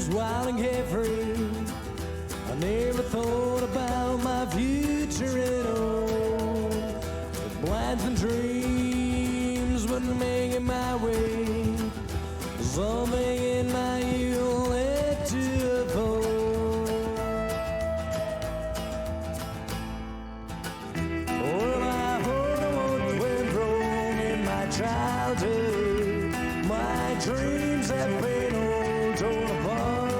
was wild and carefree. I never thought about my future at all. The plans and dreams wouldn't make it my way. Something in my youth led to a fall. Well, I heard what went wrong in my childhood. My dreams have been all torn apart.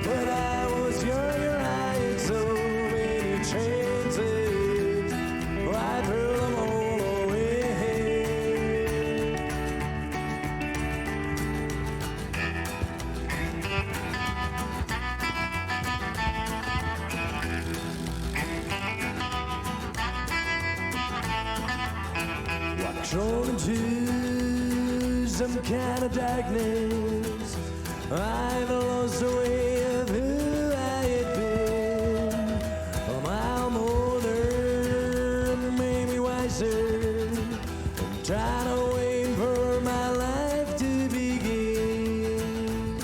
When I was younger, I had so many chances. I threw them all away. Thrown into some kind of darkness, I've lost the way of who I had been. My mother made me wiser, I'm trying to wait for my life to begin.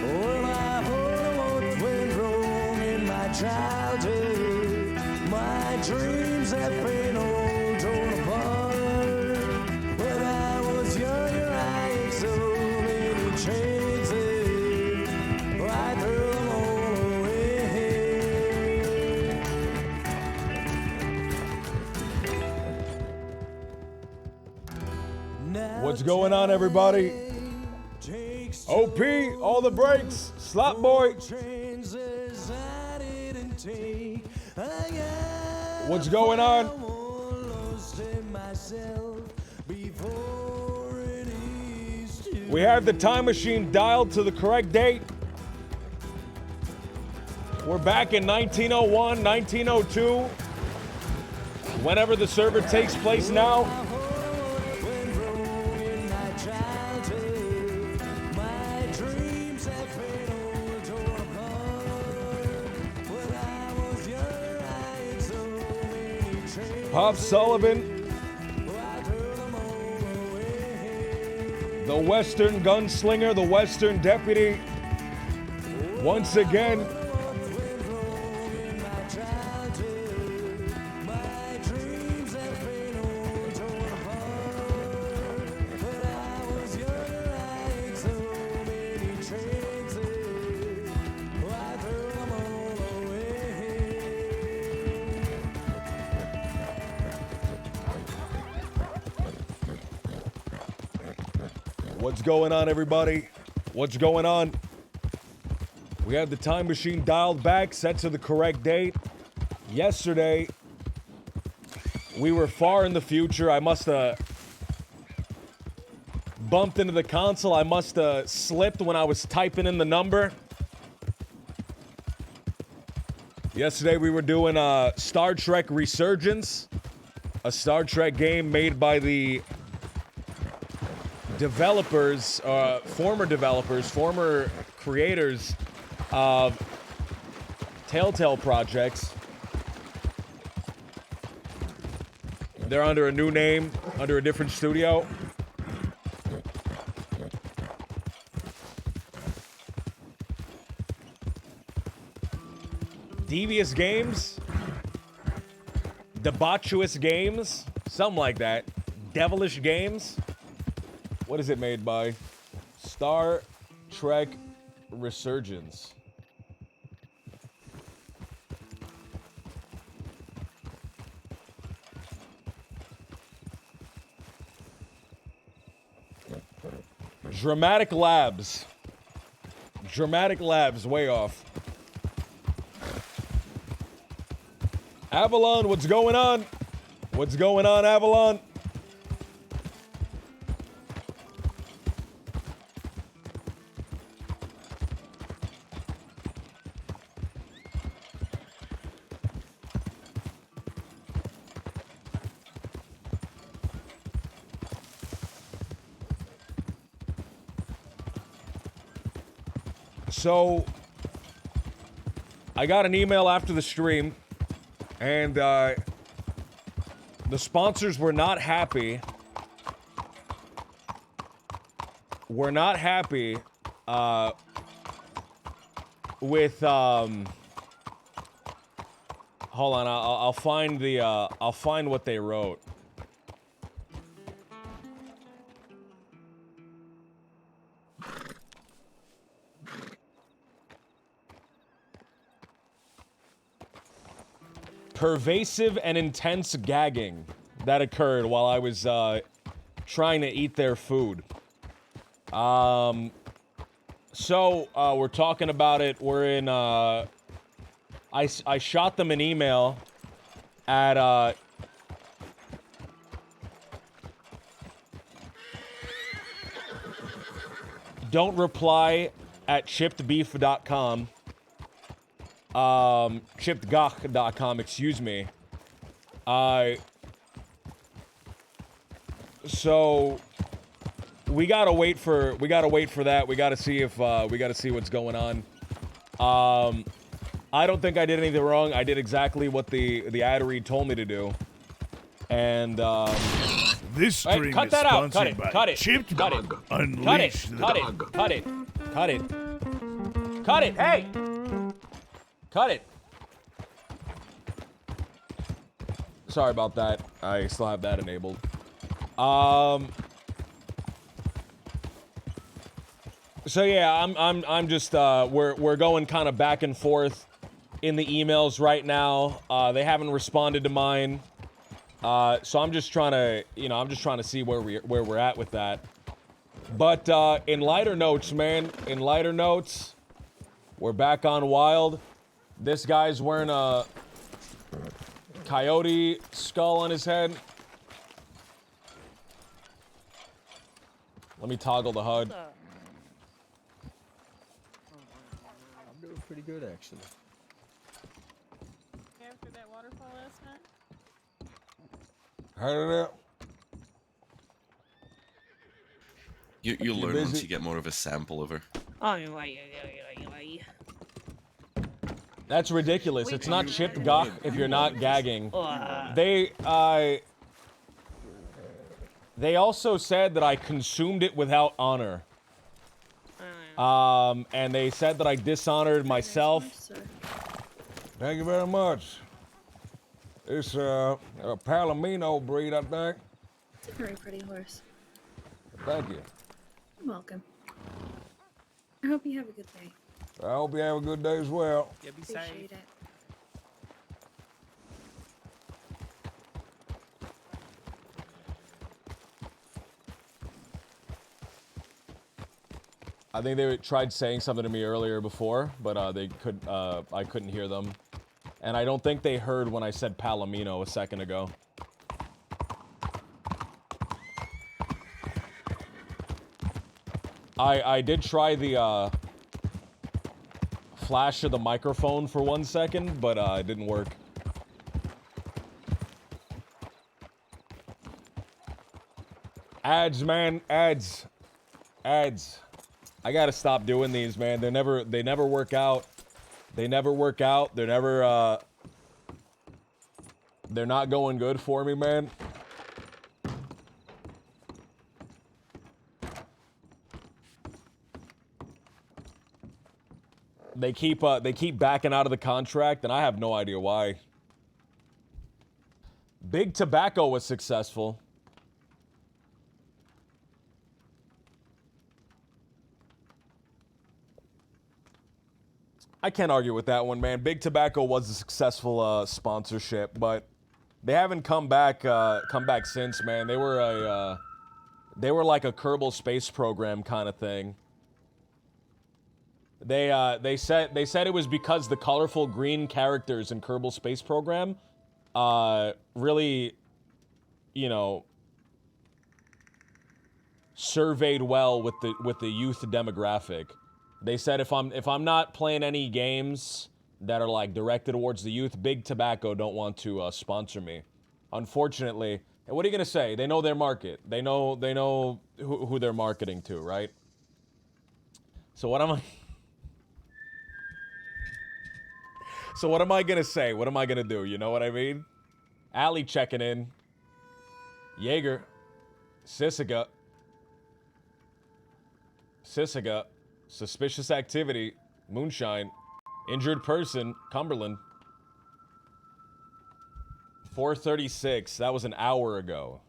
Well, I heard what went wrong in my childhood. My dreams have been all torn apart. When I was younger, I had so many chances. I threw them all away. What's going on, everybody? OP, all the breaks. Slot boy. What's going on? We have the time machine dialed to the correct date. We're back in 1901, 1902. Whenever the server takes place now. Pop Sullivan, the Western gunslinger, the Western deputy, once again. What's going on, everybody? What's going on? We have the time machine dialed back, set to the correct date. Yesterday, we were far in the future. I must have bumped into the console. I must have slipped when I was typing in the number. Yesterday, we were doing Star Trek Resurgence, a Star Trek game made by the developers, former creators of Telltale projects. They're under a new name, under a different studio. Devious Games, Debauchous Games, something like that. Devilish Games. What is it made by? Star Trek Resurgence. Dramatic Labs. Dramatic Labs, way off. Avalon, what's going on? What's going on, Avalon? So, I got an email after the stream, and the sponsors were not happy. We're not happy with hold on, I'll find the I'll find what they wrote. Pervasive and intense gagging that occurred while I was trying to eat their food. So we're talking about it. We're in I shot them an email at don't reply at chippedbeef.com. Chippedgach.com, excuse me. So we gotta wait for that. We gotta see if we gotta see what's going on. I don't think I did anything wrong. I did exactly what the ad read told me to do. And this stream cut is that out. sponsored Cut it. by Cut it. Chipped Cut it. Dog. Unleash the Cut it. dog. Cut it. Cut it. Cut it. Hey. Cut it. Sorry about that. I still have that enabled. So yeah, I'm just we're going kind of back and forth in the emails right now. They haven't responded to mine. So I'm just trying to, see where we're at with that. But in lighter notes, man, in lighter notes, we're back on Wild. This guy's wearing a coyote skull on his head. Let me toggle the HUD. I'm doing pretty good, actually. After that waterfall last night? Heard of it? You'll learn once you get more of a sample of her. That's ridiculous. It's not chipped gawk if you're not gagging. They also said that I consumed it without honor. And they said that I dishonored myself. Thank you very much. It's a Palomino breed, I think. It's a very pretty horse. Thank you. You're welcome. I hope you have a good day. I hope you have a good day as well. Yeah, be Appreciate it. I think they tried saying something to me earlier before, but I couldn't hear them. And I don't think they heard when I said Palomino a second ago. I did try the flash of the microphone for 1 second, but it didn't work. Ads, man, ads. I gotta stop doing these, man. They never work out. They never work out. They're never they're not going good for me, man. They keep backing out of the contract, and I have no idea why. Big Tobacco was successful. I can't argue with that one, man. Big Tobacco was a successful sponsorship, but they haven't come back since, man. They were like a Kerbal Space Program kind of thing. They said it was because the colorful green characters in Kerbal Space Program really, you know, surveyed well with the youth demographic. They said if I'm not playing any games that are like directed towards the youth, Big Tobacco don't want to sponsor me. Unfortunately, and what are you gonna say? They know their market. They know who they're marketing to, right? So what am I? So what am I gonna say? What am I gonna do? You know what I mean? Allie checking in. Jaeger. Sissiga. Suspicious activity. Moonshine. Injured person. Cumberland. 4:36. That was an hour ago.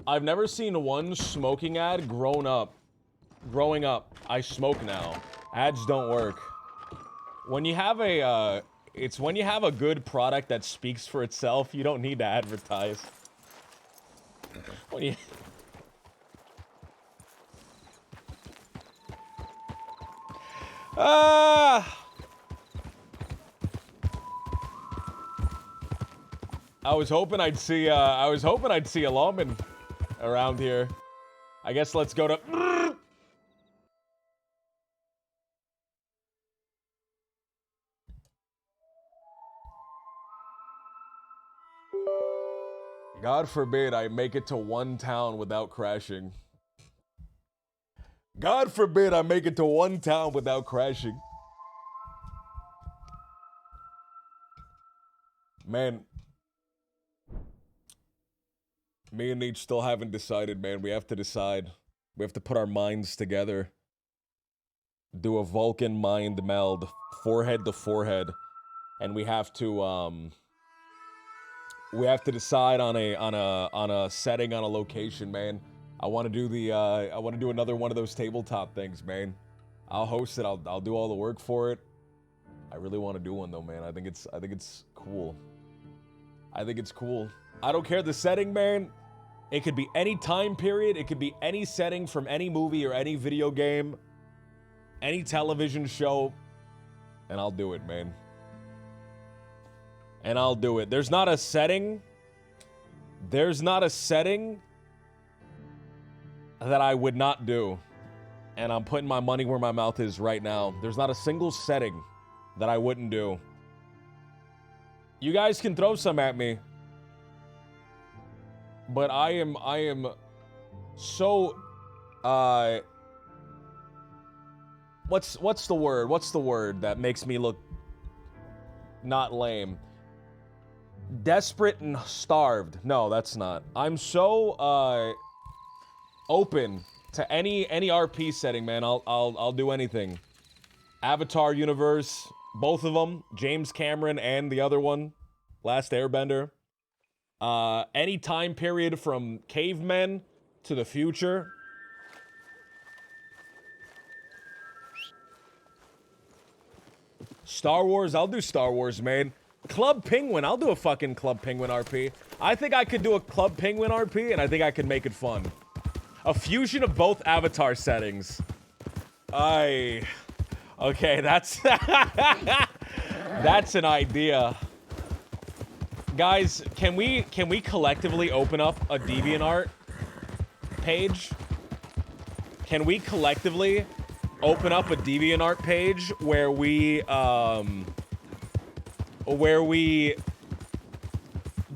I've never seen one smoking ad growing up. I smoke now. Ads don't work. When you have a, it's when you have a good product that speaks for itself, you don't need to advertise. When you... I was hoping I'd see a lawman around here. I guess let's go to... God forbid I make it to one town without crashing. God forbid I make it to one town without crashing. Man. Me and Neach still haven't decided, man. We have to decide. We have to put our minds together. Do a Vulcan mind meld, forehead to forehead. And we have to decide on a setting, on a location, man. I want to do another one of those tabletop things, man. I'll host it. I'll do all the work for it. I really want to do one though, man. I think it's cool. I think it's cool. I don't care the setting, man. It could be any time period. It could be any setting from any movie or any video game, any television show, and I'll do it, man. And I'll do it. There's not a setting that I would not do. And I'm putting my money where my mouth is right now. There's not a single setting that I wouldn't do. You guys can throw some at me. But I am so what's the word? What's the word that makes me look not lame? Desperate and starved. No, that's not. I'm so open to any RP setting, man. I'll do anything. Avatar universe, both of them, James Cameron and the other one, Last Airbender. Any time period from cavemen to the future. Star Wars, I'll do Star Wars, man. Club Penguin, I'll do a fucking Club Penguin RP. I think I could do a Club Penguin RP, and I think I could make it fun. A fusion of both Avatar settings. Okay, that's... that's an idea. Guys, can we collectively open up a DeviantArt page? Can we collectively open up a DeviantArt page where we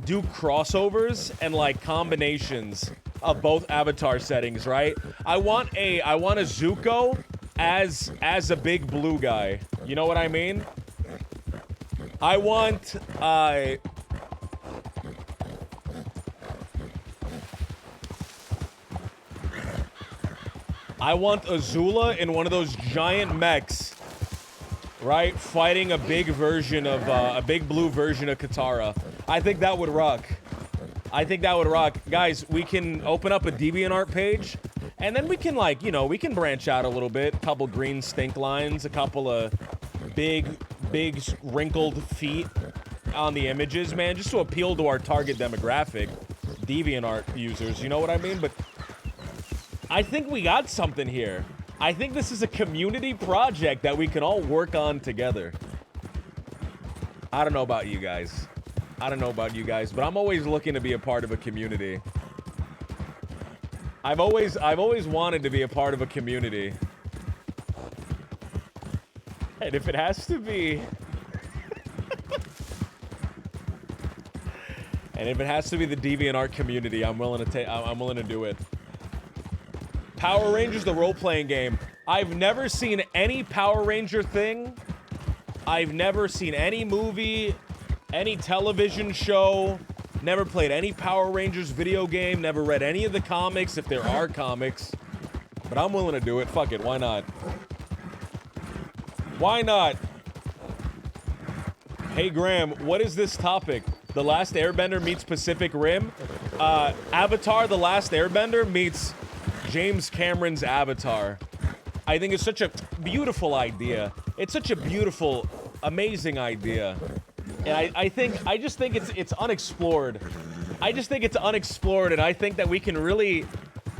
do crossovers and like combinations of both Avatar settings, right? I want a Zuko as a big blue guy. You know what I mean? I want Azula in one of those giant mechs, right? Fighting a big version of, a big blue version of Katara. I think that would rock. I think that would rock. Guys, we can open up a DeviantArt page, and then we can, like, you know, we can branch out a little bit. A couple green stink lines, a couple of big wrinkled feet on the images, man, just to appeal to our target demographic, DeviantArt users, you know what I mean? But I think we got something here. I think this is a community project that we can all work on together. I don't know about you guys. But I'm always looking to be a part of a community. I've always wanted to be a part of a community. And if it has to be the DeviantArt community, I'm willing to do it. Power Rangers, the role-playing game. I've never seen any Power Ranger thing. I've never seen any movie, any television show. Never played any Power Rangers video game. Never read any of the comics, if there are comics. But I'm willing to do it. Fuck it, why not? Why not? Hey, Graham, what is this topic? The Last Airbender meets Pacific Rim? Avatar, The Last Airbender meets James Cameron's Avatar. I think it's such a beautiful idea. It's such a beautiful, amazing idea. And I just think it's unexplored. I just think it's unexplored, and I think that we can really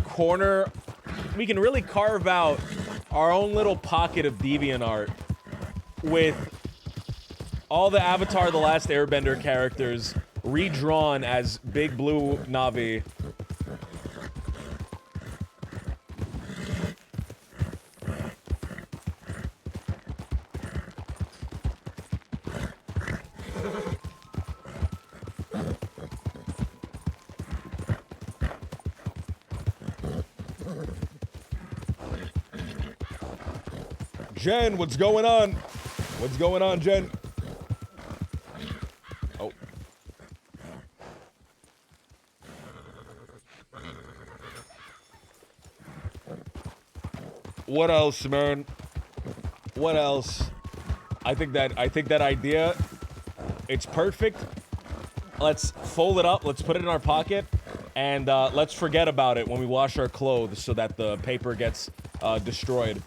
carve out our own little pocket of DeviantArt with all the Avatar The Last Airbender characters redrawn as Big Blue Navi. Jen, what's going on? What's going on, Jen? Oh. What else, man? What else? I think that idea, it's perfect. Let's fold it up, let's put it in our pocket, and let's forget about it when we wash our clothes so that the paper gets destroyed.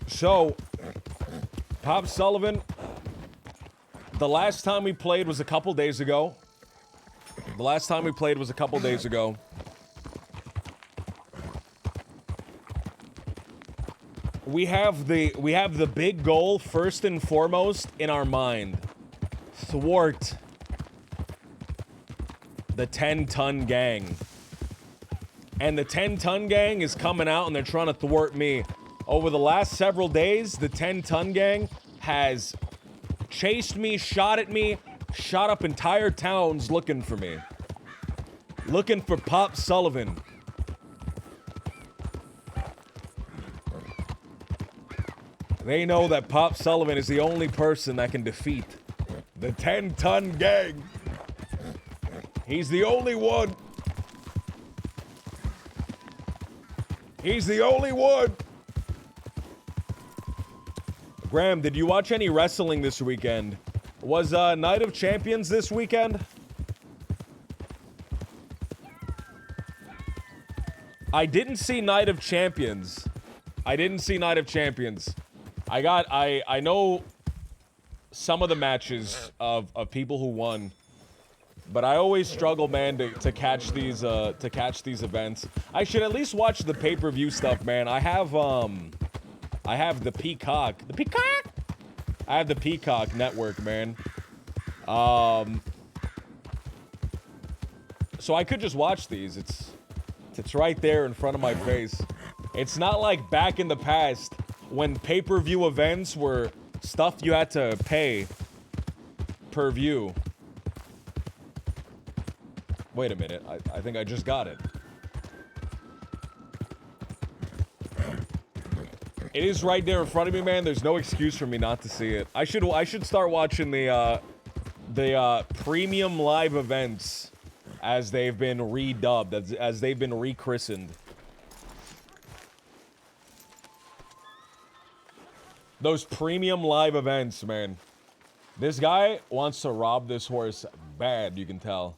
So, Pop Sullivan, The last time we played was a couple days ago. We have the big goal first and foremost in our mind. Thwart the 10-ton gang. And the 10-ton gang is coming out and they're trying to thwart me. Over the last several days, the 10-ton gang has chased me, shot at me, shot up entire towns looking for me. Looking for Pop Sullivan. They know that Pop Sullivan is the only person that can defeat the 10-ton gang. He's the only one. He's the only one. Graham, did you watch any wrestling this weekend? Was Night of Champions this weekend? I didn't see Night of Champions. I know some of the matches of people who won, but I always struggle, man, to catch these events. I should at least watch the pay-per-view stuff, man. I have the Peacock. I have the Peacock network, man. So I could just watch these. It's right there in front of my face. It's not like back in the past when pay-per-view events were stuff you had to pay per view. Wait a minute. I think I just got it. It is right there in front of me, man. There's no excuse for me not to see it. I should start watching the premium live events as they've been redubbed, as they've been rechristened. Those premium live events, man. This guy wants to rob this horse bad, you can tell.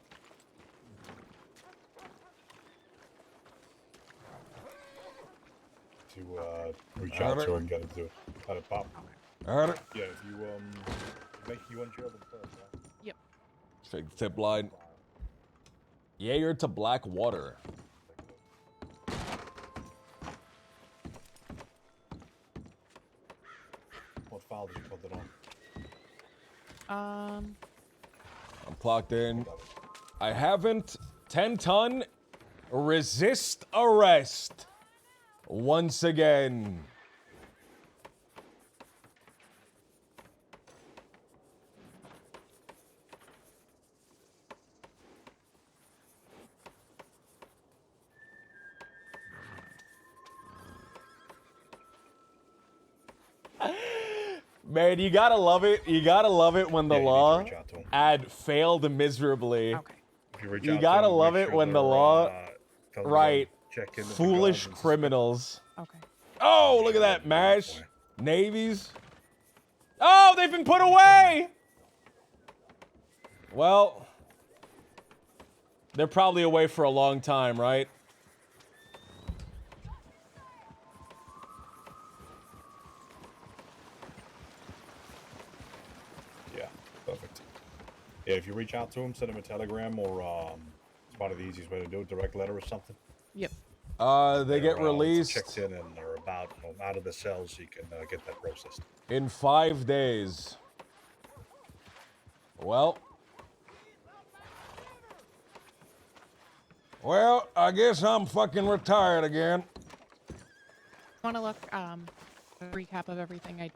To reach out to her and get him to let it pop. Heard it. Yeah, if you make you unjail them first, right? Yep. Take the tip line. Yeah, you're to black water. What file did you put it Um. I'm clocked in. I haven't. 10-ton. Resist arrest. Once again. Man, you gotta love it. You gotta love it when the law ad failed miserably. Okay. If you reach You out gotta to them, love make it sure when the they're, law, tell them to right? check in with the Foolish guards and criminals. Okay. Oh, look at that mash. Navies. Oh, they've been put away. Well, they're probably away for a long time, right? Yeah, perfect. Yeah, if you reach out to them, send them a telegram or it's probably the easiest way to do it, direct letter or something. Yep. They get released Checked in and they're about out of the cells, so you can get that processed. in 5 days. Well, I guess I'm fucking retired again. Want to look a recap of everything I.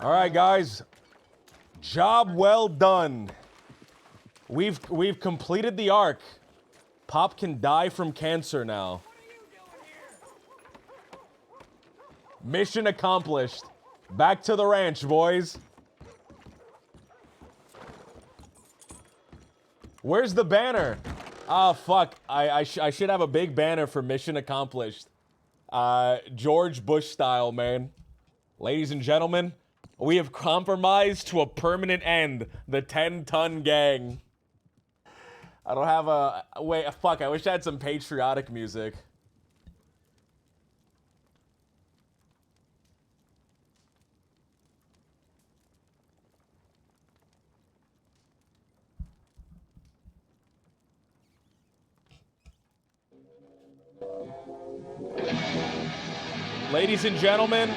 All right, guys. Job well done. We've completed the arc. Pop can die from cancer now. Mission accomplished. Back to the ranch, boys. Where's the banner? Ah, fuck. I should have a big banner for mission accomplished. George Bush style, man. Ladies and gentlemen, we have compromised to a permanent end. The 10-ton gang. I don't have a... Wait, fuck. I wish I had some patriotic music. Ladies and gentlemen,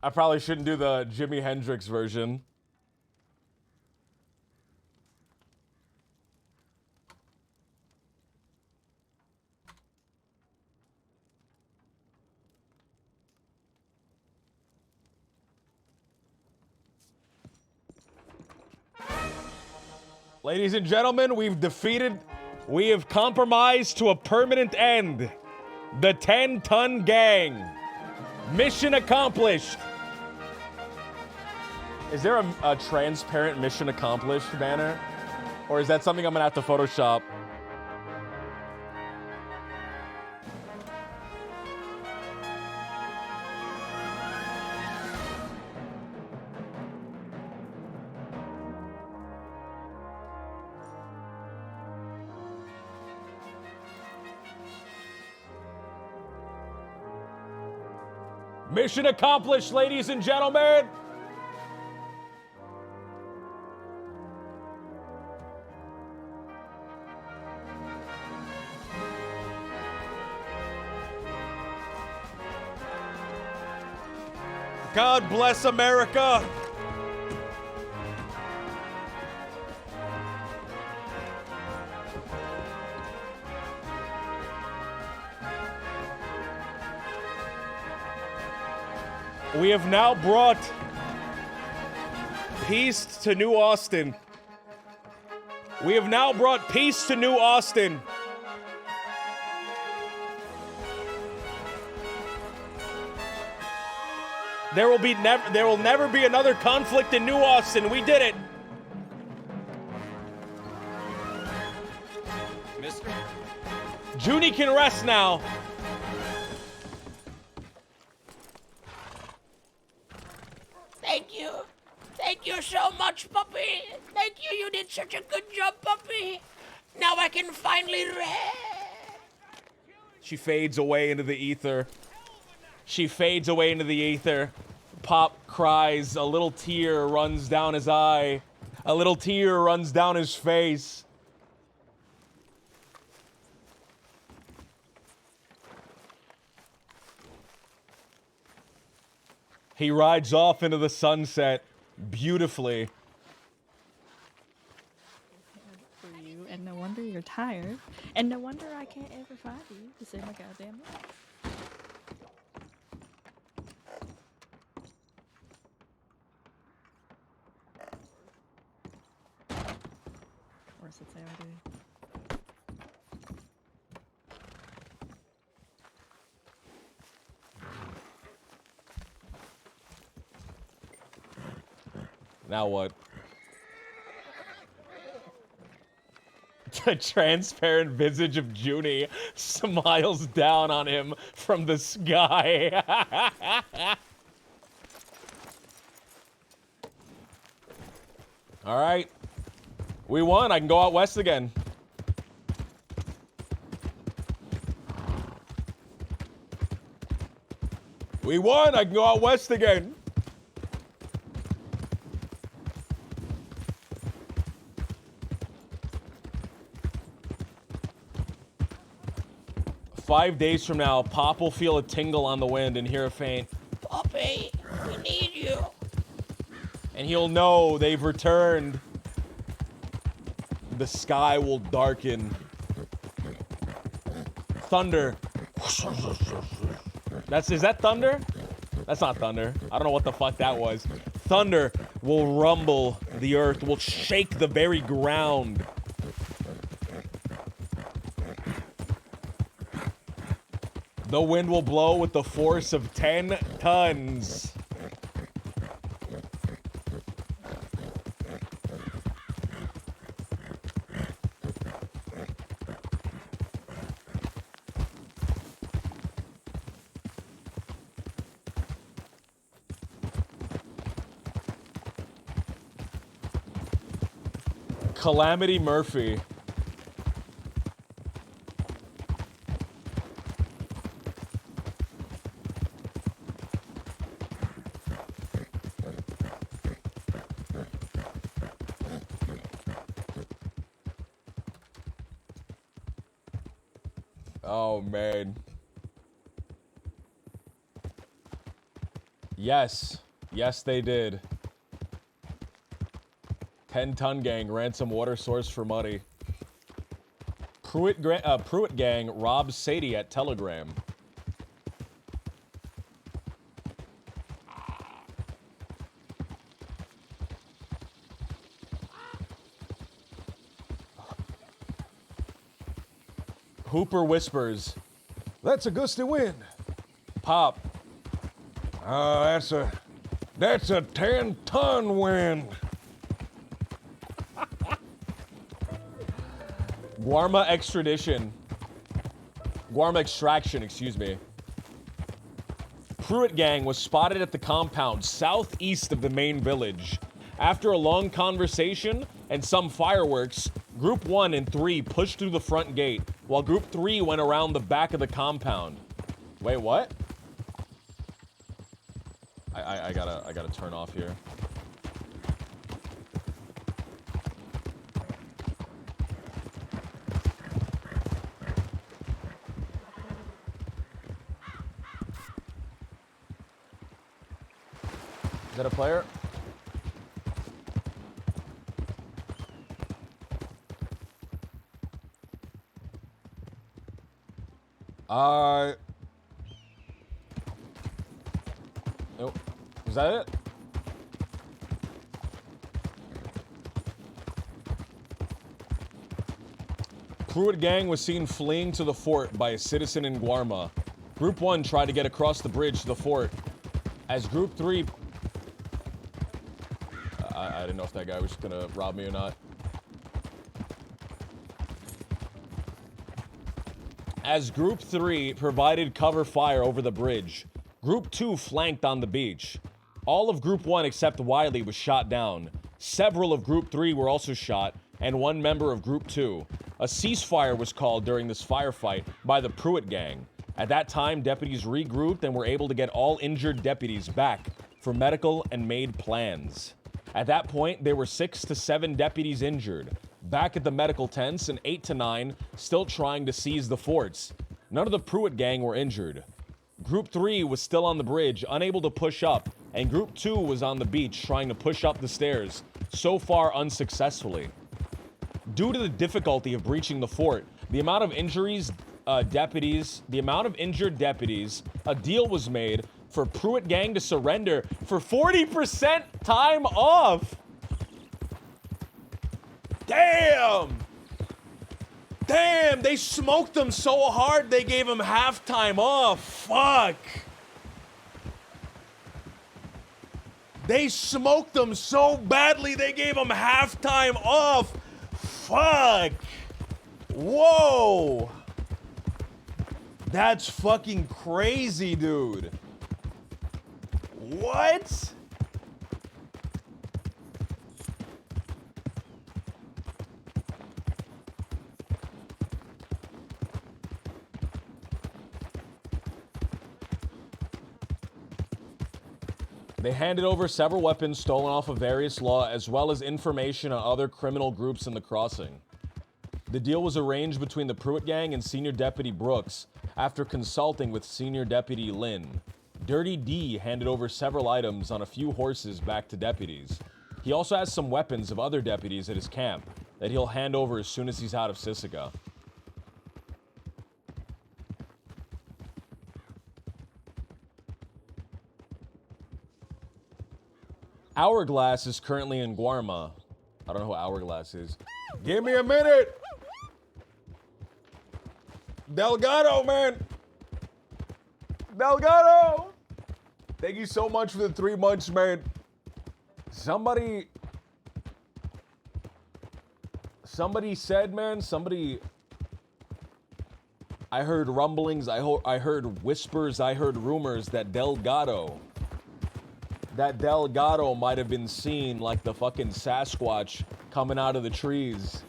I probably shouldn't do the Jimi Hendrix version. Ladies and gentlemen, we have compromised to a permanent end. The 10-ton gang. Mission accomplished. Is there a transparent mission accomplished banner? Or is that something I'm gonna have to Photoshop? Mission accomplished, ladies and gentlemen! God bless America! We have now brought peace to New Austin. We have now brought peace to New Austin. There will never be another conflict in New Austin. We did it. Mister? Junie can rest now. Thank you. Thank you so much, puppy. Thank you. You did such a good job, puppy. Now I can finally rest. She fades away into the ether. She fades away into the ether. Pop cries. A little tear runs down his eye. A little tear runs down his face. He rides off into the sunset beautifully. For you, and no wonder you're tired, and no wonder I can't ever find you to save my goddamn life. Or does it say I do? Now what? The transparent visage of Junie smiles down on him from the sky. All right. We won. I can go out west again. We won. I can go out west again. "5 days from now, Pop will feel a tingle on the wind and hear a faint, Puppy, we need you. and he'll know they've returned. The sky will darken. Thunder. Is that thunder? That's not thunder. I don't know what the fuck that was. Thunder will rumble the earth, will shake the very ground. The wind will blow with the force of 10 tons. Calamity Murphy. Oh, man. Yes. Yes, they did. 10-ton gang, ransom water source for money. Pruitt gang robs Sadie at Telegram. Hooper whispers, "That's a gusty wind." Pop, "Oh, that's a 10-ton wind." Guarma extraction, excuse me. Pruitt gang was spotted at the compound southeast of the main village. After a long conversation and some fireworks, Group 1 and 3 pushed through the front gate, while Group 3 went around the back of the compound. Wait, what? I gotta turn off here. Is that a player? Nope. Is that it? Pruitt gang was seen fleeing to the fort by a citizen in Guarma. Group 1 tried to get across the bridge to the fort. As Group 3... I didn't know if that guy was gonna rob me or not. As Group 3 provided cover fire over the bridge, Group 2 flanked on the beach. All of Group 1 except Wiley was shot down. Several of Group 3 were also shot, and one member of Group 2. A ceasefire was called during this firefight by the Pruitt gang. At that time, deputies regrouped and were able to get all injured deputies back for medical and made plans. At that point, there were 6 to 7 deputies injured, back at the medical tents, and 8 to 9 still trying to seize the forts. None of the Pruitt gang were injured. Group 3 was still on the bridge, unable to push up, and Group 2 was on the beach trying to push up the stairs, so far unsuccessfully. Due to the difficulty of breaching the fort, the amount of injured deputies, a deal was made for Pruitt gang to surrender for 40% time off. Damn! Damn, they smoked them so hard they gave them half time off. Fuck. They smoked them so badly they gave them half time off. Fuck. Whoa. That's fucking crazy, dude. What? They handed over several weapons stolen off of various law, as well as information on other criminal groups in the crossing. The deal was arranged between the Pruitt gang and Senior Deputy Brooks after consulting with Senior Deputy Lynn. Dirty D handed over several items on a few horses back to deputies. He also has some weapons of other deputies at his camp that he'll hand over as soon as he's out of Sisika. Hourglass is currently in Guarma. I don't know who Hourglass is. Give me a minute! Delgado, man! Delgado! Thank you so much for the 3 months, man. Somebody said, man, I heard rumblings, I heard whispers, I heard rumors that Delgado might have been seen like the fucking Sasquatch coming out of the trees.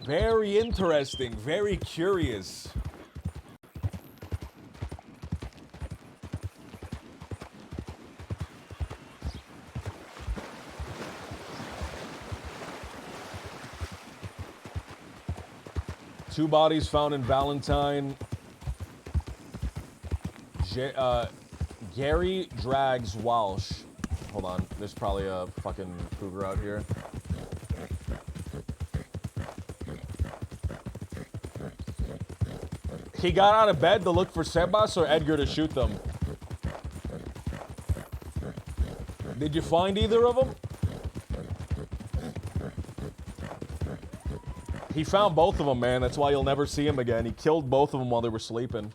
Very interesting, very curious. Two bodies found in Valentine. Gary Drags Walsh. Hold on, there's probably a fucking cougar out here. He got out of bed to look for Sebas or Edgar to shoot them. Did you find either of them? He found both of them, man. That's why you'll never see him again. He killed both of them while they were sleeping.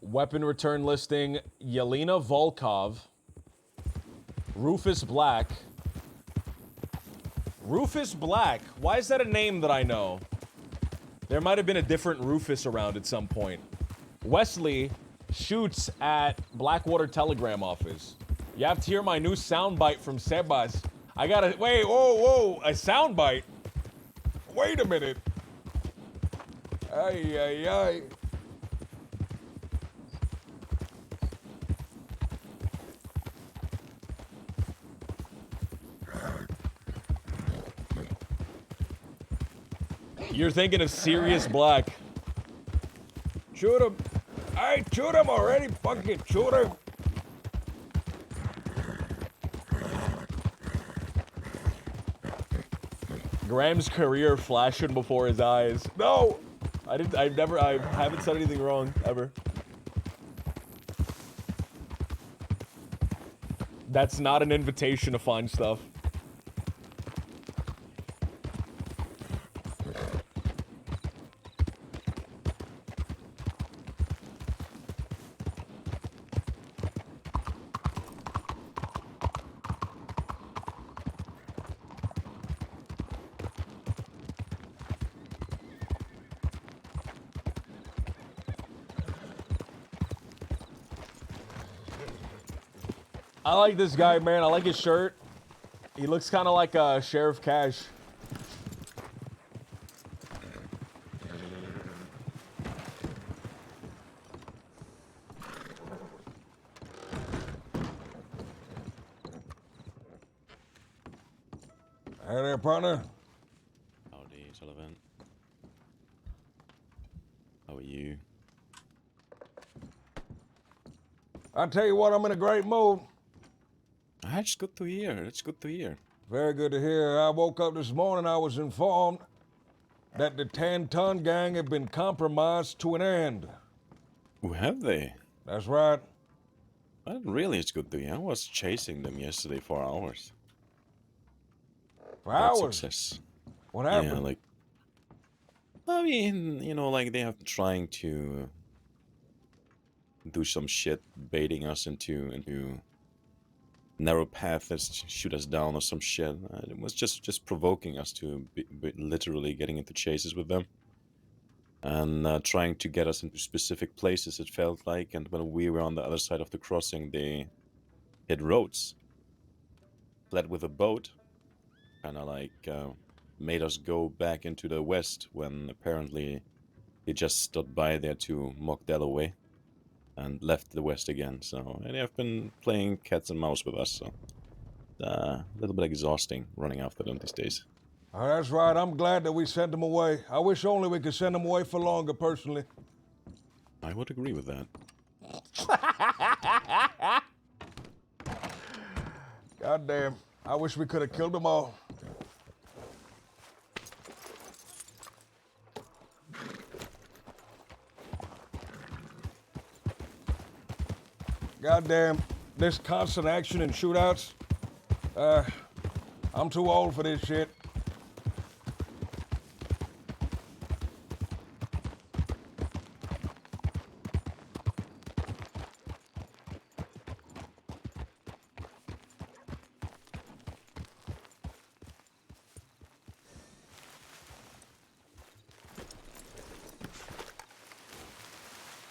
Weapon return listing, Yelena Volkov, Rufus Black. Rufus Black? Why is that a name that I know? There might have been a different Rufus around at some point. Wesley shoots at Blackwater Telegram Office. You have to hear my new soundbite from Sebas. I gotta, wait, whoa, a soundbite? Wait a minute. Ay, ay, ay. You're thinking of Sirius Black. Shoot him. I shoot him already. Fucking shoot him. Graham's career flashing before his eyes. No! I haven't said anything wrong, ever. That's not an invitation to find stuff. I like this guy, man. I like his shirt. He looks kind of like Sheriff Cash. Hey there, partner. Howdy, Sullivan. How are you? I tell you what, I'm in a great mood. That's good to hear. That's good to hear. Very good to hear. I woke up this morning, I was informed that the 10-ton gang had been compromised to an end. Oh, have they? That's right. Well, really, it's good to hear. I was chasing them yesterday for hours. For Without hours? Success. What happened? Yeah, like... I mean, you know, like, they have been trying to do some shit, baiting us into narrow paths, shoot us down or some shit. It was just provoking us to be literally getting into chases with them. And trying to get us into specific places, it felt like. And when we were on the other side of the crossing, they hit roads. Fled with a boat. Kind of like made us go back into the west when apparently they just stood by there to mock Delaware. And left the west again, so and they have been playing cats and mouse with us, so a little bit exhausting running after them these days. Oh, that's right. I'm glad that we sent them away. I wish only we could send them away for longer, personally. I would agree with that. God damn. I wish we could have killed them all. Goddamn, this constant action and shootouts. I'm too old for this shit.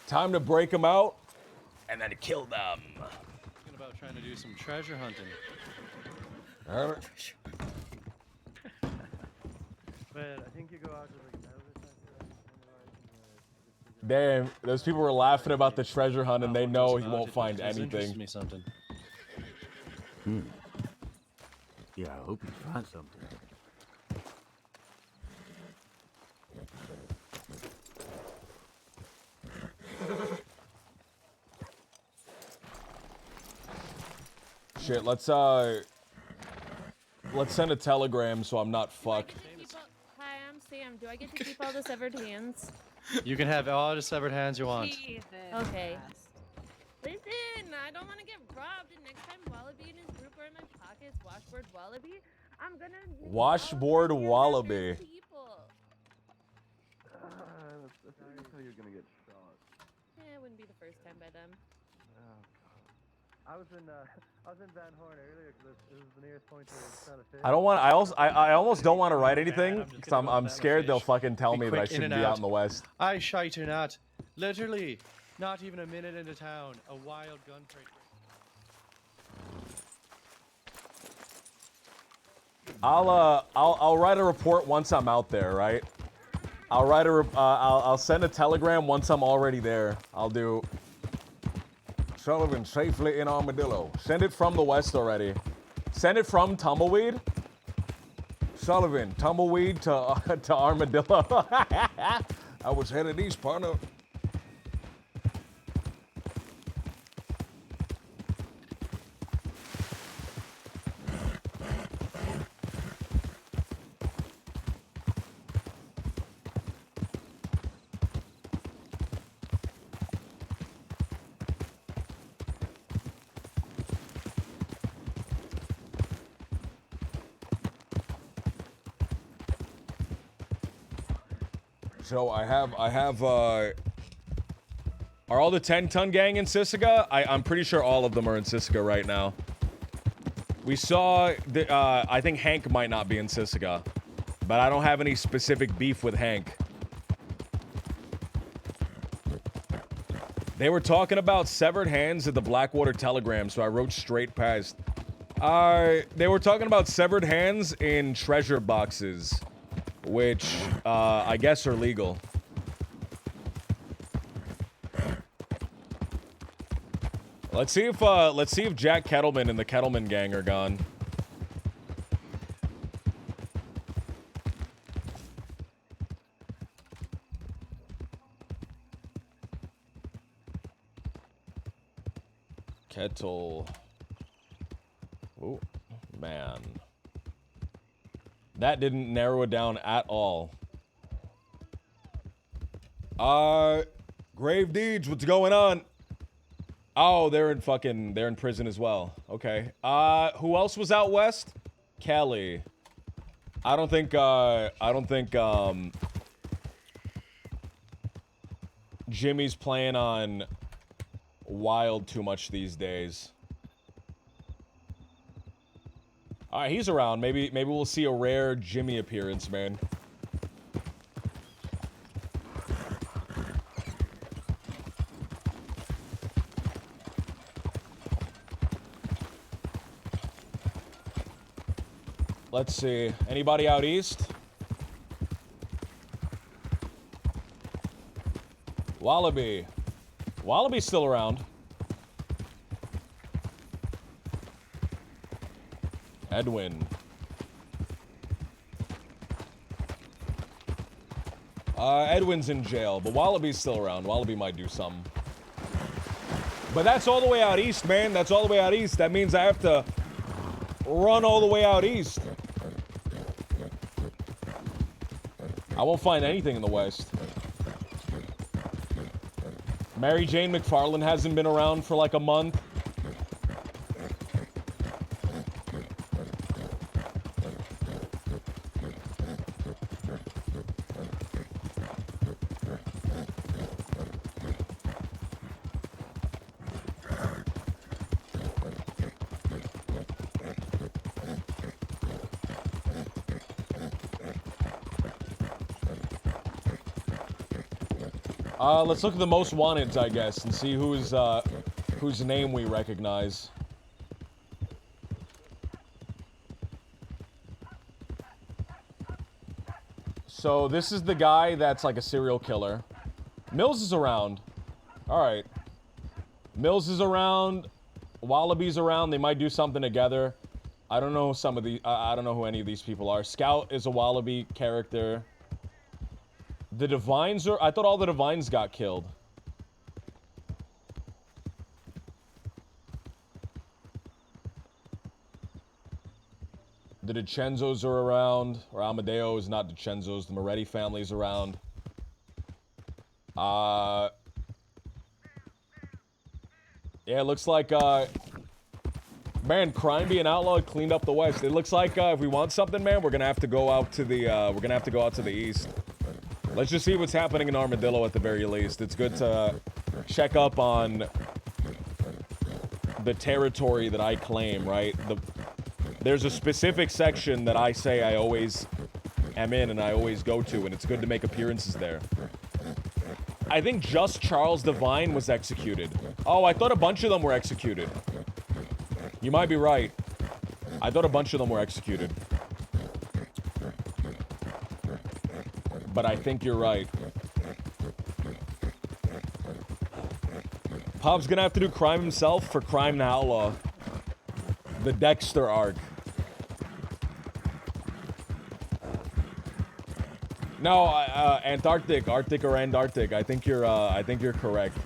Time to break them out and then kill them. Thinking about trying to do some treasure hunting. All right. But I think you go out to like Damn, those people were laughing about the treasure hunt and they know he won't find interests anything. me something. Yeah, I hope you find something. Shit, let's send a telegram so I'm not fucked. Hi, I'm Sam. Do I get to keep all the severed hands? You can have all the severed hands you want. Okay. Listen, I don't want to get robbed, and next time Wallaby and his group are in my pockets, Washboard Wallaby, I'm gonna need Washboard Wallaby. people. That's how you're gonna get shot. It wouldn't be the first time by them. Oh god. I was in Van Horn earlier because it was the nearest point to Santa Fe. I don't want. I almost don't want to write anything because I'm scared they'll fucking tell me that I shouldn't be out in the West. I shite or not. Literally, not even a minute into town, a wild gun trade. I'll write a report once I'm out there, right? I'll send a telegram once I'm already there. I'll do Sullivan safely in Armadillo. Send it from the West already. Send it from Tumbleweed. Sullivan, Tumbleweed to Armadillo. I was headed east, partner. So I have are all the 10-ton gang in Sisika? I'm pretty sure all of them are in Sisika right now. We saw, I think Hank might not be in Sisika, but I don't have any specific beef with Hank. They were talking about severed hands at the Blackwater Telegram, so I wrote straight past. They were talking about severed hands in treasure boxes, which I guess are legal. Let's see if Jack Kettleman and the Kettleman gang are gone. Kettle. Oh, man. That didn't narrow it down at all. Grave Deeds, what's going on? Oh, they're in prison as well. Okay. Who else was out west? Kelly. I don't think Jimmy's playing on Wild too much these days. Alright, he's around. Maybe we'll see a rare Jimmy appearance, man. Let's see. Anybody out east? Wallaby. Wallaby's still around. Edwin. Edwin's in jail, but Wallaby's still around. Wallaby might do something. But that's all the way out east, man. That's all the way out east. That means I have to run all the way out east. I won't find anything in the west. Mary Jane McFarland hasn't been around for like a month. Let's look at the most wanteds, I guess, and see whose name we recognize. So this is the guy that's like a serial killer. Mills is around. All right. Mills is around. Wallaby's around. They might do something together. I don't know I don't know who any of these people are. Scout is a Wallaby character. The Divines are... I thought all the Divines got killed. The DiCenzos are around, or Amadeo's, not DiCenzo's. The Moretti family's around. Yeah, it looks like, man, crime being outlawed cleaned up the West. It looks like, if we want something, man, we're gonna have to go out to the, East. Let's just see what's happening in Armadillo at the very least. It's good to check up on the territory that I claim, right? There's a specific section that I say I always am in and I always go to, and it's good to make appearances there. I think just Charles Devine was executed. Oh, I thought a bunch of them were executed. You might be right. I thought a bunch of them were executed. But I think you're right. Pop's gonna have to do crime himself for Crime to Outlaw. The Dexter arc. No, Antarctic, Arctic or Antarctic. I think you're correct.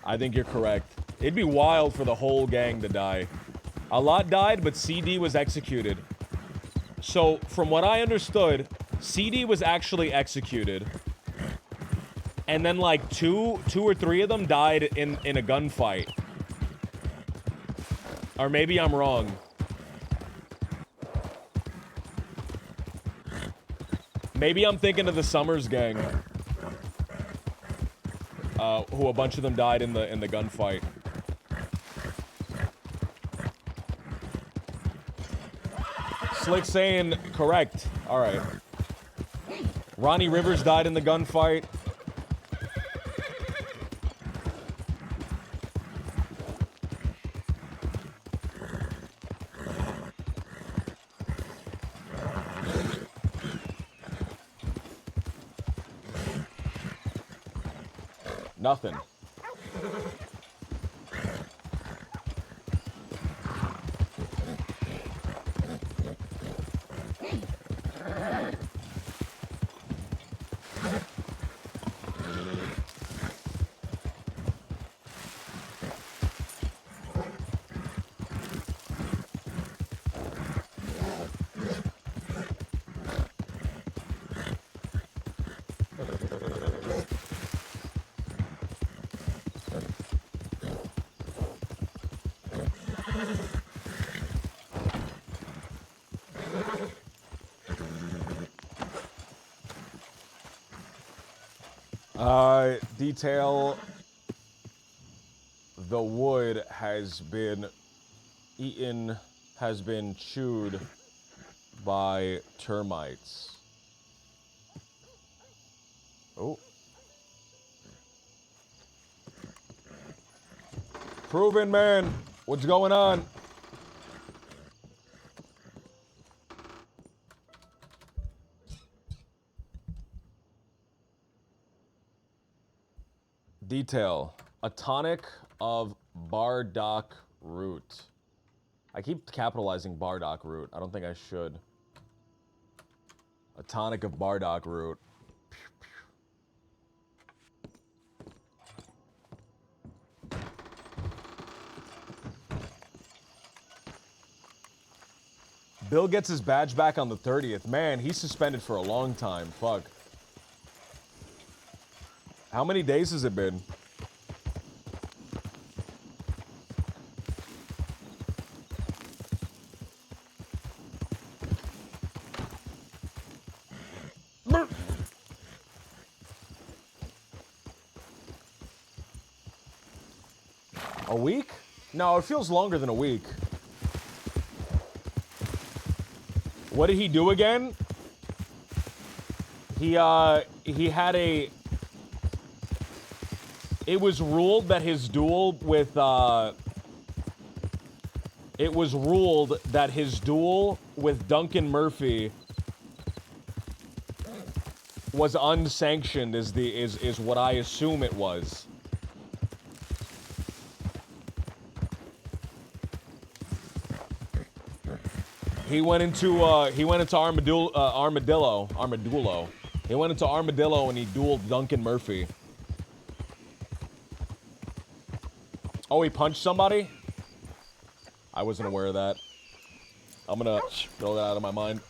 I think you're correct. It'd be wild for the whole gang to die. A lot died, but CD was executed. So, from what I understood, CD was actually executed. And then, like, two or three of them died in a gunfight. Or maybe I'm wrong. Maybe I'm thinking of the Summers gang. Who a bunch of them died in the gunfight. Slick saying correct. Alright. Ronnie Rivers died in the gunfight. Nothing. Detail. The wood has been eaten, has been chewed by termites. Oh. Proven, man. What's going on? Detail. A tonic of Bardock root. I keep capitalizing Bardock root. I don't think I should. A tonic of Bardock root. Bill gets his badge back on the 30th. Man, he's suspended for a long time. Fuck. How many days has it been? A week? No, it feels longer than a week. What did he do again? He had a... It was ruled that his duel with, It was ruled that his duel with Duncan Murphy was unsanctioned, is what I assume it was. He went into Armadillo. He went into Armadillo and he dueled Duncan Murphy. Oh, he punched somebody? I wasn't aware of that. I'm gonna throw that out of my mind.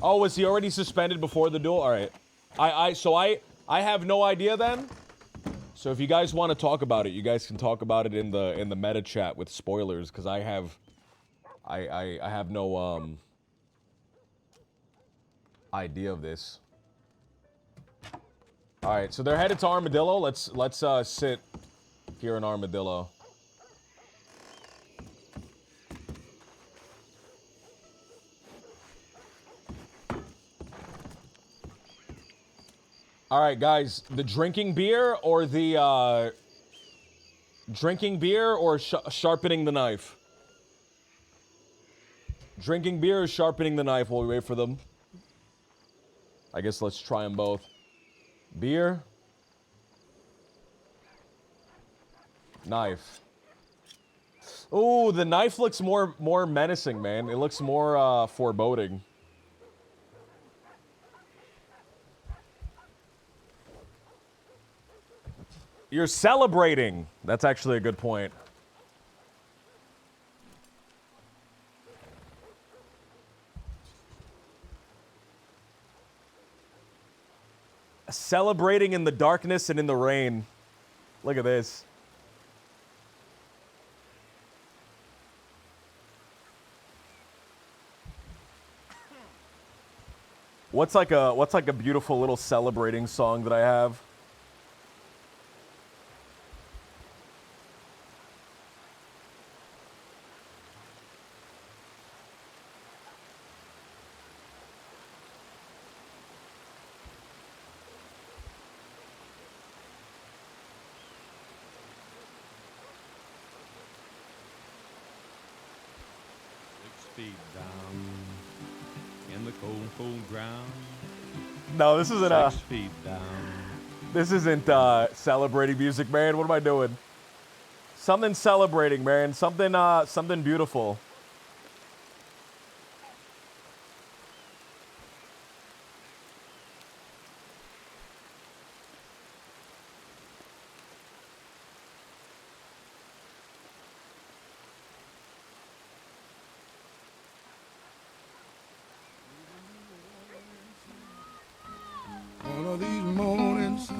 Oh, was he already suspended before the duel? All right. I have no idea then. So if you guys want to talk about it, you guys can talk about it in the meta chat with spoilers, because I have no idea of this. All right, so they're headed to Armadillo. Let's sit here in Armadillo. All right, guys, the drinking beer or the sharpening the knife? Drinking beer or sharpening the knife while we wait for them? I guess let's try them both. Beer. Knife. Ooh, the knife looks more menacing, man. It looks more foreboding. You're celebrating. That's actually a good point. Celebrating in the darkness and in the rain. Look at this. What's like a beautiful little celebrating song that I have? No, this isn't this isn't celebrating music, man. What am I doing? Something celebrating, man. Something beautiful. One of these mornings,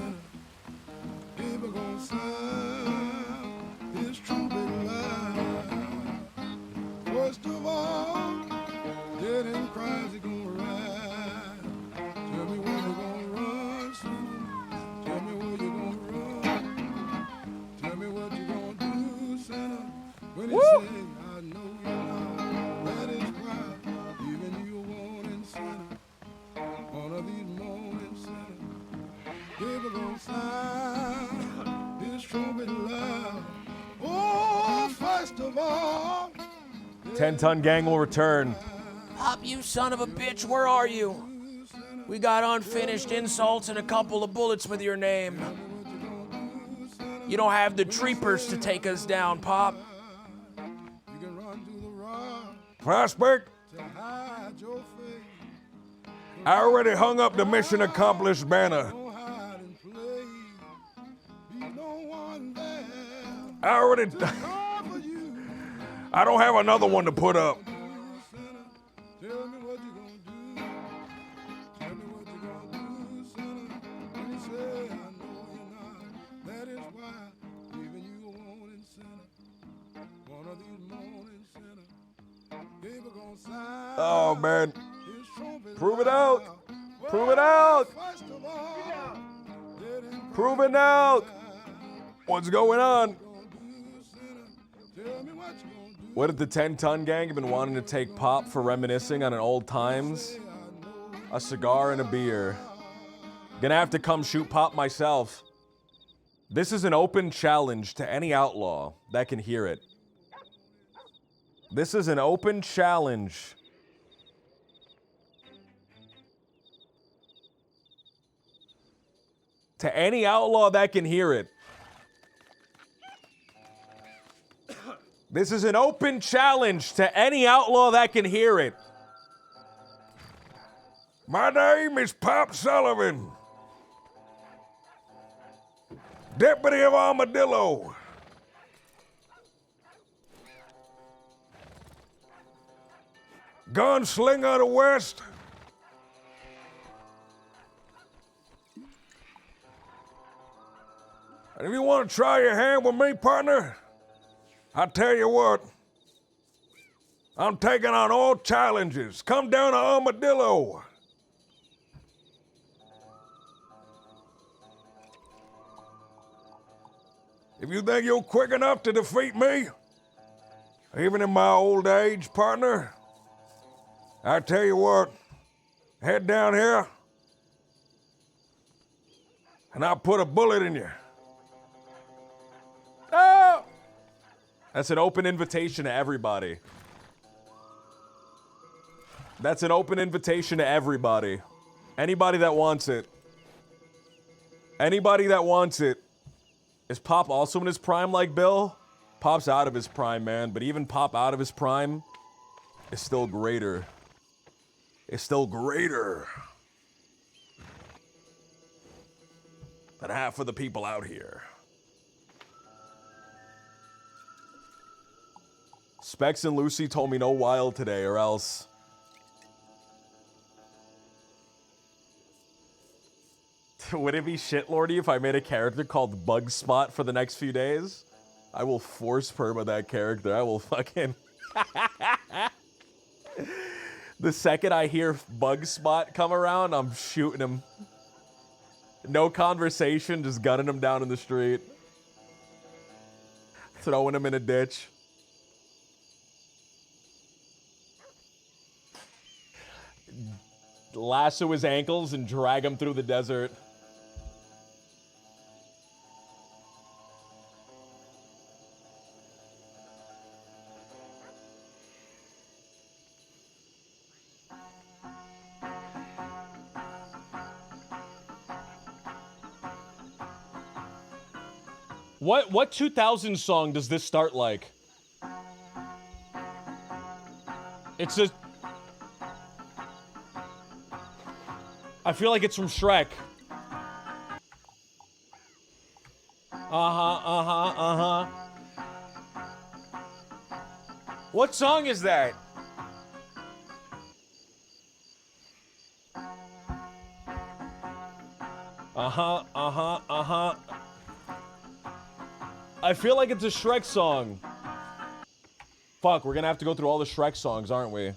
people gonna sound this trumpet loud. First of all, dead and cries are gonna rise. Tell me where you gonna run, son. Tell me where you gonna run. Tell me what you gonna do, son. When you say, I know you know, that is why even you wanting, son. One of these mornings, son, people gonna sound this trumpet loud. Oh, first of all, 10-ton gang will return. Pop, you son of a bitch, where are you? We got unfinished insults and a couple of bullets with your name. You don't have the Treepers to take us down, Pop. Prospect, I already hung up the mission accomplished banner. I don't have another one to put up. Oh, man. Prove it out. Prove it out. Prove it out. What's going on? What if the 10-ton gang have been wanting to take Pop for reminiscing on an old times? A cigar and a beer. Gonna have to come shoot Pop myself. This is an open challenge to any outlaw that can hear it. This is an open challenge. To any outlaw that can hear it. This is an open challenge to any outlaw that can hear it. My name is Pop Sullivan, Deputy of Armadillo. Gunslinger of the West. And if you want to try your hand with me, partner, I tell you what, I'm taking on all challenges. Come down to Armadillo. If you think you're quick enough to defeat me, even in my old age, partner, I tell you what, head down here, and I'll put a bullet in you. Oh! That's an open invitation to everybody. That's an open invitation to everybody. Anybody that wants it. Anybody that wants it. Is Pop also in his prime like Bill? Pop's out of his prime, man. But even Pop out of his prime is still greater. It's still greater than half of the people out here. Specs and Lucy told me no wild today, or else. Would it be shitlordy if I made a character called Bug Spot for the next few days? I will force perma that character. I will fucking... The second I hear Bug Spot come around, I'm shooting him. No conversation, just gunning him down in the street. Throwing him in a ditch. Lasso his ankles and drag him through the desert. What 2000 song does this start like? It's a... I feel like it's from Shrek. What song is that? I feel like it's a Shrek song. Fuck, we're gonna have to go through all the Shrek songs, aren't we?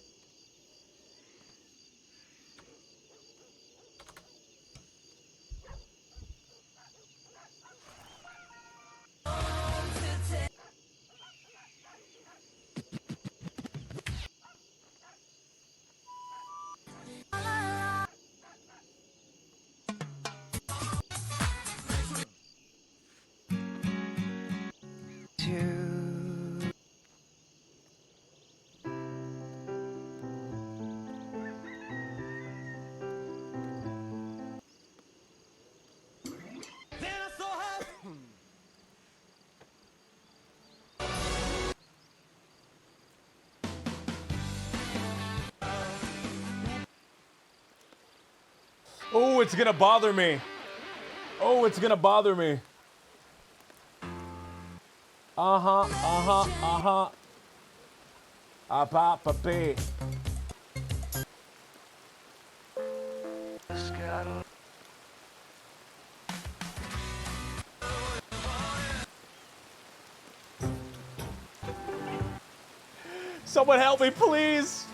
Oh, it's gonna bother me. Oh, it's gonna bother me. A-pa-pa-pee. Someone help me, please.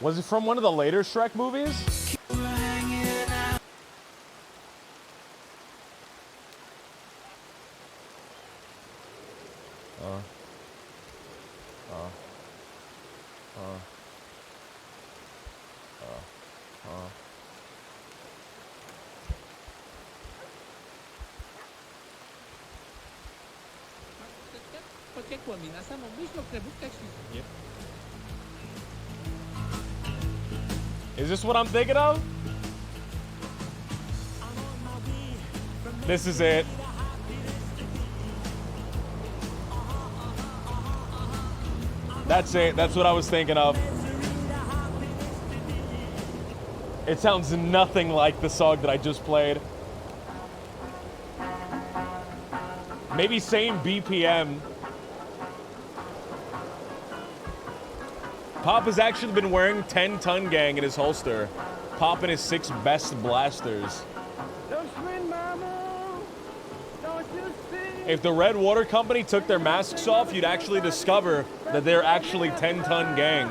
Was it from one of the later Shrek movies? Is this what I'm thinking of? This is it. That's it. That's what I was thinking of. It sounds nothing like the song that I just played. Maybe same BPM. Pop has actually been wearing 10-ton gang in his holster, popping his 6 best blasters. If the Red Water Company took their masks off, you'd actually discover that they're actually 10-ton gang.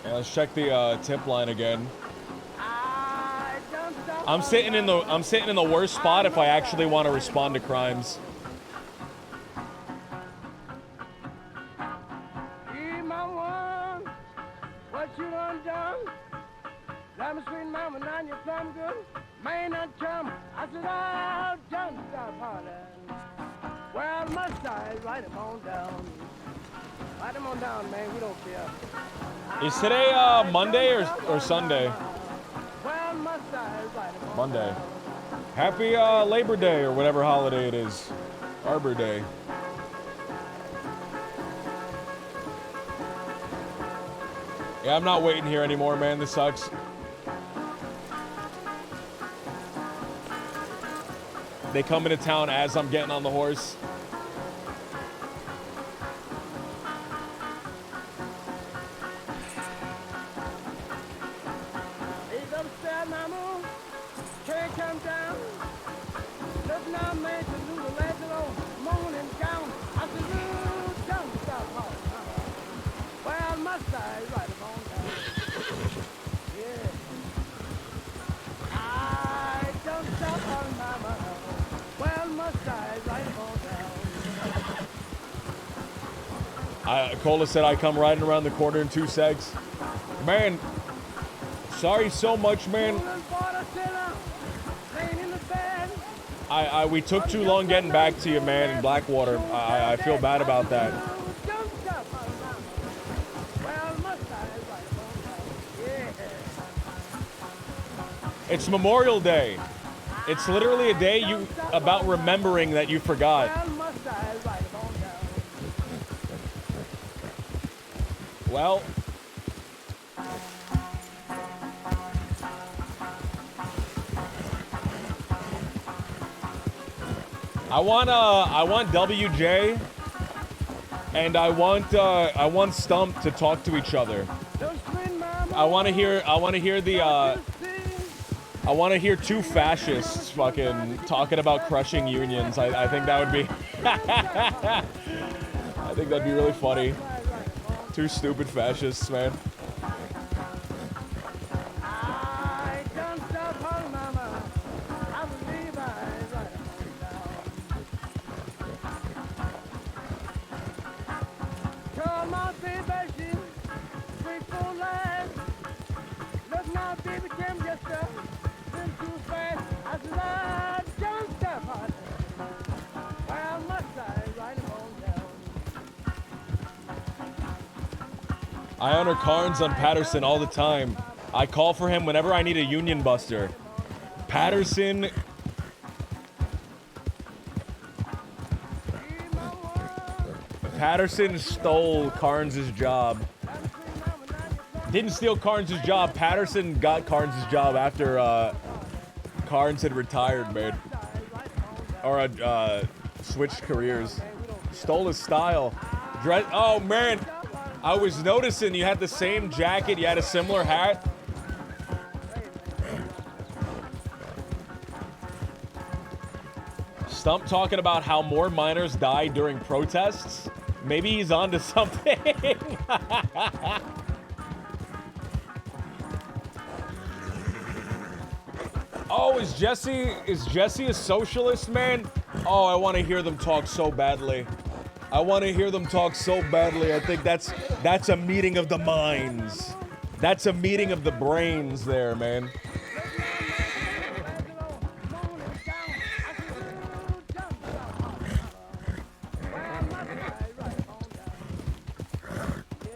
Yeah, let's check the tip line again. I'm sitting in the worst spot if I actually want to respond to crimes. What you done done? Let me sweet mama, now you plumb good. May not come. I said, oh, don't stop hollering. Well, must I write him on down? Write him on down, man. We don't care. Is today Monday or Sunday? Well, must I write him on Monday. Happy Labor Day or whatever holiday it is. Arbor Day. Yeah, I'm not waiting here anymore, man. This sucks. They come into town as I'm getting on the horse. He's upstairs, mama. Can't come down. Look now, man, to do the legend on moon and gown. I said, ooh, don't stop hollering, mama. Well, must I write him on down? Yeah. I don't stop hollering, mama. Well, must I write him on down? Cola said I come riding around the corner in 2 secs. Man, sorry so much, man. We took too long getting back to you, man, in Blackwater. I feel bad about that. It's Memorial Day. It's literally a day about remembering that you forgot. Well, I want WJ and I want Stump to talk to each other. I want to hear 2 fascists fucking talking about crushing unions. I think that would be I think that'd be really funny. 2 stupid fascists, man. I honor Carnes on Patterson all the time. I call for him whenever I need a union buster. Patterson stole Carnes' job. Didn't steal Carnes' job. Patterson got Carnes' job after Carnes had retired, man. Or switched careers. Stole his style. Oh, man. I was noticing you had the same jacket, you had a similar hat. Stump talking about how more miners died during protests. Maybe he's onto something. Oh, is Jesse a socialist, man? Oh, I want to hear them talk so badly. I want to hear them talk so badly. I think that's a meeting of the minds. That's a meeting of the brains there, man.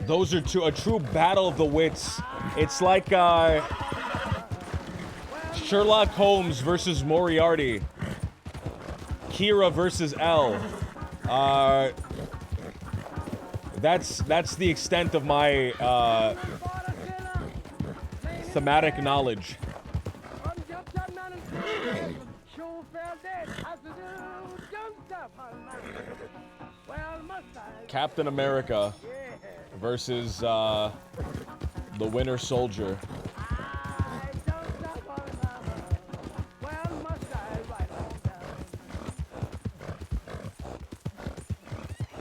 Those are a true battle of the wits. It's like Sherlock Holmes versus Moriarty. Kira versus L. That's the extent of my thematic knowledge. Captain America versus the Winter Soldier.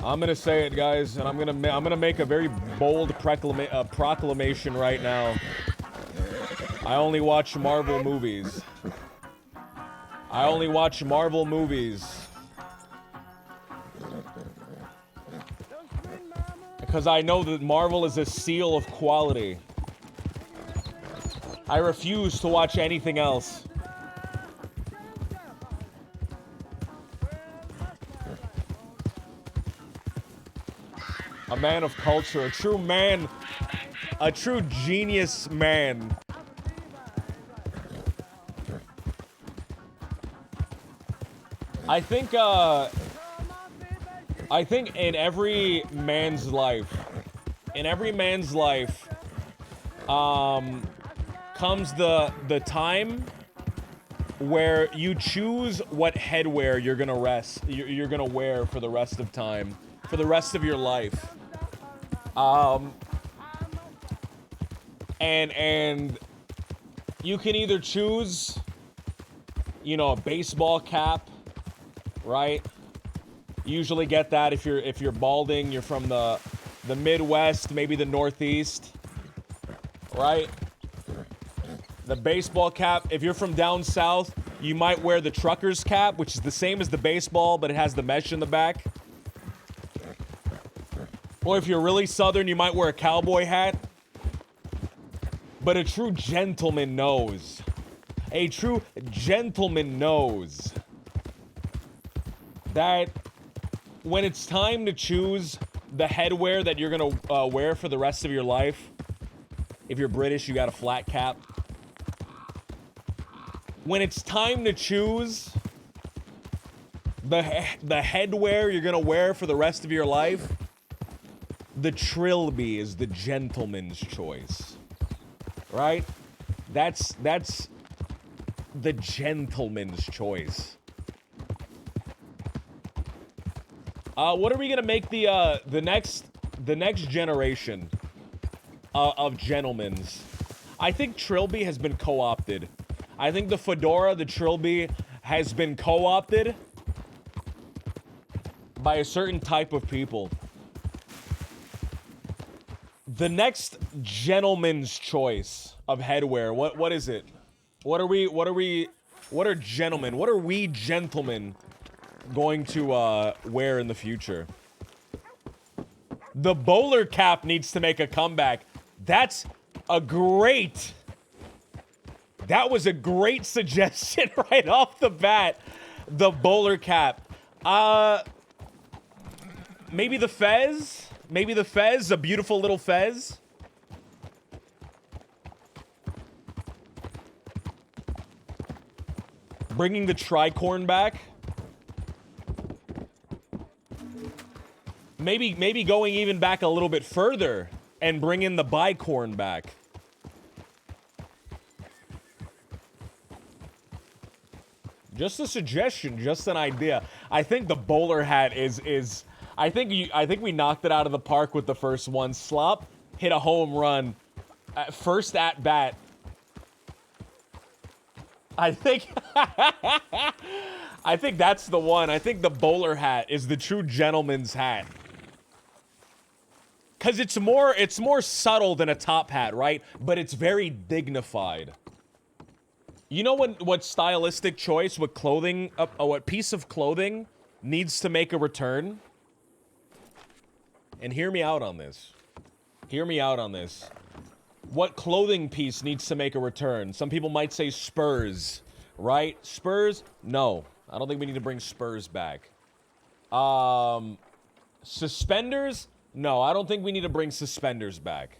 I'm gonna say it, guys, and I'm gonna make a very bold proclamation right now. I only watch Marvel movies. I only watch Marvel movies. Because I know that Marvel is a seal of quality. I refuse to watch anything else. A man of culture, a true man, a true genius man. I think in every man's life, comes the time where you choose what headwear you're gonna wear for the rest of time, for the rest of your life. And you can either choose, you know, a baseball cap, right? You usually get that if you're balding, you're from the Midwest, maybe the Northeast, right? The baseball cap. If you're from down south, you might wear the trucker's cap, which is the same as the baseball, but it has the mesh in the back. Or if you're really southern, you might wear a cowboy hat. But a true gentleman knows. A true gentleman knows that when it's time to choose the headwear that you're gonna wear for the rest of your life, if you're British, you got a flat cap. When it's time to choose the headwear you're gonna wear for the rest of your life, the trilby is the gentleman's choice, right? That's the gentleman's choice. What are we gonna make the next generation of gentlemen's? I think trilby has been co-opted. I think the fedora, the trilby, has been co-opted by a certain type of people. The next gentleman's choice of headwear, what is it? What are gentlemen? What are we gentlemen going to wear in the future? The bowler cap needs to make a comeback. That was a great suggestion right off the bat. The bowler cap. Maybe the fez? Maybe the fez, a beautiful little fez. Bringing the tricorn back. Maybe going even back a little bit further and bringing the bicorn back. Just a suggestion, just an idea. I think the bowler hat is I think we knocked it out of the park with the first one. Slop hit a home run at first at bat. I think that's the one. I think the bowler hat is the true gentleman's hat. Cause it's more subtle than a top hat, right? But it's very dignified. You know what stylistic choice, what clothing, what piece of clothing needs to make a return? And hear me out on this. Hear me out on this. What clothing piece needs to make a return? Some people might say Spurs, right? Spurs? No. I don't think we need to bring Spurs back. Suspenders? No, I don't think we need to bring suspenders back.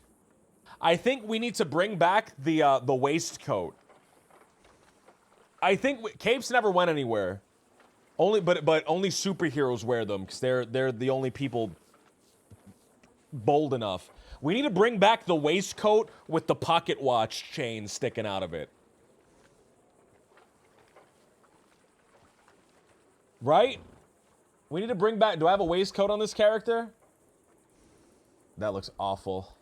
I think we need to bring back the waistcoat. I think capes never went anywhere. But only superheroes wear them because they're the only people bold enough. We need to bring back the waistcoat with the pocket watch chain sticking out of it. Right? We need to bring back... Do I have a waistcoat on this character? That looks awful.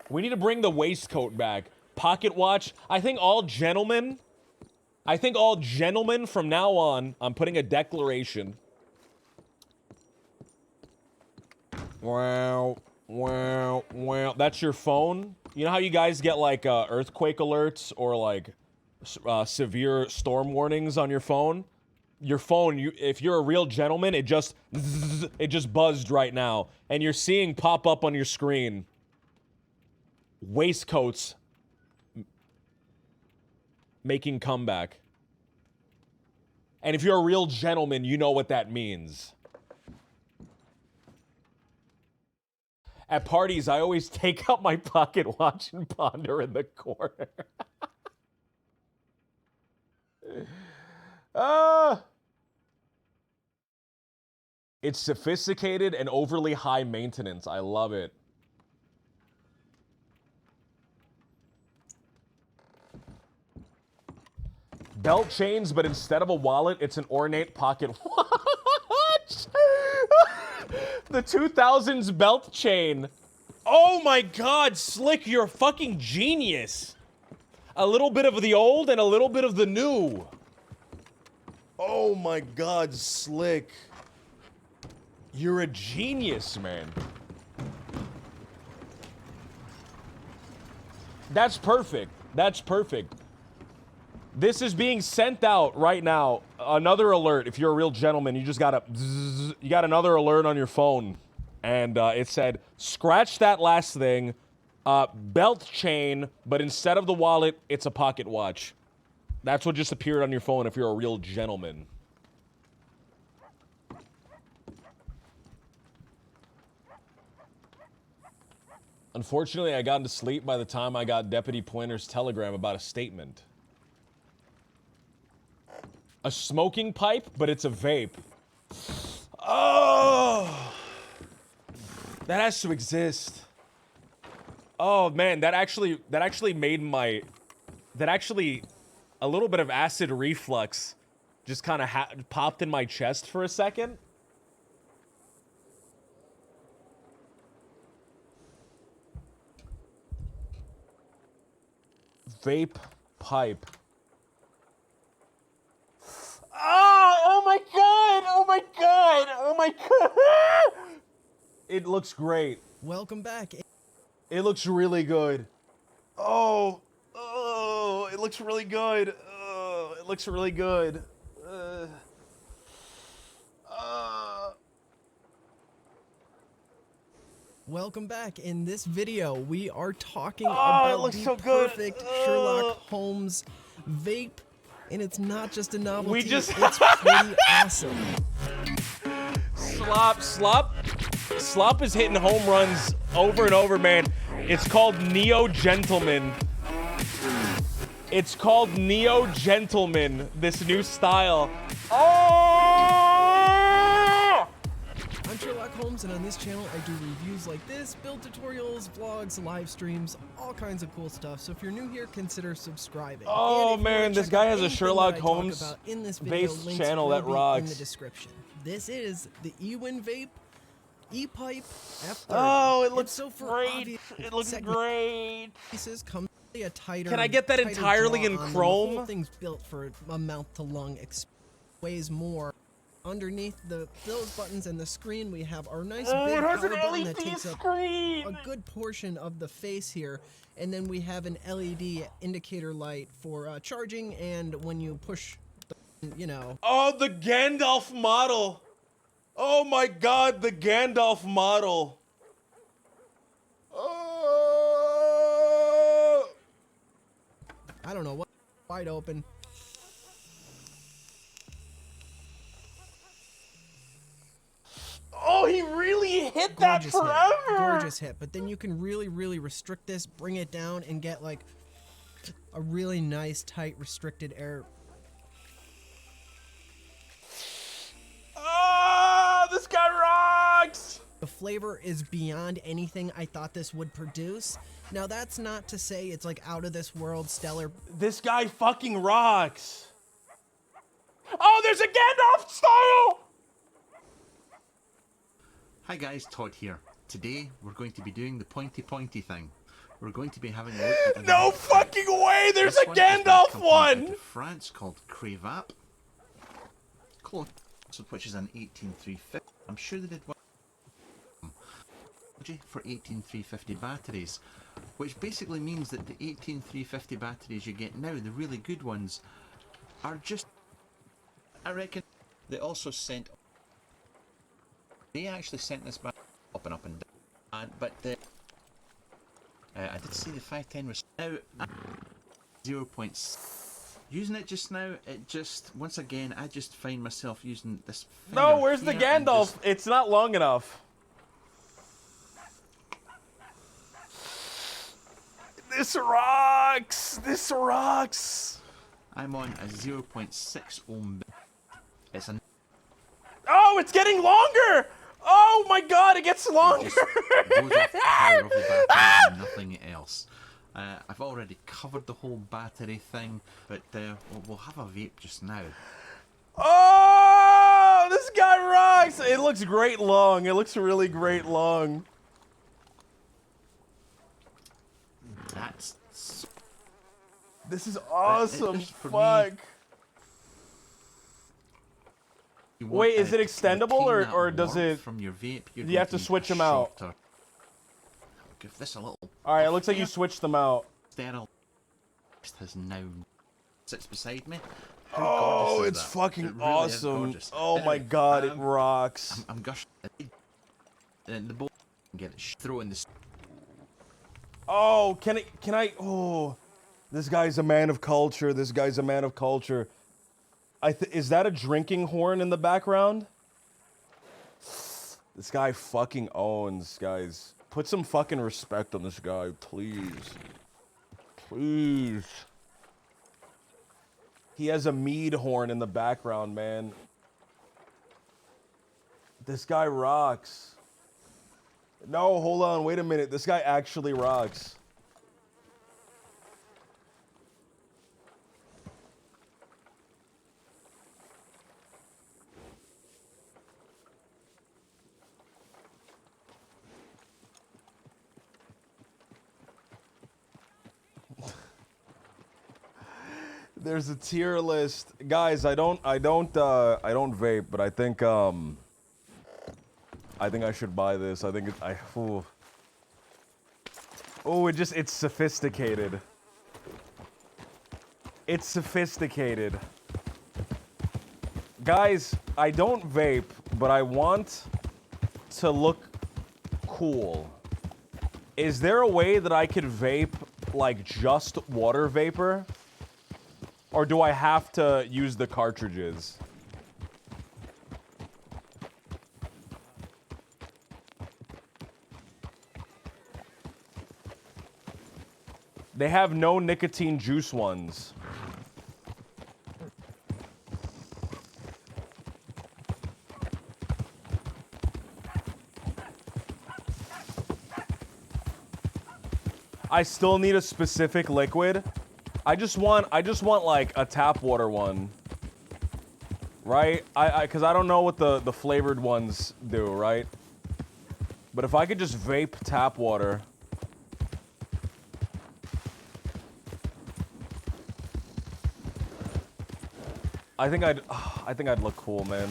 We need to bring the waistcoat back. Pocket watch. I think all gentlemen from now on, I'm putting a declaration. Wow. That's your phone? You know how you guys get, like, earthquake alerts or, like, severe storm warnings on your phone? Your phone, if you're a real gentleman, it just buzzed right now. And you're seeing pop up on your screen waistcoats making comeback. And if you're a real gentleman, you know what that means. At parties, I always take out my pocket watch and ponder in the corner. It's sophisticated and overly high maintenance. I love it. Belt chains, but instead of a wallet, it's an ornate pocket watch. The 2000s belt chain. Oh my god, Slick, you're a fucking genius. A little bit of the old and a little bit of the new. Oh my god, Slick. You're a genius, man. That's perfect. That's perfect. This is being sent out right now. Another alert. If you're a real gentleman, you just got you got another alert on your phone. And it said, scratch that last thing. Belt chain, but instead of the wallet, it's a pocket watch. That's what just appeared on your phone if you're a real gentleman. Unfortunately, I got into sleep by the time I got Deputy Pointer's telegram about a statement. A smoking pipe, but it's a vape. Oh! That has to exist. Oh, man, that actually made my... That actually... A little bit of acid reflux just kind of popped in my chest for a second. Vape pipe. Oh my god! Oh my god! Oh my god! It looks great. Welcome back. It looks really good. Oh, it looks really good. It looks really good. Welcome back. In this video, we are talking about the perfect Sherlock Holmes vape, and it's not just a novelty, it's pretty awesome. Slop is hitting home runs over and over, man. It's called Neo Gentleman. It's called Neo Gentleman, this new style. I'm Sherlock Holmes, and on this channel I do reviews like this, build tutorials, vlogs, live streams, all kinds of cool stuff. So if you're new here, consider subscribing. Oh man, this guy has a Sherlock Holmes based channel that rocks. In the description. This is the Ewin vape, E-pipe, F30. Oh, it looks so great. It looks great. Pieces come a tighter. Can I get that entirely in chrome? The whole thing's built for a mouth to lung. Weighs more underneath those buttons and the screen, we have our nice Oh, big it has power an button that LED takes up screen! a good portion of the face here. And then we have an LED indicator light for charging, and when you push, you know. Oh, the Gandalf model! Oh my god, the Gandalf model! Oh! I don't know what. Wide open. Oh, he really hit that forever! Gorgeous hit. But then you can really, really restrict this, bring it down, and get like a really nice, tight, restricted air. Oh, this guy rocks! The flavor is beyond anything I thought this would produce. Now, that's not to say it's like out of this world, stellar. This guy fucking rocks. Oh, there's a Gandalf style! Hi guys, Todd here. Today, we're going to be doing the pointy thing. We're going to be having a look at No fucking way, there's a Gandalf one! In France called Crevap. Close, which is an 18350. I'm sure they did one for 18350 batteries, which basically means that the 18350 batteries you get now, the really good ones, are just, I reckon, they also sent, they actually sent this back up and down, but the, I did see the 510 was now 0.6. Using it just now, it just, once again, I just find myself using this finger. No, where's the Gandalf? It's not long enough. This rocks! This rocks! I'm on a 0.6 ohm. It's a... Oh, it's getting longer! Oh my god, it gets longer! It just goes off the power of the battery and nothing else. I've already covered the whole battery thing, but we'll have a vape just now. Oh, this guy rocks! It looks great long. It looks really great long. That's... This is awesome. Fuck. Wait, is it extendable or does it? From your vape, do you have to switch them out? Give this a little. All right, it looks like you switched them out. Sterile has now sits beside me. Oh, it's fucking it really awesome. Oh my god, it rocks. I'm gushing. And the bowl get it. Throw in this. Oh, can I? Oh, this guy's a man of culture. This guy's a man of culture. Is that a drinking horn in the background? This guy fucking owns, guys. Put some fucking respect on this guy, please. Please. He has a mead horn in the background, man. This guy rocks. No, hold on, wait a minute. This guy actually rocks. There's a tier list, guys. I don't vape, but I think I should buy this. I think it's sophisticated. It's sophisticated. Guys, I don't vape, but I want to look cool. Is there a way that I could vape like just water vapor? Or do I have to use the cartridges? They have no nicotine juice ones. I still need a specific liquid. I just want like a tap water one. Right? Cause I don't know what the flavored ones do, right? But if I could just vape tap water. I think I'd look cool, man.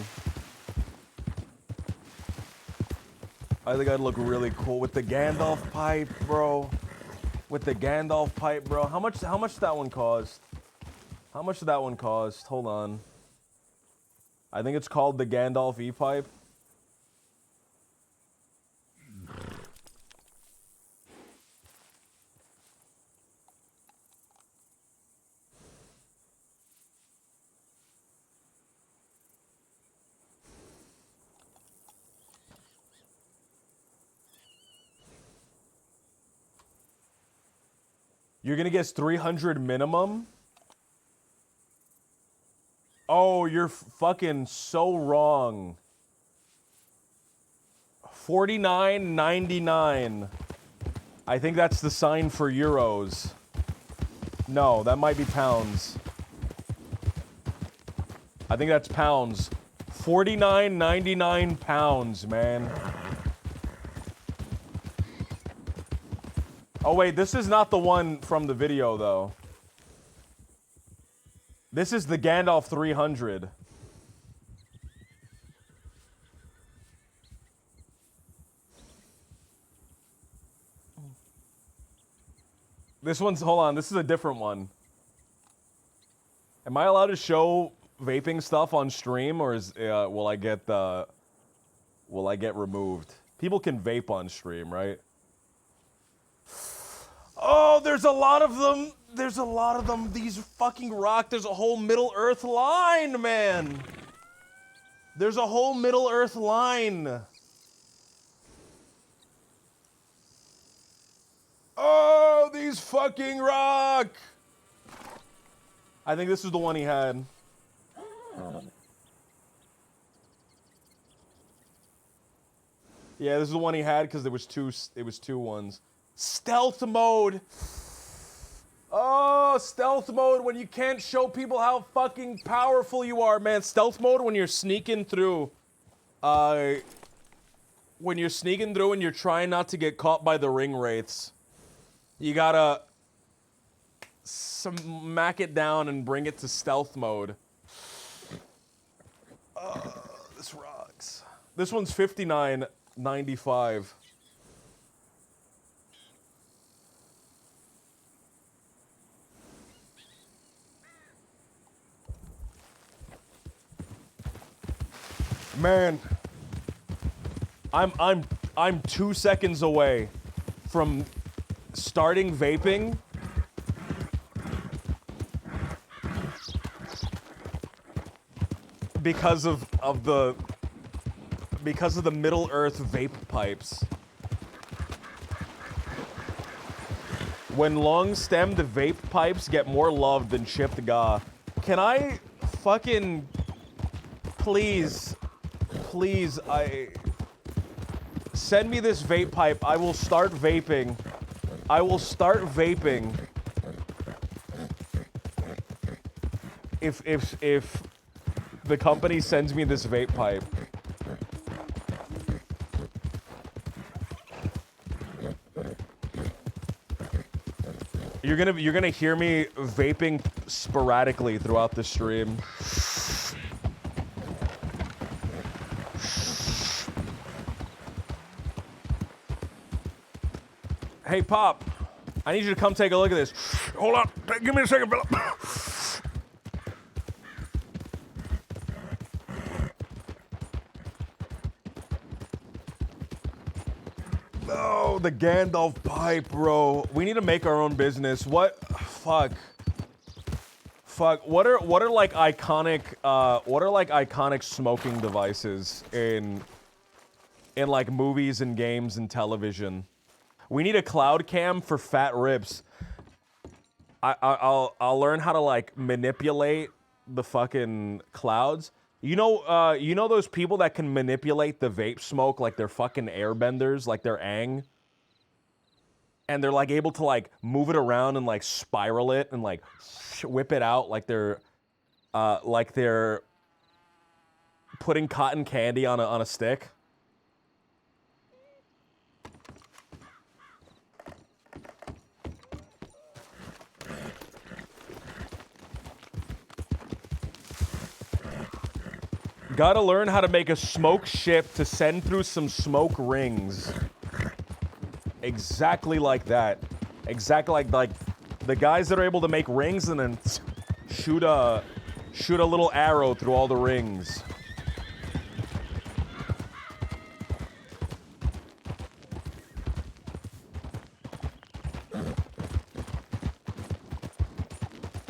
I think I'd look really cool with the Gandalf pipe, bro. With the Gandalf pipe, bro. How much did that one cost? How much did that one cost? Hold on. I think it's called the Gandalf E-pipe. You're gonna guess 300 minimum? Oh, you're fucking so wrong. 49.99. I think that's the sign for euros. No, that might be pounds. I think that's pounds. 49.99 pounds, man. Oh wait, this is not the one from the video though. This is the Gandalf 300. This one's, hold on, this is a different one. Am I allowed to show vaping stuff on stream, or is will I get removed? People can vape on stream, right? Oh, there's a lot of them. There's a lot of them. These fucking rock. There's a whole Middle Earth line, man. There's a whole Middle Earth line. Oh, these fucking rock. I think this is the one he had. Yeah, this is the one he had because there was two. It was two ones. Stealth mode. Oh, stealth mode when you can't show people how fucking powerful you are, man. Stealth mode when you're sneaking through. When you're sneaking through and you're trying not to get caught by the ring wraiths. You gotta smack it down and bring it to stealth mode. This rocks. This one's $59.95. Man, I'm 2 seconds away from starting vaping because of the Middle Earth vape pipes. When long-stemmed vape pipes get more love than chipped ga. Can I fucking please, send me this vape pipe. I will start vaping. I will start vaping. If the company sends me this vape pipe. You're gonna hear me vaping sporadically throughout the stream. Hey, Pop, I need you to come take a look at this. Hold on, give me a second, Philip. No, the Gandalf pipe, bro. We need to make our own business. What? Fuck. What are like iconic smoking devices in like movies and games and television? We need a cloud cam for fat rips. I'll learn how to like manipulate the fucking clouds. You know those people that can manipulate the vape smoke like they're fucking airbenders, like they're Aang? And they're like able to like move it around and like spiral it and like whip it out like they're putting cotton candy on a stick. Gotta learn how to make a smoke ship to send through some smoke rings. Exactly like that. Exactly like the guys that are able to make rings and then shoot a little arrow through all the rings.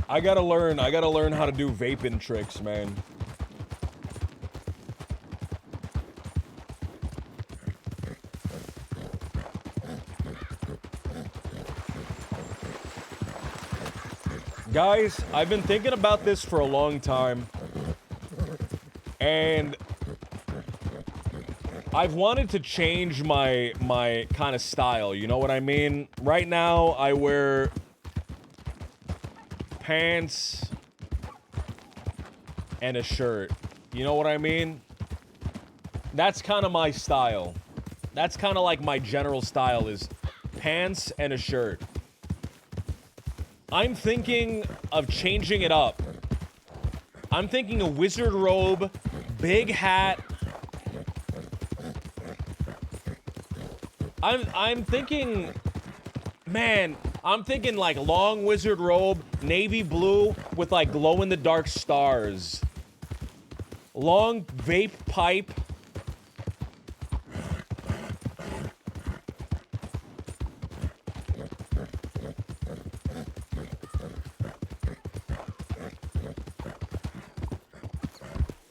I gotta learn how to do vaping tricks, man. Guys, I've been thinking about this for a long time, and I've wanted to change my kind of style, you know what I mean? Right now, I wear pants and a shirt, you know what I mean? That's kind of my style. That's kind of like my general style is pants and a shirt. I'm thinking of changing it up. I'm thinking a wizard robe, big hat. I'm thinking, man, I'm thinking like long wizard robe, navy blue with like glow-in-the-dark stars. Long vape pipe.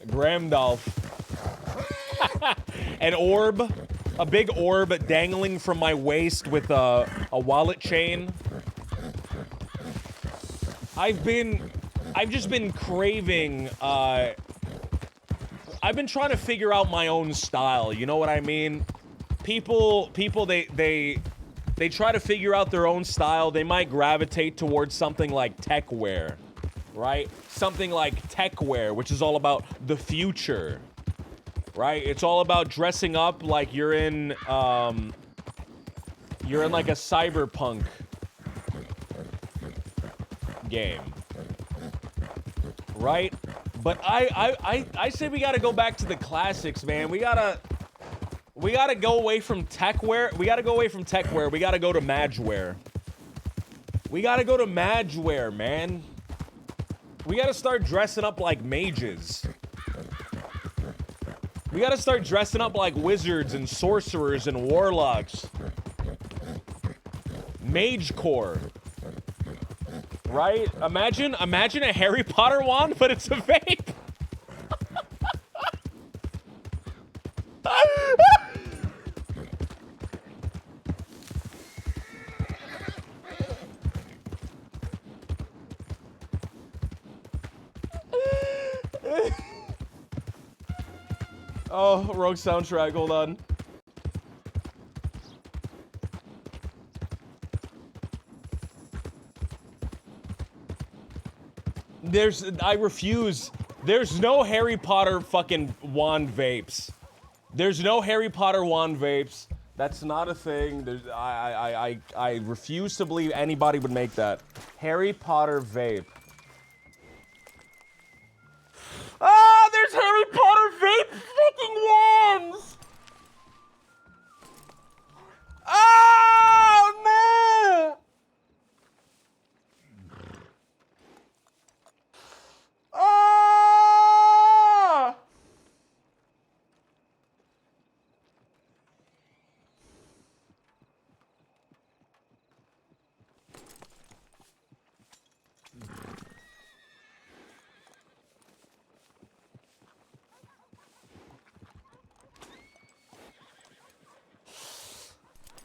Gramdolph. An orb. A big orb dangling from my waist with a wallet chain. I've just been craving, I've been trying to figure out my own style, you know what I mean? People, they try to figure out their own style. They might gravitate towards something like tech wear, right? Something like tech wear, which is all about the future, right? It's all about dressing up like you're in like a cyberpunk game, right? But I say we gotta go back to the classics, man. We gotta go away from tech wear. We gotta go away from tech wear. We gotta go to mage wear. We gotta go to mage wear, man. We gotta start dressing up like mages. We gotta start dressing up like wizards and sorcerers and warlocks. Mage core. Right? Imagine a Harry Potter wand, but it's a vape. Oh, Rogue soundtrack, hold on. I refuse. There's no Harry Potter fucking wand vapes. There's no Harry Potter wand vapes. That's not a thing. I refuse to believe anybody would make that. Harry Potter vape. Ah, there's Harry Potter vape fucking wands! Oh, man! Ah!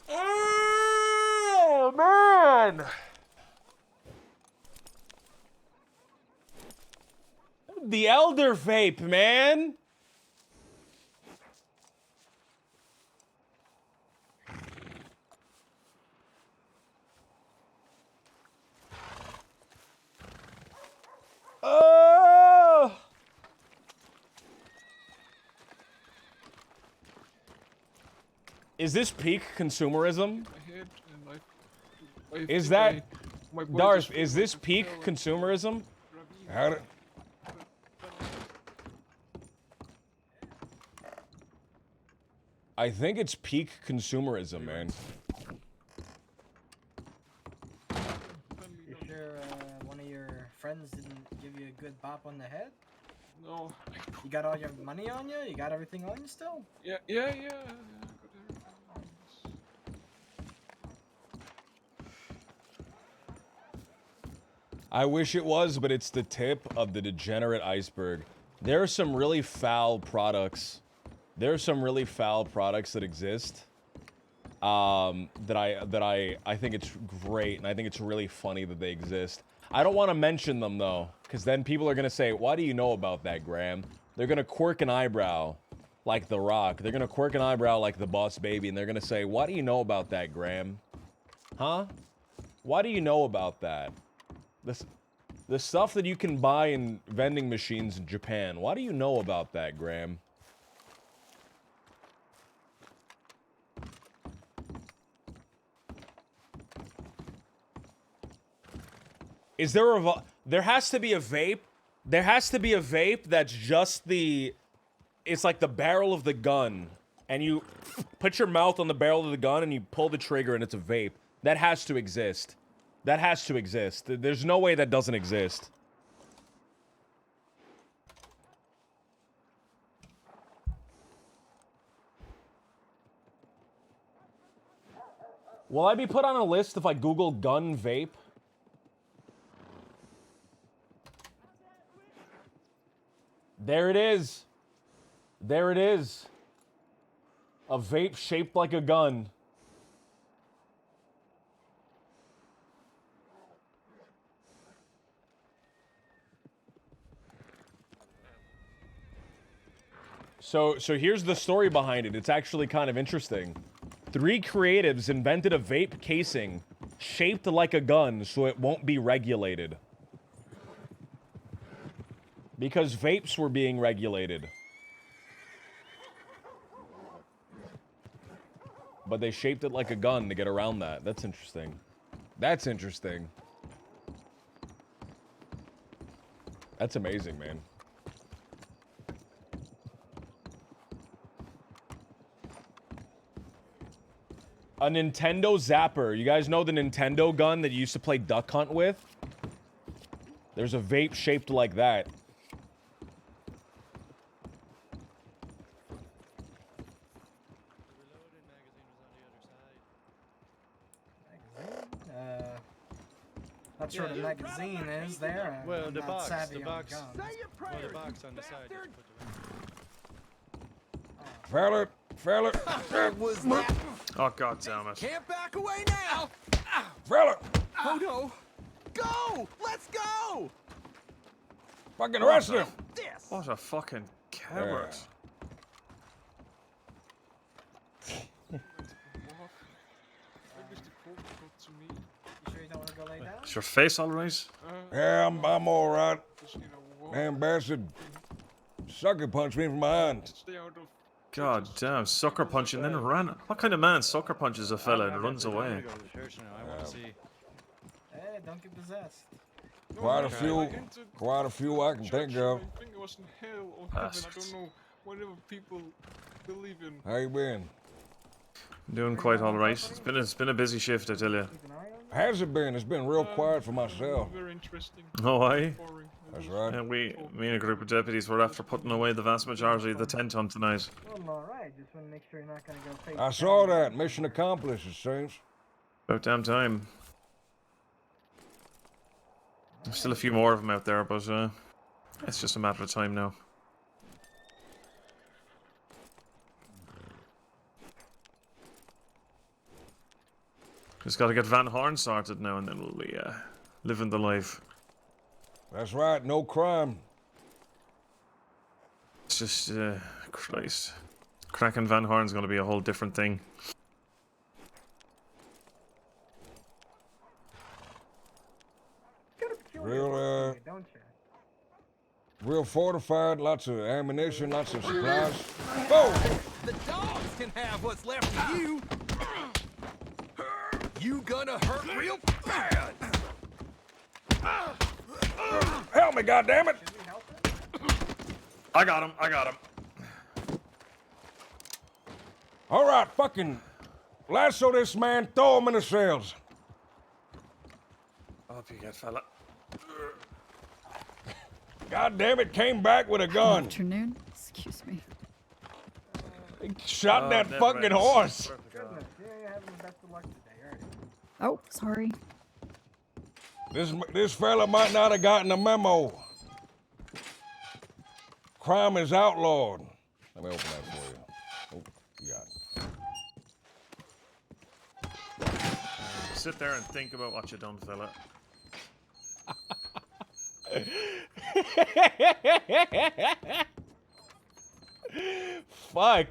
Oh, man! The Elder Vape, man! Oh! Is this peak consumerism? Is that... Darth, is this peak consumerism? I think it's peak consumerism, man. You sure one of your friends didn't give you a good bop on the head? No. You got all your money on you? You got everything on you still? Yeah. I wish it was, but it's the tip of the degenerate iceberg. There are some really foul products. There are some really foul products that exist. That I think it's great, and I think it's really funny that they exist. I don't want to mention them though, because then people are gonna say, "Why do you know about that, Graham?" They're gonna quirk an eyebrow, like The Rock. They're gonna quirk an eyebrow like the Boss Baby, and they're gonna say, "Why do you know about that, Graham?" Huh? Why do you know about that? The stuff that you can buy in vending machines in Japan. Why do you know about that, Graham? Is there a... There has to be a vape. There has to be a vape that's just the... It's like the barrel of the gun. And you put your mouth on the barrel of the gun and you pull the trigger and it's a vape. That has to exist. That has to exist. There's no way that doesn't exist. Will I be put on a list if I Google gun vape? There it is. There it is. A vape shaped like a gun. So here's the story behind it. It's actually kind of interesting. 3 creatives invented a vape casing shaped like a gun so it won't be regulated. Because vapes were being regulated. But they shaped it like a gun to get around that. That's interesting. That's interesting. That's amazing, man. A Nintendo Zapper. You guys know the Nintendo gun that you used to play Duck Hunt with? There's a vape shaped like that. Not sure what a magazine is there. Well, I'm the not box, savvy the on box. guns. Well, the box on the side. Fella. Was that? Oh, god damn it. Can't back away now. Fella. Oh no. Go! Let's go! Fucking arrest him. What a fucking coward. Is your face alright? Yeah, I'm all right. Damn bastard. Sucker punched me from behind. God damn, sucker punch and then ran. What kind of man sucker punches a fella and runs away? Hey, don't get possessed. Quite a few I can think of. I think it was in hell or heaven, I don't know. Whatever people believe in. How you been? Doing quite alright. It's been a busy shift, I tell you. Has it been? It's been real quiet for myself. Very interesting. Oh, aye? That's right. And me and a group of deputies were after putting away the vast majority of the tent on tonight. Well, alright. Just want to make sure you're not going to go face I saw that. Mission accomplished, it seems. About damn time. There's still a few more of them out there, but it's just a matter of time now. Just got to get Van Horn sorted now, and then we'll be living the life. That's right, no crime. It's just, Christ. Cracking Van Horn's going to be a whole different thing. Real fortified, lots of ammunition, lots of supplies. Whoa! The dogs can have what's left of you. You gonna hurt real bad. Help me, goddammit! I got him. All right, fucking lasso this man, throw him in the cells. Up you get, fella. God damn it, came back with a gun. Good afternoon. Excuse me. He shot that never fucking mind. horse. Goodness, you're having the best of luck today, aren't you? Oh, sorry. This fella might not have gotten the memo. Crime is outlawed. Let me open that for you. Oh, you got it. Sit there and think about what you done, fella. Fuck.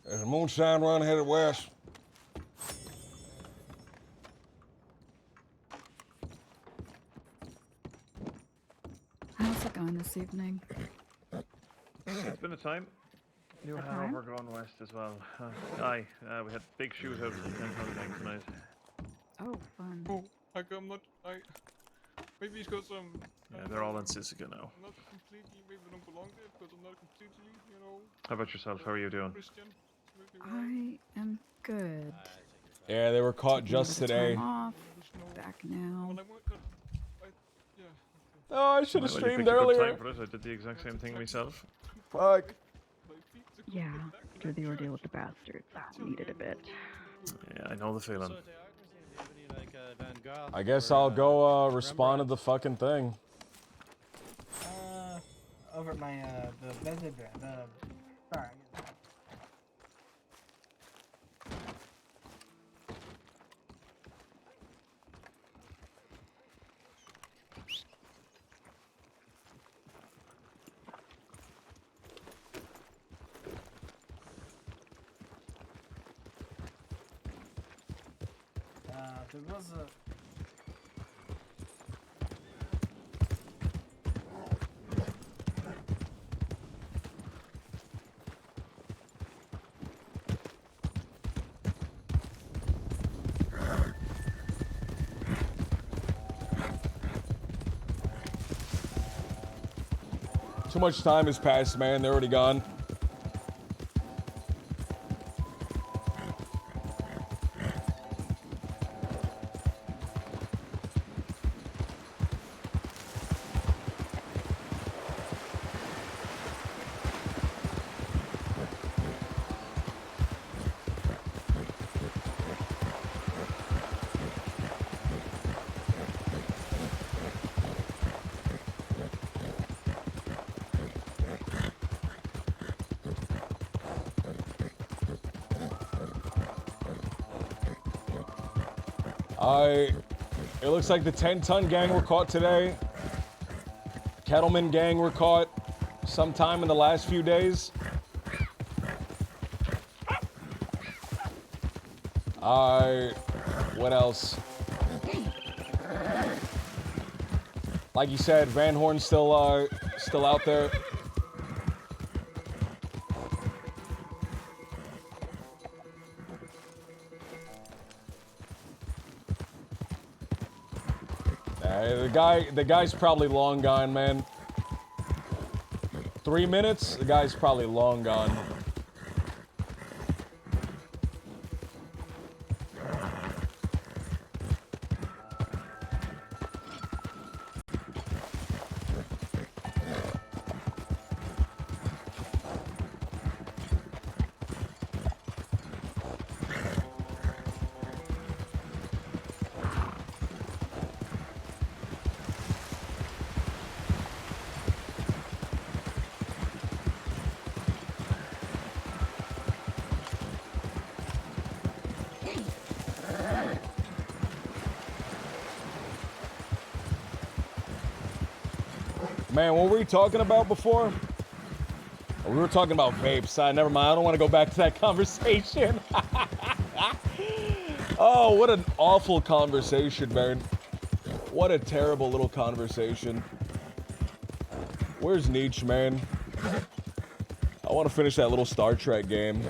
There's a moonshine run headed west. How's it going this evening? It's been a time. New Hanover going west as well. Aye, we had big shootout at the 10 gang tonight. Oh, fun. Oh, I'm not. Maybe he's got some. Yeah, they're all in Sisika now. I'm not completely. Maybe I don't belong there because I'm not completely, you know. How about yourself? How are you doing? I am good. Yeah, they were caught just today. Time off. Back now. Oh, I should have Well, you streamed picked a good earlier. time for it. I did the exact same thing myself. Fuck. Yeah, after the ordeal with the bastards, needed a bit. Yeah, I know the feeling. I guess I'll go respond to the fucking thing. Over at my the visit sorry. There was a. Too much time has passed, man. They're already gone. It looks like the 10-ton gang were caught today. Kettleman gang were caught sometime in the last few days. What else? Like you said, Van Horn's still out there. The guy's probably long gone, man. 3 minutes? The guy's probably long gone. Man, what were we talking about before? Oh, we were talking about vapes. Never mind. I don't want to go back to that conversation. Oh, what an awful conversation, man. What a terrible little conversation. Where's Nietzsche, man? I want to finish that little Star Trek game.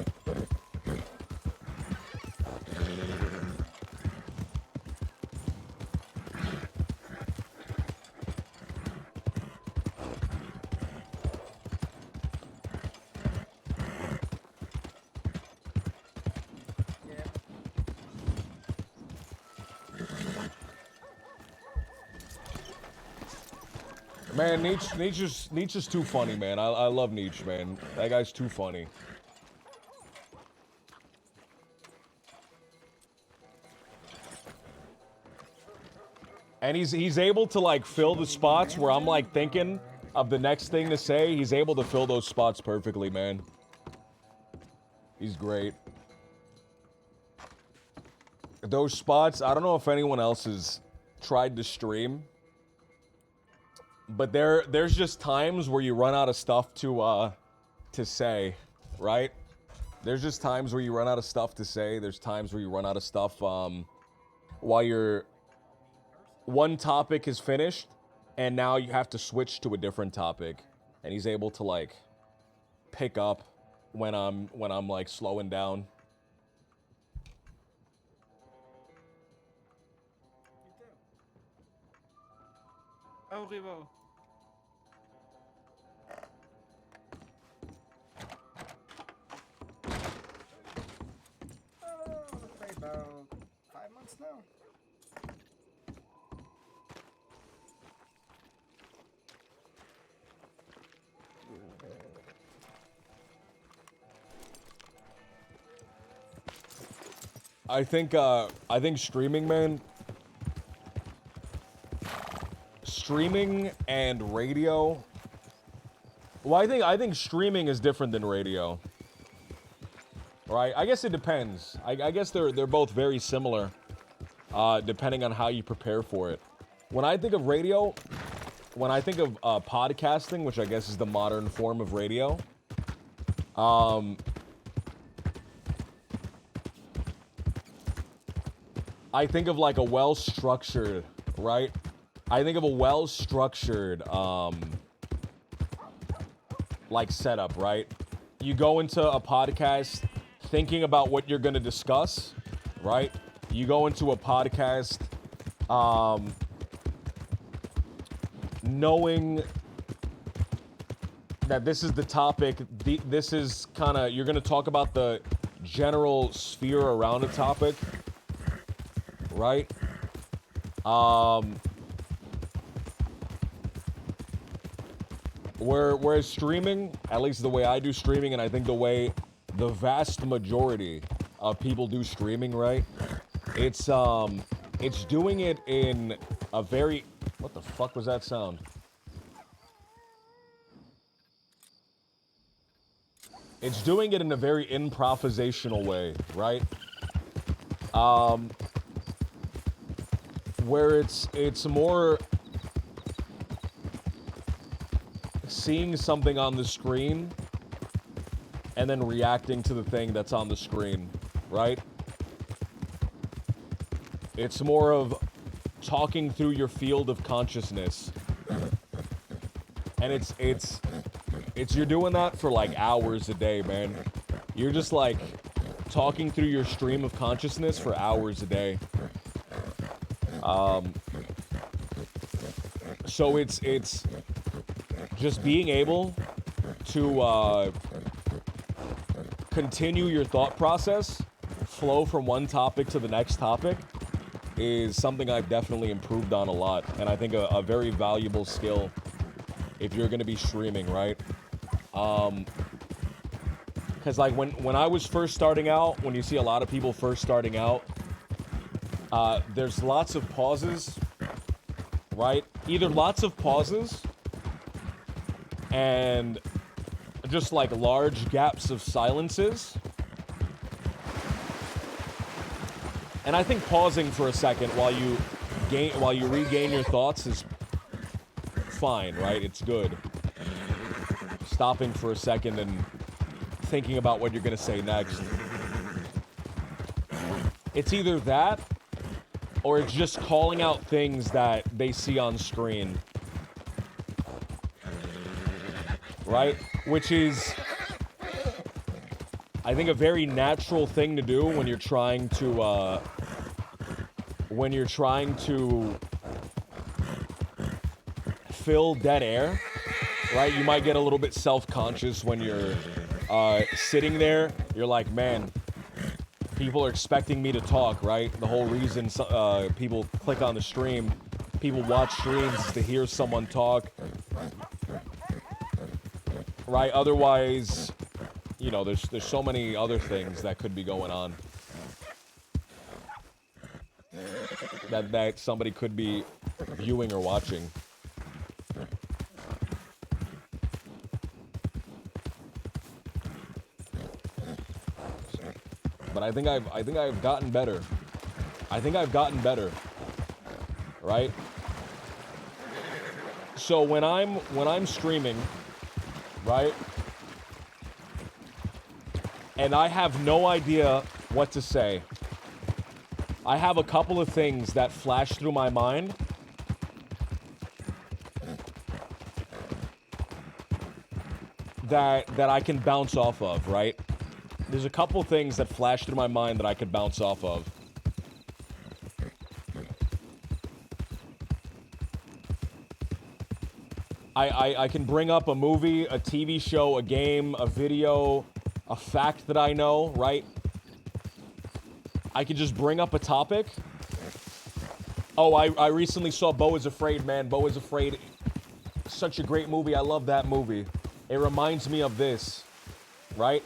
Man, Nietzsche's too funny, man. I love Nietzsche, man. That guy's too funny. And he's able to like fill the spots where I'm like thinking of the next thing to say. He's able to fill those spots perfectly, man. He's great. Those spots, I don't know if anyone else has tried to stream, but there's just times where you run out of stuff to say, right? There's just times where you run out of stuff to say. There's times where you run out of stuff while your one topic is finished, and now you have to switch to a different topic. And he's able to like pick up when I'm like slowing down. Oh, Revo. Let's say about 5 months now. I think streaming, man. Streaming and radio. Well, I think streaming is different than radio. Right? I guess it depends. I guess they're both very similar, depending on how you prepare for it. When I think of radio, when I think of podcasting, which I guess is the modern form of radio, I think of like a well-structured, right? I think of a well-structured, like setup, right? You go into a podcast thinking about what you're gonna discuss, right? You go into a podcast, knowing that this is the topic. This is kind of, you're gonna talk about the general sphere around a topic, right? Whereas streaming, at least the way I do streaming, and I think the way the vast majority of people do streaming, right? It's doing it in a very, what the fuck was that sound? It's doing it in a very improvisational way, right? Where it's more seeing something on the screen and then reacting to the thing that's on the screen, right? It's more of talking through your field of consciousness. And it's you're doing that for like hours a day, man. You're just like talking through your stream of consciousness for hours a day. So it's just being able to continue your thought process, flow from one topic to the next topic, is something I've definitely improved on a lot, and I think a very valuable skill if you're going to be streaming, right? Because like when I was first starting out, when you see a lot of people first starting out, there's lots of pauses, right? Either lots of pauses and just like large gaps of silences. And I think pausing for a second while you regain your thoughts is fine, right? It's good. Stopping for a second and thinking about what you're gonna say next. It's either that or it's just calling out things that they see on screen. Right? Which is, I think, a very natural thing to do when you're trying to fill dead air, right? You might get a little bit self-conscious when you're sitting there. You're like, man, people are expecting me to talk, right? The whole reason people click on the stream, people watch streams is to hear someone talk. right? Otherwise, you know, there's so many other things that could be going on. That somebody could be viewing or watching. But I think I've gotten better. I think I've gotten better. Right? So when I'm streaming, right? And I have no idea what to say. I have a couple of things that flash through my mind. That I can bounce off of, right? There's a couple things that flash through my mind that I could bounce off of. I can bring up a movie, a TV show, a game, a video, a fact that I know, right? I can just bring up a topic. Oh, I recently saw Beau is Afraid, man. Beau is Afraid. Such a great movie. I love that movie. It reminds me of this, right?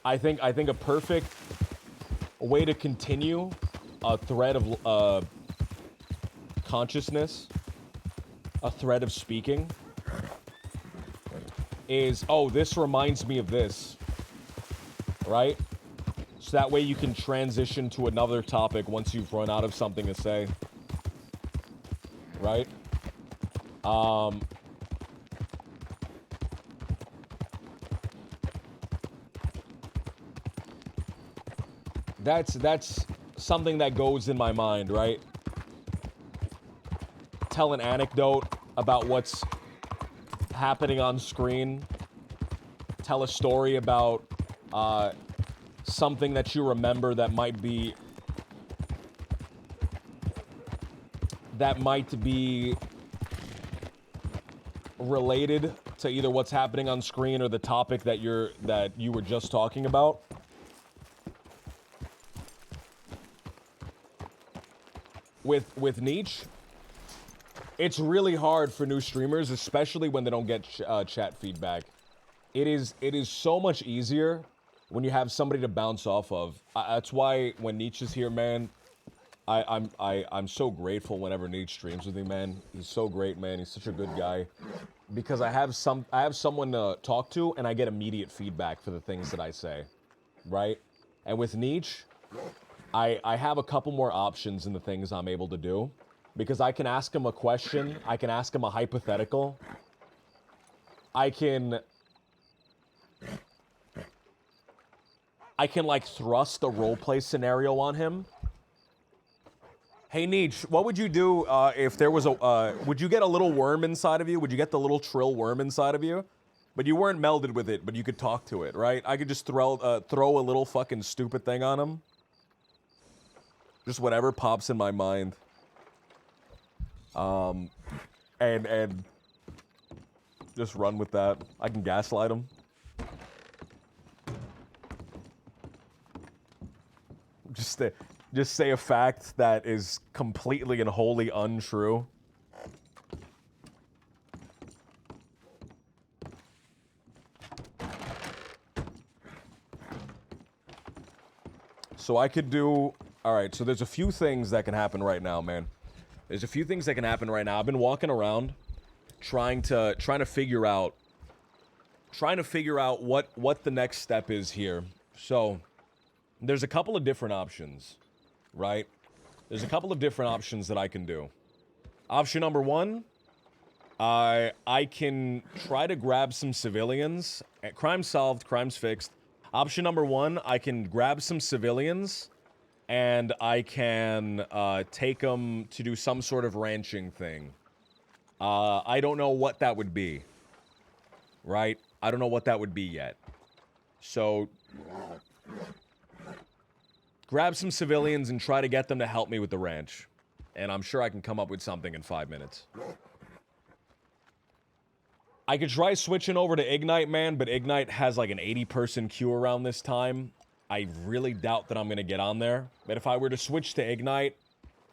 I think a perfect way to continue a thread of consciousness, a thread of speaking, is, oh, this reminds me of this, right? So that way you can transition to another topic once you've run out of something to say, right? That's something that goes in my mind, right? Tell an anecdote about what's happening on screen. Tell a story about something that you remember that might be related to either what's happening on screen or the topic that you were just talking about. With niche, it's really hard for new streamers, especially when they don't get chat feedback. It is so much easier when you have somebody to bounce off of. That's why when Nietzsche is here, man, I'm so grateful whenever Nietzsche streams with me, man. He's so great, man. He's such a good guy. Because I have someone to talk to, and I get immediate feedback for the things that I say, right? And with Nietzsche, I have a couple more options in the things I'm able to do, because I can ask him a question, I can ask him a hypothetical, I can like thrust a roleplay scenario on him. Hey Nietzsche, what would you do if there was would you get a little worm inside of you? Would you get the little trill worm inside of you? But you weren't melded with it, but you could talk to it, right? I could just throw a little fucking stupid thing on him. Just whatever pops in my mind. And just run with that. I can gaslight him. Just say a fact that is completely and wholly untrue. So I could do... Alright, so there's a few things that can happen right now, man. There's a few things that can happen right now. I've been walking around trying to figure out what the next step is here. So there's a couple of different options, right? There's a couple of different options that I can do. Option number one, I can try to grab some civilians. Crime solved, crime's fixed. Option number one, I can grab some civilians and I can take them to do some sort of ranching thing. I don't know what that would be, right? I don't know what that would be yet. So grab some civilians and try to get them to help me with the ranch. And I'm sure I can come up with something in 5 minutes. I could try switching over to Ignite, man, but Ignite has like an 80-person queue around this time. I really doubt that I'm going to get on there. But if I were to switch to Ignite,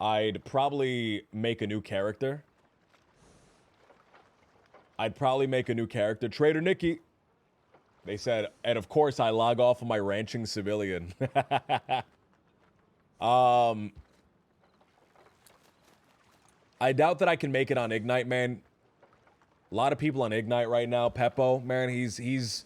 I'd probably make a new character. I'd probably make a new character. Trader Nikki. They said, and of course I log off of my ranching civilian. I doubt that I can make it on Ignite, man. A lot of people on Ignite right now. Peppo, man, he's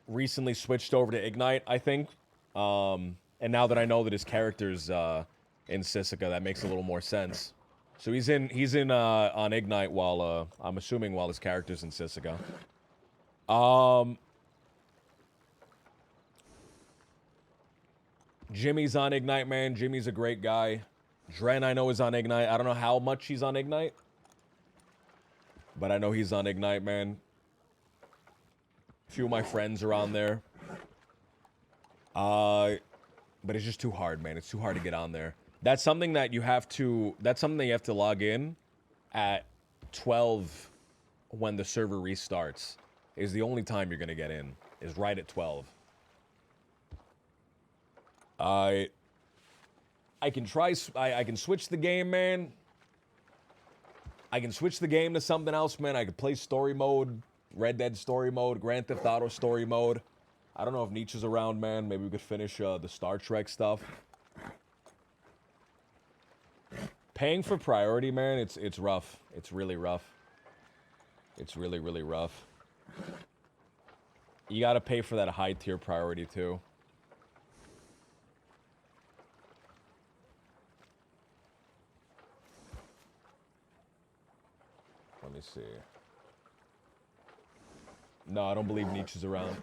recently switched over to Ignite, I think. And now that I know that his character's in Sisika, that makes a little more sense. So he's in on Ignite while I'm assuming while his character's in Sisika. Jimmy's on Ignite, man. Jimmy's a great guy. Dren, I know, is on Ignite. I don't know how much he's on Ignite, but I know he's on Ignite, man. A few of my friends are on there. But it's just too hard, man. It's too hard to get on there. That's something that you have to log in at 12 when the server restarts. Is the only time you're going to get in. Is right at 12. I can switch the game, man. I can switch the game to something else, man. I could play story mode, Red Dead story mode, Grand Theft Auto story mode. I don't know if Nietzsche's around, man. Maybe we could finish the Star Trek stuff. Paying for priority, man, it's rough. It's really rough. It's really, really rough. You gotta pay for that high tier priority too. Let me see. No, I don't believe Nietzsche's around.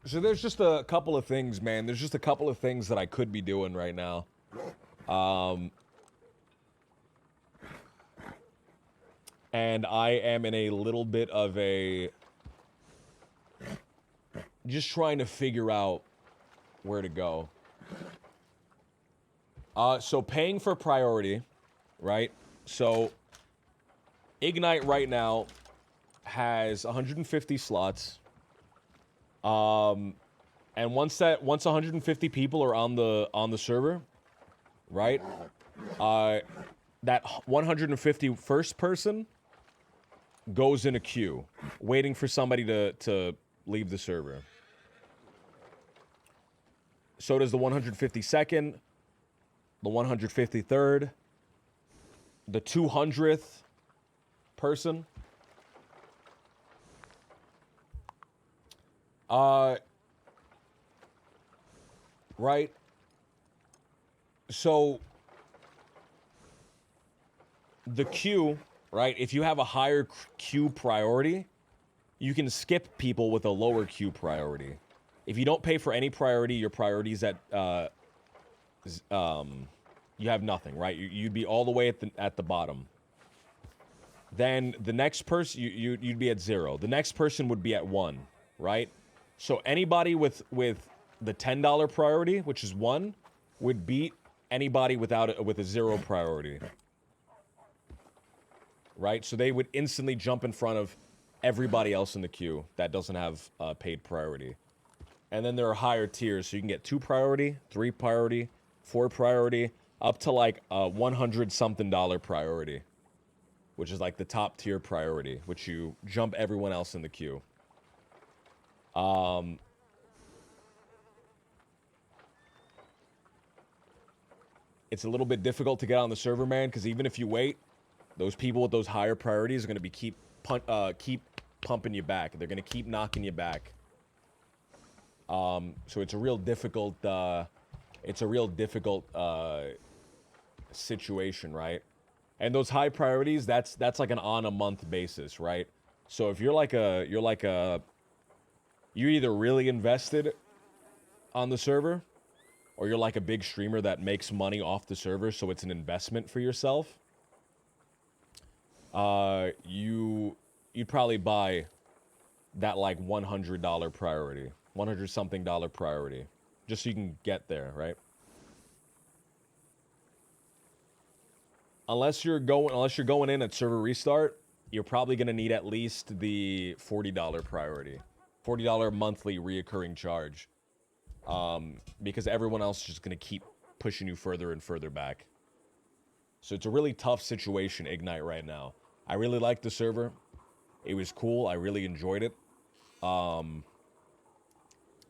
So there's just a couple of things, man. There's just a couple of things that I could be doing right now. And I am in a little bit of a... just trying to figure out where to go. So paying for priority, right? So Ignite right now has 150 slots. And once 150 people are on the server, right? That 150 first person goes in a queue, waiting for somebody to leave the server. So does the 152nd, the 153rd, the 200th person. Right? So the queue, right? If you have a higher queue priority, you can skip people with a lower queue priority. If you don't pay for any priority, your priority's at you have nothing, right? You'd be all the way at the bottom. Then the next person you'd be at 0. The next person would be at 1, right? So anybody with the $10 priority, which is 1, would beat anybody with a 0 priority. Right? So they would instantly jump in front of everybody else in the queue that doesn't have paid priority. And then there are higher tiers, so you can get 2 priority, 3 priority, 4 priority, up to like a $100-something priority, which is like the top tier priority, which you jump everyone else in the queue. It's a little bit difficult to get on the server, man, because even if you wait, those people with those higher priorities are going to be keep pumping you back. They're going to keep knocking you back. So it's a real difficult situation, right? And those high priorities, that's like an on a month basis, right? So if you're either really invested on the server, or you're like a big streamer that makes money off the server, so it's an investment for yourself, you'd probably buy that like $100 priority, $100-something priority, just so you can get there, right? Unless you're going in at server restart, you're probably gonna need at least the $40 priority, $40 monthly reoccurring charge. because everyone else is just going to keep pushing you further and further back. So it's a really tough situation, Ignite, right now. I really liked the server. It was cool. I really enjoyed it.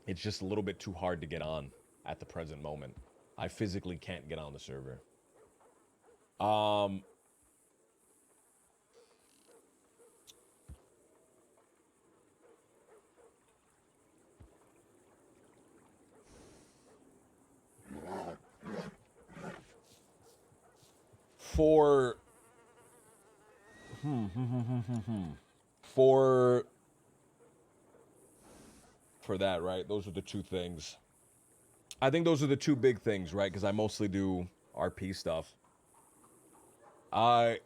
It's just a little bit too hard to get on at the present moment. I physically can't get on the server. For for that, right? Those are the two things. I think those are the two big things, right? Because I mostly do RP stuff. I'm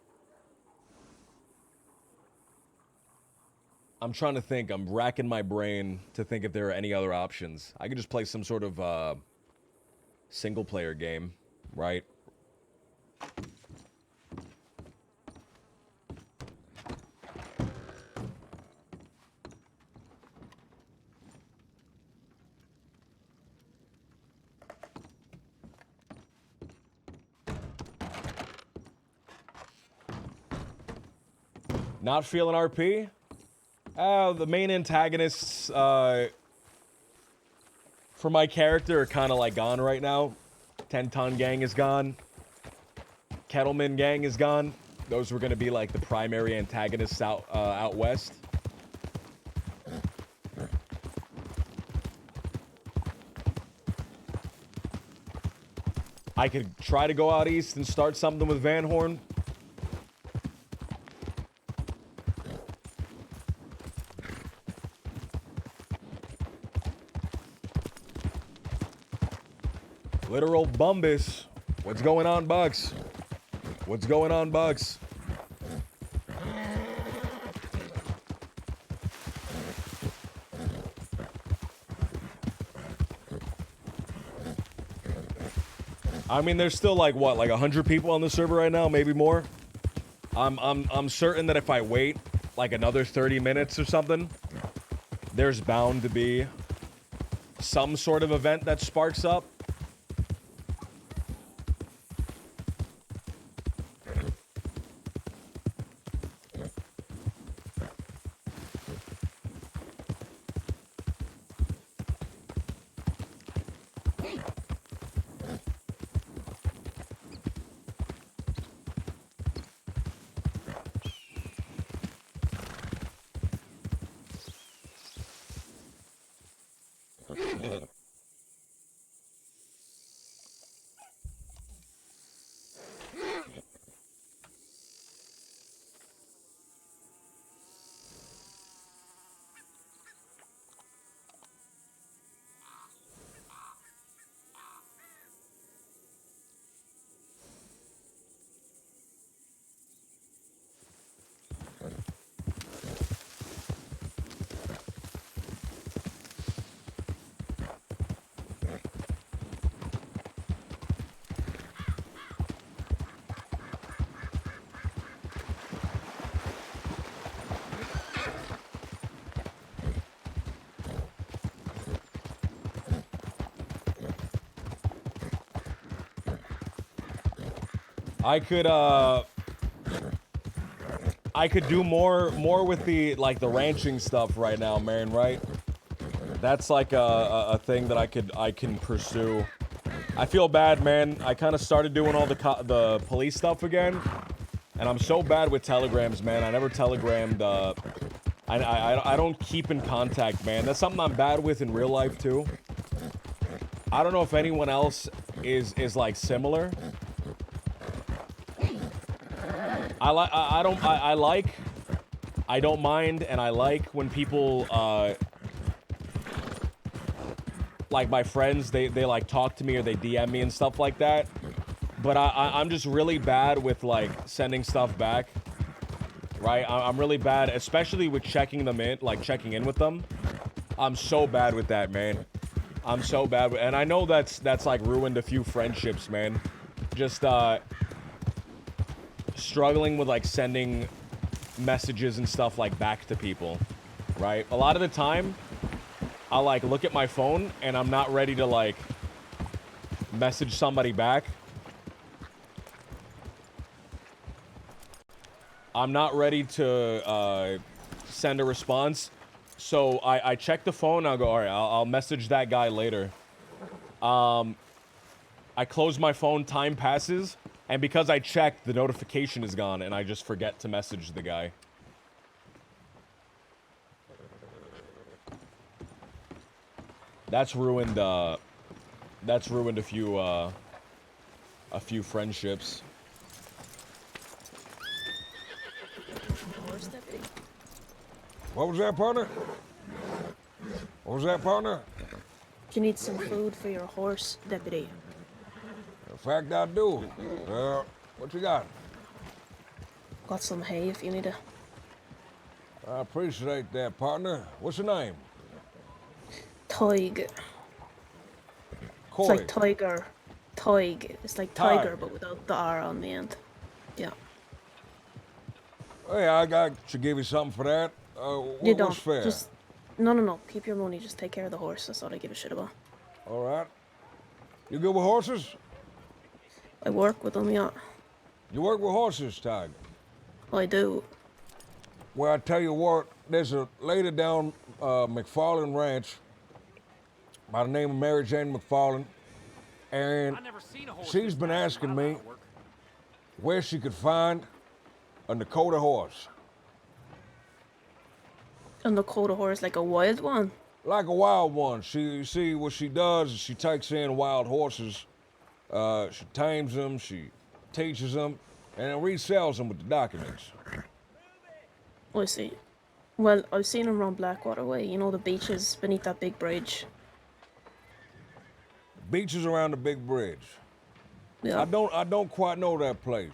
trying to think. I'm racking my brain to think if there are any other options. I could just play some sort of single-player game, right? Not feeling RP? The main antagonists for my character are kind of like gone right now. 10-Ton Gang is gone. Kettleman Gang is gone. Those were going to be like the primary antagonists out west. I could try to go out east and start something with Van Horn. Literal Bumbus. What's going on, Bucks? What's going on, Bucks? I mean, there's still like what, like 100 people on the server right now, maybe more. I'm certain that if I wait like another 30 minutes or something, there's bound to be some sort of event that sparks up. I could do more with the like the ranching stuff right now, man, right? That's like a thing that I can pursue. I feel bad, man. I kind of started doing all the police stuff again, and I'm so bad with telegrams, man. I never telegrammed. I don't keep in contact, man. That's something I'm bad with in real life too. I don't know if anyone else is like similar. I don't mind, and I like when people, like my friends, they like talk to me or they DM me and stuff like that. But I'm just really bad with like sending stuff back, right? I'm really bad, especially with checking them in, like checking in with them. I'm so bad with that, man. I'm so bad with, and I know that's like ruined a few friendships, man. Just, struggling with like sending messages and stuff like back to people, right? A lot of the time I'll like look at my phone and I'm not ready to like message somebody back. I'm not ready to send a response. So I check the phone. I'll go, all right, I'll message that guy later. I close my phone, time passes, and because I checked, the notification is gone, and I just forget to message the guy. That's ruined a few friendships. What was that, partner? What was that, partner? You need some food for your horse, deputy. In fact, I do. What you got? Got some hay if you need it. I appreciate that, partner. What's your name? Toig. Coy. It's like tiger. Toig. It's like tiger, but without the R on the end. Yeah. Hey, I should give you something for that. You don't. What's fair? Just no. Keep your money. Just take care of the horse. That's all I give a shit about. All right. You good with horses? I work with them, yeah. You work with horses, Tiger? I do. Well, I tell you what, there's a lady down McFarland Ranch by the name of Mary Jane McFarland, and she's been asking me where she could find a Dakota horse. A Dakota horse, like a wild one? Like a wild one. You see, what she does is she takes in wild horses, she tames them, she teaches them, and then resells them with the documents. I see. Well, I've seen them around Blackwater Way. You know the beaches beneath that big bridge. Beaches around the big bridge. Yeah. I don't quite know that place.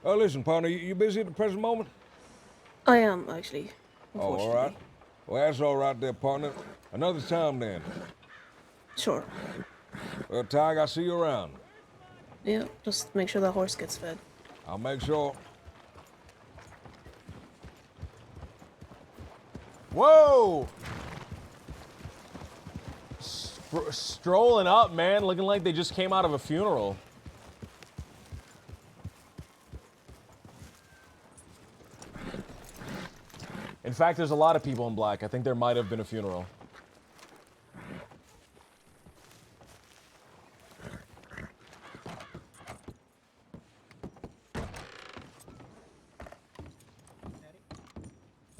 Oh, listen, partner, you busy at the present moment? I am, actually. Oh, all right. Well, that's all right there, partner. Another time, then. Sure. Well, Tig, I'll see you around. Yeah, just make sure that horse gets fed. I'll make sure. Whoa! Strolling up, man, looking like they just came out of a funeral. In fact, there's a lot of people in black. I think there might have been a funeral.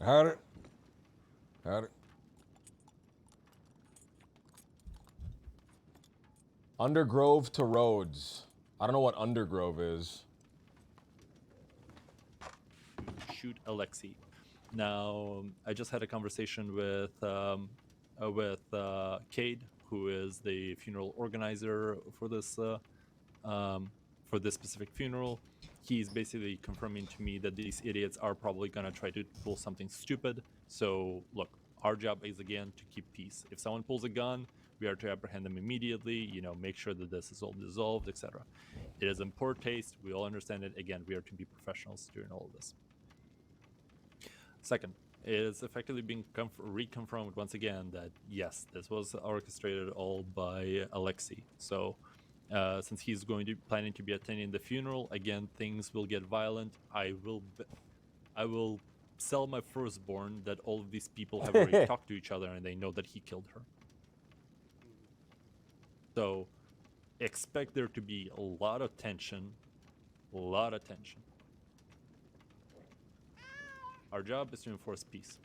Howdy. Howdy. Undergrove to Rhodes. I don't know what Undergrove is. Shoot Alexei. Now, I just had a conversation with Cade, who is the funeral organizer for this specific funeral. He's basically confirming to me that these idiots are probably gonna try to pull something stupid. So, look, our job is again to keep peace. If someone pulls a gun, we are to apprehend them immediately. You know, make sure that this is all dissolved, etc. It is in poor taste. We all understand it. Again, we are to be professionals during all of this. Second, it is effectively being reconfirmed once again that yes, this was orchestrated all by Alexei. So, since he's planning to be attending the funeral, again, things will get violent. I will sell my firstborn that all of these people have already talked to each other and they know that he killed her. So, expect there to be a lot of tension. Our job is to enforce peace,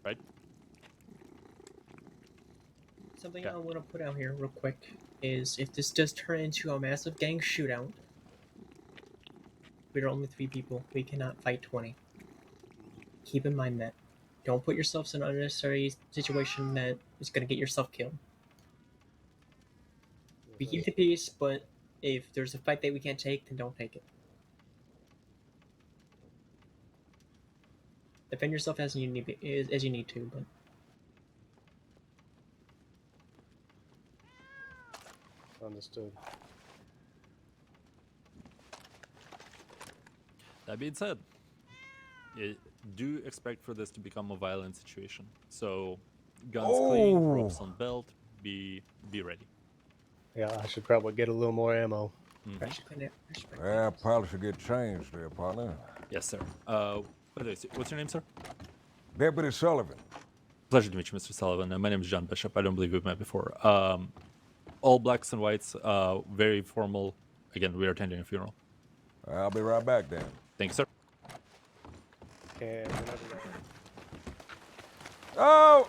right? Something I want to put out here real quick is if this does turn into a massive gang shootout, we're only 3 people. We cannot fight 20. Keep in mind that. Don't put yourselves in an unnecessary situation that is going to get yourself killed. We keep the peace, but if there's a fight that we can't take, then don't take it. Defend yourself as you need to, but understood. That being said, do expect for this to become a violent situation. So, guns clean, ropes on belt. Be ready. Yeah, I should probably get a little more ammo. Yeah, I probably should get changed there, partner. Yes, sir. By the way, what's your name, sir? Deputy Sullivan. Pleasure to meet you, Mr. Sullivan. My name is John Bishop. I don't believe we've met before. All blacks and whites, very formal. Again, we are attending a funeral. I'll be right back then. Thank you, sir. And Oh!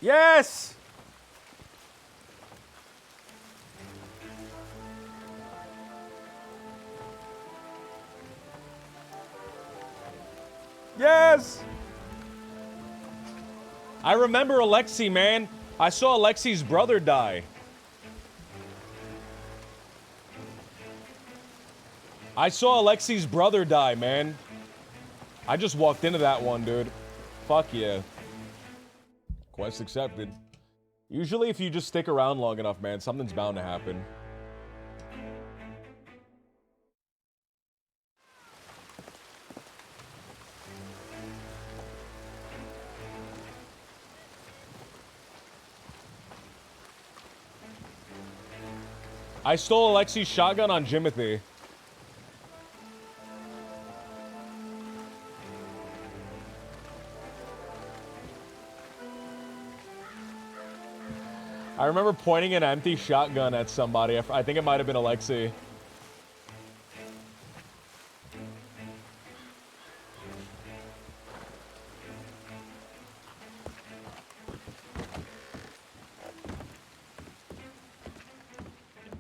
Yes! Yes! I remember Alexei, man. I saw Alexei's brother die. I saw Alexei's brother die, man. I just walked into that one, dude. Fuck yeah. Quest accepted. Usually if you just stick around long enough, man, something's bound to happen. I stole Alexei's shotgun on Jimothy. I remember pointing an empty shotgun at somebody. I think it might have been Alexei.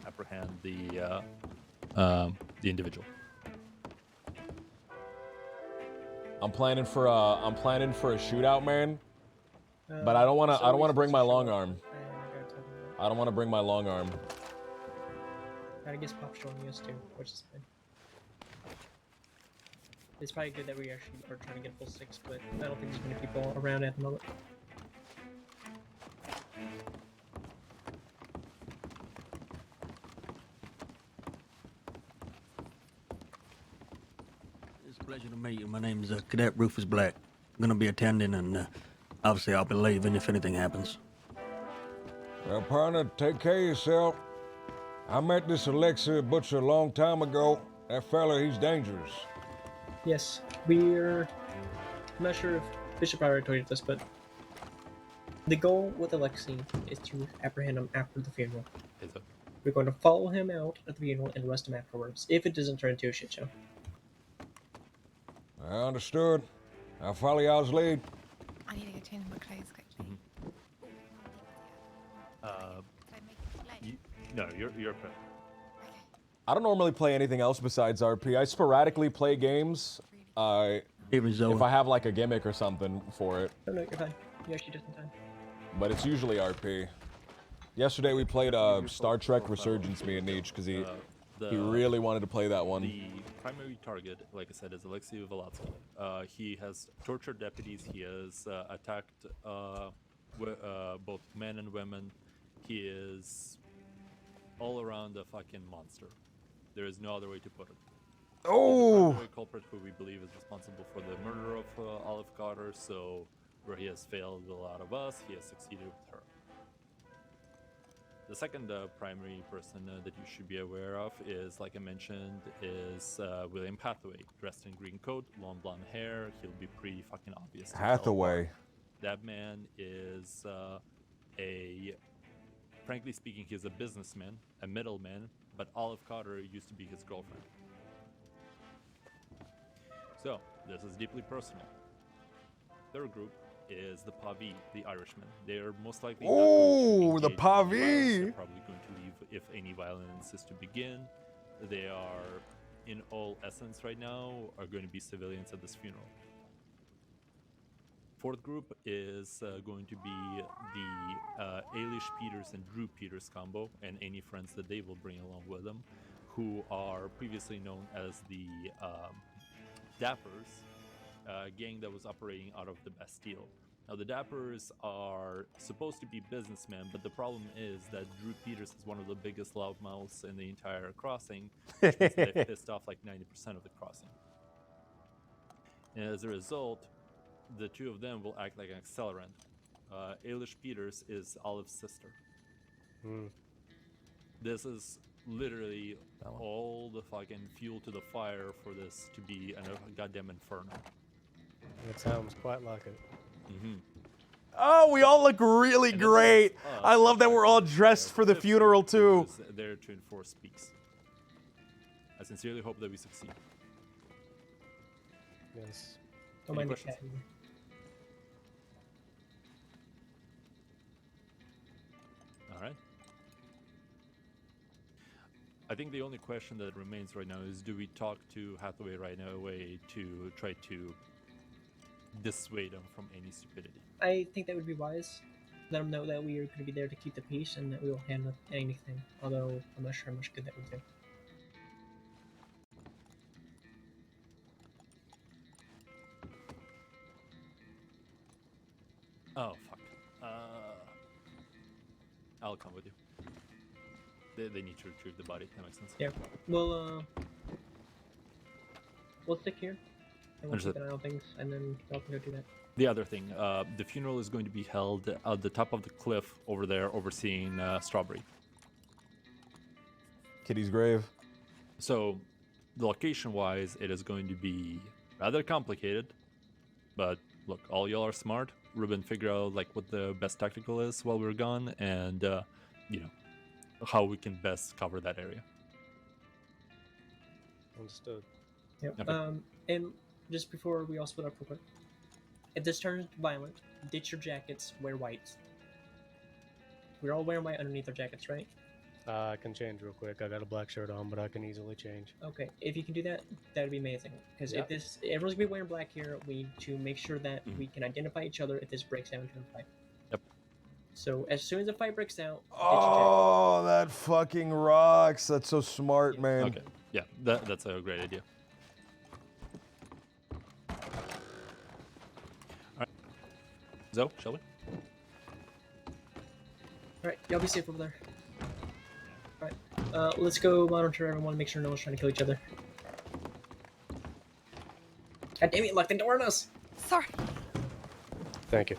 Apprehend the individual. I'm planning for a shootout, man. But I don't want to bring my long arm. I don't want to bring my long arm. I guess Pop's showing us too, which is fine. It's probably good that we actually are trying to get full 6, but I don't think there's many people around at the moment. It's a pleasure to meet you. My name is Cadet Rufus Black. I'm gonna be attending, and obviously I'll be leaving if anything happens. Well, partner, take care of yourself. I met this Alexei Butcher a long time ago. That fella, he's dangerous. Yes, we're... I'm not sure if Bishop already told you this, but the goal with Alexei is to apprehend him after the funeral. We're going to follow him out at the funeral and arrest him afterwards, if it doesn't turn into a shit show. I understood. I'll follow y'all's lead. I need to go change my clothes quickly. No, you're okay. I don't normally play anything else besides RP. I sporadically play games. If I have like a gimmick or something for it. Oh no, you're fine. You actually just in time. But it's usually RP. Yesterday we played Star Trek Resurgence, me and Nietzsche, because he really wanted to play that one. The primary target, like I said, is Alexei Volotsky. He has tortured deputies. He has attacked both men and women. He is all around a fucking monster. There is no other way to put it. Oh! He's the primary culprit who we believe is responsible for the murder of Olive Carter. So, where he has failed a lot of us, he has succeeded with her. The second primary person that you should be aware of is, like I mentioned, is William Hathaway, dressed in green coat, long blonde hair. He'll be pretty fucking obvious. Hathaway. That man is frankly speaking, he's a businessman, a middleman, but Olive Carter used to be his girlfriend. So, this is deeply personal. Third group is the Pavi, the Irishman. They're most likely not going to the Pavi! They're probably going to leave if any violence is to begin. They are, in all essence right now, are going to be civilians at this funeral. Fourth group is going to be the Ailish Peters and Drew Peters combo, and any friends that they will bring along with them, who are previously known as the Dappers, gang that was operating out of the Bastille. Now, the Dappers are supposed to be businessmen, but the problem is that Drew Peters is one of the biggest loudmouths in the entire crossing, which means they've pissed off like 90% of the crossing. And as a result, the two of them will act like an accelerant. Eilish Peters is Olive's sister. Hmm. This is literally all the fucking fuel to the fire for this to be a goddamn inferno. It sounds quite like it. Mm-hmm. Oh, we all look really great. I love that we're all dressed for the funeral too. Who's there to enforce peace. I sincerely hope that we succeed. Yes. Don't Any mind the questions? cat. All right. I think the only question that remains right now is, do we talk to Hathaway right away to try to dissuade him from any stupidity? I think that would be wise. Let them know that we are going to be there to keep the peace and that we will handle anything. Although I'm not sure how much good that would do. Oh, fuck. I'll come with you. They need to retrieve the body. That makes sense. Yeah. We'll stick here and we'll keep Understood. an eye on things, and then y'all can go do that. The other thing, the funeral is going to be held at the top of the cliff over there, overseeing Strawberry. Kitty's grave. So, location-wise, it is going to be rather complicated. But look, all y'all are smart. Ruben, figure out like what the best tactical is while we're gone, and you know how we can best cover that area. Understood. Yep. Okay. And just before we all split up real quick, if this turns violent, ditch your jackets, wear white. We're all wearing white underneath our jackets, right? I can change real quick. I got a black shirt on, but I can easily change. Okay, if you can do that, that'd be amazing. Because Yep. if everyone's gonna be wearing black here, we need to make sure that we can identify each other if this breaks down into a fight. Yep. So as soon as the fight breaks out, Oh, that fucking rocks. That's so smart, man. Okay. Yeah, that's a great idea. All right. Zoe, shall we? Alright, y'all be safe over there. Alright, let's go monitor everyone, make sure no one's trying to kill each other. God damn it, locked the door on us! Sorry. Thank you.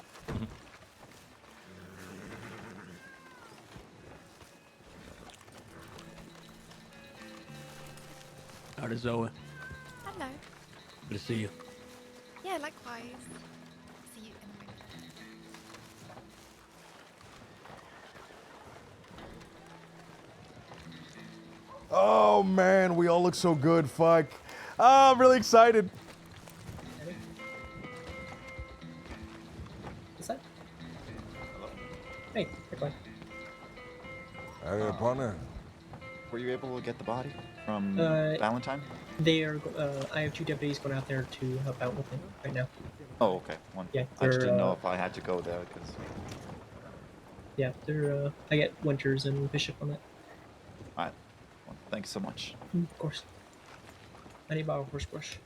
Howdy, Zoe. Hello. Good to see you. Yeah, likewise. See you in a minute. Oh man, we all look so good. Fuck. Oh, I'm really excited. What's that? Hey, hey, Clay. Hey, partner. Were you able to get the body from Uh, Valentine? They are, I have 2 deputies going out there to help out with it right now. Oh, okay. One. Yeah, I just didn't they're, know if I had to go there because. Yeah, they're, I get Winters and Bishop on that. Alright. Well, thanks so much. Of course. I need bottle horse brush.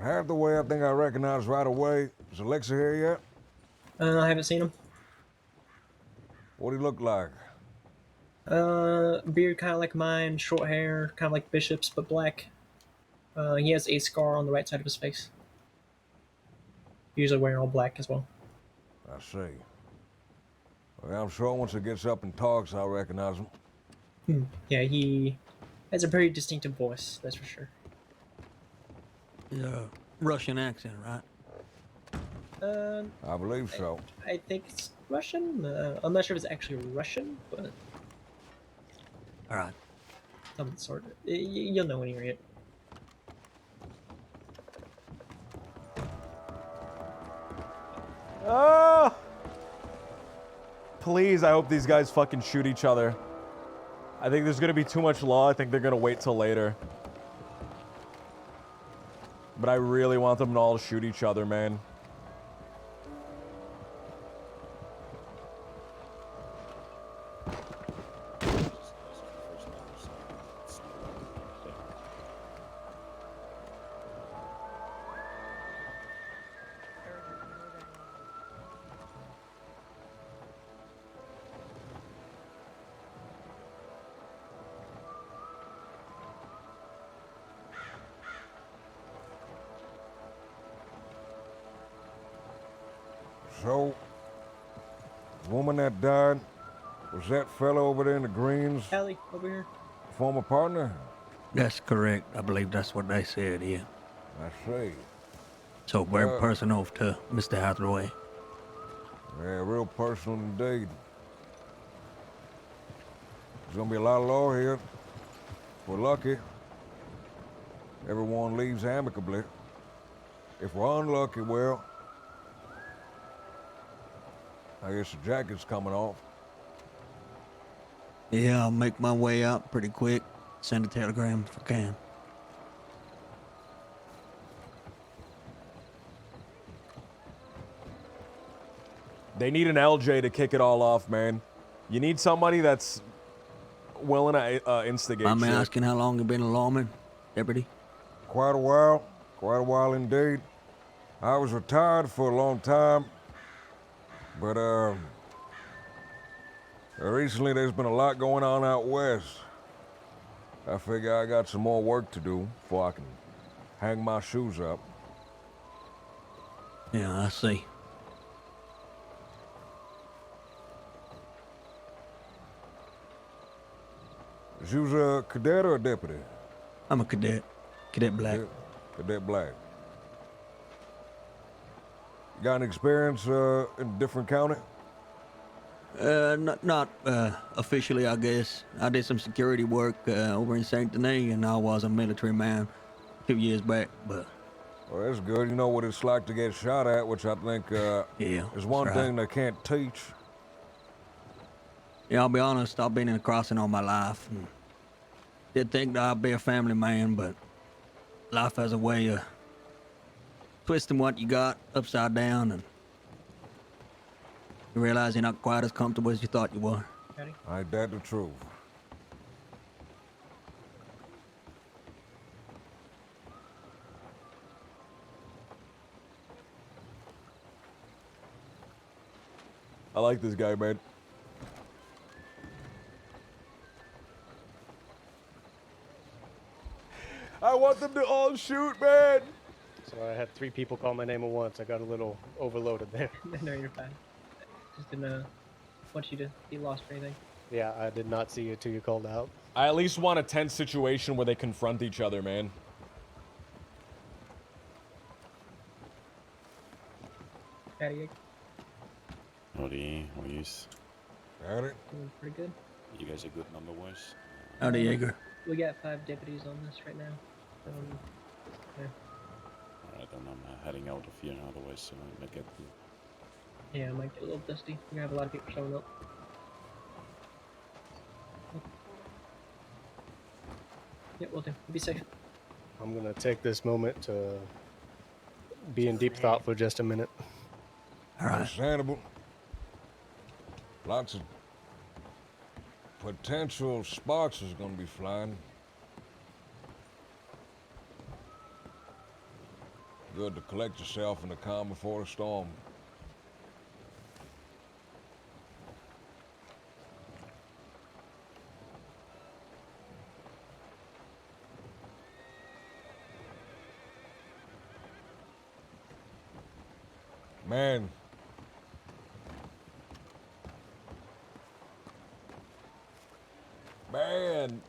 Hathaway, I think I recognize right away. Is Alexa here yet? I haven't seen him. What do he look like? Beard kind of like mine, short hair, kind of like Bishop's, but black. He has a scar on the right side of his face. Usually wearing all black as well. I see. Well, I'm sure once he gets up and talks, I'll recognize him. Yeah, he has a very distinctive voice, that's for sure. Yeah, Russian accent, right? I believe so. I think it's Russian. I'm not sure if it's actually Russian, but All right. some sort of. You'll know when you hear it. Oh! Please, I hope these guys fucking shoot each other. I think there's gonna be too much law. I think they're gonna wait till later. But I really want them to all shoot each other, man. So, the woman that died, was that fella over there in the greens Allie, over here. former partner? That's correct. I believe that's what they said, yeah. I see. So very personal to Mr. Hathaway. Yeah, real personal indeed. There's gonna be a lot of law here. If we're lucky, everyone leaves amicably. If we're unlucky, well, I guess the jacket's coming off. Yeah, I'll make my way out pretty quick. Send a telegram if I can. They need an LJ to kick it all off, man. You need somebody that's willing to instigate I'm shit. asking how long you been a lawman, deputy? Quite a while indeed. I was retired for a long time, but recently there's been a lot going on out west. I figure I got some more work to do before I can hang my shoes up. Yeah, I see. You was a cadet or a deputy? I'm a cadet. Cadet Black. Cadet Black. You got any experience in a different county? Not officially, I guess. I did some security work over in Saint Denis, and I was a military man a few years back, but... Well, that's good. You know what it's like to get shot at, which I think is one thing they can't teach. Yeah, I'll be honest, I've been in a crossing all my life, and did think that I'd be a family man, but life has a way of twisting what you got upside down, and you realize you're not quite as comfortable as you thought you were. Ain't that the truth? I like this guy, man. I want them to all shoot, man. So I had 3 people call my name at once. I got a little overloaded there. No, you're fine. Just didn't want you to be lost or anything. Yeah, I did not see you till you called out. I at least want a tense situation where they confront each other, man. Patty, Howdy, how are yous? Howdy. doing pretty good. You guys are good number-wise? Howdy, Jaeger. We got 5 deputies on this right now. Yeah. Alright, then I'm heading out of here otherwise, so I might get the... Yeah, it might get a little dusty. We're gonna have a lot of people showing up. Yeah, we'll do. Be safe. I'm gonna take this moment to be in deep thought for just a minute. Understandable. Lots of potential sparks is gonna be flying. Good to collect yourself in the calm before the storm. Man. Man.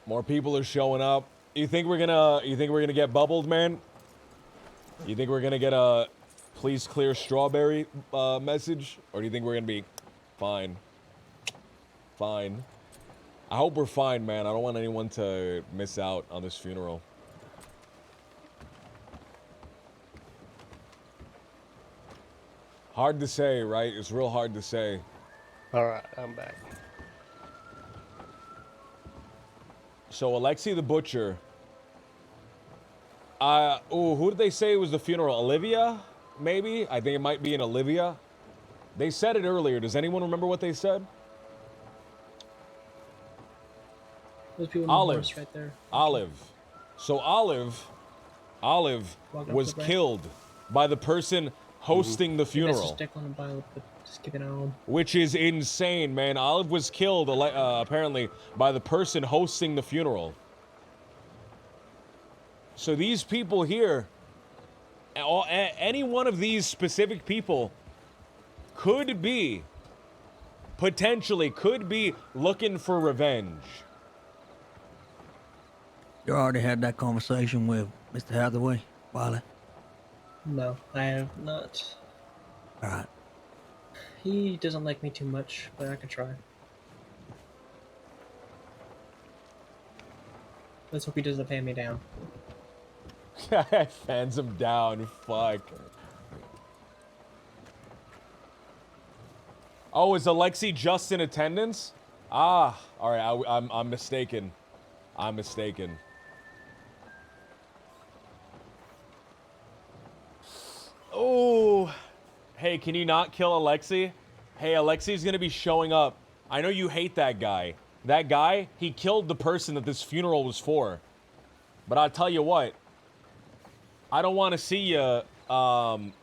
More people are showing up. You think we're gonna get bubbled, man? You think we're gonna get a please clear strawberry message? Or do you think we're gonna be fine? Fine. I hope we're fine, man. I don't want anyone to miss out on this funeral. Hard to say, right? It's real hard to say. Alright, I'm back. So Alexei the Butcher. Who did they say was the funeral? Olivia? Maybe? I think it might be an Olivia. They said it earlier. Does anyone remember what they said? Those people on the Olive. horse right there. Olive. So Olive Walk up was to the right. killed by the person hosting the You guys just funeral. stick on the Bible, but Just keep it on. Which is insane, man. Olive was killed, apparently, by the person hosting the funeral. So these people here, any one of these specific people could be, potentially, could be looking for revenge. You already had that conversation with Mr. Hathaway, Wiley? No, I have not. Alright. He doesn't like me too much, but I could try. Let's hope he doesn't fan me down. Fans him down, fuck. Oh, is Alexi just in attendance? Ah, all right. I'm mistaken. I'm mistaken. Oh, hey, can you not kill Alexi? Hey, Alexi's gonna be showing up. I know you hate that guy. That guy, he killed the person that this funeral was for. But I'll tell you what. I don't want to see you causing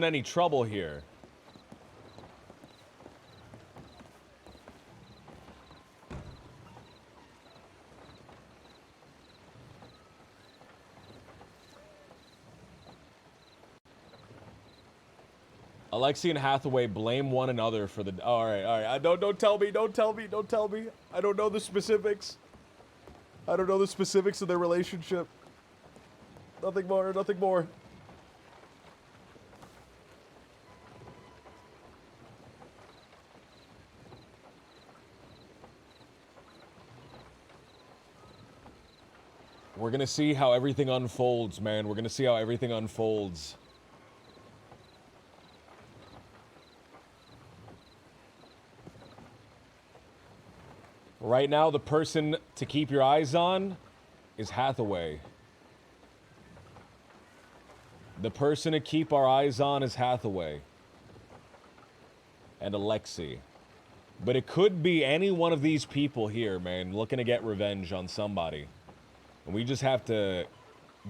any trouble here. Alexi and Hathaway blame one another for the... all right. Don't tell me. Don't tell me. I don't know the specifics. I don't know the specifics of their relationship. Nothing more. We're gonna see how everything unfolds, man. We're gonna see how everything unfolds. Right now, the person to keep your eyes on is Hathaway. The person to keep our eyes on is Hathaway. And Alexi. But it could be any one of these people here, man, looking to get revenge on somebody. And we just have to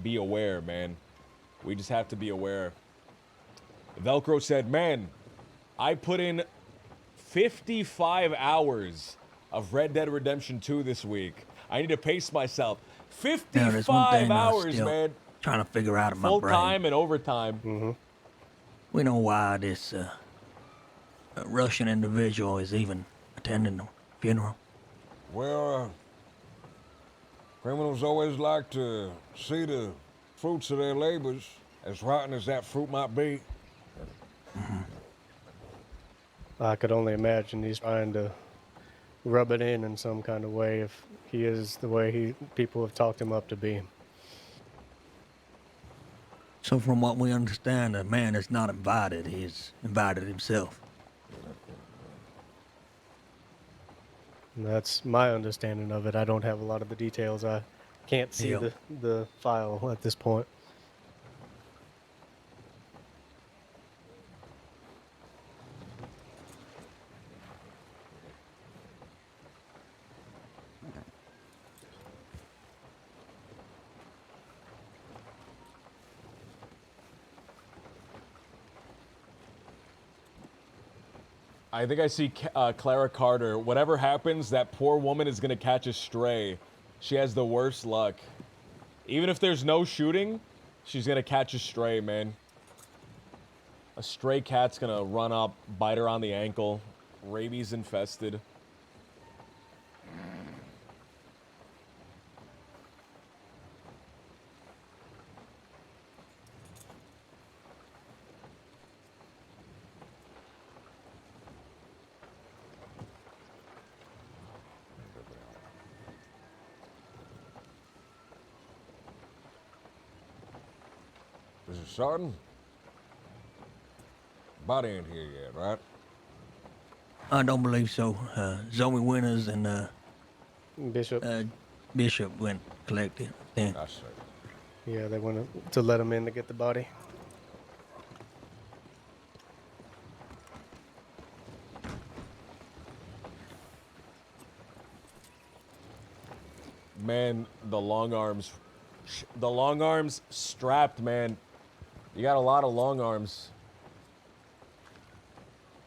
be aware, man. We just have to be aware. Velcro said, man, I put in 55 hours of Red Dead Redemption 2 this week. I need to pace myself. 55 hours, man. Trying to figure out in my brain. Full time and overtime. Mm-hmm. We know why this Russian individual is even attending the funeral. Well, criminals always like to see the fruits of their labors, as rotten as that fruit might be. I could only imagine he's trying to rub it in some kind of way if he is the way people have talked him up to be. So from what we understand, a man is not invited. He's invited himself. And that's my understanding of it. I don't have a lot of the details. I can't see the file at this point. I think I see Clara Carter. Whatever happens, that poor woman is going to catch a stray. She has the worst luck. Even if there's no shooting, she's going to catch a stray, man. A stray cat's going to run up, bite her on the ankle. Rabies infested. Is it starting? Body ain't here yet, right? I don't believe so. Zoe Winters and Bishop went collected. Then. That's right. Yeah, they wanted to let him in to get the body. Man, the long arms strapped, man. You got a lot of long arms.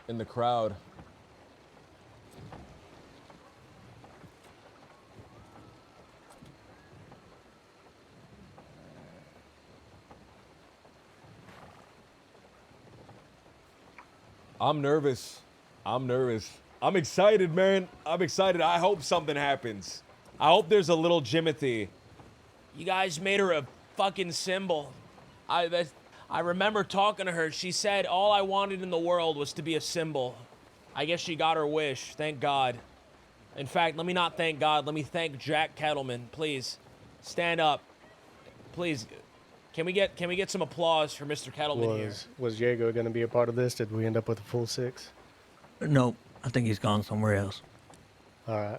in the crowd. I'm nervous. I'm nervous. I'm excited, man. I'm excited. I hope something happens. I hope there's a little Jimothy. You guys made her a fucking symbol. I remember talking to her. She said all I wanted in the world was to be a symbol. I guess she got her wish. Thank God. In fact, let me not thank God. Let me thank Jack Kettleman. Please, stand up. Please, can we get some applause for Mr. Kettleman here? Was Jago going to be a part of this? Did we end up with a full 6? Nope. I think he's gone somewhere else. All right.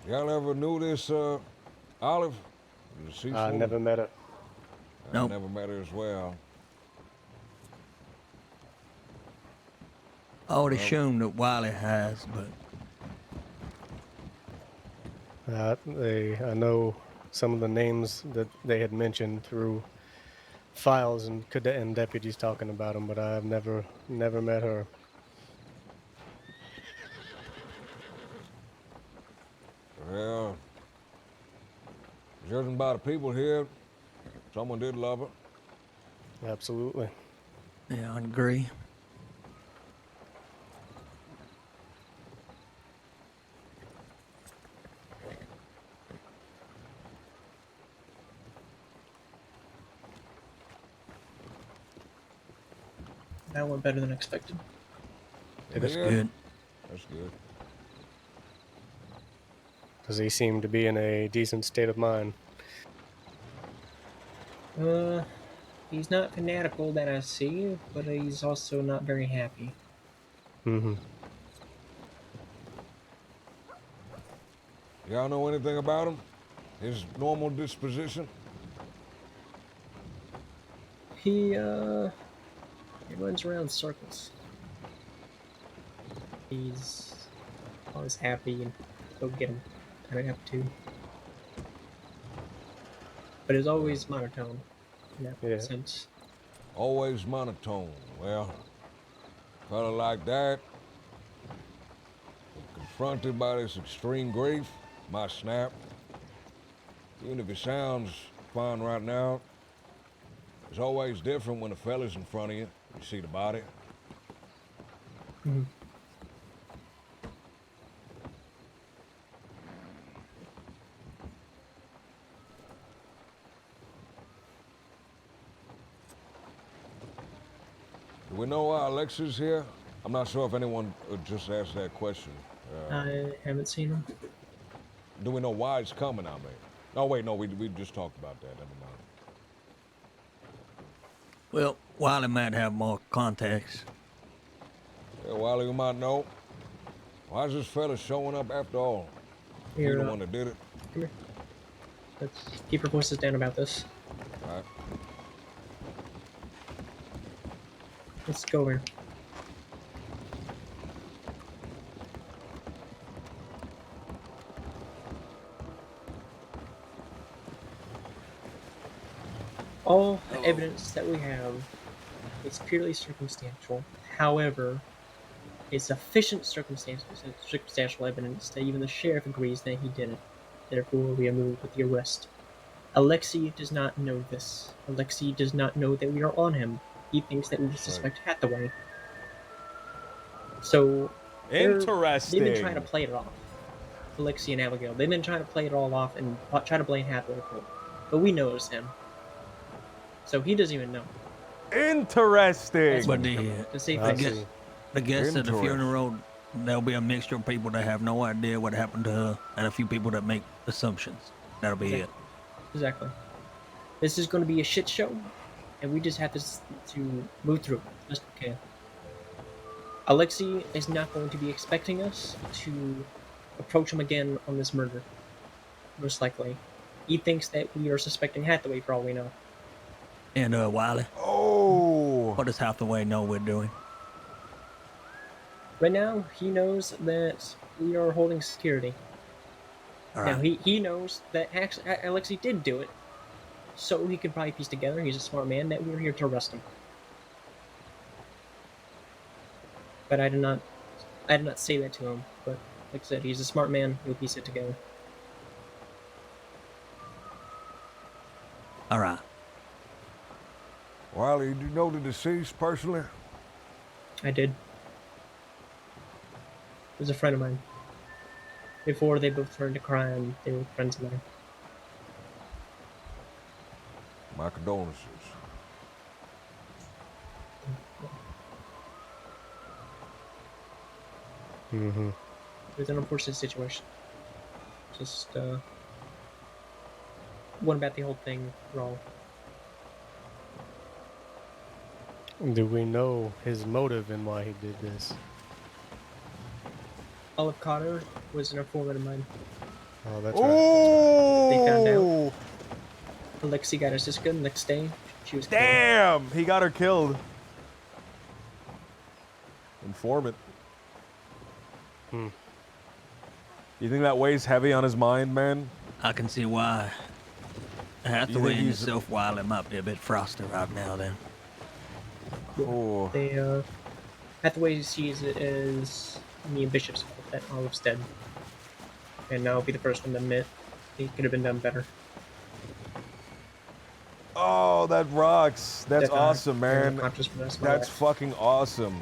Y'all ever knew this Olive? I never met her. I never met her as well. I would assume that Wiley has, but I know some of the names that they had mentioned through files and deputies talking about them, but I've never met her. Well, judging by the people here, someone did love her. Absolutely. yeah, I agree. That went better than expected. That's good. That's good. Does he seem to be in a decent state of mind? He's not fanatical that I see, but he's also not very happy. Mm-hmm. Y'all know anything about him? His normal disposition? He runs around in circles. He's always happy and go get him kind of have to. But it's always monotone in that sense. Always monotone. Well, a fella like that, confronted by this extreme grief, might snap. Even if it sounds fine right now, it's always different when a fella's in front of you. You see the body. Mm-hmm. Do we know why Alexa's here? I'm not sure if anyone just asked that question. I haven't seen him. Do we know why it's coming, I mean? Oh, wait, no, we just talked about that. Never mind. Well, Wiley might have more contacts. Yeah, Wiley, you might know. Why is this fella showing up after all? You're the one that did it. Come here. Let's keep our voices down about this. All right. Let's go over. All the evidence that we have is purely circumstantial. However, it's sufficient circumstantial evidence that even the sheriff agrees that he did it. Therefore, we are moved with the arrest. Alexei does not know this. Alexei does not know that we are on him. He thinks that we suspect Hathaway. So, interesting. They've been trying to play it off. Alexei and Abigail. They've been trying to play it all off and try to blame Hathaway for it. But we know it's him. So he doesn't even know. Interesting. But the guess at the funeral, there'll be a mixture of people that have no idea what happened to her, and a few people that make assumptions. That'll be it. Exactly. This is going to be a shit show, and we just have to move through it best we can. Alexei is not going to be expecting us to approach him again on this murder. Most likely. He thinks that we are suspecting Hathaway for all we know. And Wiley. Oh. What does Hathaway know we're doing? Right now, he knows that we are holding security. All Now right. he knows that Alexei did do it, so he could probably piece together. He's a smart man that we're here to arrest him. But I did not say that to him. But like I said, he's a smart man. He'll piece it together. All right. Wiley, do you know the deceased personally? I did. He was a friend of mine. Before they both turned to crime, they were friends of mine. My condolences. Mm-hmm. It was an unfortunate situation. Just went about the whole thing wrong. Do we know his motive and why he did this? Olive Cotter was an informant of mine. Oh, that's right. They found out. Alexei got her sister the next day. She was killed. Damn, he got her killed. Informant. Hmm. You think that weighs heavy on his mind, man? I can see why. Hathaway and yourself, Wiley, might be a bit frosty right now then. Oh. They, Hathaway sees it as me and Bishop's fault that Olive's dead. And I'll be the first one to admit it could have been done better. Oh, that rocks. That's Definitely. awesome, man. Conscious for the rest of my That's life. fucking awesome.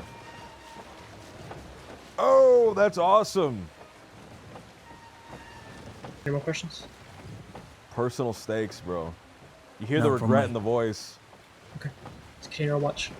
Oh, that's awesome. Any more questions? Personal stakes, bro. You hear No, the from regret me. in the voice. Okay. Let's continue our watch.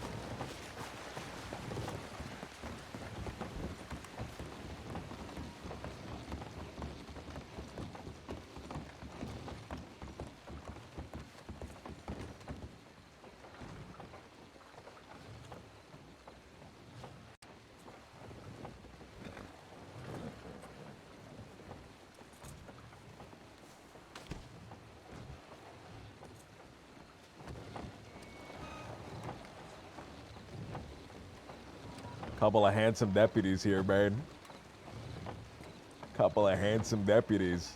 Couple of handsome deputies here, man. Couple of handsome deputies.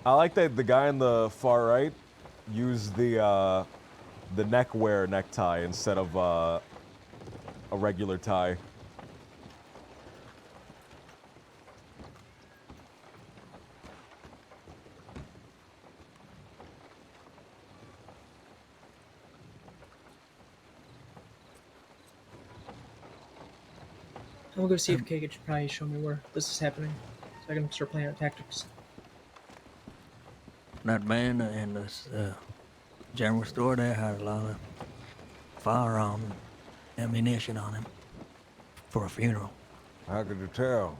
I like that the guy in the far right used the neckwear necktie instead of a regular tie. I'm gonna go see if Kay could probably show me where this is happening, so I can start planning out tactics. That man in this general store there had a lot of firearm ammunition on him for a funeral. How could you tell?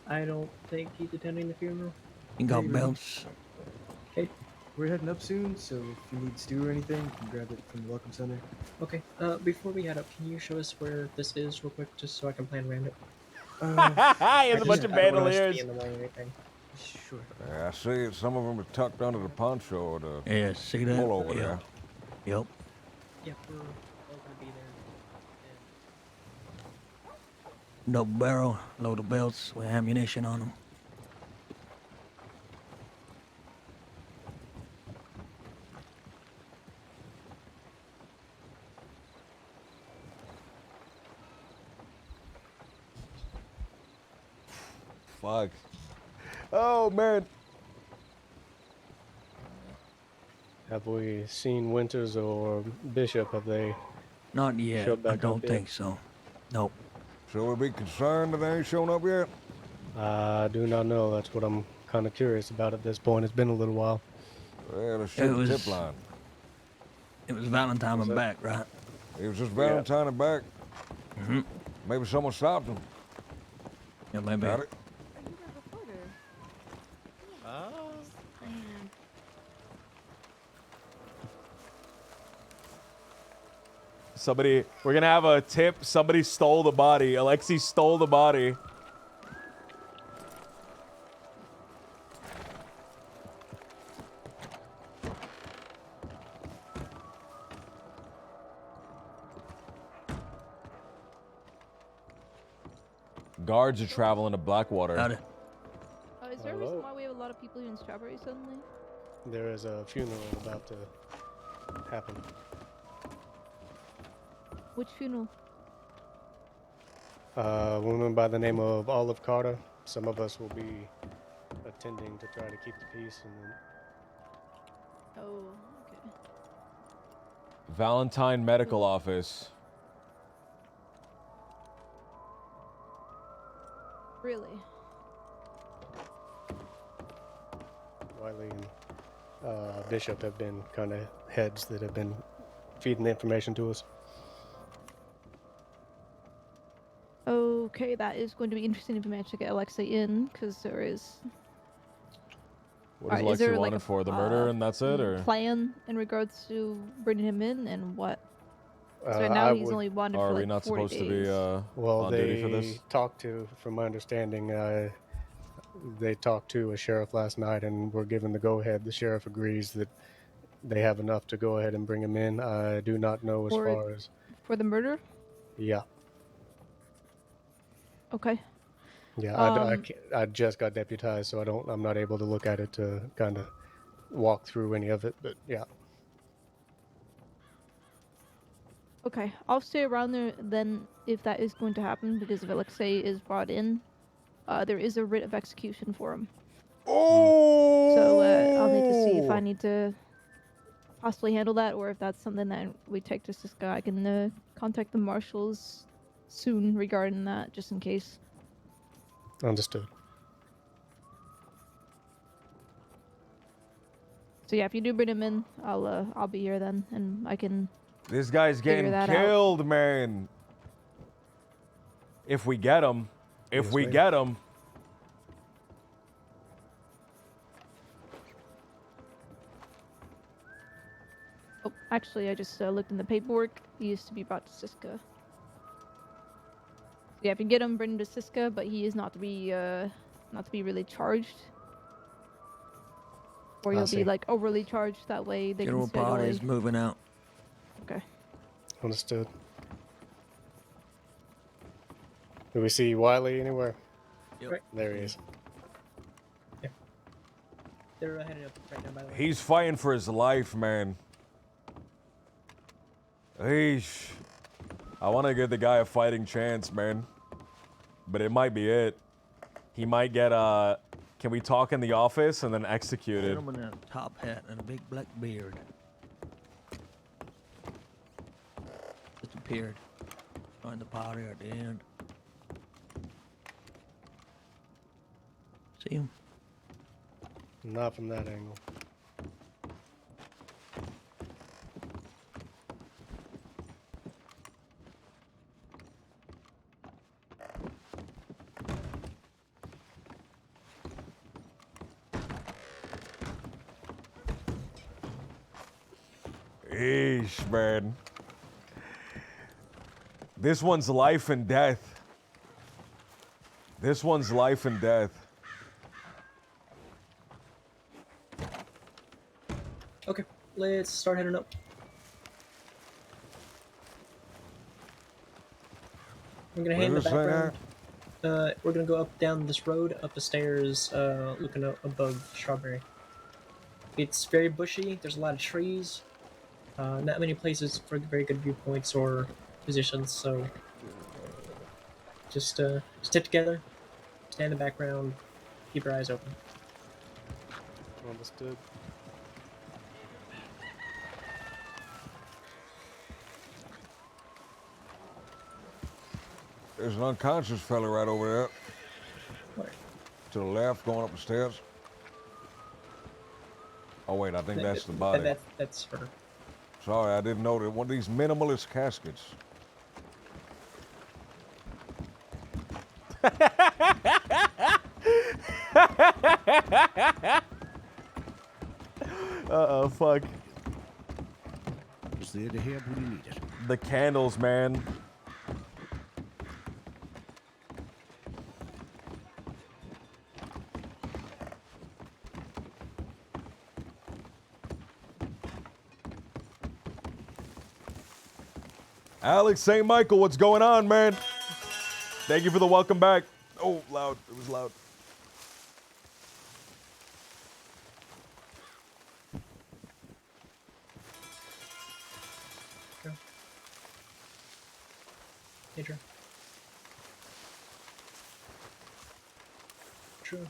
I don't think he's attending the funeral. He got belts. Okay. We're heading up soon, so if you need stew or anything, you can grab it from the Welcome Center. Okay. Before we head up, can you show us where this is real quick, just so I can plan around it? He has a bunch of I don't want us to bandoliers. be in the way or anything. Sure. Yeah, I see it. Some of them are tucked under the poncho or the Yeah, see that? pull over Yeah. there. Yep. Yep, we're all gonna be there. Double barrel, load of belts with ammunition on them. Fuck. Oh, man. Have we seen Winters or Bishop? Have they? Not yet. showed I back don't up yet? think so. Nope. So we be concerned that they ain't shown up yet? I do not know. That's what I'm kind of curious about at this point. It's been a little while. Well, let's It check the was- tip line. It was Valentine Was and it? back, right? It was just Valentine and back. Mm-hmm. Maybe someone stopped him. Yeah, maybe. Got it? Somebody, we're gonna have a tip. Somebody stole the body. Alexei stole the body. guards are traveling to Blackwater. Howdy. Is there a reason why we have a lot of people here in Strawberry suddenly? There is a funeral about to happen. Which funeral? A woman by the name of Olive Carter. Some of us will be attending to try to keep the peace, and then Oh, okay. Valentine Medical Office. Really? Wiley and Bishop have been kind of heads that have been feeding the information to us. Okay, that is going to be interesting if we manage to get Alexa in, because there is. What is Alright, Lexi there, wanted for? The murder and that's it, or? Plan in regards to bringing him in and what? So right now he's only wanted Are for we like not 40 supposed to be well, on duty for this? talked to, from my understanding, they talked to a sheriff last night and were given the go-ahead. The sheriff agrees that they have enough to go ahead and bring him in. I do not know as far as... For the murder? Yeah. Okay. Yeah, I just got deputized, so I'm not able to look at it to kind of walk through any of it, but yeah. Okay, I'll stay around there then if that is going to happen, because if Alexei is brought in, there is a writ of execution for him. Oh! So I'll need to see if I need to possibly handle that, or if that's something that we take to Siska. I can contact the marshals soon regarding that, just in case. Understood. So yeah, if you do bring him in, I'll be here then, and I can. This guy's getting killed, man. If we get him, get him. Oh, actually, I just looked in the paperwork. He used to be brought to Siska. Yeah, if you get him, bring him to Siska, but he is not to be really charged. Or you'll be like overly charged. That way they General can stay party away. is moving out. Okay. Understood. Do we see Wiley anywhere? Yep. There he is. They're headed up right now, by the way. He's fighting for his life, man. Eesh. I want to give the guy a fighting chance, man. But it might be it. He might get, can we talk in the office and then executed? Gentleman in a top hat and a big black beard. Disappeared. Joined the party at the end. See him? Not from that angle. Eesh, man. This one's life and death. This one's life and death. Okay, let's start heading up. We're gonna hand the background. We're gonna go up down this road, up the stairs, looking up above Strawberry. It's very bushy. There's a lot of trees. Not many places for very good viewpoints or positions. So just stick together, stand in the background, keep your eyes open. Understood. There's an unconscious fella right over there. Where? To the left, going up the stairs. Oh wait, I think that's the body. That's her. Sorry, I didn't know that. One of these minimalist caskets. Uh-oh, fuck. Was there to help when you needed. The candles, man. Alex St. Michael, what's going on, man? Thank you for the welcome back. Oh, loud. It was loud. Go. Adrian. True.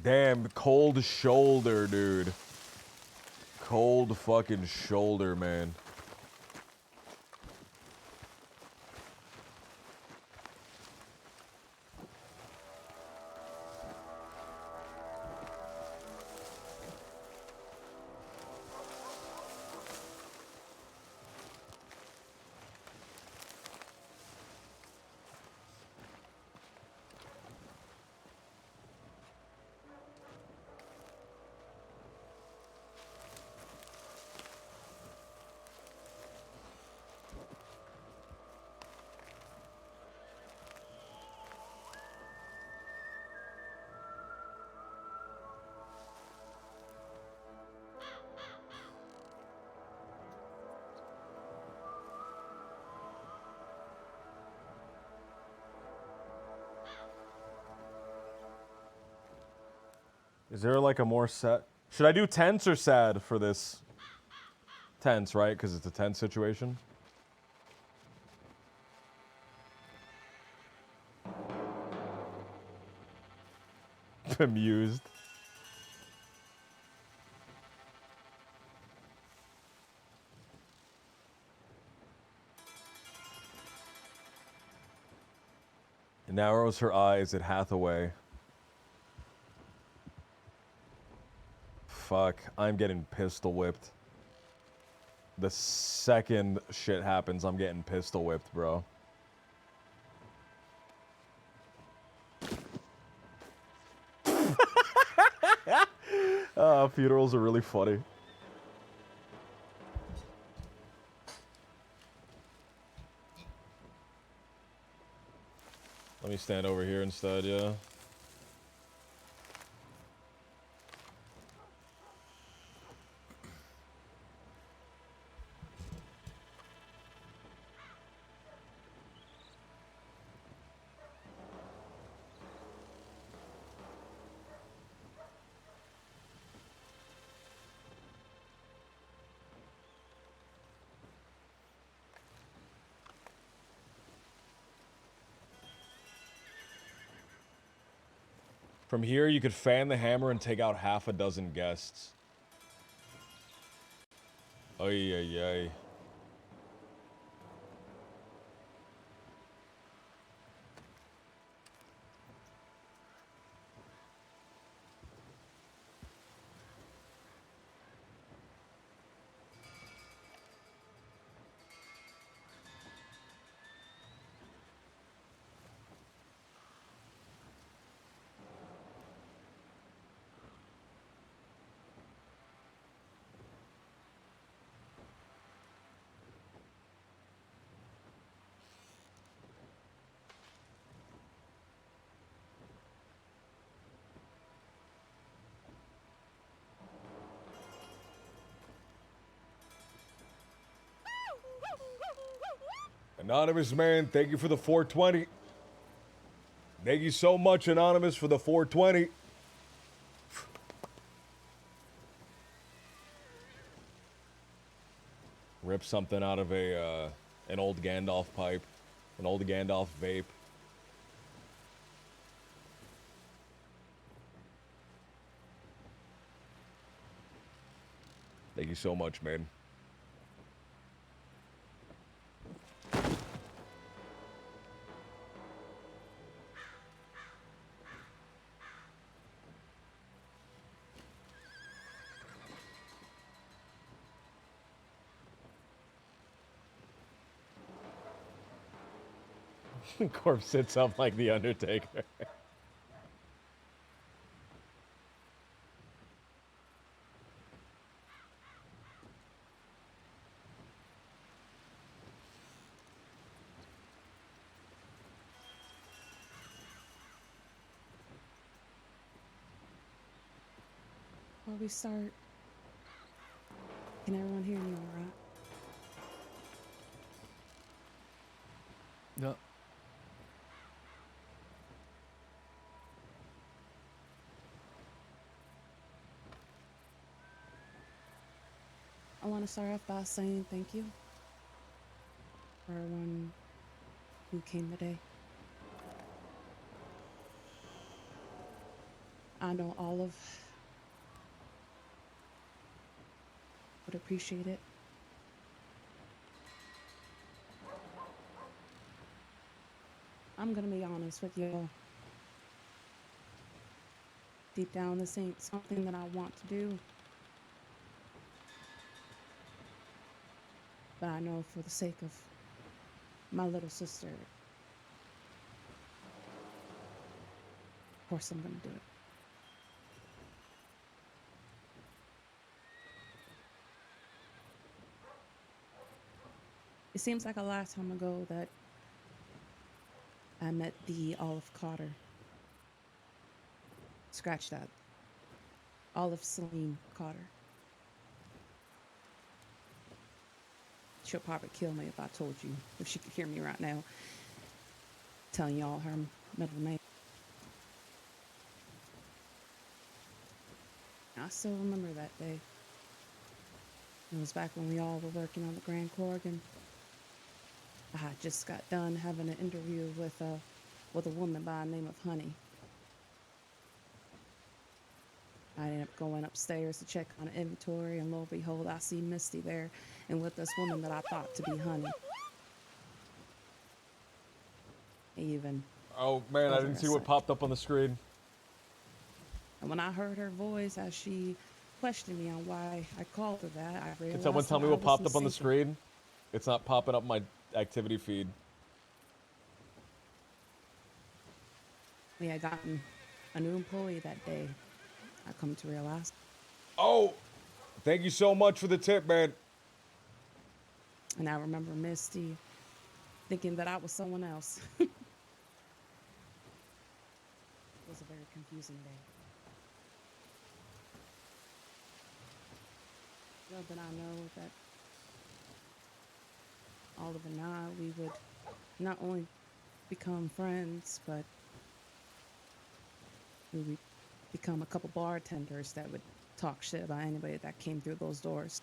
Damn, cold shoulder, dude. Cold fucking shoulder, man. Is there like a more set? Should I do tense or sad for this? Tense, right? Because it's a tense situation. Bemused. It narrows her eyes at Hathaway. Fuck, I'm getting pistol whipped. The second shit happens, I'm getting pistol whipped, bro. Funerals are really funny. Let me stand over here instead, yeah. From here, you could fan the hammer and take out half a dozen guests. Ay, ay, ay. Anonymous man, thank you for the 420. Thank you so much, Anonymous, for the 420. Rip something out of a an old Gandalf pipe, an old Gandalf vape. Thank you so much, man. Corpse sits up like the Undertaker. Before we start, can everyone hear me all right? Yeah. I want to start off by saying thank you for everyone who came today. I know Olive would appreciate it. I'm gonna be honest with you. Deep down, this ain't something that I want to do. But I know for the sake of my little sister, of course I'm gonna do it. It seems like a lifetime ago that I met the Olive Carter. Scratch that. Olive Celine Carter. She'll probably kill me if I told you, if she could hear me right now, telling y'all her middle name. I still remember that day. It was back when we all were working on the Grand Corg, and I had just got done having an interview with a woman by the name of Honey. I ended up going upstairs to check on inventory, and lo and behold, I see Misty there, and with this woman that I thought to be Honey. Even. Oh man, I didn't see what popped up on the screen. And when I heard her voice as she questioned me on why I called her that, I realized. Can someone tell me that what I was popped up on the mistaken. screen? It's not popping up my activity feed. We had gotten a new employee that day. I come to realize. Oh, thank you so much for the tip, man. And I remember Misty thinking that I was someone else. It was a very confusing day. Little did I know that Olive and I, we would not only become friends, but we would become a couple bartenders that would talk shit about anybody that came through those doors.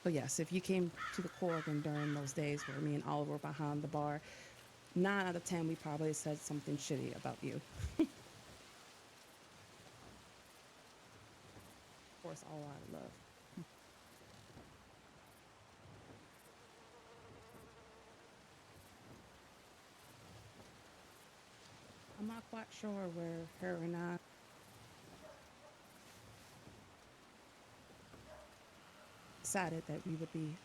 But yes, if you came to the Corrigan during those days where me and Olive were behind the bar, 9 out of 10 we probably said something shitty about you. Of course, all out of love. I'm not quite sure where her and I decided that we would be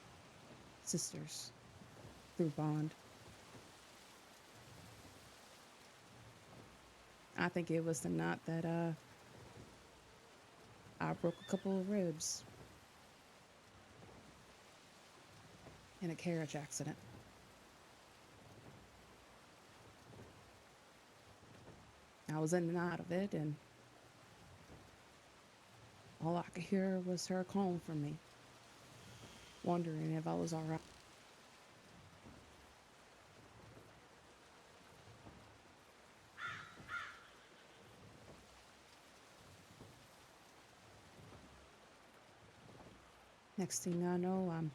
sisters through bond. I think it was the night that I broke a couple of ribs in a carriage accident. I was in and out of it, and all I could hear was her calling for me, wondering if I was all right. Next thing I know, I'm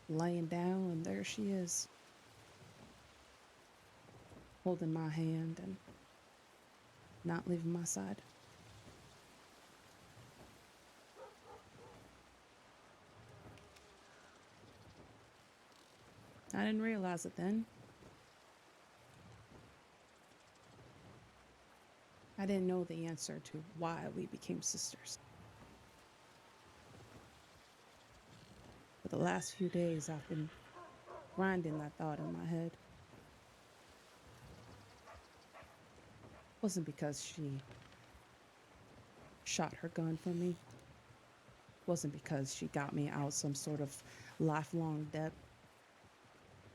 laying down, and there she is, holding my hand and not leaving my side. I didn't realize it then. I didn't know the answer to why we became sisters. For the last few days, I've been grinding that thought in my head. It wasn't because she shot her gun for me. It wasn't because she got me out some sort of lifelong debt.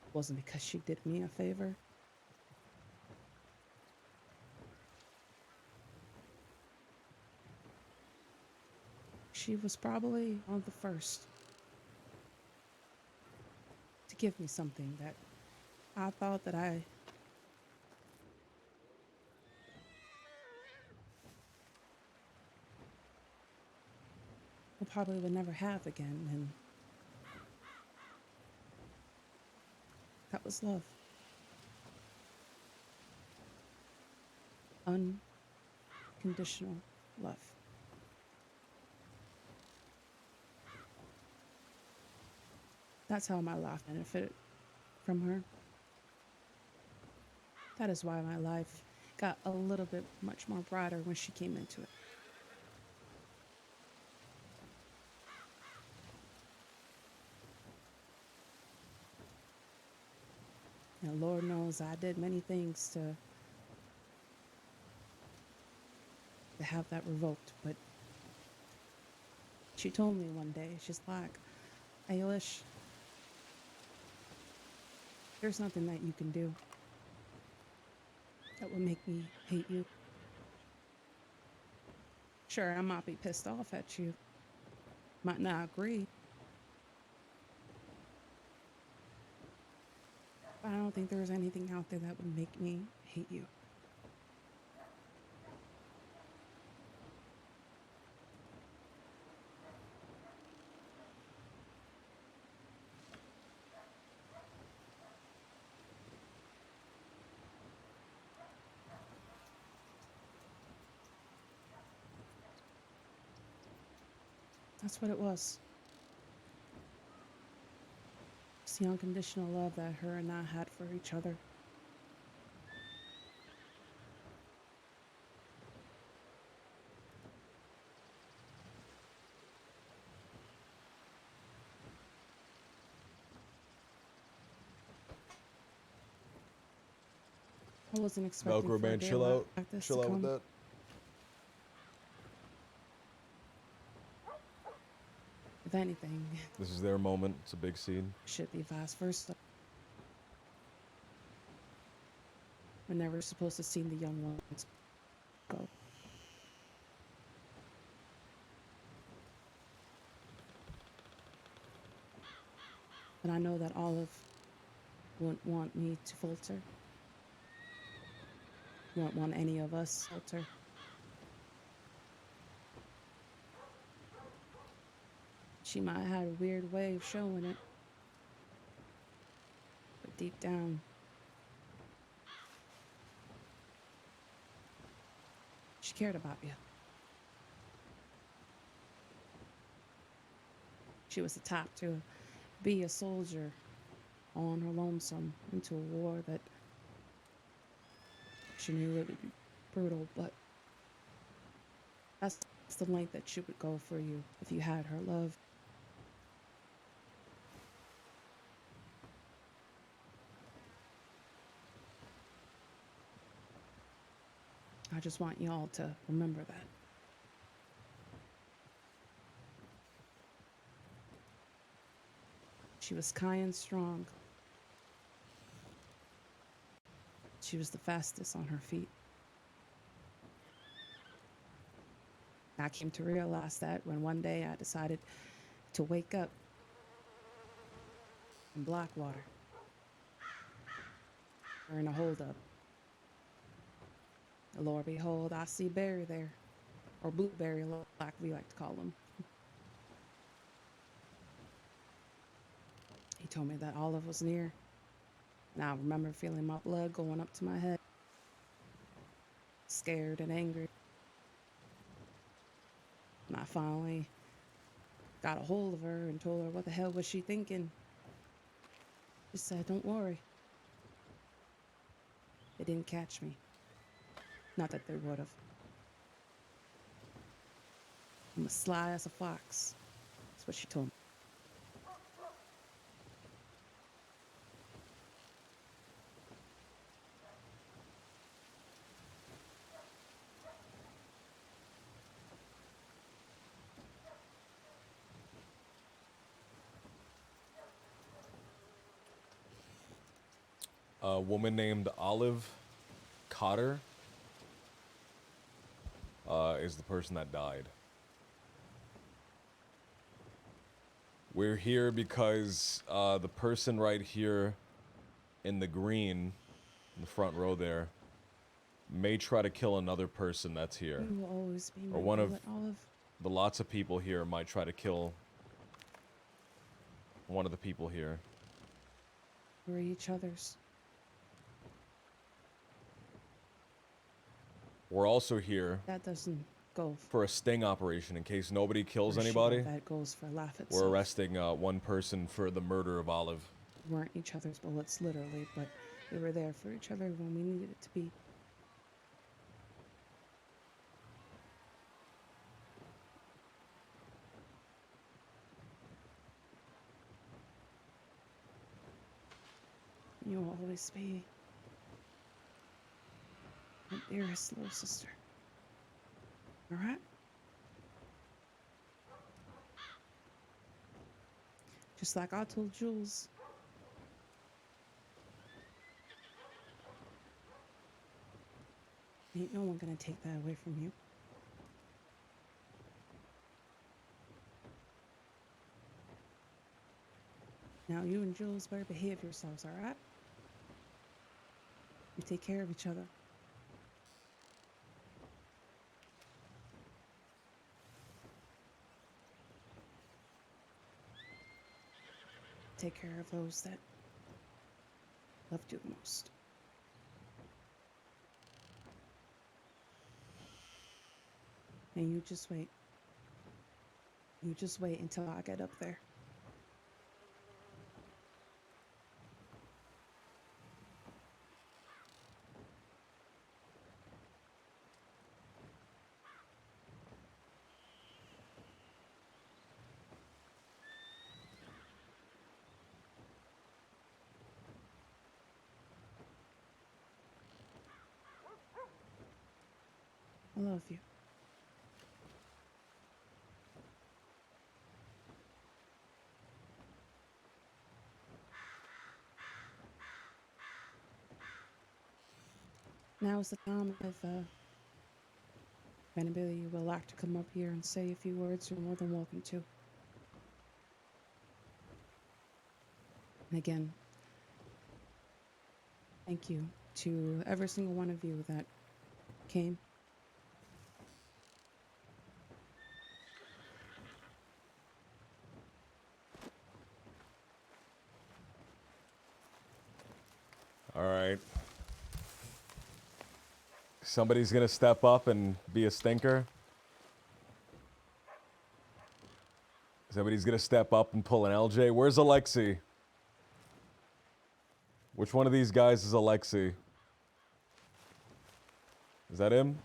It wasn't because she did me a favor. She was probably one of the first to give me something that I thought that I probably would never have again, and that was love. Unconditional love. That's how my life benefited from her. That is why my life got a little bit much more brighter when she came into it. And Lord knows I did many things to have that revoked, but she told me one day, she's like, Ailish, there's nothing that you can do that will make me hate you. Sure, I might be pissed off at you, might not agree, but I don't think there's anything out there that would make me hate you. That's what it was. It's the unconditional love that her and I had for each other. I wasn't expecting Velcro for a man, day chill out. like this Chill to out with come. that. If anything, This is their moment. It's a big scene. it should be vice versa. We're never supposed to see the young ones go. But I know that Olive wouldn't want me to falter. Won't want any of us to falter. She might have had a weird way of showing it. But deep down, she cared about you. She was the type to be a soldier on her lonesome into a war that she knew it would be brutal, but that's the length that she would go for you if you had her love. I just want y'all to remember that. She was kind and strong. She was the fastest on her feet. I came to realize that when one day I decided to wake up in Blackwater during a holdup. Lord behold, I see Barry there, or Blueberry like we like to call him. He told me that Olive was near, and I remember feeling my blood going up to my head, scared and angry. And I finally got a hold of her and told her what the hell was she thinking. She said, don't worry. They didn't catch me. Not that they would have. I'm as sly as a fox. That's what she told me. A woman named Olive Cotter is the person that died. We're here because the person right here in the green, in the front row there, may try to kill another person that's here. You will always be my Or one of bullet, Olive. the lots of people here might try to kill one of the people here. We're each other's. We're also here That doesn't go for a sting operation in case nobody kills for sure. anybody. That goes for laugh itself. We're arresting one person for the murder of Olive. We weren't each other's bullets, literally, but we were there for each other when we needed it to be. You'll always be my dearest little sister. Alright? Just like I told Jules. Ain't no one gonna take that away from you. Now you and Jules better behave yourselves, alright? You take care of each other. Take care of those that loved you the most. And you just wait. You just wait until I get up there. I love you. Now is the time if anybody you would like to come up here and say a few words, you're more than welcome to. And again, thank you to every single one of you that came. All right. Somebody's gonna step up and be a stinker. Somebody's gonna step up and pull an LJ. Where's Alexi? Which one of these guys is Alexi? Is that him?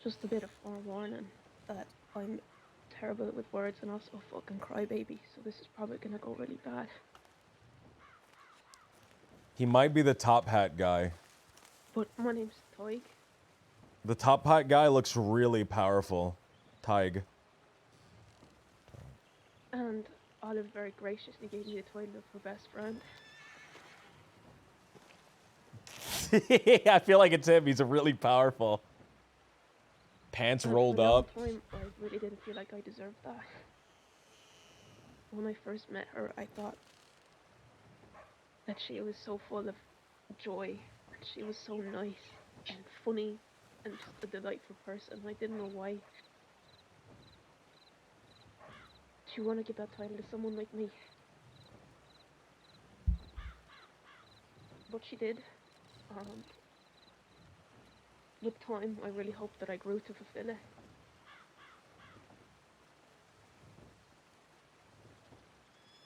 Just a bit of forewarning that I'm terrible with words and also a fucking crybaby, so this is probably gonna go really bad. He might be the top hat guy. But my name's Toig. The top hat guy looks really powerful. Tig. And Olive very graciously gave me the title of her best friend. I feel like it's him. He's a really powerful. Pants And rolled for a long up. time, I really didn't feel like I deserved that. When I first met her, I thought that she was so full of joy, and she was so nice and funny and just a delightful person. I didn't know why she wanted to give that title to someone like me. But she did. With time, I really hoped that I grew to fulfill it.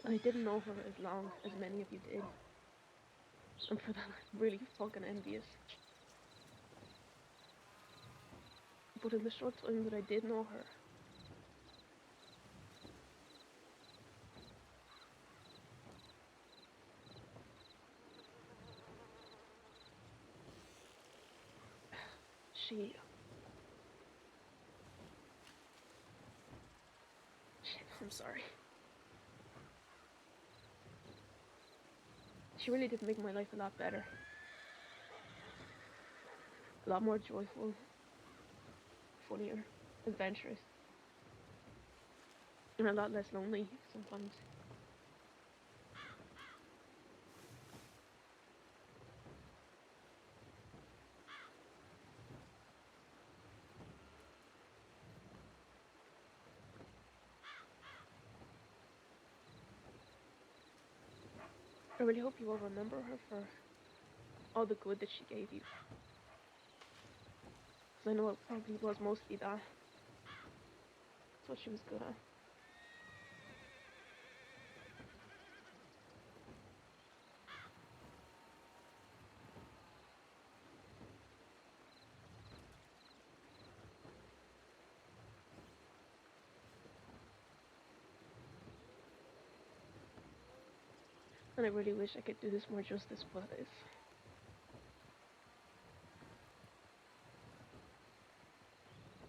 I didn't know her as long as many of you did. And for that, I'm really fucking envious. But in the short time that I did know her, Shit, I'm sorry. She really did make my life a lot better. A lot more joyful, funnier, adventurous, and a lot less lonely sometimes. I really hope you will remember her for all the good that she gave you. Because I know it probably was mostly that. That's what she was good at. And I really wish I could do this more justice, but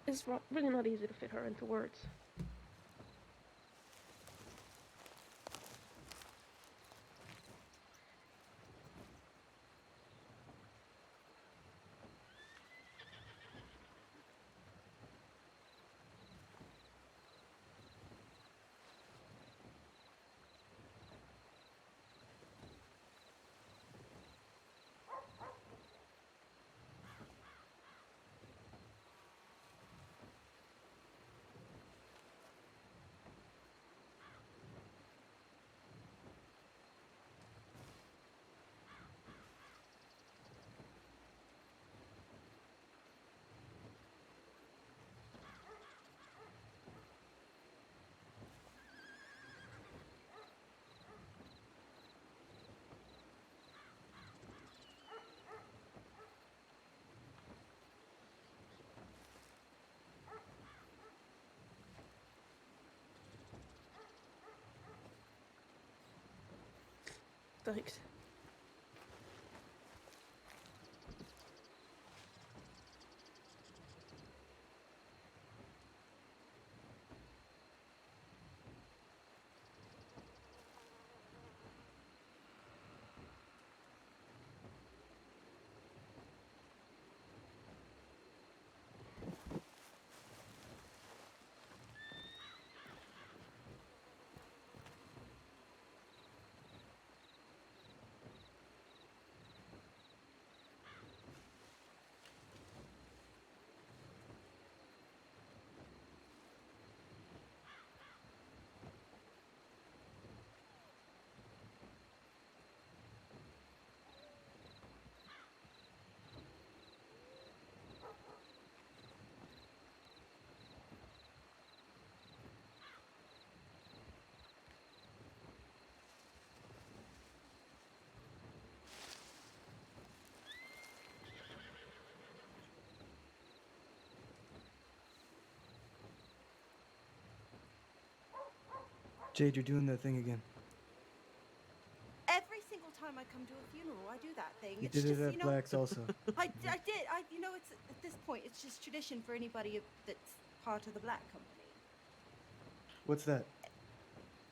it's really not easy to fit her into words. Thanks. Jade, you're doing that thing again. Every single time I come to a funeral, I do that thing. You It's did just, it at you know, Black's also. I did. You know, it's at this point, it's just tradition for anybody that's part of the Black Company. What's that?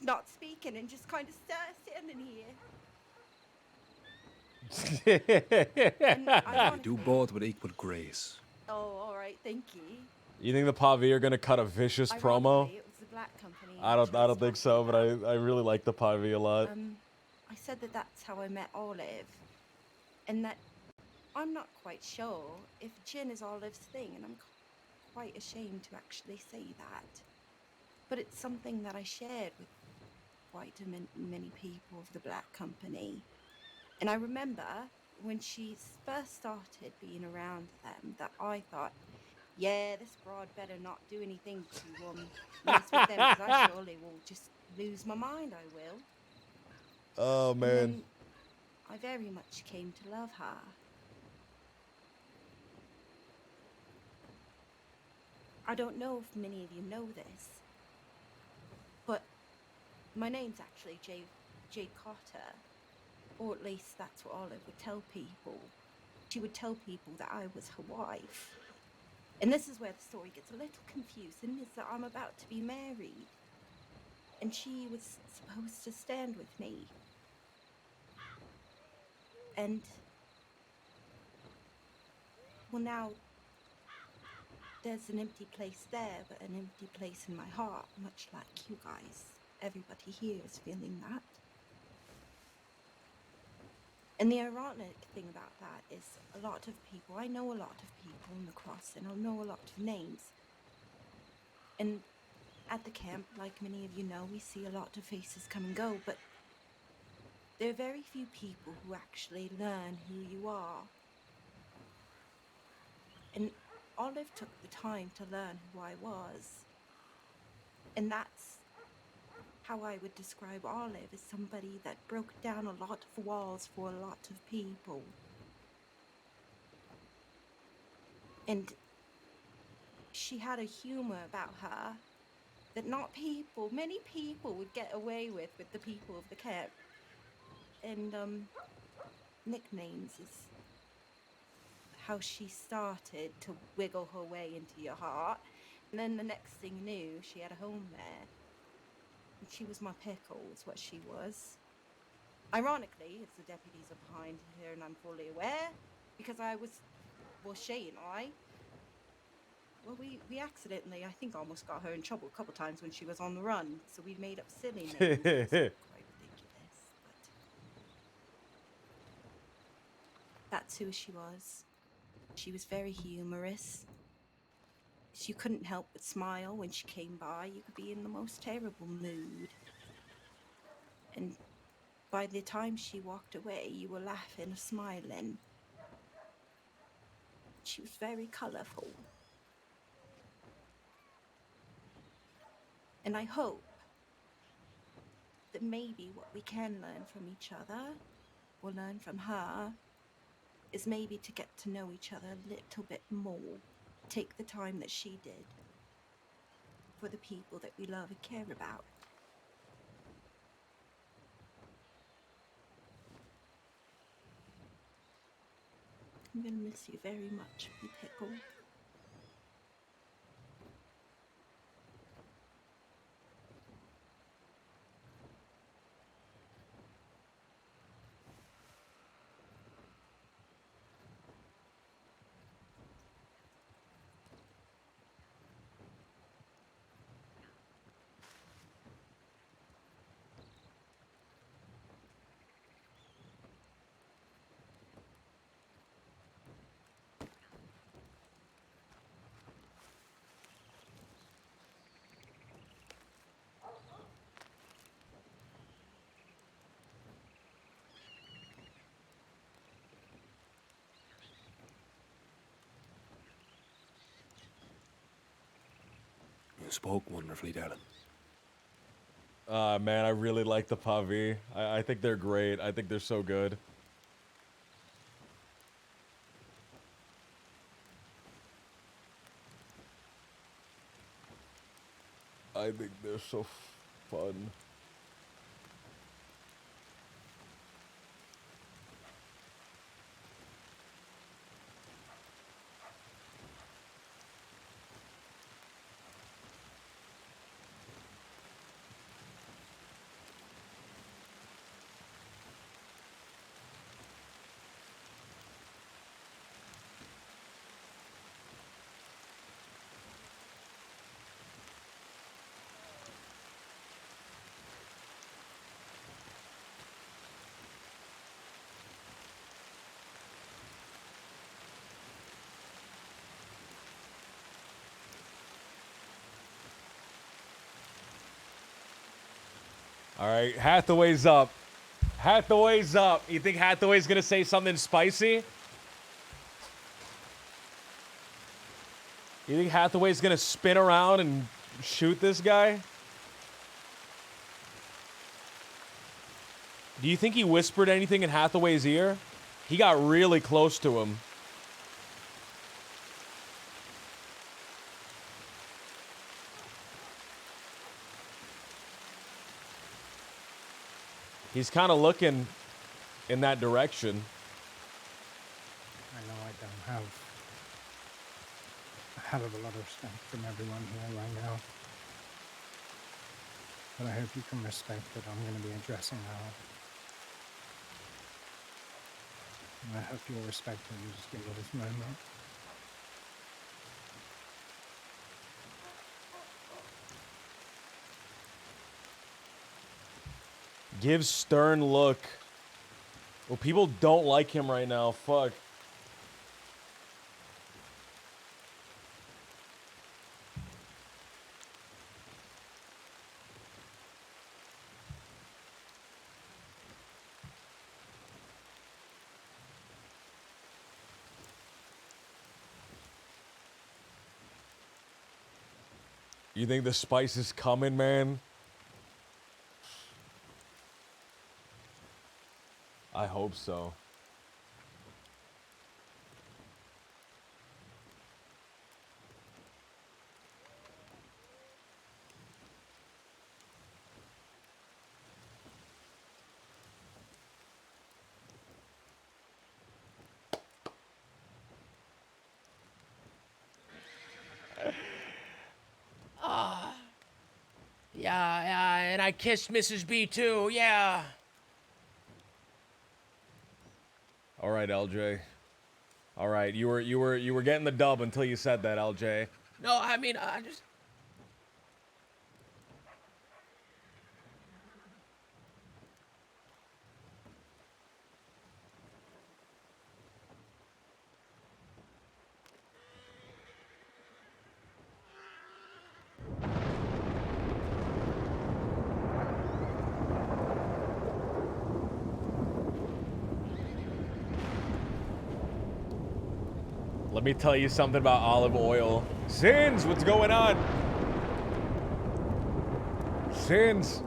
Not speaking and just kind of standing here. You do both with equal grace. Oh, all right, thank you. You think the Pavi are gonna cut a vicious promo? Ironically, it was the Black Company. I don't think so, but I really like the Pavi a lot. I said that that's how I met Olive, and that I'm not quite sure if gin is Olive's thing, and I'm quite ashamed to actually say that. But it's something that I shared with quite many people of the Black Company. And I remember when she first started being around them that I thought, yeah, this broad better not do anything to mess with them, because I surely will just lose my mind, I will. Oh, man. And then I very much came to love her. I don't know if many of you know this, but my name's actually Jade Carter, or at least that's what Olive would tell people. She would tell people that I was her wife. And this is where the story gets a little confusing, is that I'm about to be married. And she was supposed to stand with me. And, well, now there's an empty place there, but an empty place in my heart, much like you guys. Everybody here is feeling that. And the ironic thing about that is a lot of people, I know a lot of people in the cross, and I know a lot of names. And at the camp, like many of you know, we see a lot of faces come and go, but there are very few people who actually learn who you are. And Olive took the time to learn who I was. And that's how I would describe Olive, as somebody that broke down a lot of walls for a lot of people. And she had a humor about her that many people would get away with the people of the camp. And nicknames is how she started to wiggle her way into your heart. And then the next thing you knew, she had a home there. And she was my pickle, is what she was. Ironically, it's the deputies are behind her, and I'm fully aware, because Shay and I, well, we accidentally, I think, almost got her in trouble a couple times when she was on the run. So we made up silly names. It was quite ridiculous, but that's who she was. She was very humorous. You couldn't help but smile when she came by. You could be in the most terrible mood. And by the time she walked away, you were laughing or smiling. She was very colourful. And I hope that maybe what we can learn from each other, or learn from her, is maybe to get to know each other a little bit more. Take the time that she did for the people that we love and care about. I'm gonna miss you very much, you pickle. You spoke wonderfully, darling. Man, I really like the Pavi. I think they're great. I think they're so good. I think they're so fun. All right, Hathaway's up. Hathaway's up. You think Hathaway's gonna say something spicy? You think Hathaway's gonna spin around and shoot this guy? Do you think he whispered anything in Hathaway's ear? He got really close to him. He's kind of looking in that direction. I know I don't have hell of a lot of respect from everyone here right now. But I hope you can respect that I'm going to be addressing now. And I hope you'll respect it and just give me this moment. Give stern look. Well, people don't like him right now. Fuck. You think the spice is coming, man? I hope so. Yeah, and I kissed Mrs. B too, yeah. All right, LJ. All right, you were getting the dub until you said that, LJ. No, I mean, I just... Let me tell you something about olive oil. Sins, what's going on? Sins.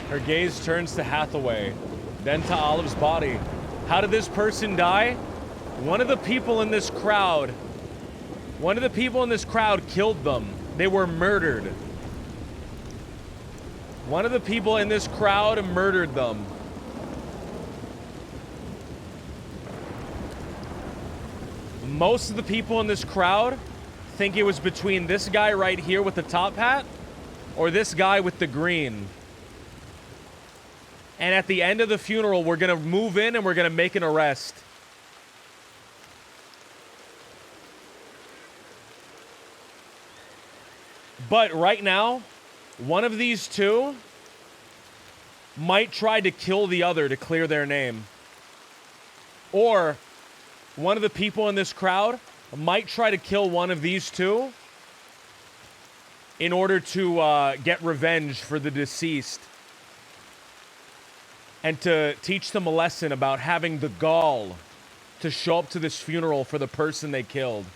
Her gaze turns to Hathaway, then to Olive's body. How did this person die? One of the people in this crowd killed them. They were murdered. One of the people in this crowd murdered them. Most of the people in this crowd think it was between this guy right here with the top hat or this guy with the green. And at the end of the funeral, we're going to move in and we're going to make an arrest. But right now, one of these two might try to kill the other to clear their name. Or one of the people in this crowd might try to kill one of these two in order to get revenge for the deceased. And to teach them a lesson about having the gall to show up to this funeral for the person they killed.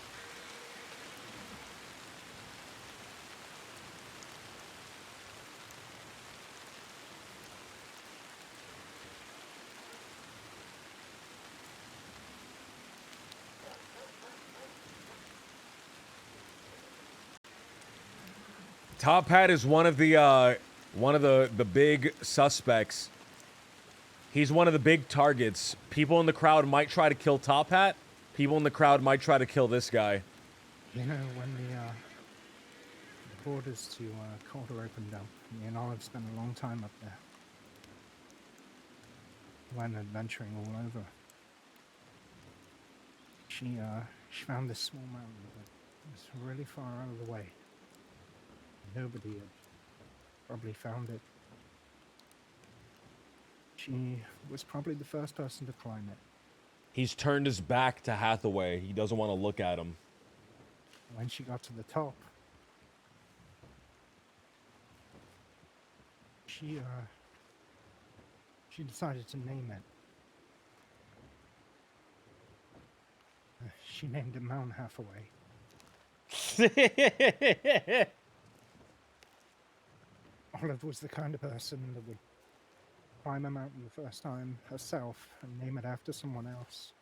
Top Hat is one of the one of the big suspects. He's one of the big targets. People in the crowd might try to kill Top Hat. People in the crowd might try to kill this guy. You know, when the borders to Calder opened up, me and Olive spent a long time up there. Went adventuring all over. She found this small mountain that was really far out of the way. Nobody had probably found it. She was probably the first person to climb it. He's turned his back to Hathaway. He doesn't want to look at him. When she got to the top, she decided to name it. She named it Mount Hathaway. Olive was the kind of person that would climb a mountain the first time herself and name it after someone else.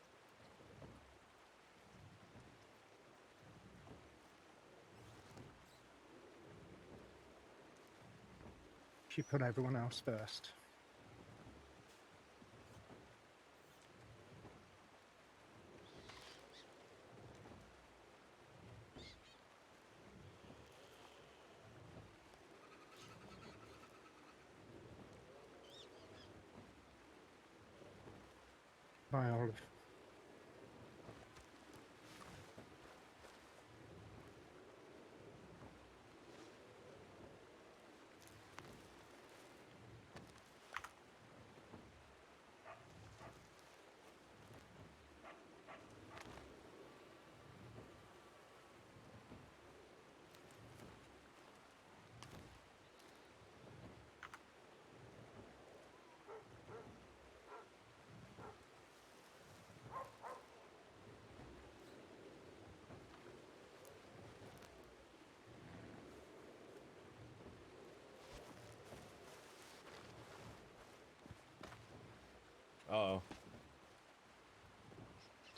She put everyone else first. Bye, Olive. Uh-oh.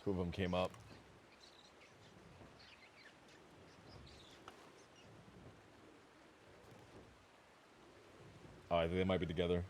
Two of them came up. Oh, I think they might be together.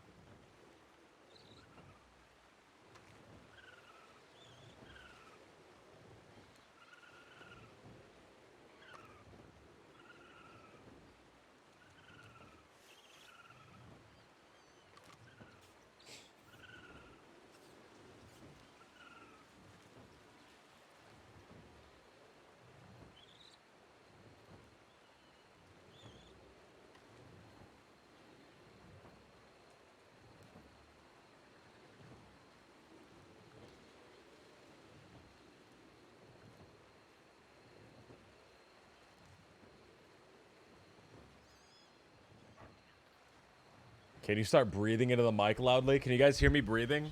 Can you start breathing into the mic loudly? Can you guys hear me breathing?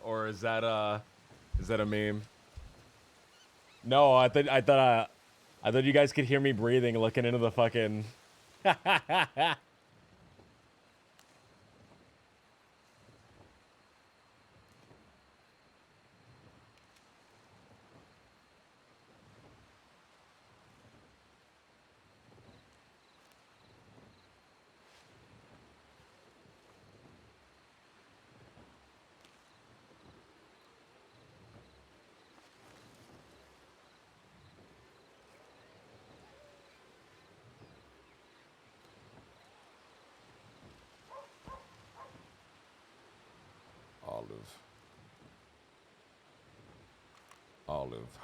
Or is that a meme? No, I thought you guys could hear me breathing, looking into the fucking. Olive. Olive.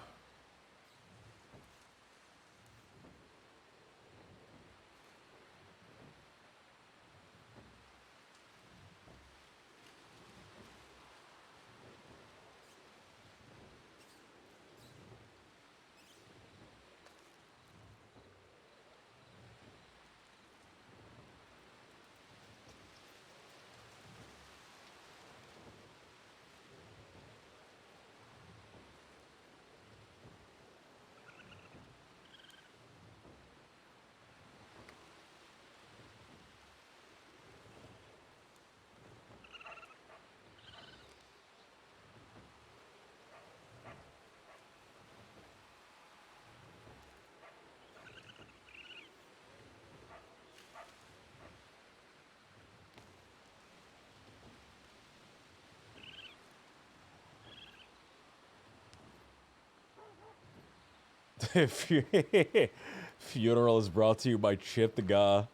Funeral is brought to you by Chip the Guy.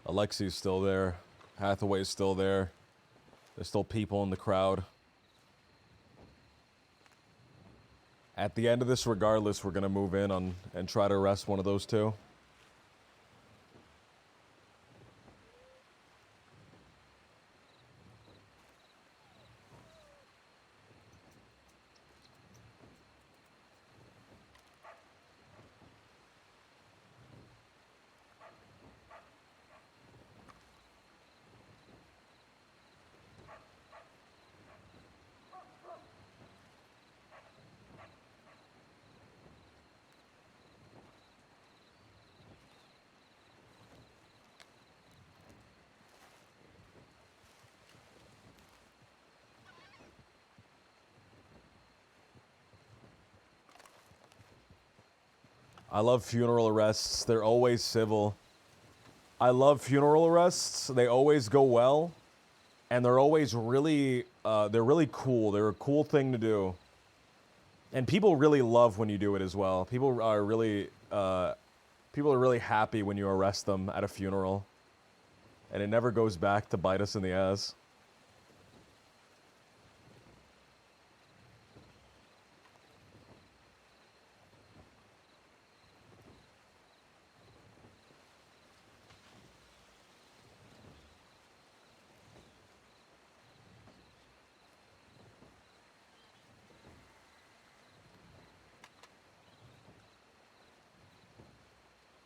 Alexi's still there. Hathaway's still there. There's still people in the crowd. At the end of this, regardless, we're gonna move in on and try to arrest one of those two. I love funeral arrests. They're always civil. I love funeral arrests. They always go well. And they're always really, they're really cool. They're a cool thing to do. And people really love when you do it as well. People are really happy when you arrest them at a funeral. And it never goes back to bite us in the ass.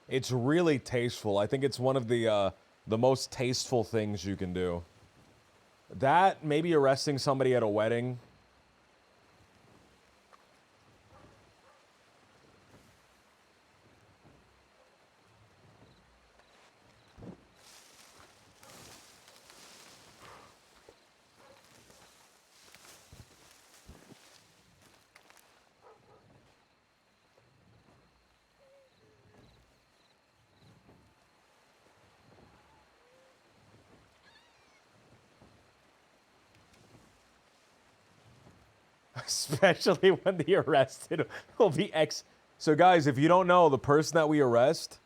It's really tasteful. I think it's one of the most tasteful things you can do. That, maybe arresting somebody at a wedding. Especially when the arrested will be So guys, if you don't know, the person that we arrest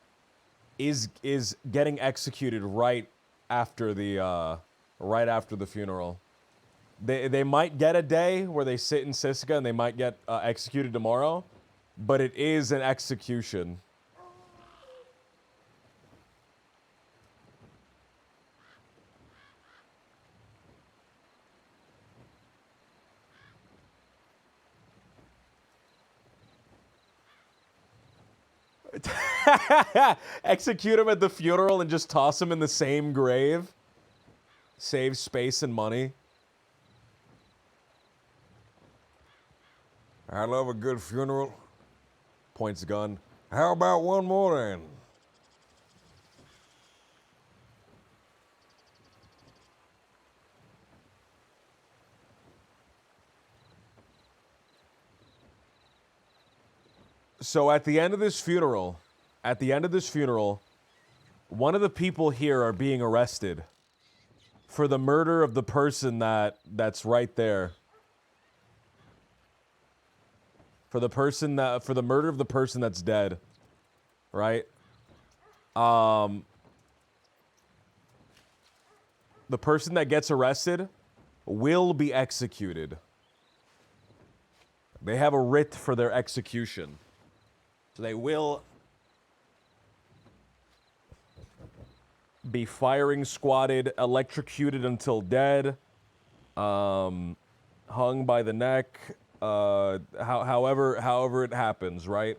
is getting executed right after the funeral. They might get a day where they sit in Siska and they might get executed tomorrow, but it is an execution. Execute him at the funeral and just toss him in the same grave. Save space and money. I love a good funeral. Points gun. How about one more then? So at the end of this funeral, one of the people here are being arrested for the murder of the person that's right there. For the murder of the person that's dead. Right? The person that gets arrested will be executed. They have a writ for their execution. So they will be firing squatted, electrocuted until dead, hung by the neck, however it happens, right?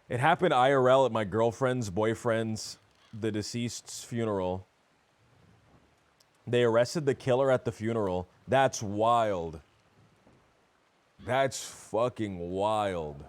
It happened IRL at my girlfriend's boyfriend's, the deceased's funeral. They arrested the killer at the funeral. That's wild. That's fucking wild.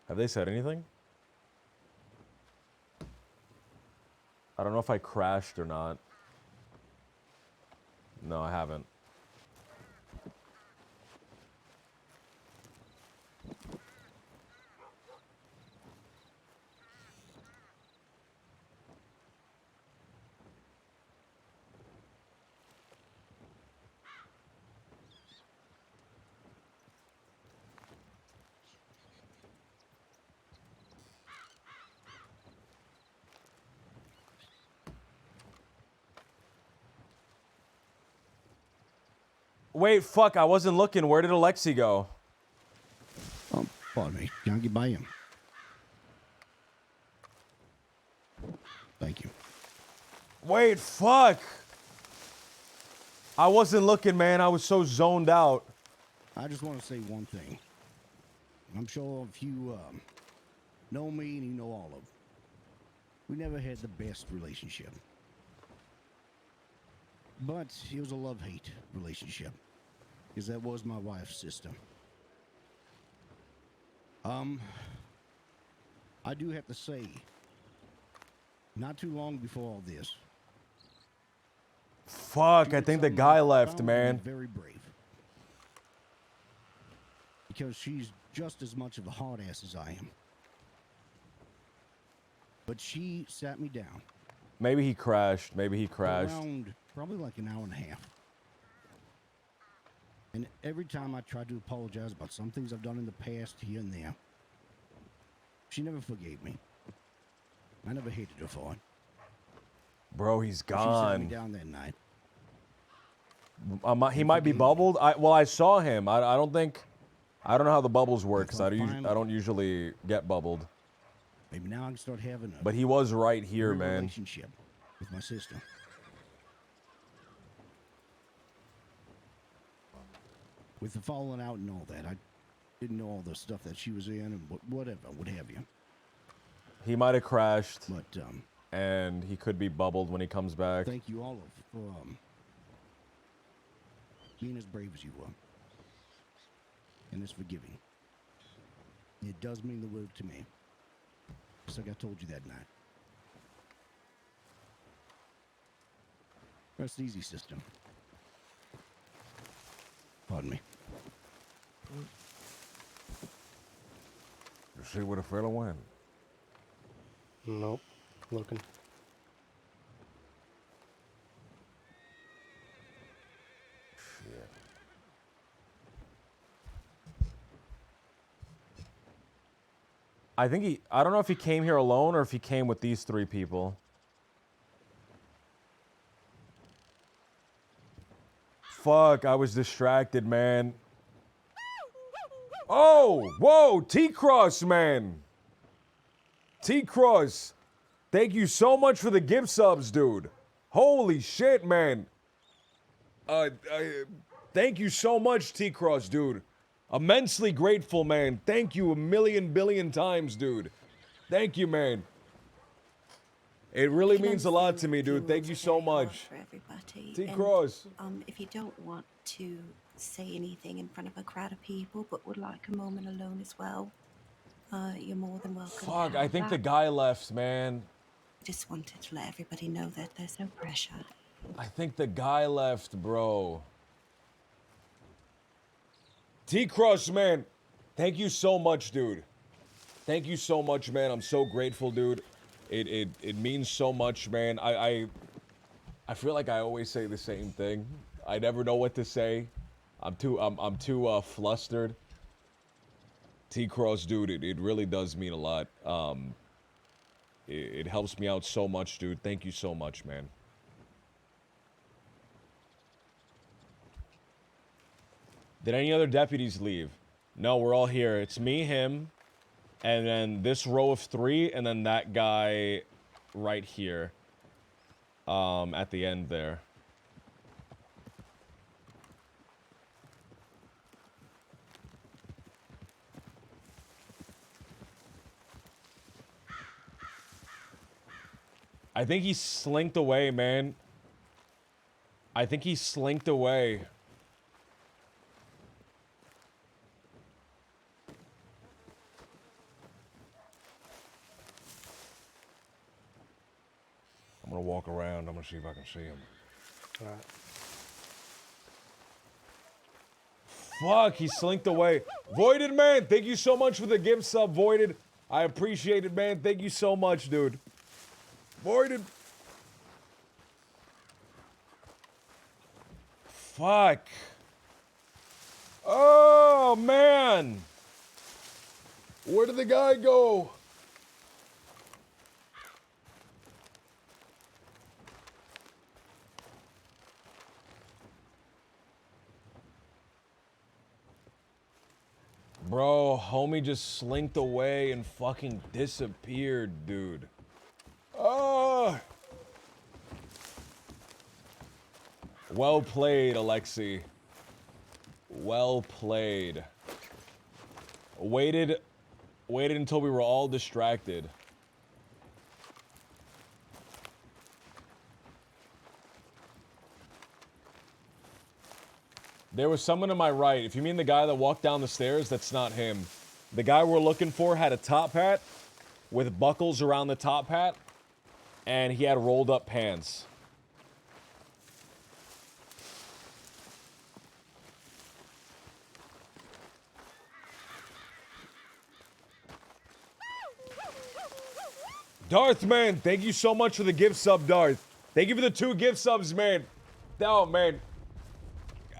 Have they said anything? I don't know if I crashed or not. No, I haven't. Wait, fuck, I wasn't looking. Where did Alexi go? Oh, pardon me. Can I get by him? Thank you. Wait, fuck. I wasn't looking, man. I was so zoned out. I just want to say one thing. I'm sure if you know me and you know Olive, we never had the best relationship. But it was a love-hate relationship, because that was my wife's sister. I do have to say, not too long before all this, Fuck, I think the guy left, man. very brave. Because she's just as much of a hard ass as I am. But she sat me down. Maybe he crashed. Maybe he crashed. Around probably like an hour and a half. And every time I tried to apologize about some things I've done in the past here and there, she never forgave me. I never hated her for it. Bro, he's She sat me gone. down that night. He might be bubbled. I saw him. I don't know how the bubbles work because I don't usually get bubbled. Maybe now I can start having a But he was right here, real man. relationship with my sister. With the falling out and all that, I didn't know all the stuff that she was in and whatever, what have you. He might have crashed. But and he could be bubbled when he comes back. thank you all for being as brave as you were. And as forgiving. It does mean the world to me. Just like I told you that night. Rest easy, sister. Pardon me. You see where the fella went? Nope. Looking. Shit. I don't know if he came here alone or if he came with these three people. Fuck, I was distracted, man. Oh, whoa, T-Cross, man. T-Cross, thank you so much for the gift subs, dude. Holy shit, man. Thank you so much, T-Cross, dude. Immensely grateful, man. Thank you a million billion times, dude. Thank you, man. It really means a lot to me, dude. Thank you so much. For everybody. T-Cross. And, if you don't want to say anything in front of a crowd of people, but would like a moment alone as well, you're more than welcome. Fuck, to I have think the that. guy left, man. Just wanted to let everybody know that there's no pressure. I think the guy left, bro. T-Cross, man. Thank you so much, dude. Thank you so much, man. I'm so grateful, dude. It means so much, man. I feel like I always say the same thing. I never know what to say. I'm too flustered. T-Cross, dude, it really does mean a lot. It helps me out so much, dude. Thank you so much, man. Did any other deputies leave? No, we're all here. It's me, him, and then this row of 3, and then that guy right here. At the end there. I think he slinked away, man. I think he slinked away. I'm gonna walk around. I'm gonna see if I can see him. All right. Fuck, he slinked away. Voided, man, thank you so much for the gift sub, Voided. I appreciate it, man. Thank you so much, dude. Voided. Fuck. Oh, man. Where did the guy go? Bro, homie just slinked away and fucking disappeared, dude. Oh! Well played, Alexi. Well played. Waited until we were all distracted. There was someone to my right. If you mean the guy that walked down the stairs, that's not him. The guy we're looking for had a top hat with buckles around the top hat, and he had rolled up pants. Darth, man, thank you so much for the gift sub, Darth. Thank you for the 2 gift subs, man. Oh, man.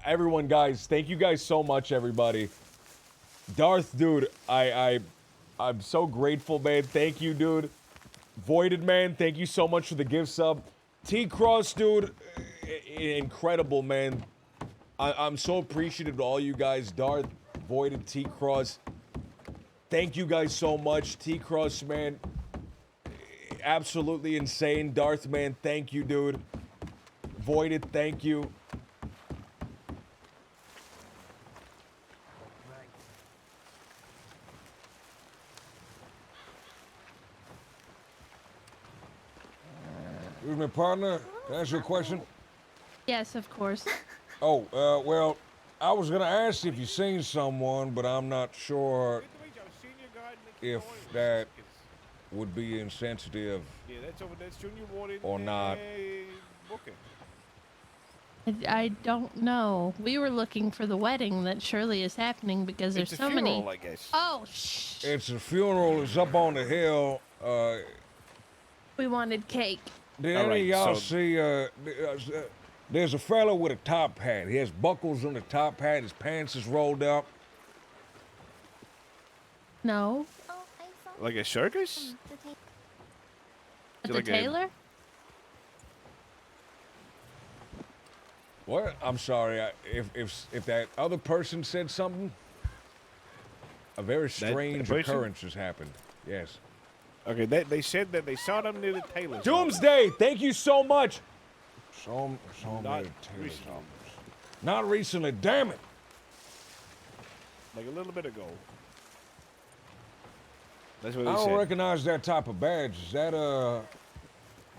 Everyone, guys, thank you guys so much, everybody. Darth, dude, I'm so grateful, man. Thank you, dude. Voided, man, thank you so much for the gift sub. T-Cross, dude, incredible, man. I'm so appreciative of all you guys. Darth, Voided, T-Cross. Thank you guys so much. T-Cross, man, absolutely insane. Darth, man, thank you, dude. Voided, thank you. Excuse me, partner. Can I ask you a question? Yes, of course. Oh, well, I was gonna ask if you seen someone, but I'm not sure if that would be insensitive or not. I don't know. We were looking for the wedding that surely is happening because there's It's a so many. funeral, I guess. Oh, shh. It's a funeral. It's up on the hill. We wanted cake. Did any of y'all see, there's a fellow with a top hat. He has buckles on the top hat. His pants is rolled up. No. Like a circus? At the like tailor? What? I'm sorry. If that other person said something, a very strange person? occurrence has happened. Yes. Okay, they said that they saw them near the tailor's Doomsday, thank you so much. Saw me Not at the tailor's recently. office. Not recently. Damn it. Like a little bit ago. That's what I they don't said. recognize that type of badge. Is that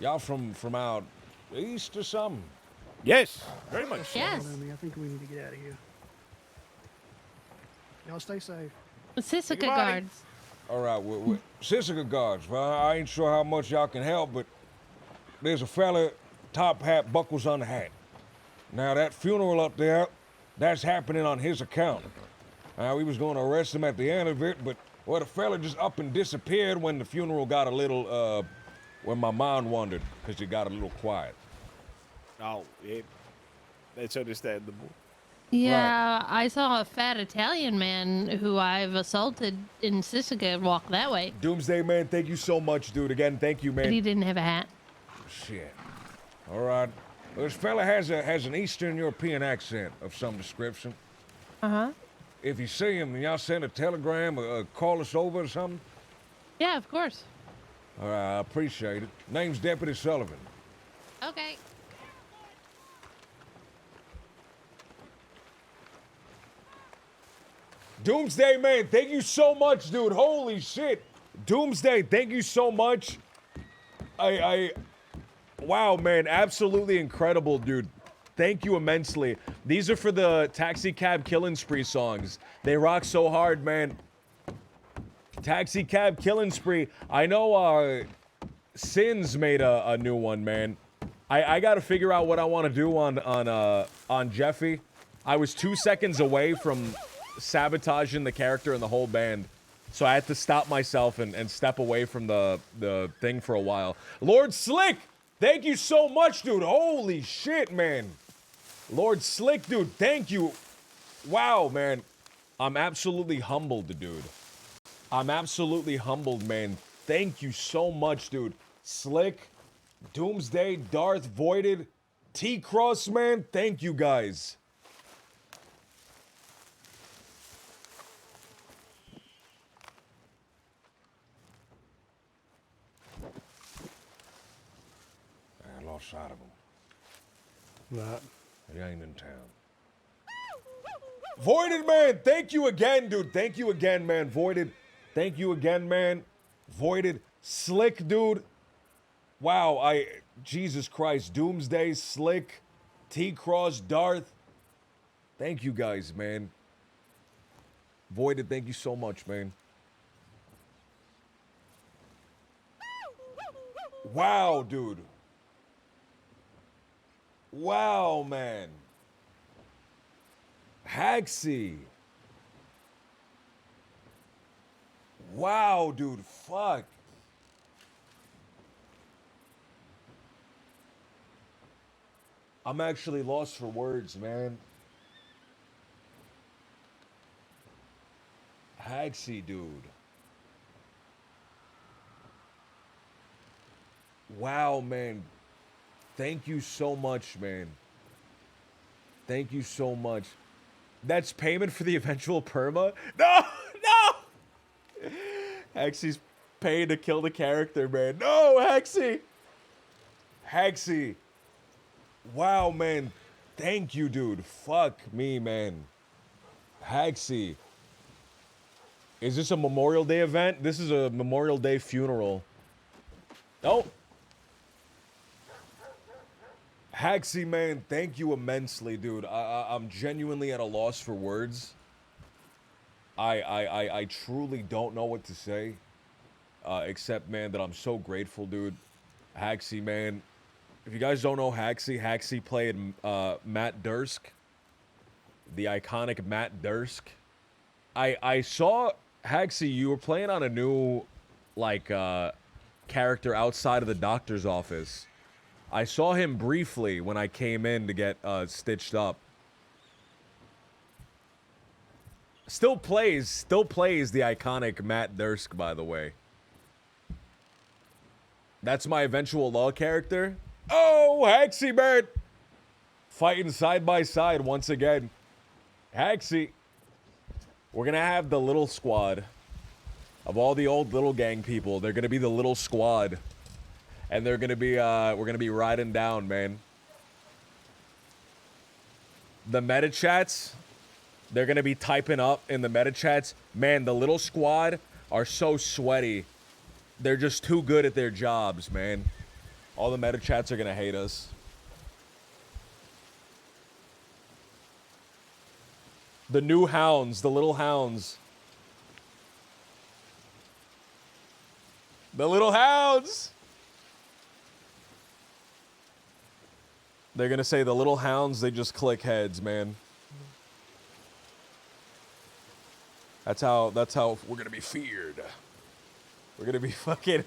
y'all from out east or something? Yes, very much. Yes. I think we need to get out of here. Y'all stay safe. The Sisika Goodbye. guards. All right, Sisika guards. Well, I ain't sure how much y'all can help, but there's a fella, top hat, buckles on the hat. Now that funeral up there, that's happening on his account. We was going to arrest him at the end of it, but well, the fella just up and disappeared when the funeral got a little, when my mind wandered, because it got a little quiet. Oh, that's understandable. Yeah, I saw a fat Italian man who I've assaulted in Sisika walk that way. Doomsday, man, thank you so much, dude. Again, thank you, man. But he didn't have a hat. Shit. All right. Well, this fella has an Eastern European accent of some description. Uh-huh. If you see him, y'all send a telegram or call us over or something? Yeah, of course. All right, I appreciate it. Name's Deputy Sullivan. Okay. Doomsday, man, thank you so much, dude. Holy shit. Doomsday, thank you so much. Wow, man, absolutely incredible, dude. Thank you immensely. These are for the Taxi Cab Killing Spree songs. They rock so hard, man. Taxi Cab Killing Spree. I know, Sins made a new one, man. I gotta figure out what I want to do on Jeffy. I was 2 seconds away from sabotaging the character and the whole band. So I had to stop myself and step away from the thing for a while. Lord Slick, thank you so much, dude. Holy shit, man. Lord Slick, dude, thank you. Wow, man. I'm absolutely humbled, dude. I'm absolutely humbled, man. Thank you so much, dude. Slick, Doomsday, Darth Voided, T-Cross, man. Thank you, guys. I lost sight of him. Right. He ain't in town. Voided, man, thank you again, dude. Thank you again, man. Voided, thank you again, man. Voided, Slick, dude. Wow, Jesus Christ. Doomsday, Slick, T-Cross, Darth. Thank you guys, man. Voided, thank you so much, man. Wow, dude. Wow, man. Haxie. Wow, dude. Fuck. I'm actually lost for words, man. Haxie, dude. Wow, man. Thank you so much, man. Thank you so much. That's payment for the eventual perma? No! No! Hexie's paying to kill the character, man. No, Hexie! Hexie. Wow, man. Thank you, dude. Fuck me, man. Hexie. Is this a Memorial Day event? This is a Memorial Day funeral. Oh. Haxie, man, thank you immensely, dude. I'm genuinely at a loss for words. I truly don't know what to say. Except, man, that I'm so grateful, dude. Haxie, man. If you guys don't know Haxie played Matt Dursk. The iconic Matt Dursk. I saw, Haxie, you were playing on a new, like, character outside of the doctor's office. I saw him briefly when I came in to get stitched up. Still plays the iconic Matt Dursk, by the way. That's my eventual law character. Oh, Haxie, man! Fighting side by side once again. Haxie. We're gonna have the little squad. Of all the old little gang people, they're gonna be the little squad. And they're gonna be, we're gonna be riding down, man. The meta chats, they're gonna be typing up in the meta chats. Man, the little squad are so sweaty. They're just too good at their jobs, man. All the meta chats are gonna hate us. The new hounds, the little hounds. The little hounds! They're gonna say the little hounds, they just click heads, man. That's how we're gonna be feared. We're gonna be fucking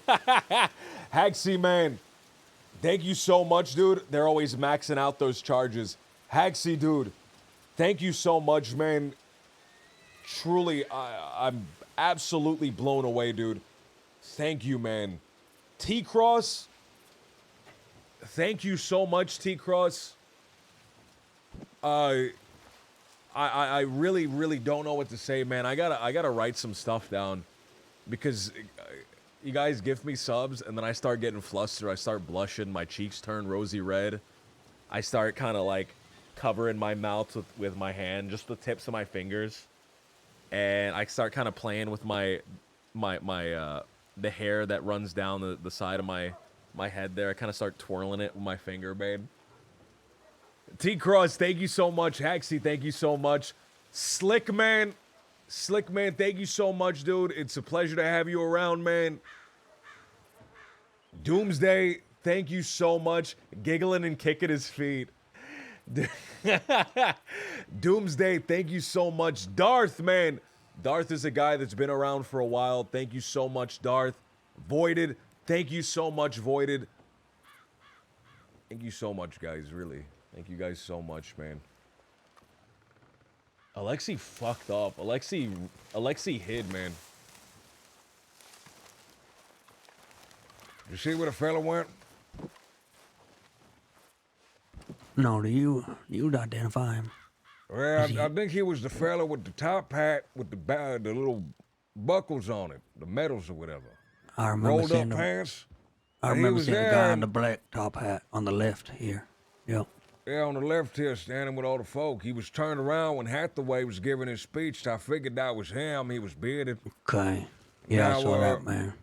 Haxie, man. Thank you so much, dude. They're always maxing out those charges. Haxie, dude. Thank you so much, man. Truly, I'm absolutely blown away, dude. Thank you, man. T-Cross. Thank you so much, T-Cross. I really, really don't know what to say, man. I gotta write some stuff down because you guys give me subs and then I start getting flustered. I start blushing. My cheeks turn rosy red. I start kind of like covering my mouth with my hand, just the tips of my fingers, and I start kind of playing with my the hair that runs down the side of my head there. I kind of start twirling it with my finger, babe. T-Cross, thank you so much. Hexy, thank you so much. Slickman, thank you so much, dude. It's a pleasure to have you around, man. Doomsday, thank you so much. Giggling and kicking his feet. Doomsday, thank you so much. Darth, man. Darth is a guy that's been around for a while. Thank you so much, Darth. Voided, thank you so much, Voided. Thank you so much, guys, really. Thank you guys so much, man. Alexi fucked up. Alexi hid, man. You see where the fella went? No, do you identify him? Well, I think he was the fella with the top hat with the little buckles on it, the medals or whatever. I remember Rolled seeing up the, pants. I and he remember was seeing the there guy in and- the black top hat on the left here. Yep. Yeah, on the left here, standing with all the folk. He was turned around when Hathaway was giving his speech. So I figured that was him. He was bearded. Okay. Yeah, Now, I saw that, man.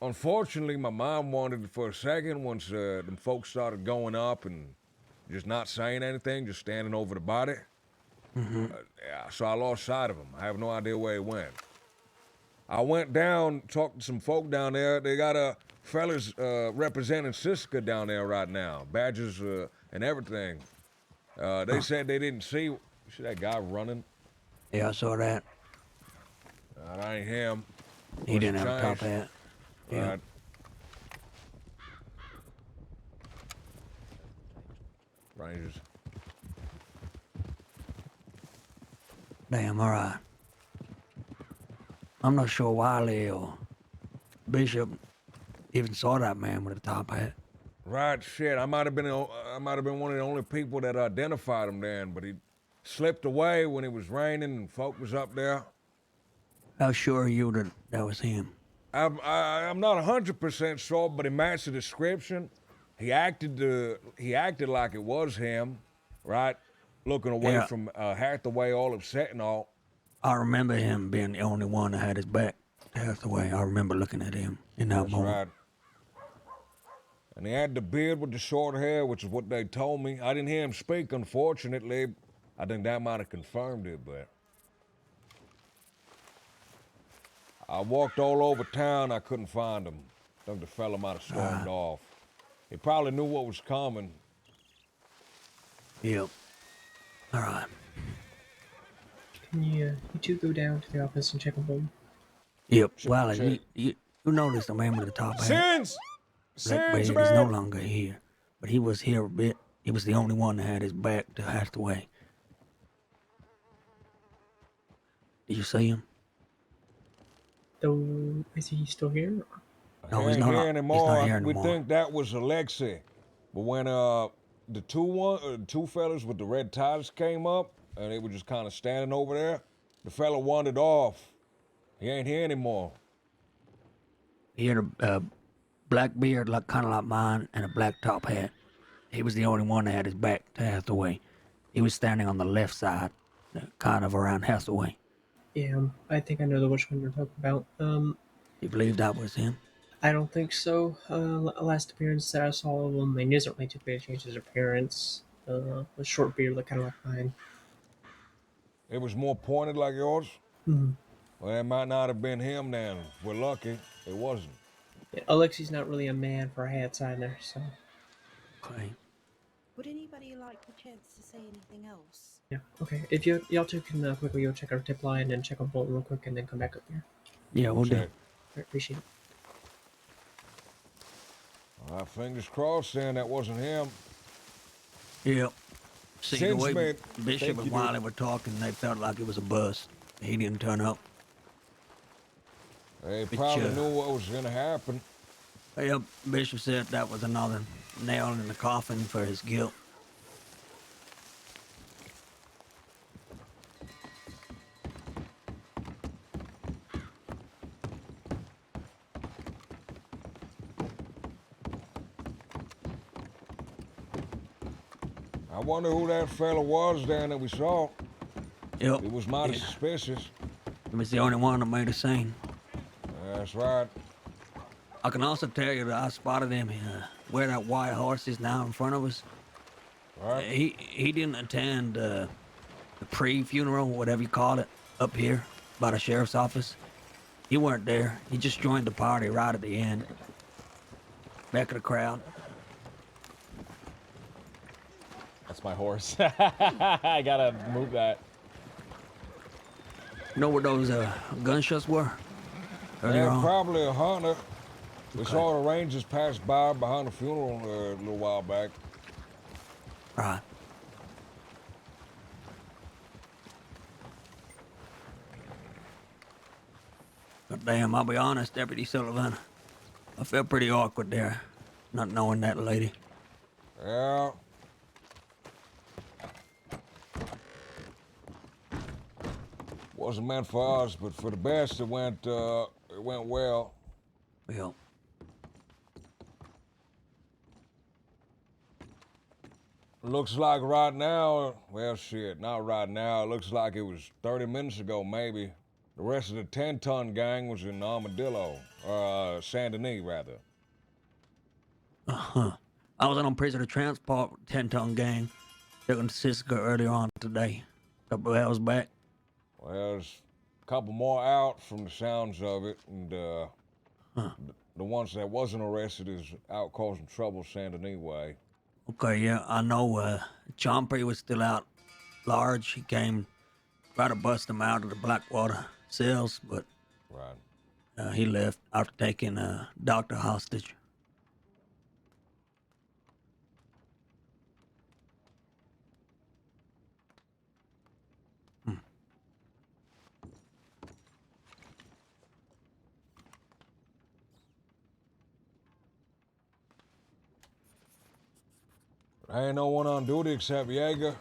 Unfortunately, my mom wanted it for a second once them folks started going up and just not saying anything, just standing over the body. Mm-hmm. Yeah, so I lost sight of him. I have no idea where he went. I went down, talked to some folk down there. They got fellas representing Siska down there right now, badges and everything. They said they didn't see that guy running. Yeah, I saw that. That ain't him. He didn't have a top hat. Yeah. Right. Rangers. Damn, all right. I'm not sure Wiley or Bishop even saw that man with a top hat. Right, shit. I might have been one of the only people that identified him then, but he slipped away when it was raining and folk was up there. How sure are you that that was him? I'm not 100% sure, but he matched the description. He acted like it was him, right? Looking away Yeah. from Hathaway, all upset and all. I remember him being the only one that had his back to Hathaway. I remember looking at him in that That's moment. right. And he had the beard with the short hair, which is what they told me. I didn't hear him speak, unfortunately. I think that might have confirmed it, but I walked all over town. I couldn't find him. I think the fella might have stormed off. He probably knew what was coming. Yep. All right. Can you two go down to the office and check on Bolton? Yep. Wiley, you noticed the man with the top hat? That beard is no longer here, but he was here a bit. He was the only one that had his back to Hathaway. Did you see him? Though, is he still here? No, He he's ain't not. here He's anymore. not here We anymore. think that was Alexi. But when the two fellas with the red ties came up, and they were just kind of standing over there, the fella wandered off. He ain't here anymore. He had a black beard, kind of like mine, and a black top hat. He was the only one that had his back to Hathaway. He was standing on the left side, kind of around Hathaway. Yeah, I think I know which one you're talking about. You believe that was him? I don't think so. Last appearance that I saw of him, he doesn't really typically change his appearance. A short beard, kind of like mine. It was more pointed like yours? Mhm. Well, it might not have been him then. If we're lucky, it wasn't. Yeah, Alexi's not really a man for hats either, so. Okay. Would anybody like the chance to say anything else? Yeah, okay. If y'all two can quickly go check our tip line and check on Bolton real quick and then come back up here. Yeah, we'll do. Alright, appreciate it. Fingers crossed then that wasn't him. Yep. See, the Since way man- Bishop thank and you, Wiley were talking, they felt like it was a bust. He didn't turn up. They But, probably knew what was going to happen. Yep, Bishop said that was another nail in the coffin for his guilt. I wonder who that fella was then that we saw. Yep. He was mighty Yeah. suspicious. He was the only one that made a scene. That's right. I can also tell you that I spotted him where that white horse is now in front of us. Right. He didn't attend the pre-funeral, whatever you call it, up here by the sheriff's office. He weren't there. He just joined the party right at the end. Back of the crowd. That's my horse. I gotta move that. You know where those gunshots were? Earlier Yeah, on? probably a hunter. We Okay. saw the Rangers pass by behind the funeral a little while back. Right. But damn, I'll be honest, Deputy Sullivan. I felt pretty awkward there, not knowing that lady. Yeah. Wasn't meant for us, but for the best, it went well. Well. Looks like right now, well, shit, not right now. It looks like it was 30 minutes ago, maybe. The rest of the 10-ton gang was in Armadillo, Saint-Denis, rather. Uh-huh. I was on prisoner transport with 10-ton gang. Taken to Cisco earlier on today. Couple of hours back. Well, there's a couple more out from the sounds of it, and the ones that wasn't arrested is out causing trouble Saint-Denis way. Okay, yeah, I know Chompy was still out large. He came, tried to bust him out of the Blackwater cells, but he left after taking a doctor hostage. There ain't no one on duty except Yeager.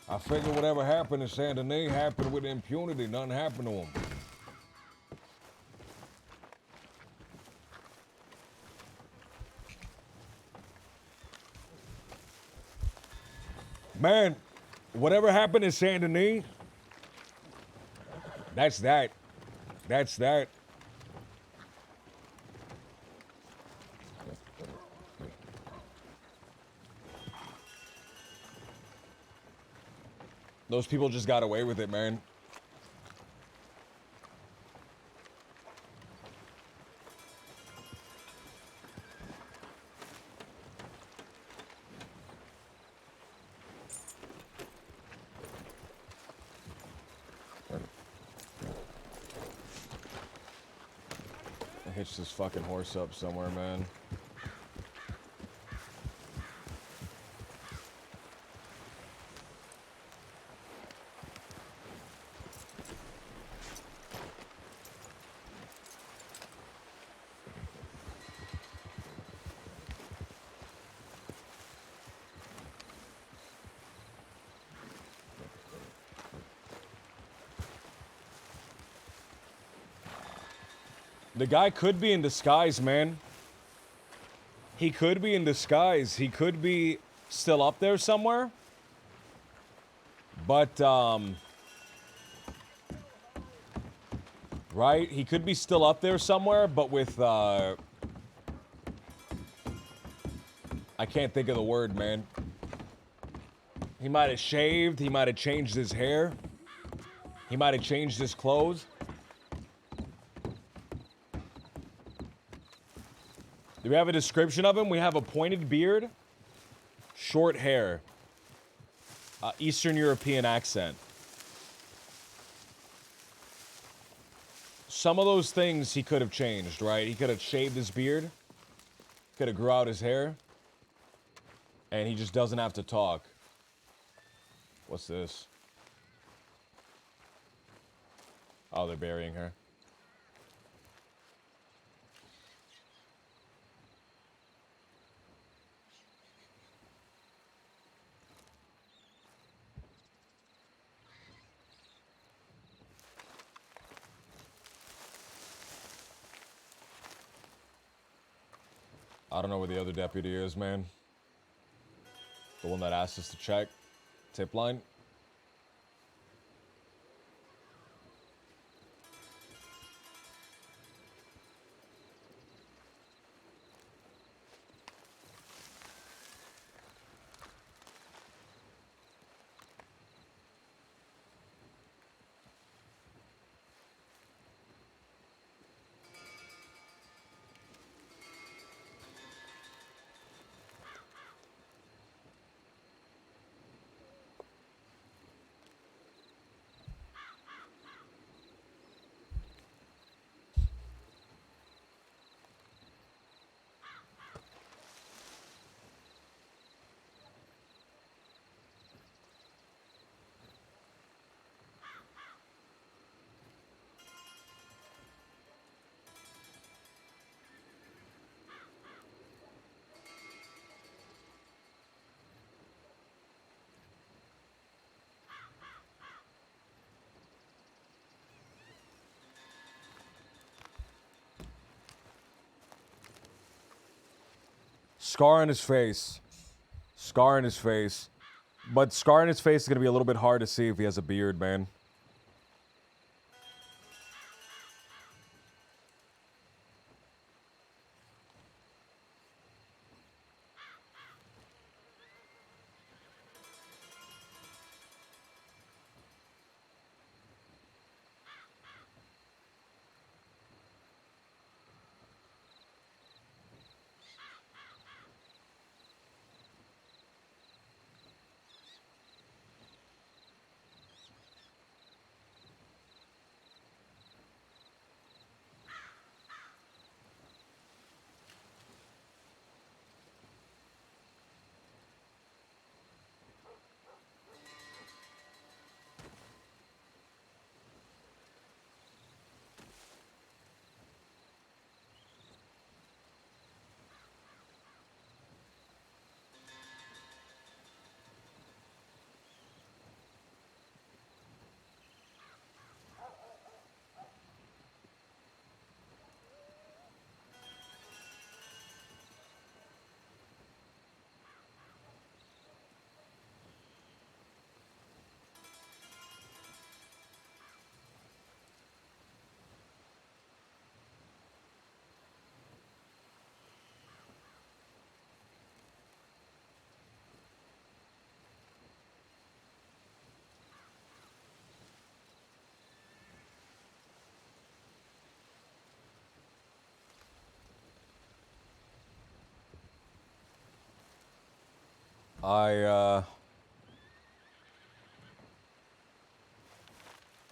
I figure whatever happened in Saint-Denis happened with impunity. Nothing happened to him. Man, whatever happened in Saint-Denis, that's that. That's that. Those people just got away with it, man. I hitched this fucking horse up somewhere, man. The guy could be in disguise, man. He could be in disguise. He could be still up there somewhere. But, right? He could be still up there somewhere, but with, I can't think of the word, man. He might have shaved. He might have changed his hair. He might have changed his clothes. Do we have a description of him? We have a pointed beard, short hair, Eastern European accent. Some of those things he could have changed, right? He could have shaved his beard, could have grew out his hair, and he just doesn't have to talk. What's this? Oh, they're burying her. I don't know where the other deputy is, man. The one that asked us to check. Tip line. Scar on his face. Scar on his face. But scar on his face is going to be a little bit hard to see if he has a beard, man.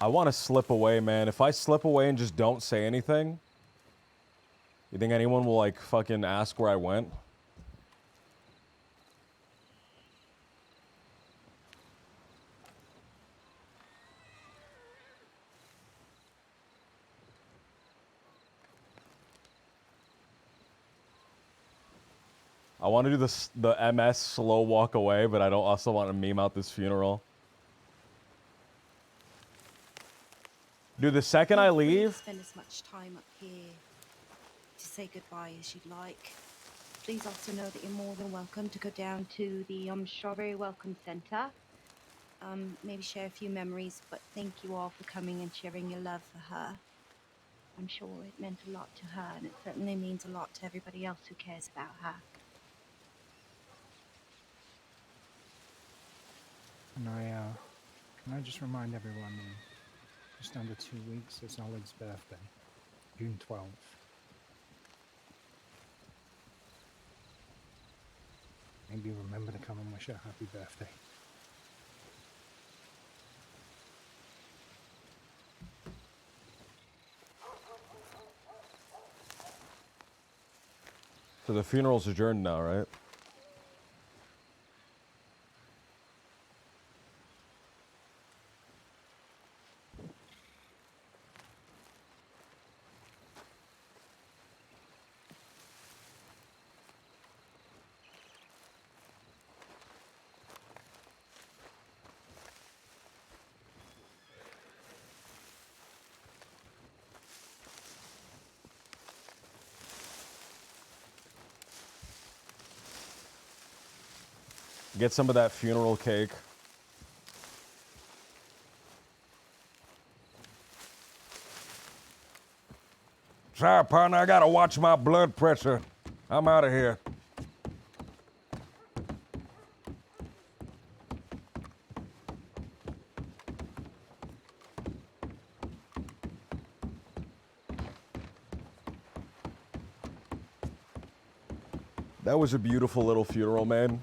I want to slip away, man. If I slip away and just don't say anything, you think anyone will, like, fucking ask where I went? I want to do the MS slow walk away, but I don't also want to meme out this funeral. Dude, the second I Feel free to leave... spend as much time up here to say goodbye as you'd like. Please also know that you're more than welcome to go down to the Strawberry Welcome Center. Maybe share a few memories, but thank you all for coming and sharing your love for her. I'm sure it meant a lot to her, and it certainly means a lot to everybody else who cares about her. Can I just remind everyone, in just under 2 weeks, it's Oleg's birthday, June 12th. Maybe remember to come and wish her happy birthday. So the funeral's adjourned now, right? Get some of that funeral cake. Sorry, partner, I gotta watch my blood pressure. I'm out of here. That was a beautiful little funeral, man.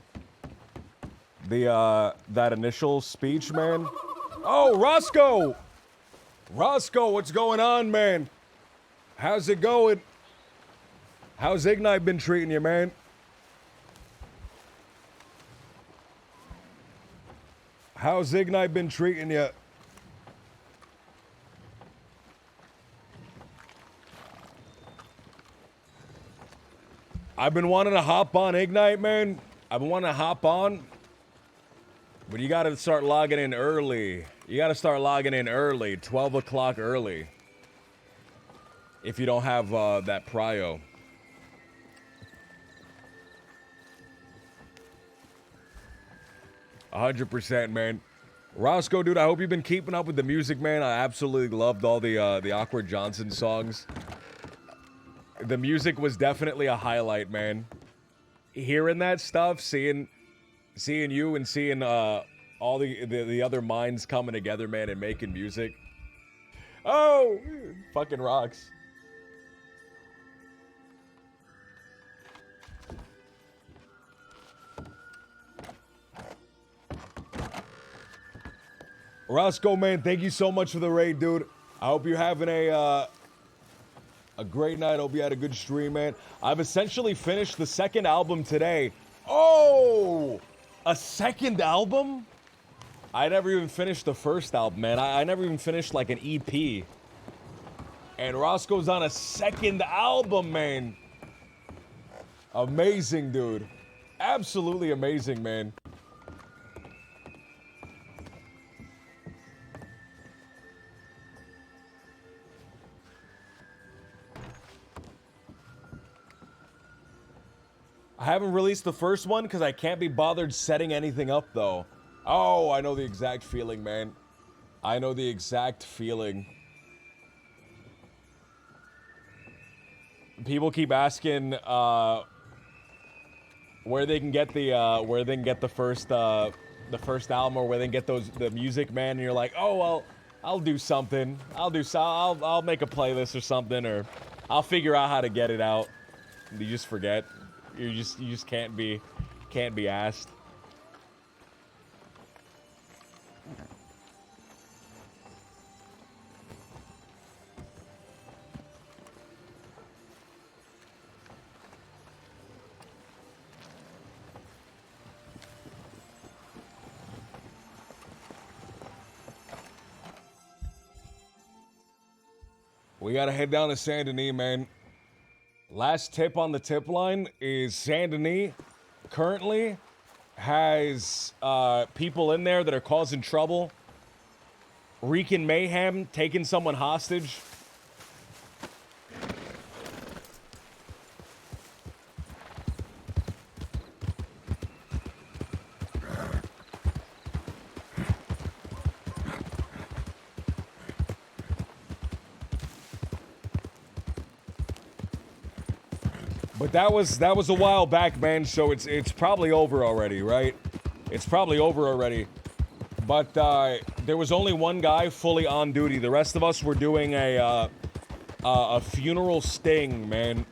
The that initial speech, man. Oh, Roscoe! Roscoe, what's going on, man? How's it going? How's Ignite been treating you, man? How's Ignite been treating you? I've been wanting to hop on Ignite, man. I've been wanting to hop on. But you gotta start logging in early. You gotta start logging in early, 12 o'clock early. If you don't have that prio. %, man. Roscoe, dude, I hope you've been keeping up with the music, man. I absolutely loved all the Awkward Johnson songs. The music was definitely a highlight, man. Hearing that stuff, seeing you and seeing all the other minds coming together, man, and making music. Oh, fucking rocks. Roscoe, man, thank you so much for the raid, dude. I hope you're having a great night. Hope you had a good stream, man. I've essentially finished the second album today. Oh, a second album? I never even finished the first album, man. I never even finished like an EP. And Roscoe's on a second album, man. Amazing, dude. Absolutely amazing, man. I haven't released the first one because I can't be bothered setting anything up, though. Oh, I know the exact feeling, man. I know the exact feeling. People keep asking where they can get the first album, or where they can get the music, man. And you're like, oh well, I'll do something. I'll make a playlist or something, or I'll figure out how to get it out. You just forget. You just can't be asked. We gotta head down to Saint-Denis, man. Last tip on the tip line is Saint-Denis currently has people in there that are causing trouble, wreaking mayhem, taking someone hostage. But that was a while back, man, so it's probably over already, right? It's probably over already. But there was only one guy fully on duty. The rest of us were doing a funeral sting, man.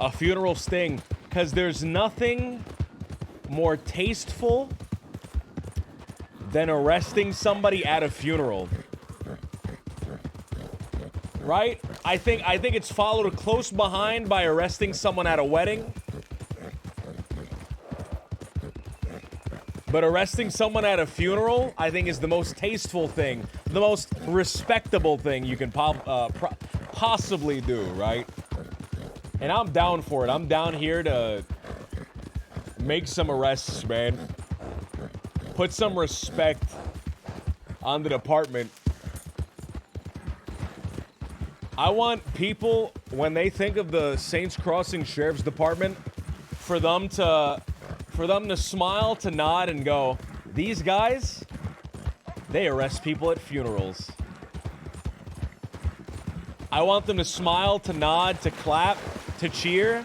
A funeral sting. Because there's nothing more tasteful than arresting somebody at a funeral. Right? I think it's followed close behind by arresting someone at a wedding. But arresting someone at a funeral, I think, is the most tasteful thing, the most respectable thing you can possibly do, right? And I'm down for it. I'm down here to make some arrests, man. Put some respect on the department. I want people, when they think of the Saints Crossing Sheriff's Department, for them to For them to smile, to nod, and go, these guys, they arrest people at funerals. I want them to smile, to nod, to clap, to cheer.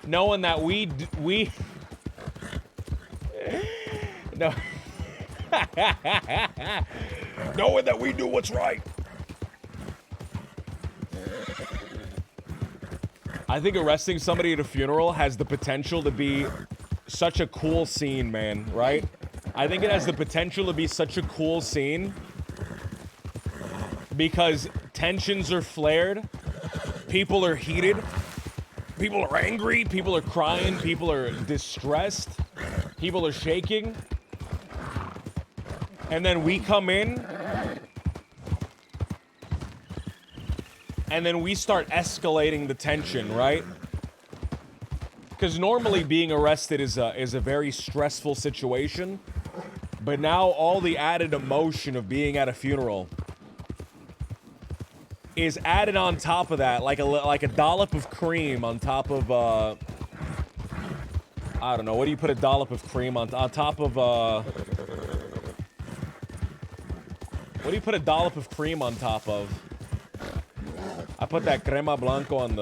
Knowing that we no. Knowing that we do what's right. I think arresting somebody at a funeral has the potential to be such a cool scene, man, right? I think it has the potential to be such a cool scene because tensions are flared, people are heated, people are angry, people are crying, people are distressed, people are shaking, and then we come in and then we start escalating the tension, right? Because normally being arrested is a very stressful situation, but now all the added emotion of being at a funeral is added on top of that, like a dollop of cream on top of I don't know, what do you put a dollop of cream on top of what do you put a dollop of cream on top of? I put that crema blanco on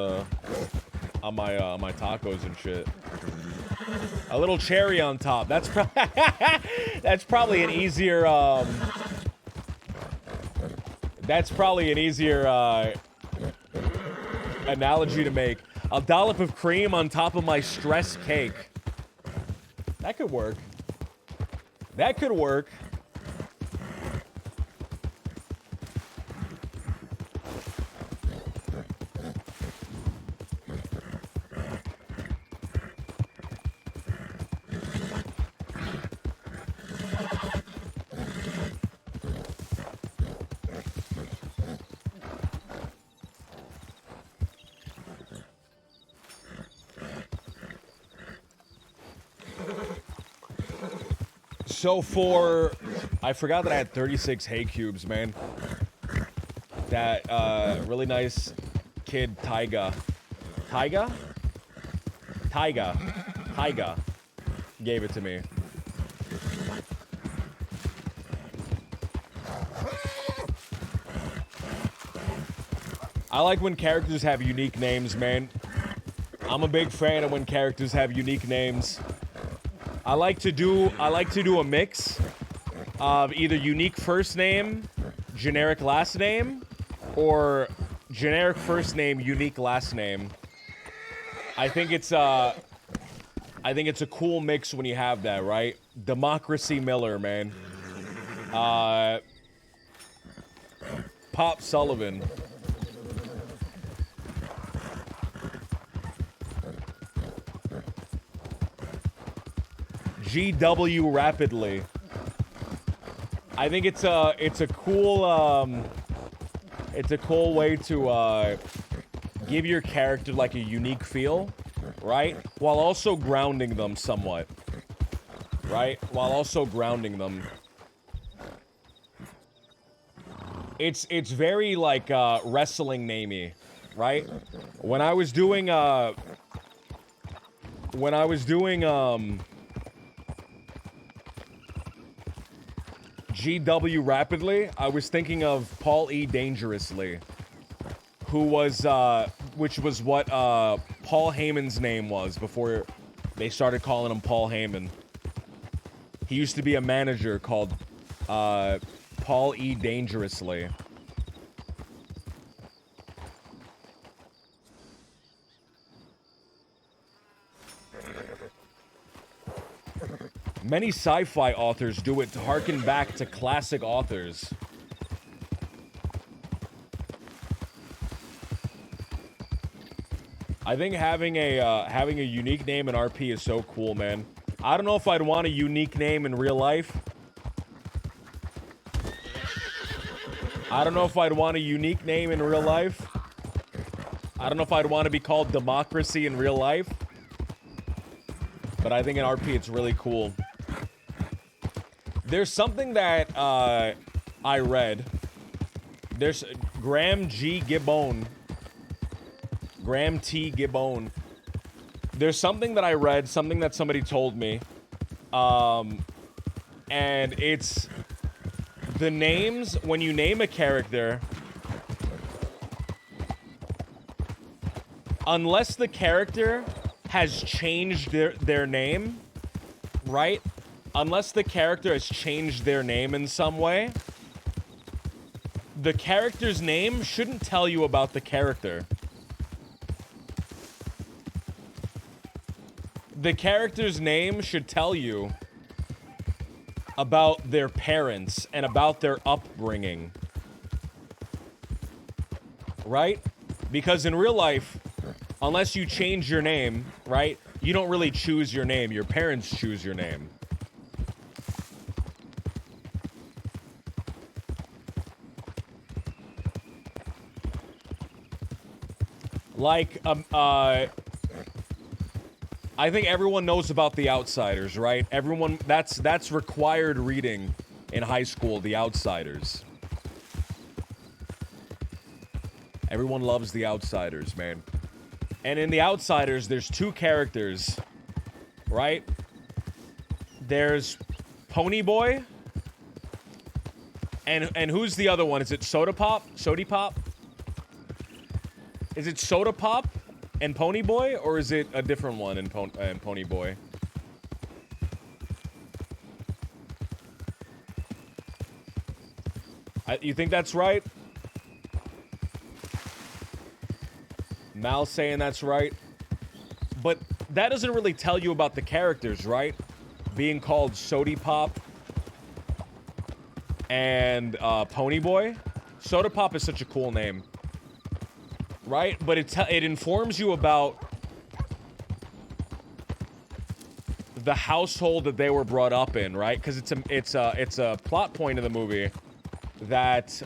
my tacos and shit. A little cherry on top. That's that's probably an easier analogy to make. A dollop of cream on top of my stress cake. That could work. That could work. So I forgot that I had 36 hay cubes, man. That really nice kid Tyga gave it to me. I like when characters have unique names, man. I'm a big fan of when characters have unique names. I like to do a mix of either unique first name, generic last name, or generic first name, unique last name. I think it's a cool mix when you have that, right? Democracy Miller, man. Pop Sullivan. GW Rapidly. I think it's a cool way to give your character like a unique feel, right? While also grounding them somewhat. Right? While also grounding them. It's very like wrestling namey, right? When I was doing GW Rapidly, I was thinking of Paul E. Dangerously, who was, which was what, Paul Heyman's name was before they started calling him Paul Heyman. He used to be a manager called, Paul E. Dangerously. Many sci-fi authors do it to harken back to classic authors. I think having a unique name in RP is so cool, man. I don't know if I'd want a unique name in real life. I don't know if I'd want a unique name in real life. I don't know if I'd want to be called Democracy in real life. But I think in RP it's really cool. There's something that I read. There's Graham G. Gibbon. Graham T. Gibbon There's something that I read, something that somebody told me, and it's the names, when you name a character, unless the character has changed their name, right? Unless the character has changed their name in some way, the character's name shouldn't tell you about the character. The character's name should tell you about their parents and about their upbringing. Right? Because in real life, unless you change your name, right, you don't really choose your name. Your parents choose your name. Like, I think everyone knows about The Outsiders, right? Everyone, that's required reading in high school, The Outsiders. Everyone loves The Outsiders, man. And in The Outsiders, there's two characters, right? There's Pony Boy, and who's the other one? Is it Soda Pop? Sody Pop? Is it Soda Pop and Pony Boy, or is it a different one in Pony Boy? You think that's right? Mal saying that's right. But that doesn't really tell you about the characters, right? Being called Sody Pop and Pony Boy. Soda Pop is such a cool name. Right? But it informs you about the household that they were brought up in, right? Because it's a plot point in the movie that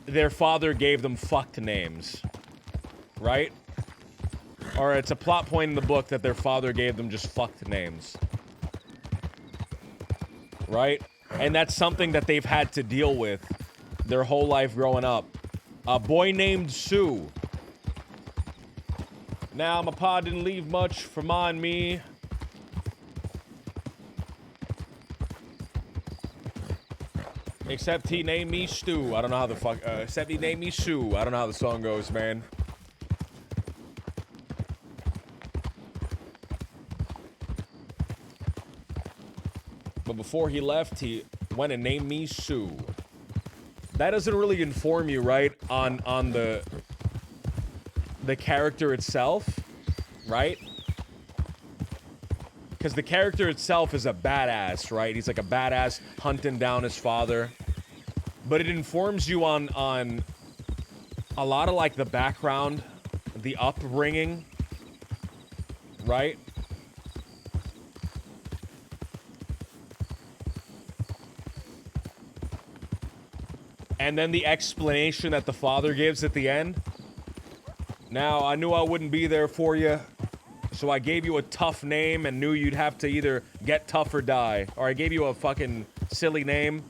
their father gave them fucked names, right? Or it's a plot point in the book that their father gave them just fucked names, right? And that's something that they've had to deal with their whole life growing up. A boy named Sue. Now, my pa didn't leave much for Ma and me. Except he named me Stu. I don't know how the fuck... except he named me Sue. I don't know how the song goes, man. But before he left, he went and named me Sue. That doesn't really inform you, right, on the character itself, right? Because the character itself is a badass, right? He's like a badass hunting down his father. But it informs you on a lot of, like, the background, the upbringing, right? And then the explanation that the father gives at the end. Now, I knew I wouldn't be there for you, so I gave you a tough name and knew you'd have to either get tough or die. Or I gave you a fucking silly name,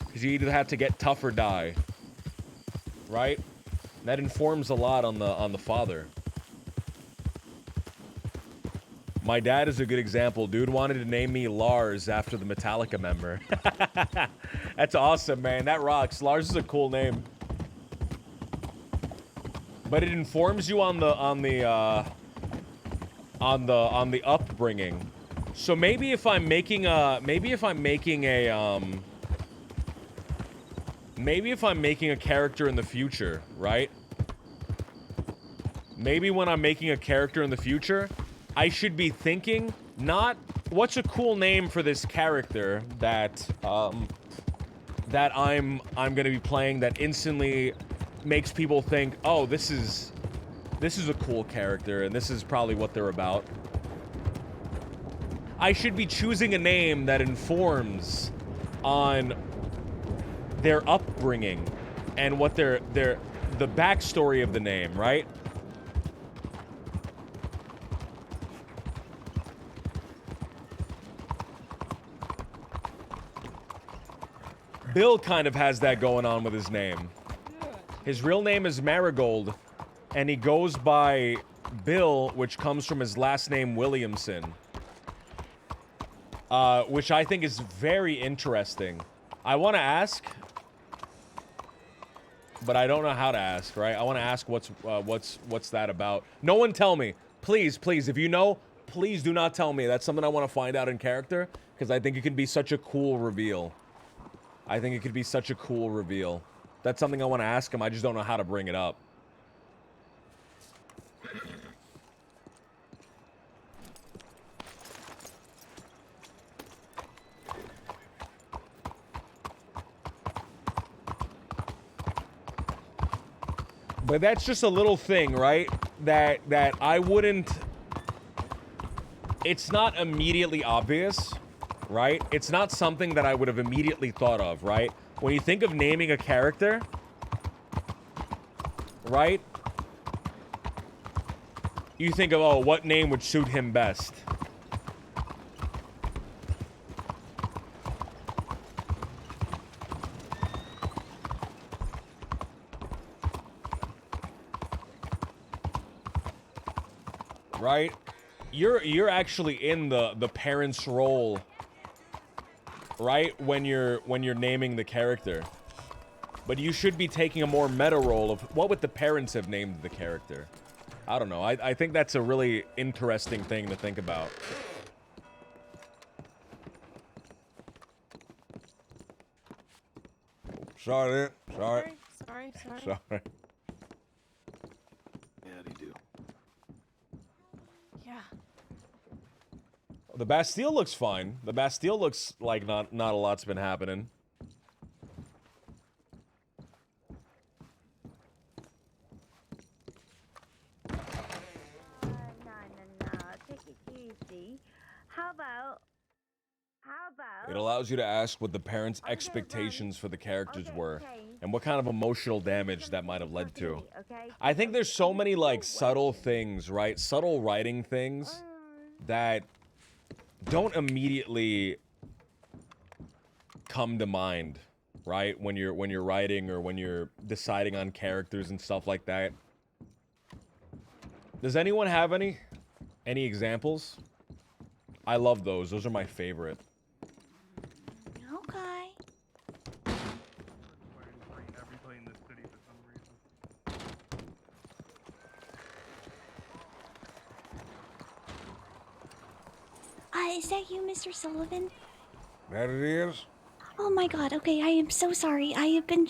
because you either have to get tough or die. Right? That informs a lot on the father. My dad is a good example. Dude wanted to name me Lars after the Metallica member. That's awesome, man. That rocks. Lars is a cool name. But it informs you on the upbringing. So maybe if I'm making a character in the future, right? Maybe when I'm making a character in the future, I should be thinking not what's a cool name for this character that that I'm gonna be playing that instantly makes people think, oh, this is a cool character and this is probably what they're about. I should be choosing a name that informs on their upbringing and what the backstory of the name, right? Bill kind of has that going on with his name. His real name is Marigold, and he goes by Bill, which comes from his last name Williamson. Which I think is very interesting. I want to ask, but I don't know how to ask, right? I want to ask what's that about. No one tell me. Please, please, if you know, please do not tell me. That's something I want to find out in character, because I think it could be such a cool reveal. I think it could be such a cool reveal. That's something I want to ask him. I just don't know how to bring it up. But that's just a little thing, right? That I wouldn't... It's not immediately obvious, right? It's not something that I would have immediately thought of, right? When you think of naming a character, right? You think of, oh, what name would suit him best? Right? You're actually in the parent's role, right? When you're naming the character. But you should be taking a more meta role of what would the parents have named the character? I don't know. I think that's a really interesting thing to think about. Sorry. Sorry. Sorry. Yeah, they do. Yeah. The Bastille looks fine. The Bastille looks like not a lot's been happening. It allows you to ask what the parents' expectations for the characters were, and what kind of emotional damage that might have led to. I think there's so many, like, subtle things, right? Subtle writing things that don't immediately come to mind, right? When you're writing or when you're deciding on characters and stuff like that. Does anyone have any examples? I love those. Those are my favorite. Okay. Everybody in this city for some reason. Is that you, Mr. Sullivan? That it is? Oh my god, okay, I am so sorry. I have been,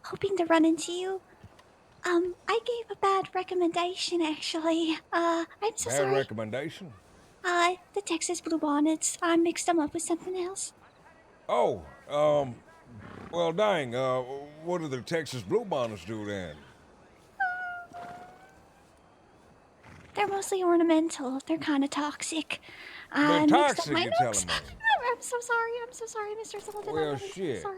hoping to run into you. I gave a bad recommendation, actually. I'm so Bad sorry. recommendation? The Texas Bluebonnets. I mixed them up with something else. Oh, well, dang, what do the Texas Bluebonnets do then? They're mostly ornamental. They're kind of toxic. They're I mixed up toxic, my you're notes. telling me? I'm so sorry. I'm so sorry, Mr. Sullivan. Well, I'm really shit. so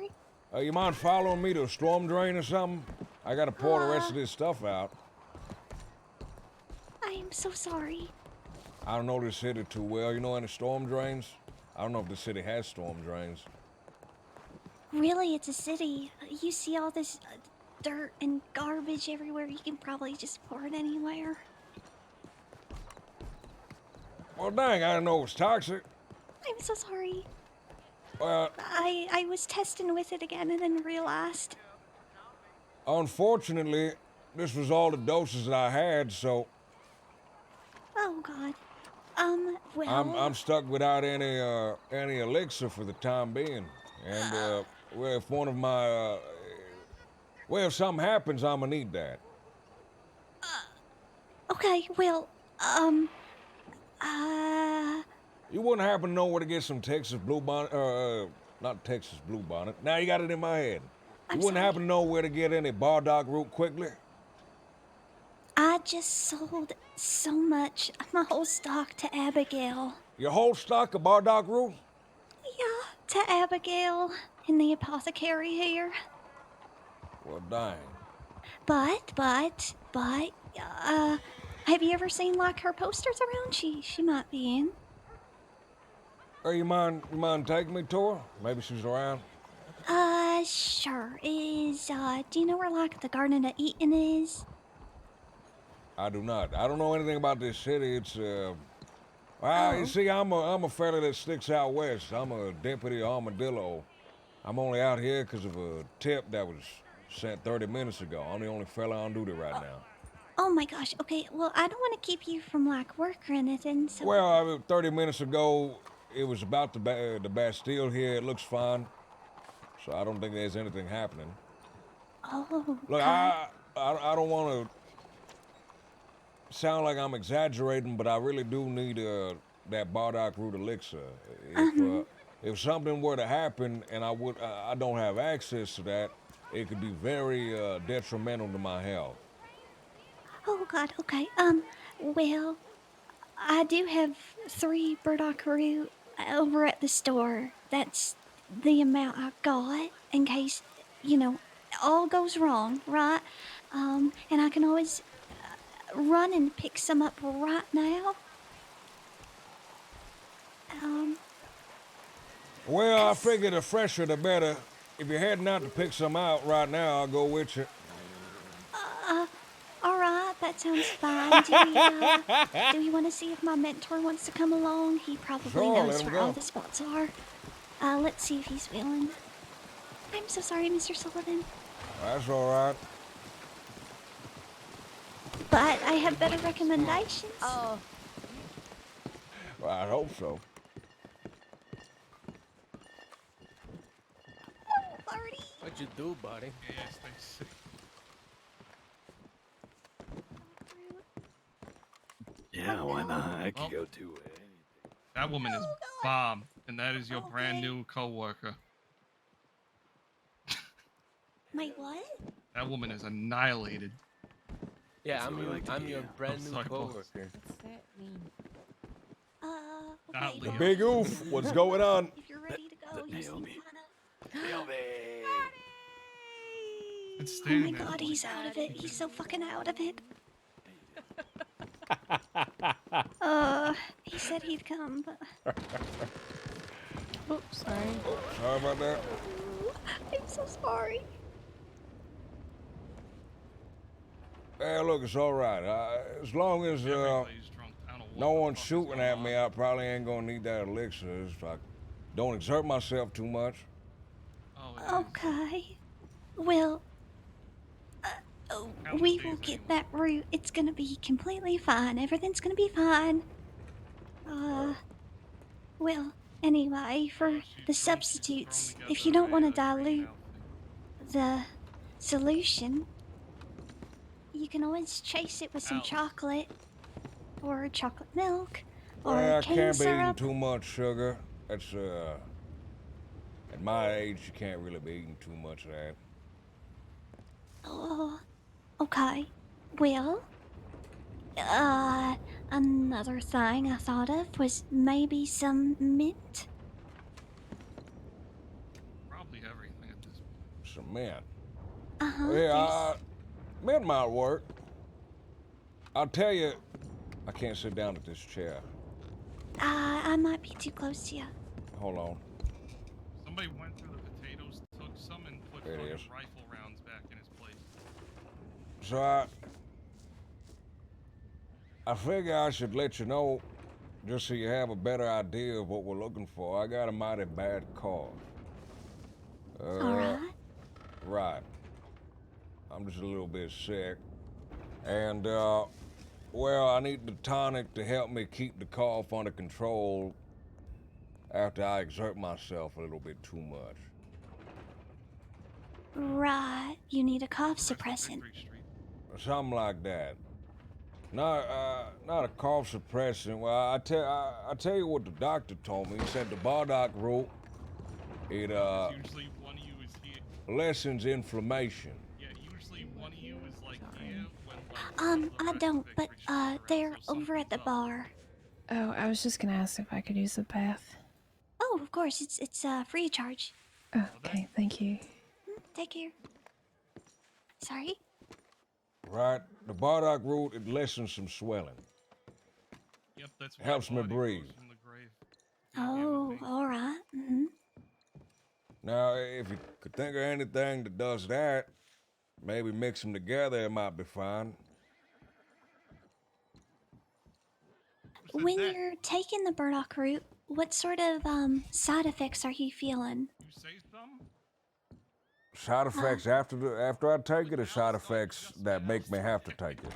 sorry. You mind following me to a storm drain or something? I gotta pour the rest of this stuff out. I am so sorry. I don't know this city too well. You know any storm drains? I don't know if the city has storm drains. Really, it's a city. You see all this dirt and garbage everywhere. You can probably just pour it anywhere. Well, dang, I didn't know it was toxic. I'm so sorry. Well, I was testing with it again and then realized. unfortunately, this was all the doses that I had, so Oh God. Well. I'm stuck without any elixir for the time being. And well, if one of my well, if something happens, I'ma need that. Okay. Well. You wouldn't happen to know where to get some Texas Bluebonnet, not Texas Bluebonnet. Now you got it in my head. You wouldn't happen to know where to get any Bardock root quickly? I just sold so much of my whole stock to Abigail. Your whole stock of Bardock root? Yeah, to Abigail in the apothecary here. Well, dang. But, have you ever seen like her posters around? She might be in. Hey, you mind taking me to her? Maybe she's around. Sure. Do you know where like the Garden of Eden is? I do not. I don't know anything about this city. It's you Oh. see, I'm a fella that sticks out west. I'm a deputy armadillo. I'm only out here because of a tip that was sent 30 minutes ago. I'm the only fella on duty right now. Oh my gosh. Okay. Well, I don't want to keep you from like work or anything. So. Well, 30 minutes ago, it was about the Bastille here. It looks fine, so I don't think there's anything happening. Oh. Look, God. I don't want to sound like I'm exaggerating, but I really do need that Bardock root elixir. If something were to happen and I don't have access to that, it could be very detrimental to my health. Oh God. Okay. Well, I do have 3 burdock root over at the store. That's the amount I got in case, all goes wrong, right? And I can always run and pick some up right now. Well, I figure the fresher the better. If you're heading out to pick some out right now, I'll go with you. All right, that sounds fine. Do we want to see if my mentor wants to come along? He probably Sure, knows let him where all go. the spots are. Let's see if he's willing. I'm so sorry, Mr. Sullivan, That's all right. but I have better recommendations. Oh, Well, I hope so. What'd you do, buddy? Yes, thanks. Yeah, why not? I could Well, go to that woman is bomb, and that is your brand new coworker. Wait, what? That woman is annihilated. Yeah, I'm your brand new sorry, boss. coworker. What's that mean? Not The Leo. big oof. What's going on? If you're ready to go, you seem Naomi. kinda... It's Oh my standing there. God, he's out of it. He's so fucking out of it. He said he'd come, but... Oops, sorry. Sorry about that. I'm so sorry. Hey, look, it's all right. As long as no one's shooting at me, I probably ain't gonna need that elixir. If I don't exert myself too much. Okay. Well, we will get that route. It's gonna be completely fine. Everything's gonna be fine. Well, anyway, for the substitutes, if you don't want to dilute the solution, you can always chase it with some chocolate, or chocolate milk, or Well, I cane can't be eating syrup. too much sugar. That's at my age, you can't really be eating too much of that. Oh, okay. Well, another thing I thought of was maybe some mint. Probably everything at this point. Some mint. Uh-huh. Mint might work. I'll tell you, I can't sit down at this chair. I might be too close to you. Hold on. Somebody went through the potatoes, took some, and put There it fucking is. rifle rounds back in his place. So I figure I should let you know, just so you have a better idea of what we're looking for. I got a mighty bad cough. All right. Right. I'm just a little bit sick. And, well, I need the tonic to help me keep the cough under control after I exert myself a little bit too much. Right. You need a cough suppressant. Something like that. Not a cough suppressant. Well, I tell you what the doctor told me. He said the Bardock root, it Usually one of you is here. lessens inflammation. Yeah, usually one of you is like here when I don't, but, they're over at the bar. Oh, I was just gonna ask if I could use the bath. Oh, of course, it's free of charge. Oh, okay, thank you. Take care. Sorry? Right? The Bardock root, it lessens some swelling. Yep, that's why Helps me body breathe. grows from the grave. Oh, all right. Mm-hmm. Now, if you could think of anything that does that, maybe mix them together, it might be fine. when you're taking the burdock root, what sort of side effects are you feeling? Side effects after I take it, or side effects that make me have to take it?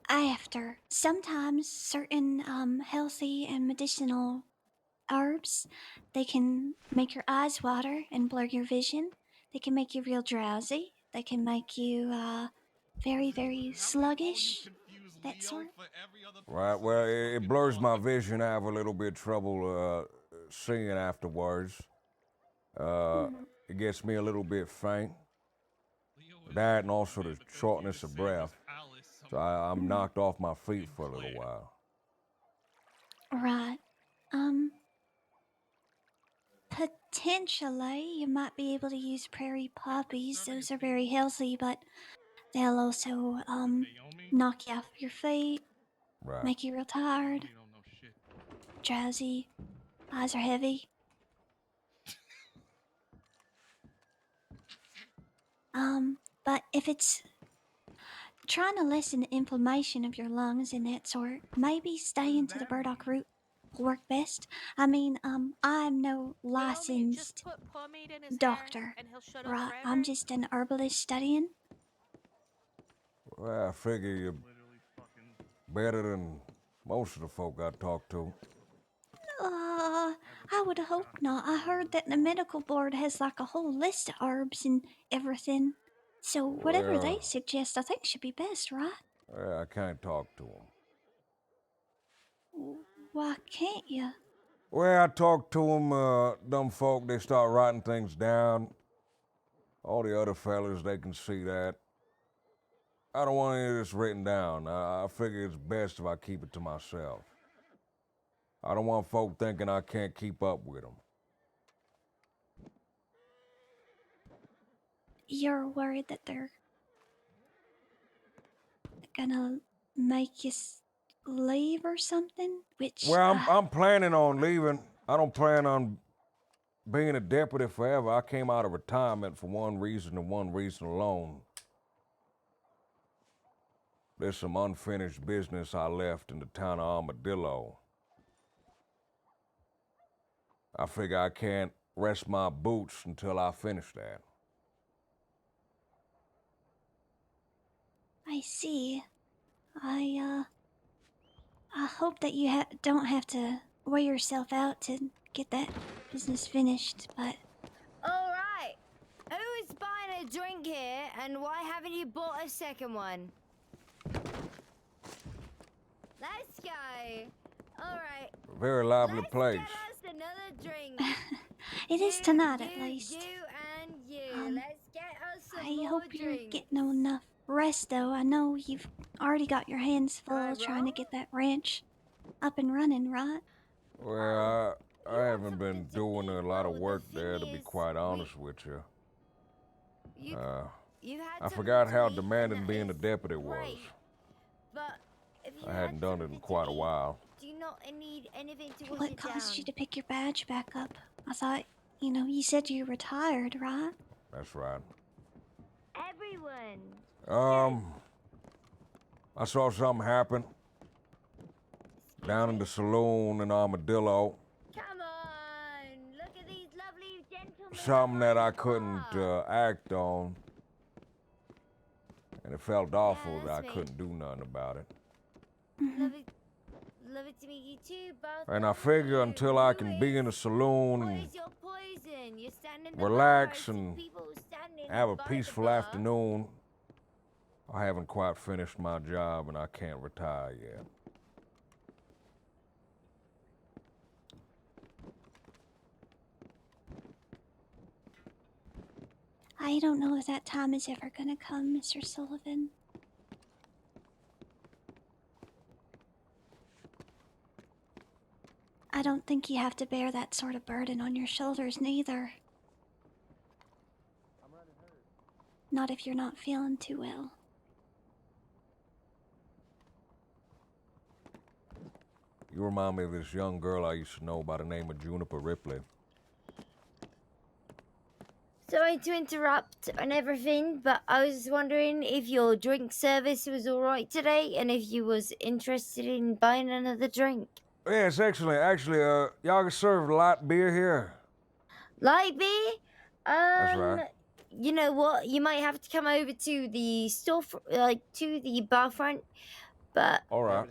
After. Sometimes certain healthy and medicinal herbs, they can make your eyes water and blur your vision. They can make you real drowsy. They can make you very, very sluggish. That sort. Right. Well, it blurs my vision. I have a little bit trouble seeing afterwards. It gets me a little bit faint. That and also the shortness of breath. So I'm knocked off my feet for a little while. Right. Potentially, you might be able to use prairie poppies. Those are very healthy, but they'll also knock you off your feet, Right. make you real tired, drowsy, eyes are heavy. But if it's trying to lessen the inflammation of your lungs and that sort, maybe staying to the burdock root will work best. I mean, I'm no licensed doctor, right? I'm just an herbalist studying. Well, I figure you're better than most of the folk I talk to. I would hope not. I heard that the medical board has like a whole list of herbs and everything. So whatever they Well, suggest, I think should be best, right? I can't talk to them. Why can't you? Well, I talk to them, dumb folk, they start writing things down. All the other fellas, they can see that. I don't want any of this written down. I figure it's best if I keep it to myself. I don't want folk thinking I can't keep up with them. You're worried that they're gonna make you leave or something? Which, Well, I'm planning on leaving. I don't plan on being a deputy forever. I came out of retirement for one reason and one reason alone. There's some unfinished business I left in the town of Armadillo. I figure I can't rest my boots until I finish that. I see. I hope that you don't have to wear yourself out to get that business finished, but... Alright, who is buying a drink here, and why haven't you bought a second one? Let's go. Alright. Very lively place. Get us another drink. It is tonight, at least. You and you. Let's get us some I more hope you're drinks. getting enough rest, though. I know you've already got your hands full trying to get that ranch up and running, right? Well, I haven't been doing a lot of work there, to be quite honest with you. I forgot how demanding being a deputy was. But if you I hadn't done it in quite a while. do you not need anything to wash What it caused down? you to pick your badge back up? I thought, you said you retired, right? That's right. Everyone. I saw something happen down in the saloon in Armadillo. Come on, look at these lovely gentlemen. Something that I couldn't act on. And it felt awful that I couldn't do nothing about it. Love it to meet you too, both. And I figure until I can be in a saloon and Your poison. You're standing in the relax bars, and people standing have a by the peaceful bar. afternoon, I haven't quite finished my job and I can't retire yet. I don't know if that time is ever gonna come, Mr. Sullivan. I don't think you have to bear that sort of burden on your shoulders, neither. Not if you're not feeling too well. You remind me of this young girl I used to know by the name of Juniper Ripley. Sorry to interrupt on everything, but I was wondering if your drink service was alright today and if you was interested in buying another drink. Yes, excellent. Actually, y'all can serve light beer here. Light beer? That's right. You know what? You might have to come over to the store, to the bar front. But All right.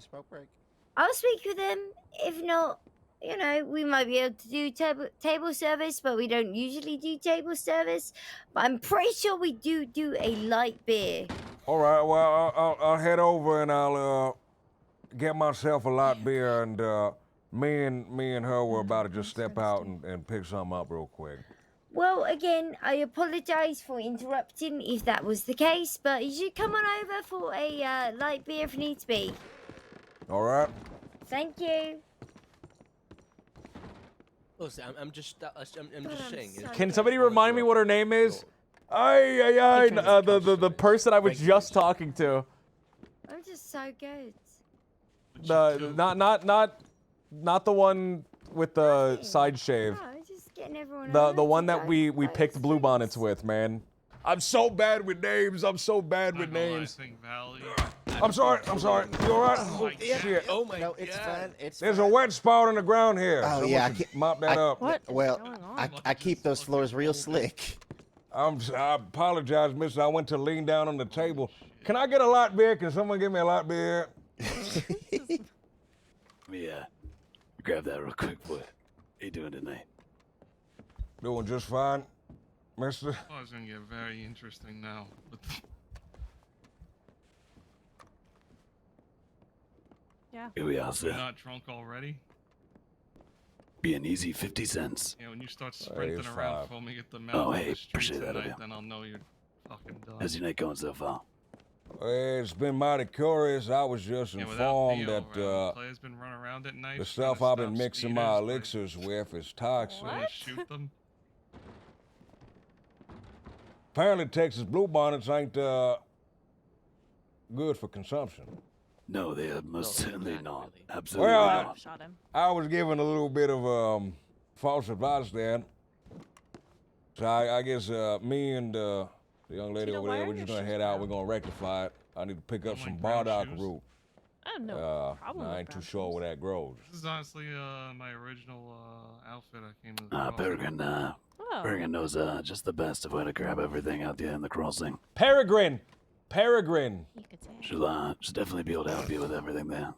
I'll speak with them. If not, you know, we might be able to do table service, but we don't usually do table service. But I'm pretty sure we do a light beer. All right. Well, I'll head over and I'll get myself a light beer, and me and her were about to just step out and pick something up real quick. Well, again, I apologize for interrupting if that was the case, but you should come on over for a light beer if needs be. All right. Thank you. Listen, I'm just saying. Can somebody remind me what her name is? The person I was just talking to. I'm just so good. Not the one with the side shave. Oh, I'm just getting everyone The one that we picked bluebonnets with, man. I'm so bad with names. I'm so bad with names. I'm sorry. You all right? Oh, yeah. Shit. Oh my God. It's fine. There's a wet spot on the ground here. Oh, Someone yeah. should mop that up. Well, I keep those floors real slick. I apologize, mister. I went to lean down on the table. Can I get a light beer? Can someone give me a light beer? Yeah. Grab that real quick, boy. How you doing tonight? Doing just fine, mister. Oh, it's gonna get very interesting now. Yeah. Here we are, sir. You're not drunk already? Be an easy 50 cents. Yeah, when you start sprinting around foaming at the mouth Oh, of hey, the streets appreciate that, tonight, Adele. then I'll know you're fucking done. How's your night going so far? It's been mighty curious. I was just informed that Players been running around at night. the stuff I've been mixing my elixirs with is toxic. What? Shoot them. Apparently, Texas bluebonnets ain't good for consumption. No, they are most certainly not. Absolutely Well, not. I was given a little bit of false advice then. So I guess me and the young lady over there, we're just gonna head out. We're gonna rectify it. I need to pick up some bardock root. I have no problem I with ain't too brown sure where that grows. This is honestly my original outfit I came to. Peregrine knows just the best of where to grab everything out there in the crossing. Peregrine. She'll definitely be able to help you with everything there.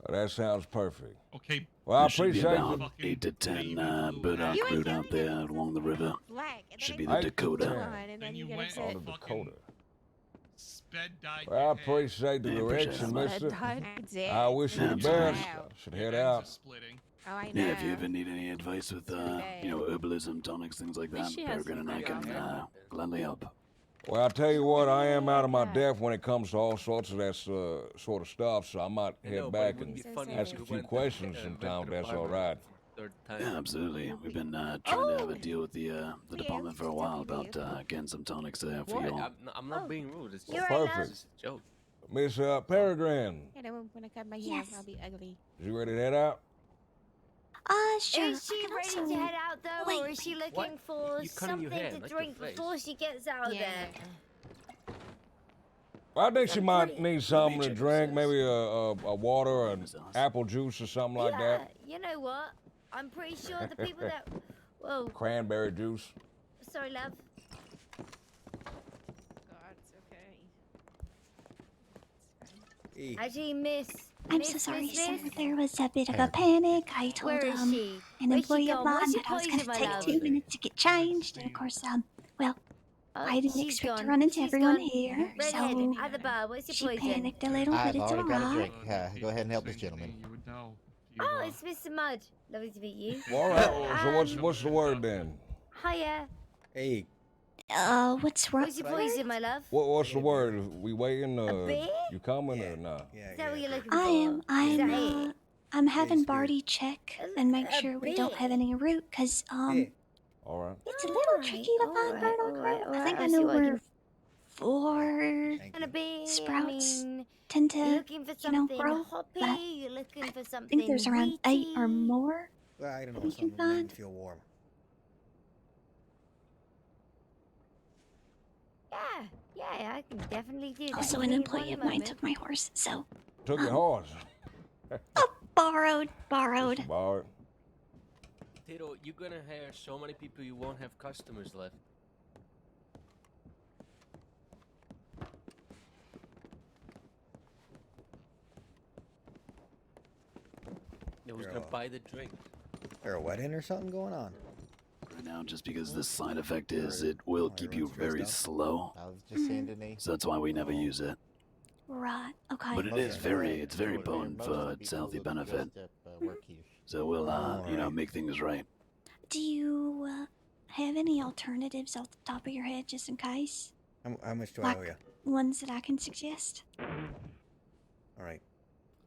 That sounds perfect. Okay. Well, I There should be appreciate about it. 8 to 10 burdock root out there along the river. Should be the Dakota. And you went Oh, the Dakota. sped died. Well, I appreciate the direction, mister. I wish you the best. Should head out. Yeah, if you ever need any advice with, herbalism, tonics, things like that, Peregrine and I can gladly help. Well, I tell you what, I am out of my depth when it comes to all sorts of that sort of stuff, so I might head back and ask a few questions sometime, if that's all right. Yeah, absolutely. We've been trying to have a deal with the department for a while about getting some tonics there for you all. I'm not being rude. It's Well, just perfect. it's a joke. Miss Peregrine, When I cut my hair, I'll be ugly. is you ready to head out? Sure. Is she ready to head out though, or is she looking for something to drink before she gets out there? Well, I think she might need something to drink, maybe a water or an apple juice or something like that. You know what? I'm pretty sure the people that... Whoa. Cranberry juice. Sorry, love. God, it's okay. Actually, miss... I'm so sorry, sir. There was a bit of a panic. I told Where is she? an Where's she employee of gone? mine What's she that I was poison, going my to take love? 2 minutes to get changed, and of course, I didn't she's expect to gone. run into She's everyone gone. here, Redhead so at the bar. What's your she poison? panicked a little, I've but it's already got a alright. drink. Go ahead and help this gentleman. Oh, it's Mr. Mud. Lovely to meet you. Well, all right, so what's the word then? Hiya. Hey. What's wrong? What's your poison, my love? What's the word? We waiting? beer? You coming or not? Is that what you're looking for? I'm having Barty check and make sure we don't have any root, cause All right. it's a little tricky to find burdock root. I think I know where 4 sprouts tend to, looking for something grow, hoppy, but you're looking for I something think there's around 8 or more. Well, I don't know. We can Something that made me find. feel warm. Yeah, I can definitely do that. Also, Give an me employee one of mine moment. took my horse, so Took your horse. Borrowed. Borrowed. Tito, you're gonna hire so many people you won't have customers left. They was gonna buy the drink. There a wedding or something going on? Right now, just because the side effect is it will keep you very slow. I was just saying to Nate. So that's why we never use it. Right. Okay. But it's very potent for its healthy benefit. So we'll, make things right. Do you have any alternatives off the top of your head, just in case? How much do I owe you? Ones that I can suggest. All right.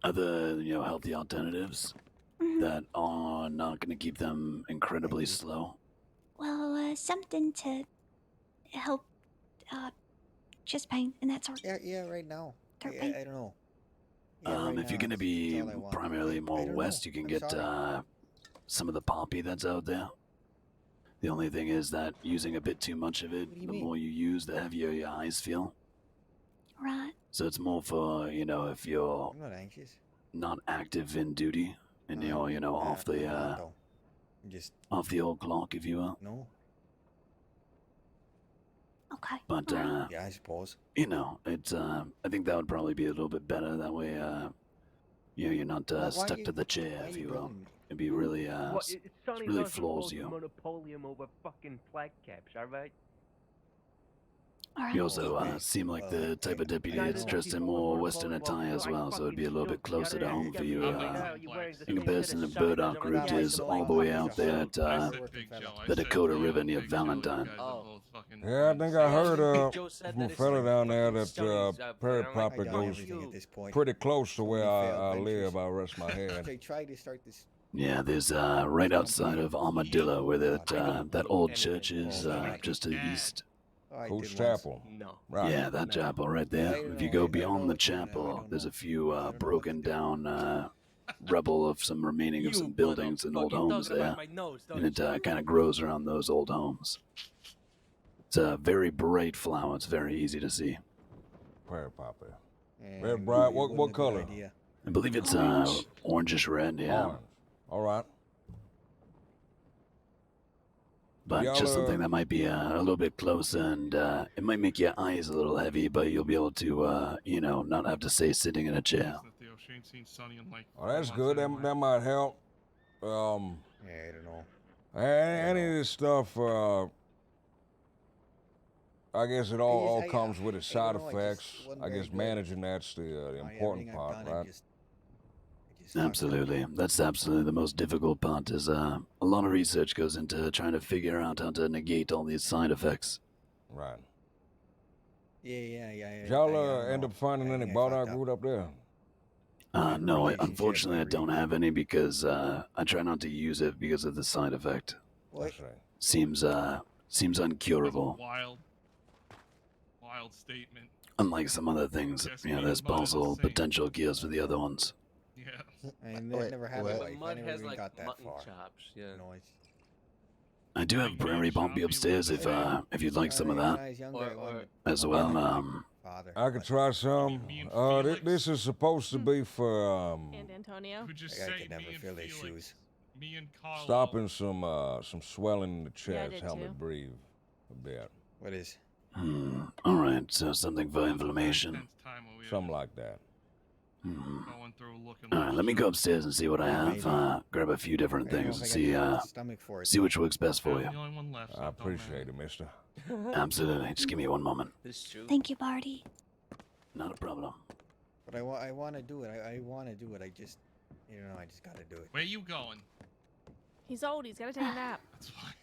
Other, healthy alternatives that are not going to keep them incredibly slow. Well, something to help chest pain and that sort. Yeah, right now. Throat pain. I don't know. If you're going to be primarily more west, you can get some of the poppy that's out there. The only thing is that using a bit too much of it, the more you use, the heavier your eyes feel. Right. So it's more for, if you're I'm not anxious. not active in duty and you're, off the Just off the old clock, if you will. no. Okay. But Yeah, I suppose. it's I think that would probably be a little bit better. That way, you're not stuck to the chair, if you will. It'd be really really floors you. Monopolium over fucking flag caps, all right? You also seem like the type of deputy that's dressed in more Western attire as well, so it'd be a little bit closer to home for you. In comparison to Burdock Route is all the way out there at the Dakota River near Valentine. Yeah, I think I heard from a fella down there that Prairie Popper goes pretty close to where I live. I rest my head. They tried to start this. Yeah, there's right outside of Armadillo where that old church is, just to the east. Whose chapel? No. Right. Yeah, that chapel right there. If you go beyond the chapel, there's a few broken down rubble of some remaining of some buildings and old homes there. And it kind of grows around those old homes. It's a very bright flower. It's very easy to see. Prairie Popper. Very bright. What color? I believe it's orangish red, yeah. Orange. All right. But Y'all just something that might be a little bit closer, and it might make your eyes a little heavy, but you'll be able to, not have to stay sitting in a chair. Oh, that's good. That might help. Yeah, I don't know. Any of this stuff, I guess it all comes with its side effects. I guess managing that's the important part, right? Absolutely. That's absolutely the most difficult part is a lot of research goes into trying to figure out how to negate all these side effects. Right. Yeah. Did y'all end up finding any Bardock root up there? No, unfortunately I don't have any because I try not to use it because of the side effect. What? Seems uncurable. Wild statement. Unlike some other things, there's possible potential cures for the other ones. Yeah. I never had a wife. I Mud never has even like got that mutton far. chops. Yeah. Noise. I do have prairie poppy upstairs if you'd like some of that as well. I could try some. This is supposed to be for And Antonio. I could never feel their shoes. Me and Carl. stopping some swelling in the Yeah, I chest. did Help me too. breathe a bit. What is? All right, so something for inflammation. Something like that. Going through looking. All right, let me go upstairs and see what I have. Grab a few different things and see which works best for you. The only one left. I appreciate it, mister. Absolutely. Just give me one moment. Thank you, Barty. Not a problem. But I want to do it. I want to do it. I just, I just got to do it. Where you going? He's old. He's got to take a nap. That's fine.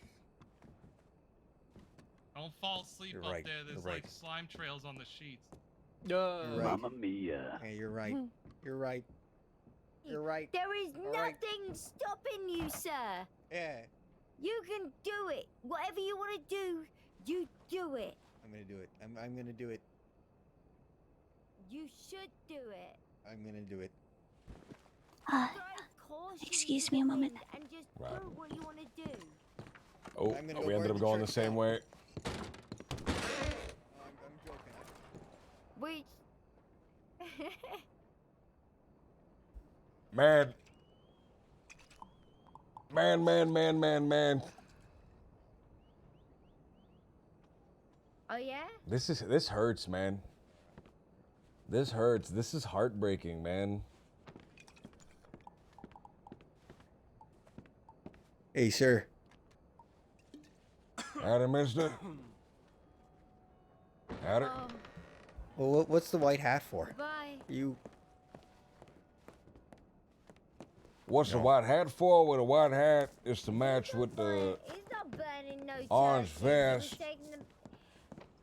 Don't fall asleep You're up right, there. There's you're like right. slime trails on the sheets. You're right. Mamma mia. Yeah, you're right. You're right. You're right. There is All right. nothing stopping you, sir. Yeah, You can do it. Whatever you want to do, you do it. I'm gonna do it. I'm gonna do it. You should do it. I'm gonna do it. Excuse me a moment. And just Right. do what you want to do. Oh, I'm gonna we go ended burn up the going the church same down. way. I'm joking. Which... Man, Man. Oh yeah? This hurts, man. This hurts. This is heartbreaking, man. Hey, sir. Howdy, mister. Howdy. Well, what's the white hat for? Bye. You. What's the white hat for? Well, the white hat is to match with the He's not burning no orange churches. vest.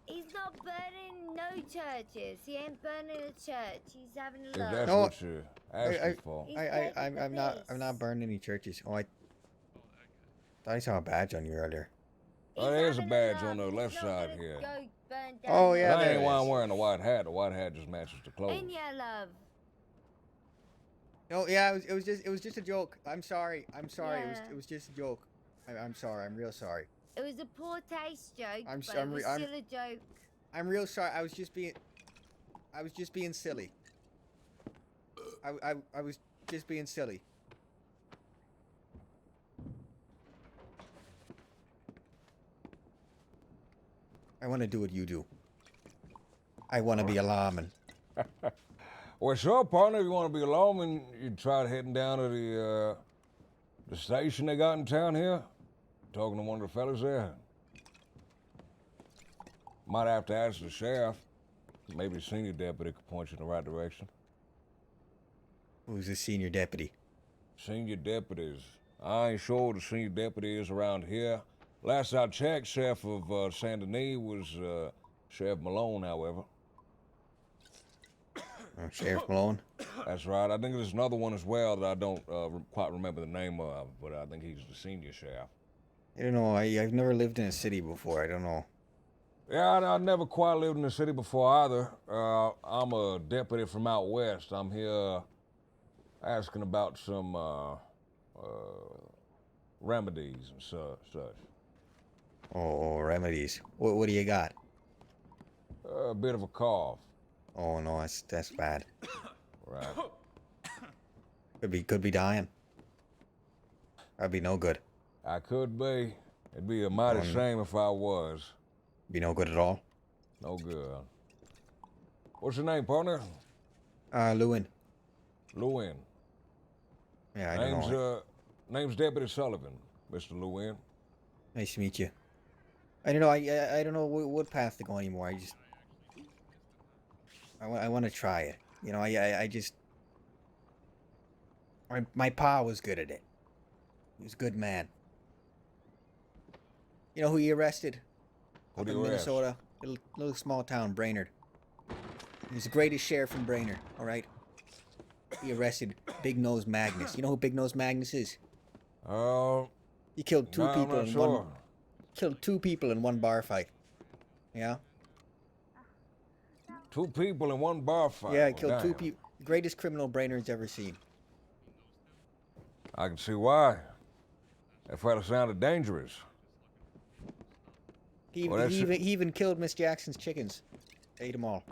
He's not burning no churches. He ain't burning a church. He's having a If look. that's what you're asking for. I'm not burning any churches. Oh, I thought I saw a badge on you earlier. Oh, there's a badge on the left side here. Oh yeah, That there ain't it why is. I'm wearing the white hat. The white hat just matches the clothes. In your love. No, yeah, it was just a joke. I'm sorry. Yeah. It was just a joke. I'm sorry. I'm real sorry. It was a poor taste joke, I'm but it was still a joke. I'm real sorry. I was just being silly. I was just being silly. I want to do what you do. I want to be a lawman. Well, sure, partner. If you want to be a lawman, you try heading down to the station they got in town here. Talking to one of the fellas there. Might have to ask the sheriff. Maybe the senior deputy could point you in the right direction. Who's the senior deputy? Senior deputies. I ain't sure what the senior deputy is around here. Last I checked, Sheriff of Saint Denis was Sheriff Malone, however. Sheriff Malone? That's right. I think there's another one as well that I don't quite remember the name of, but I think he's the senior sheriff. I don't know. I've never lived in a city before. I don't know. Yeah, I never quite lived in the city before either. I'm a deputy from out west. I'm here asking about some remedies and such. Oh, remedies. What do you got? A bit of a cough. Oh no, that's bad. Right. Could be dying. That'd be no good. I could be. It'd be a mighty shame if I was. Be no good at all. No good. What's your name, partner? Lewin. Lewin. Yeah, I don't know. Name's Deputy Sullivan, Mr. Lewin. Nice to meet you. I don't know. I don't know what path to go anymore. I want to try it. You know, I just. My pa was good at it. He was a good man. You know who he arrested? Up in Minnesota, little small town, Brainerd. He was the greatest sheriff in Brainerd. All right. He arrested Big Nose Magnus. You know who Big Nose Magnus is? He killed two people in one. Killed 2 people in one bar fight. Yeah. 2 people in one bar fight. Yeah, he killed 2 people. Greatest criminal Brainerd's ever seen. I can see why. That fella sounded dangerous. He even killed Miss Jackson's chickens. Ate them all.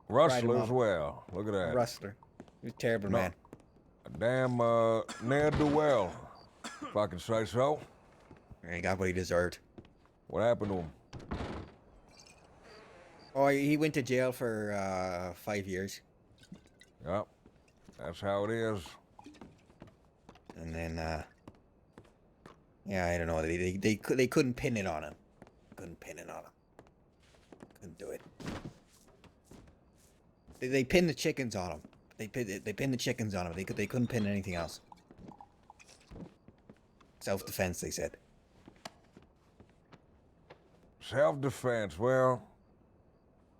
Rustler as well. Look at that. Rustler. He was a terrible man. A damn ne'er-do-well, if I can say so. He got what he deserved. What happened to him? Oh, he went to jail for 5 years. Yep. That's how it is. And then, yeah, I don't know. They couldn't pin it on him. Couldn't pin it on him. Couldn't do it. They pinned the chickens on him. They pinned the chickens on him. They couldn't pin anything else. Self-defense, they said. Self-defense. Well,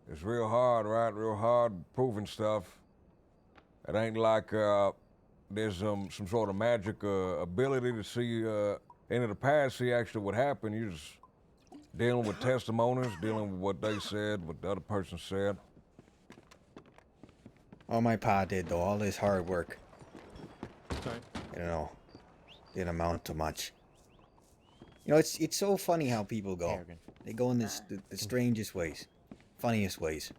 it's real hard, right? Real hard proving stuff. It ain't like there's some sort of magic ability to see into the past, see actually what happened. You're just dealing with testimonies, dealing with what they said, what the other person said. All my pa did, though, all this hard work. Sorry. I don't know. Didn't amount to much. You know, it's so funny how people go. They go in the strangest ways, funniest ways.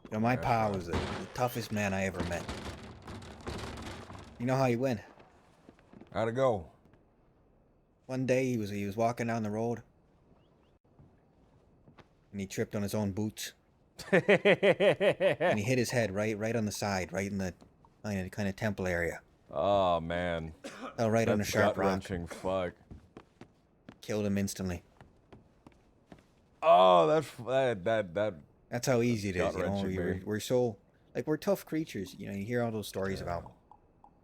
You know, my pa was the toughest man I ever met. You know how he went? How'd it go? One day he was walking down the road, and he tripped on his own boots, and he hit his head right on the side, right in the kind of temple area. Oh man. Fell right on a sharp rock. Gut-wrenching. Fuck. Killed him instantly. Oh, that. That's how easy it is. You know, gut-wrenching, we're so we're tough creatures. You know, you hear all those stories about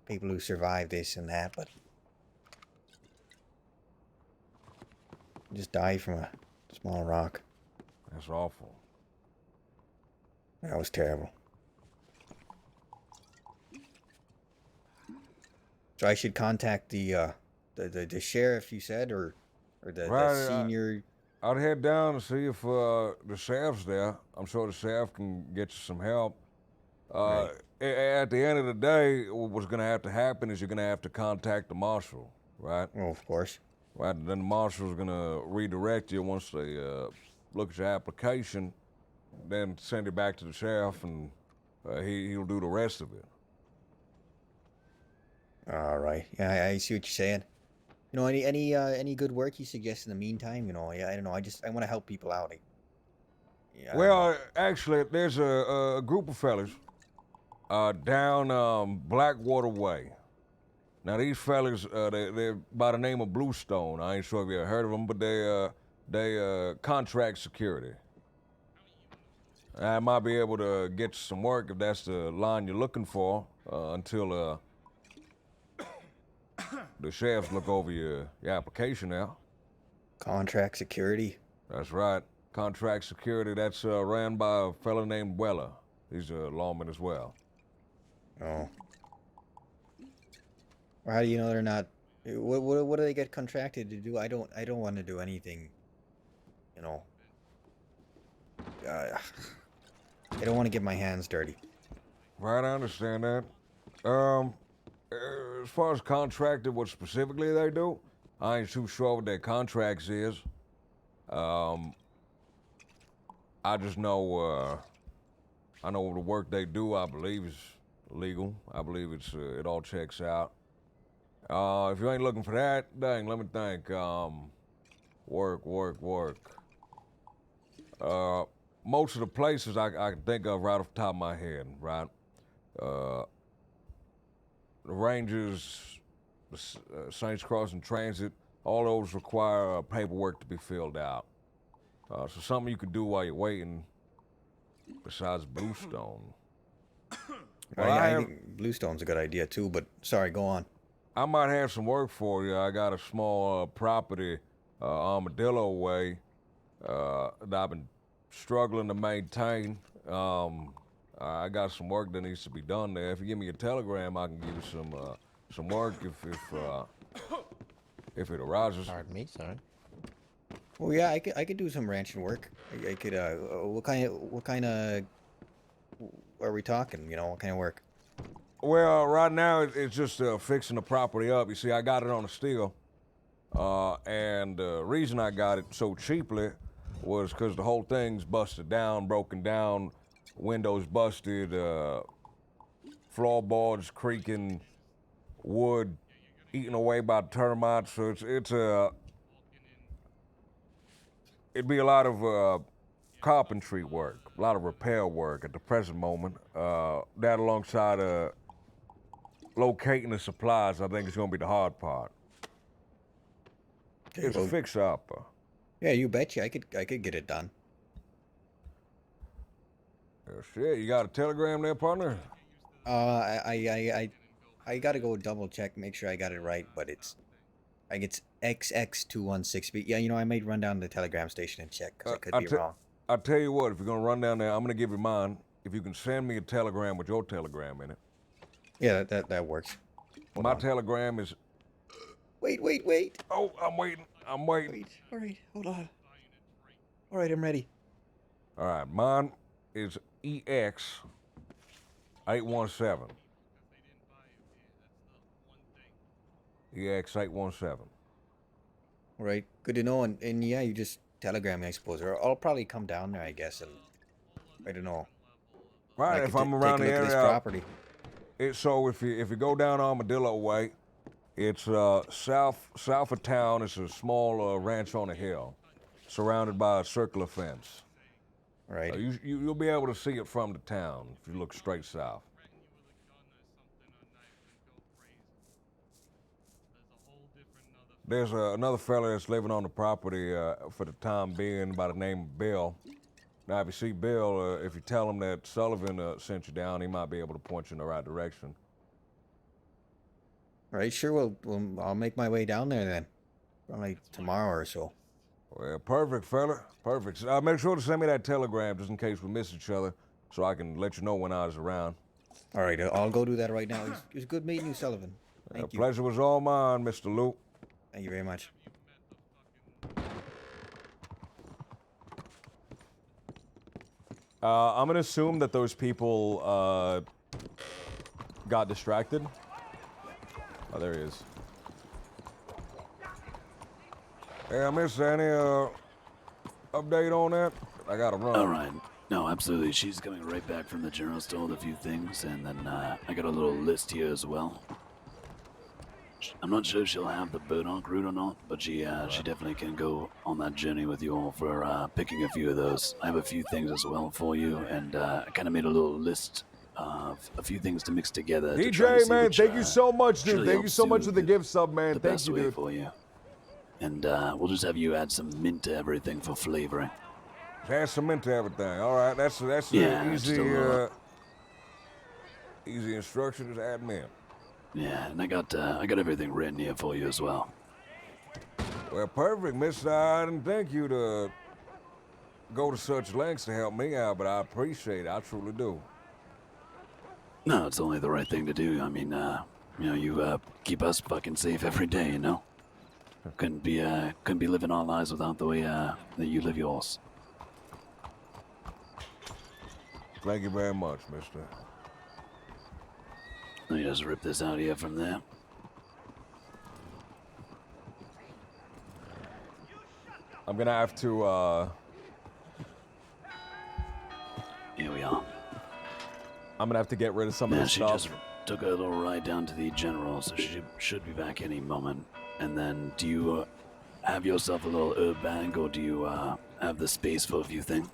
people who survive this and that, but just die from a small rock. That's awful. That was terrible. So I should contact the sheriff, you said, or the senior. I'd head down and see if the sheriff's there. I'm sure the sheriff can get you some help. At the end of the day, what's going to have to happen is you're going to have to contact the marshal, right? Well, of course. Right, and then the marshal's going to redirect you once they look at your application, then send you back to the sheriff, and he'll do the rest of it. All right. Yeah, I see what you're saying. You know, any good work you suggest in the meantime? You know, I don't know. I want to help people out. Well, actually, there's a group of fellas down Blackwater Way. Now, these fellas, they're by the name of Bluestone. I ain't sure if you ever heard of them, but they contract security. I might be able to get you some work if that's the line you're looking for until the sheriffs look over your application now. Contract security? That's right. Contract security, that's ran by a fella named Weller. He's a lawman as well. Oh. Well, how do you know they're not... What do they get contracted to do? I don't want to do anything, you know... I don't want to get my hands dirty. Right, I understand that. As far as contracted, what specifically they do, I ain't too sure what their contracts is. I just know, I know the work they do, I believe, is legal. I believe it all checks out. If you ain't looking for that, dang, let me think. Work. Most of the places I can think of right off the top of my head, right? The Rangers, the Saints Crossing Transit, all those require paperwork to be filled out. So something you could do while you're waiting, besides Bluestone. Well, I think Bluestone's a good idea too, but sorry, go on. I might have some work for you. I got a small property, Armadillo Way, that I've been struggling to maintain. I got some work that needs to be done there. If you give me a telegram, I can give you some work if it arises. Pardon me, sorry. Well, yeah, I could do some ranching work. I could. What kind of? Are we talking? You know, what kind of work? Well, right now it's just fixing the property up. You see, I got it on a steal, and the reason I got it so cheaply was because the whole thing's busted down, broken down, windows busted, floorboards creaking, wood eaten away by termites. So it'd be a lot of carpentry work, a lot of repair work at the present moment. That alongside locating the supplies, I think is going to be the hard part. Okay, it's a fix-up. Yeah, you betcha. I could get it done. Shit, you got a telegram there, partner? I gotta go double check, make sure I got it right, but it's XX216. But yeah, you know, I may run down to the telegram station and check, because I could be wrong. I'll tell you what, if you're gonna run down there, I'm gonna give you mine. If you can send me a telegram with your telegram in it. Yeah, that works. My telegram is... Wait. Oh, I'm waiting. Wait, all right, hold on. All right, I'm ready. All right, mine is EX817. EX817. All right, good to know. And yeah, you just telegram me, I suppose. Or I'll probably come down there, I guess, and I don't know. Right, if I'm around the area. So if you go down Armadillo Way, It's south of town. It's a small ranch on a hill, surrounded by a circular fence. Right. You'll be able to see it from the town if you look straight south. There's another fella that's living on the property for the time being by the name of Bill. Now, if you see Bill, if you tell him that Sullivan sent you down, he might be able to point you in the right direction. All right, sure. Well, I'll make my way down there then. Probably tomorrow or so. Well, perfect, fella. Perfect. Make sure to send me that telegram just in case we miss each other, so I can let you know when I was around. All right, I'll go do that right now. It was good meeting you, Sullivan. Thank you. Pleasure was all mine, Mr. Luke. Thank you very much. I'm gonna assume that those people got distracted. Oh, there he is. Hey, miss, any update on that? I gotta run. All right. No, absolutely. She's coming right back from the general store with a few things, and then I got a little list here as well. I'm not sure if she'll have the burdock root or not, but she definitely can go on that journey with you all for picking a few of those. I have a few things as well for you, and I kind of made a little list of a few things to mix together. DJ, man, thank you so much, dude. Thank you so much for the gift sub, man. The Thank best you, way dude. for you. And we'll just have you add some mint to everything for flavoring. Add some mint to everything. All right, that's Yeah, an just a little- easy instruction. Just add mint. Yeah, and I got everything written here for you as well. Well, perfect, mister. I didn't think you to go to such lengths to help me out, but I appreciate it. I truly do. No, it's only the right thing to do. I mean, you keep us fucking safe every day, you know? Couldn't be living our lives without the way that you live yours. Thank you very much, mister. Let me just rip this out here from there. I'm gonna have to, Here we are. I'm gonna have to get rid of some of Yeah, this she stuff. just took a little ride down to the general, so she should be back any moment. And then, do you have yourself a little herb bag, or do you have the space for a few things?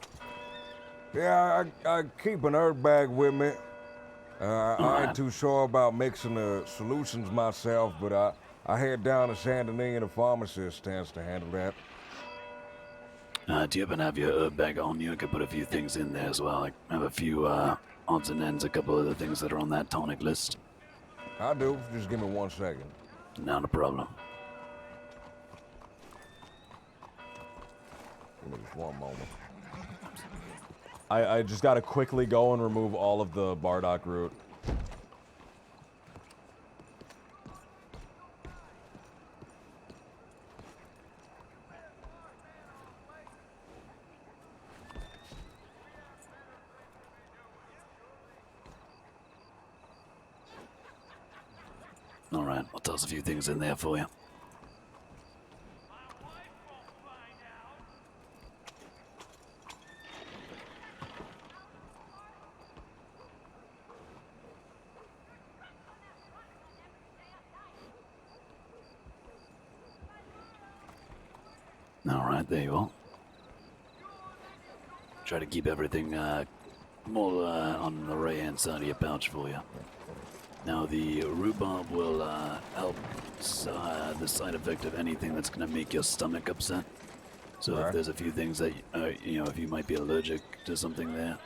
Yeah, I keep an herb bag with me. I Alright. ain't too sure about mixing the solutions myself, but I head down to Saint Denis and the pharmacist tends to handle that. Do you happen to have your herb bag on you? I could put a few things in there as well. I have a few odds and ends, a couple of the things that are on that tonic list. I do. Just give me 1 second. Not a problem. Give me just one moment. I just gotta quickly go and remove all of the bardock root. Alright, I'll toss a few things in there for you. Alright, there you are. Try to keep everything more on the right hand side of your pouch for you. Now the rhubarb will help the side effect of anything that's going to make your stomach upset. So if there's a few things that, if you might be allergic to something there,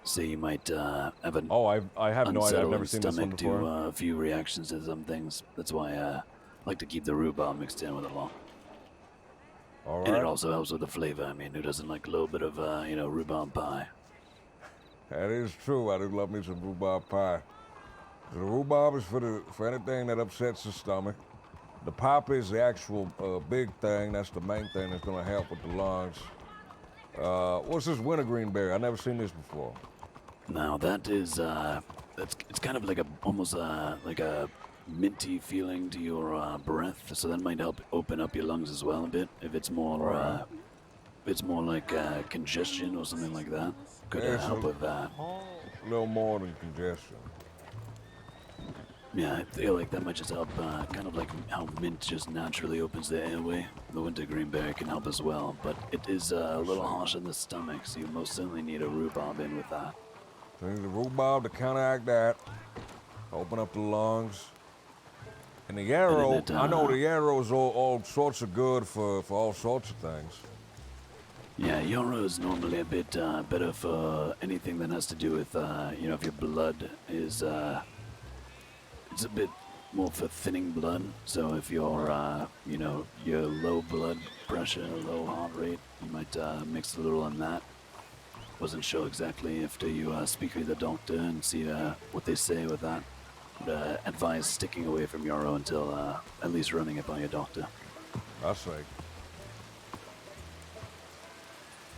say you might have an I have no idea. I've never seen this one stomach before. to a few reactions to some things. That's why I like to keep the rhubarb mixed in with it all. All And it right. also helps with the flavor. I mean, who doesn't like a little bit of, rhubarb pie? That is true. I do love me some rhubarb pie. The rhubarb is for anything that upsets the stomach. The pop is the actual big thing. That's the main thing that's going to help with the lungs. What's this wintergreen berry? I've never seen this before. Now that is, it's kind of like almost like a minty feeling to your breath. So that might help open up your lungs as well a bit. If it's more, like congestion or something like that, could Yeah, it's help with that. A little more than congestion. Yeah, I feel like that might just help, kind of like how mint just naturally opens the airway. The winter greenberry can help as well, but it is a little harsh in the stomach, so you most certainly need a rhubarb in with that. So you need the rhubarb to counteract that. Open up the lungs. And the yarrow, I know the yarrow is all sorts of good for all sorts of things. Yeah, yarrow is normally a bit better for anything that has to do with, you know, if your blood is, it's a bit more for thinning blood. So if you're, you know, your low blood pressure, low heart rate, you might mix a little in that. Wasn't sure exactly after you speak with the doctor and see what they say with that. Would advise sticking away from yarrow until at least running it by your doctor. I see.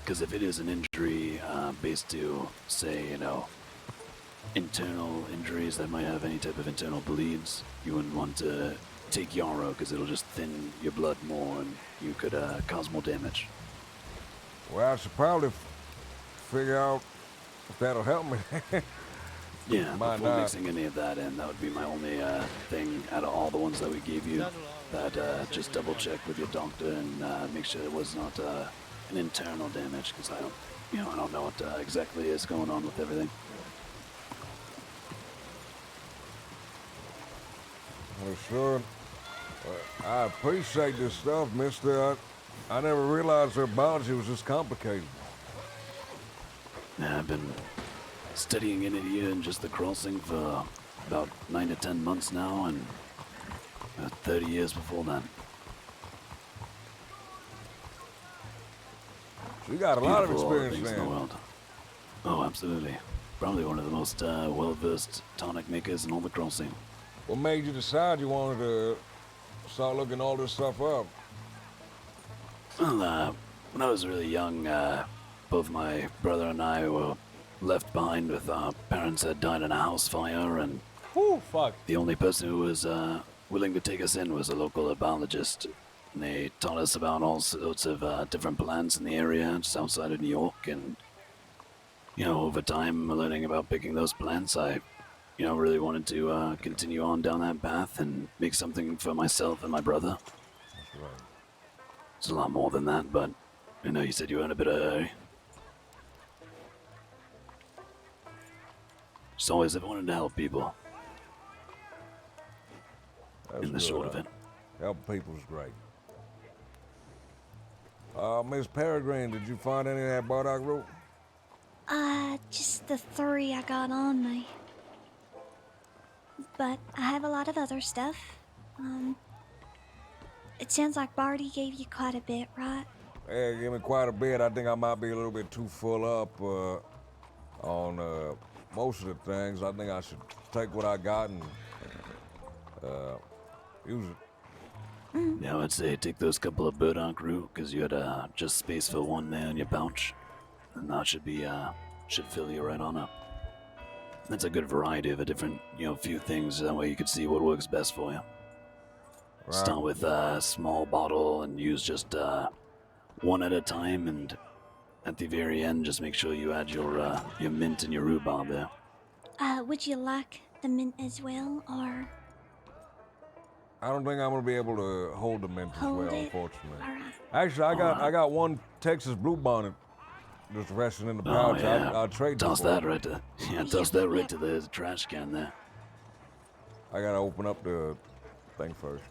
Because if it is an injury based to, say, you know, internal injuries that might have any type of internal bleeds, you wouldn't want to take yarrow because it'll just thin your blood more and you could cause more damage. Well, I should probably figure out if that'll help me. Yeah, Might before not. mixing any of that in, that would be my only thing out of all the ones that we gave you. That just double check with your doctor and make sure it was not an internal damage, because I don't, you know, I don't know what exactly is going on with everything. Well, sure. I appreciate this stuff, mister. I never realized their biology was this complicated. Yeah, I've been studying in it here in just the crossing for about 9 to 10 months now, and 30 years before that. So you got a lot of Beautiful, all the experience things in the then. world. Oh, absolutely. Probably one of the most well-versed tonic makers in all the crossing. What made you decide you wanted to start looking all this stuff up? Well, when I was really young, both my brother and I were left behind with our parents had died in a house fire, and the only person who was willing to take us in was a local herbologist. And they taught us about all sorts of different plants in the area just outside of New York, and you know, over time learning about picking those plants, I, you know, really wanted to continue on down that path and make something for myself and my brother. That's right. It's a lot more than that, but I know you said you were in a bit of a hurry. Just always have wanted to help people. That's in the good. short of it. Helping people is great. Miss Peregrine, did you find any of that burdock root? Just the 3 I got on me. But I have a lot of other stuff. It sounds like Barty gave you quite a bit, right? Yeah, give me quite a bit. I think I might be a little bit too full up on most of the things. I think I should take what I got and use it. Yeah, I'd say take those couple of burdock root, because you had just space for one there in your pouch. And that should be, should fill you right on up. That's a good variety of a different, you know, few things. That way you can see what works best for you. Right. Start with a small bottle and use just one at a time, and at the very end, just make sure you add your mint and your rhubarb there. Would you like the mint as well, or? I don't think I'm gonna be able to hold the mint as Hold well, it? unfortunately. All right. Actually, I got one Texas bluebonnet just resting in the Oh pouch. yeah, I'll trade you toss for that it. right to toss that right to the trash can there. I gotta open up the thing first.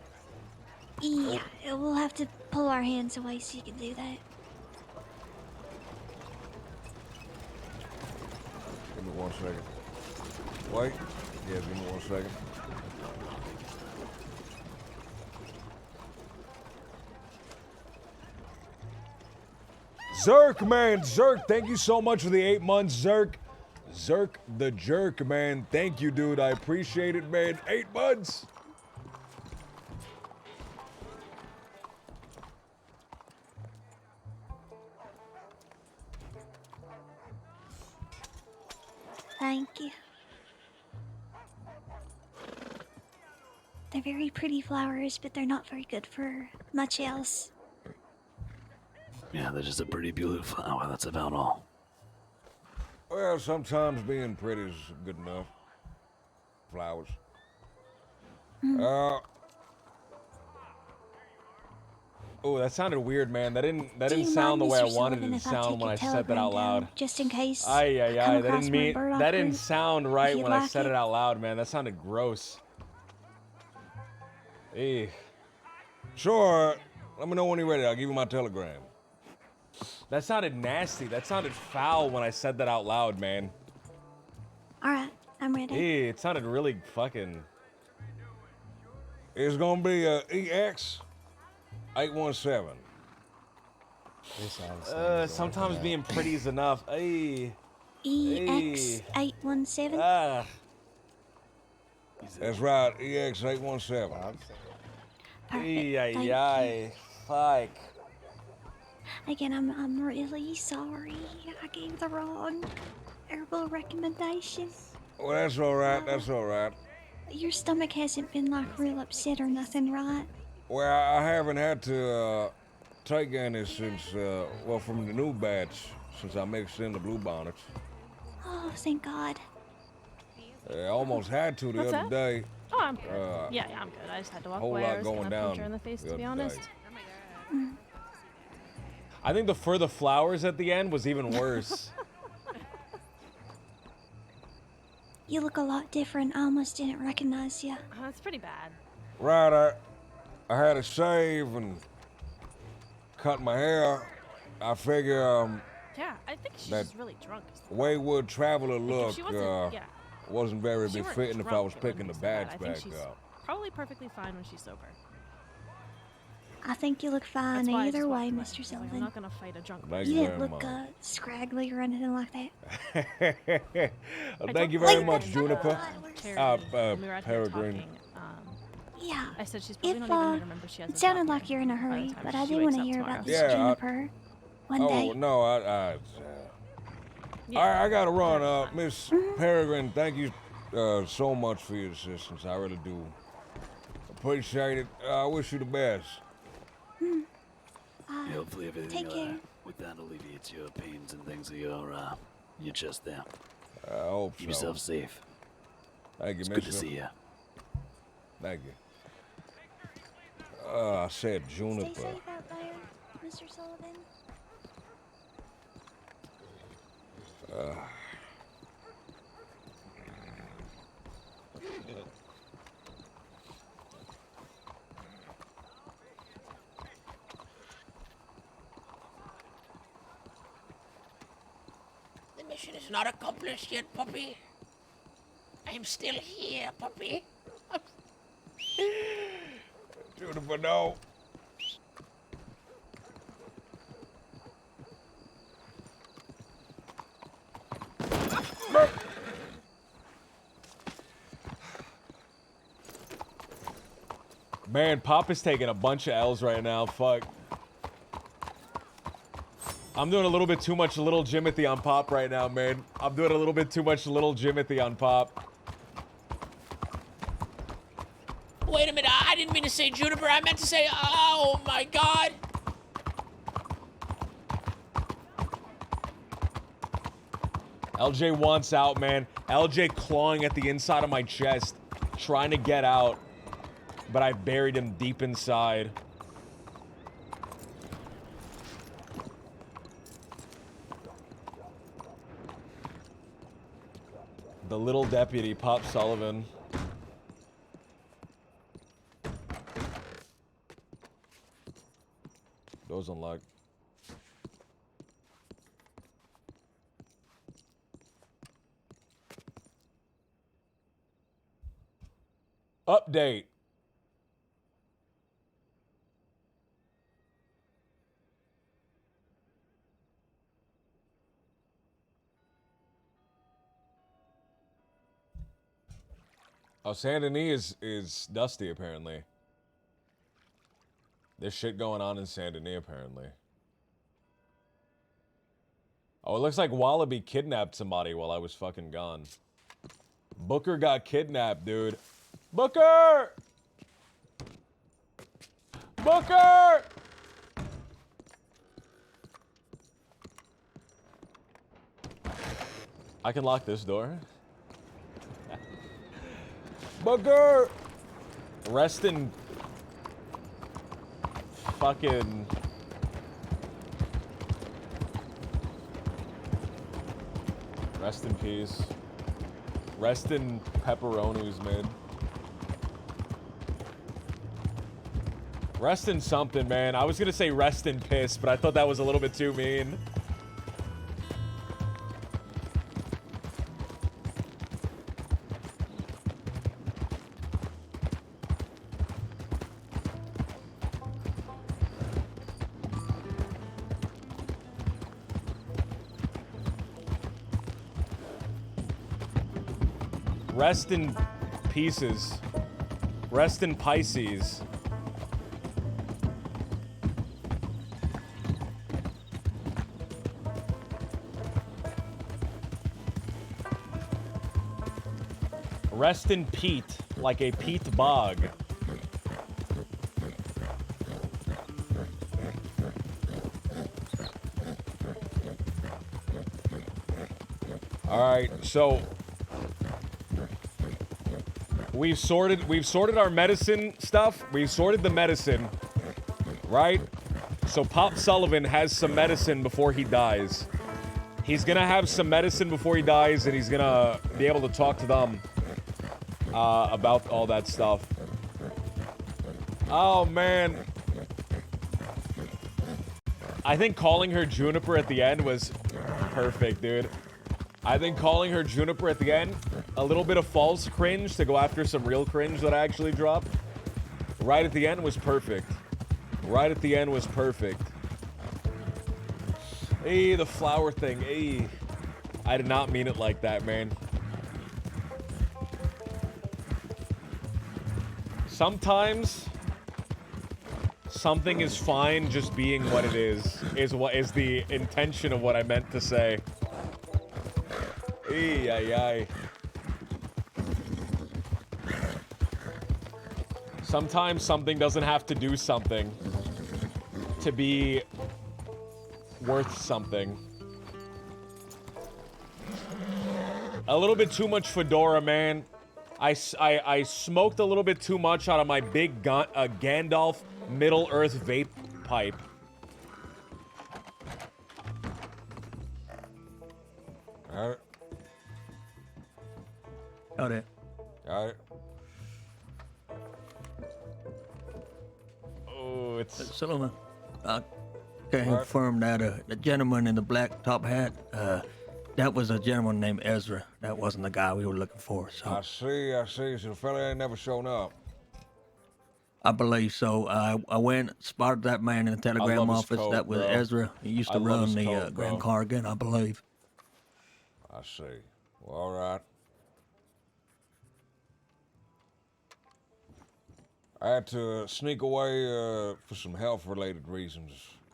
Yeah, we'll have to pull our hands away so you can do that. Give me 1 second. Wait. Yeah, give me 1 second. Zerk, man, Zerk, thank you so much for the 8 months, Zerk. Zerk the Jerk, man. Thank you, dude. I appreciate it, man. 8 months. Thank you. They're very pretty flowers, but they're not very good for much else. Yeah, they're just a pretty beautiful flower. That's about all. Well, sometimes being pretty is good enough. Flowers. Oh, that sounded weird, man. That Do didn't you sound mind, the way I Mr. wanted Sullivan, it to if I sound take when your I said that telegram out loud. down, just in case Ay, I ay, come ay. across more burdock That didn't root? sound If right you'd when I like said it. it out loud, man. That sounded gross. Hey. Sure. Let me know when you're ready. I'll give you my telegram. That sounded nasty. That sounded foul when I said that out loud, man. All right, I'm ready. Hey, it sounded really fucking... It's gonna be EX 817. Sometimes being pretty is enough. Hey. EX817. Ah. That's right, EX 817. Ay, ay, Thank ay. Fuck. Again, I'm really sorry. I gave the wrong herbal recommendation. Well, that's all right. That's all right. Your stomach hasn't been like real upset or nothing, right? Well, I haven't had to take any since, well, from the new batch, since I mixed in the blue bonnets. Oh, thank God. I almost had to the What's other that? day. Oh, I'm good. Yeah, I'm good. I just had to walk whole away. lot I was going gonna down punch her in the face, the to be other honest. day. I think the for the flowers at the end was even worse. You look a lot different. I almost didn't recognize you. That's pretty bad. Right, I had to shave and cut my hair. I figure Yeah, I think she's that just really drunk. wayward traveler Like, look if she wasn't, wasn't very if she weren't befitting if I drunk, was it wouldn't picking be the so bad. badge I think back she's up. probably perfectly fine when she's sober. I think you look fine That's why I either just way, walked away. Mr. I was like, Sullivan. I'm not gonna fight a drunk Thank You you didn't very look much. scraggly or anything like that. Thank you very much, and, Juniper. Charity, when we were out here Peregrine. talking, Yeah. I said she's probably If, not even gonna remember she has it a sounded job like here you're in a by the hurry, time but I she do want wakes to up hear tomorrow. about this Yeah, Juniper one day. No, I gotta run. Miss Peregrine, thank you so much for your assistance. I really do appreciate it. I wish you the best. Yeah, hopefully everything take care. with that alleviates your pains and things of your chest there. I hope so. Keep yourself safe. Thank you, It's mister. good to see you. Thank you. I said Stay Juniper. safe out there, Mr. Sullivan. The mission is not accomplished yet, puppy. I'm still here, puppy. Juniper, no. Man, Pop is taking a bunch of L's right now. Fuck. I'm doing a little bit too much Little Jimothy on Pop right now, man. I'm doing a little bit too much Little Jimothy on Pop. Wait a minute, I didn't mean to say Juniper. I meant to say, oh my god. LJ wants out, man. LJ clawing at the inside of my chest, trying to get out, but I buried him deep inside. The little deputy, Pop Sullivan. Doors unlocked. Update. Oh, Saint-Denis is dusty, apparently. There's shit going on in Saint-Denis, apparently. Oh, it looks like Wallaby kidnapped somebody while I was fucking gone. Booker got kidnapped, dude. Booker! Booker! I can lock this door. Booker! Rest in fucking... Rest in peace. Rest in pepperonis, man. Rest in something, man. I was gonna say rest in piss, but I thought that was a little bit too mean. Rest in pieces. Rest in Pisces. Rest in peat, like a peat bog. Alright, so we've sorted our medicine stuff. We've sorted the medicine, right? So Pop Sullivan has some medicine before he dies. He's gonna have some medicine before he dies, and he's gonna be able to talk to them about all that stuff. Oh, man. I think calling her Juniper at the end was perfect, dude. I think calling her Juniper at the end, a little bit of false cringe to go after some real cringe that I actually dropped. Right at the end was perfect. Right at the end was perfect. Hey, the flower thing. Hey. I did not mean it like that, man. Sometimes something is fine just being what it is what is the intention of what I meant to say. Ay, ay, ay. Sometimes something doesn't have to do something to be worth something. A little bit too much fedora, man. I smoked a little bit too much out of my big Gandalf Middle-earth vape pipe. Alright. Got it. Alright. Oh, it's... Sullivan, I can confirm that the gentleman in the black top hat, that was a gentleman named Ezra. That wasn't the guy we were looking for. So I see. So the fella ain't never shown up. I believe so. I went, spotted that man in the telegram his office. coat, that was bro. Ezra. He used to I love run his the coat, bro. Grand Cargan, I believe. I see. Well, all right. I had to sneak away for some health-related reasons,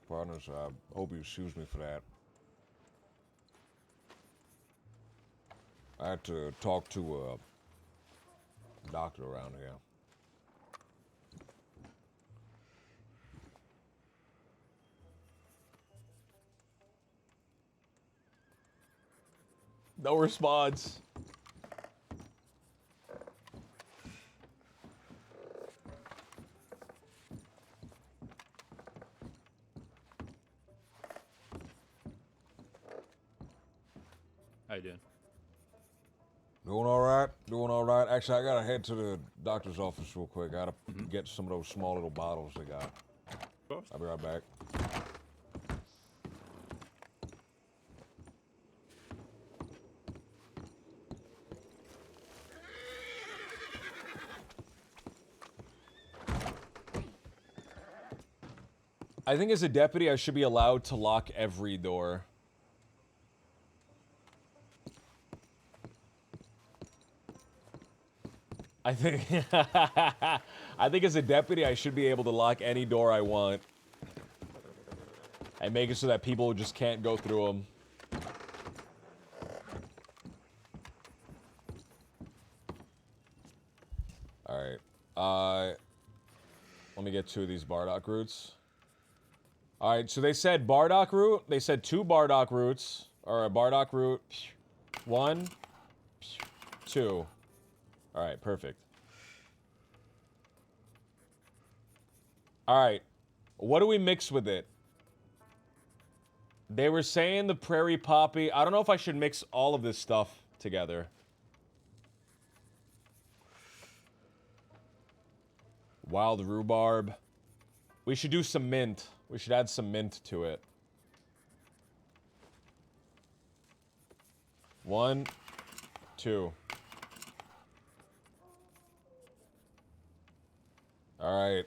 partners. I hope you excuse me for that. I had to talk to a doctor around here. No response. How you doing? Doing all right. Doing all right. Actually, I gotta head to the doctor's office real quick. I gotta get some of those small little bottles they got. Of course. I'll be right back. I think as a deputy, I should be allowed to lock every door. I think I think as a deputy, I should be able to lock any door I want. And make it so that people just can't go through them. Alright. Let me get 2 of these Bardock roots. Alright, so they said Bardock root. They said 2 Bardock roots. Or a Bardock root. 1. 2. Alright, perfect. Alright. What do we mix with it? They were saying the prairie poppy. I don't know if I should mix all of this stuff together. Wild rhubarb. We should do some mint. We should add some mint to it. 1, 2. Alright.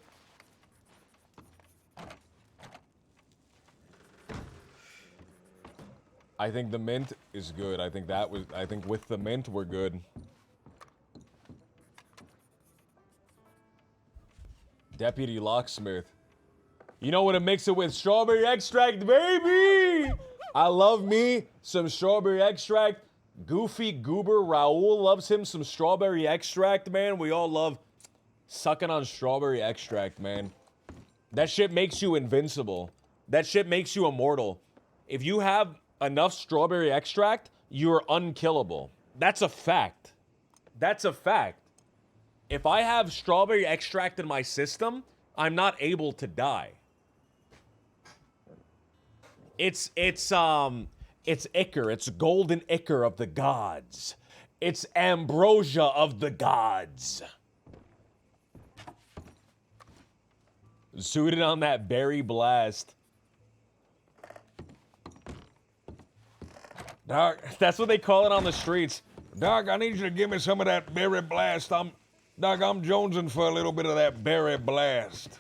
I think the mint is good. I think with the mint we're good. Deputy Locksmith. You know what to mix it with? Strawberry extract, baby! I love me some strawberry extract. Goofy Goober Raul loves him some strawberry extract, man. We all love sucking on strawberry extract, man. That shit makes you invincible. That shit makes you immortal. If you have enough strawberry extract, you're unkillable. That's a fact. That's a fact. If I have strawberry extract in my system, I'm not able to die. It's ichor. It's golden ichor of the gods. It's ambrosia of the gods. Suited on that berry blast. Doc, that's what they call it on the streets. Doc, I need you to give me some of that berry blast. Doc, I'm jonesing for a little bit of that berry blast.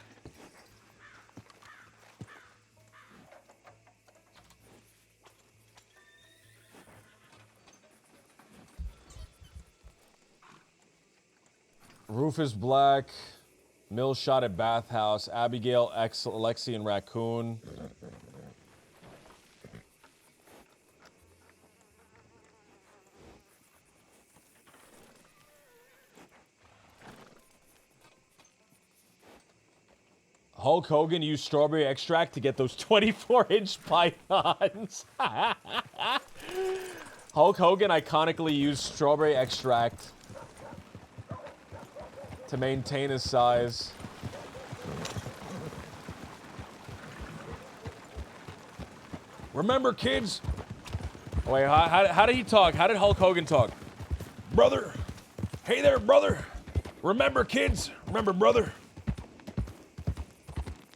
Roof is black. Mill shot at bathhouse. Abigail, Alexi, and Raccoon. Hulk Hogan used strawberry extract to get those 24-inch pythons. Hulk Hogan iconically used strawberry extract to maintain his size. Remember, kids? Wait, how did he talk? How did Hulk Hogan talk? Brother. Hey there, brother. Remember, kids? Remember, brother?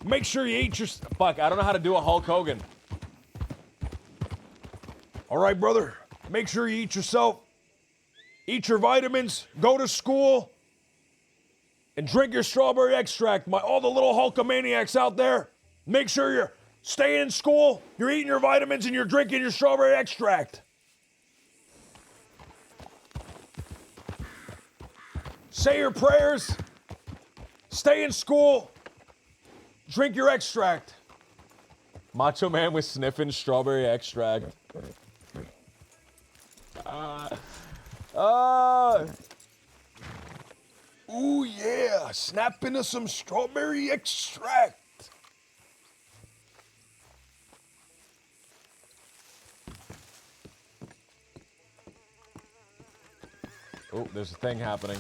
Make sure you eat your... Fuck, I don't know how to do a Hulk Hogan. All right, brother. Make sure you eat yourself. Eat your vitamins. Go to school. And drink your strawberry extract. All the little Hulkamaniacs out there, make sure you're staying in school, you're eating your vitamins, and you're drinking your strawberry extract. Say your prayers. Stay in school. Drink your extract. Macho Man was sniffing strawberry extract. Ooh yeah, snap into some strawberry extract. Oh, there's a thing happening.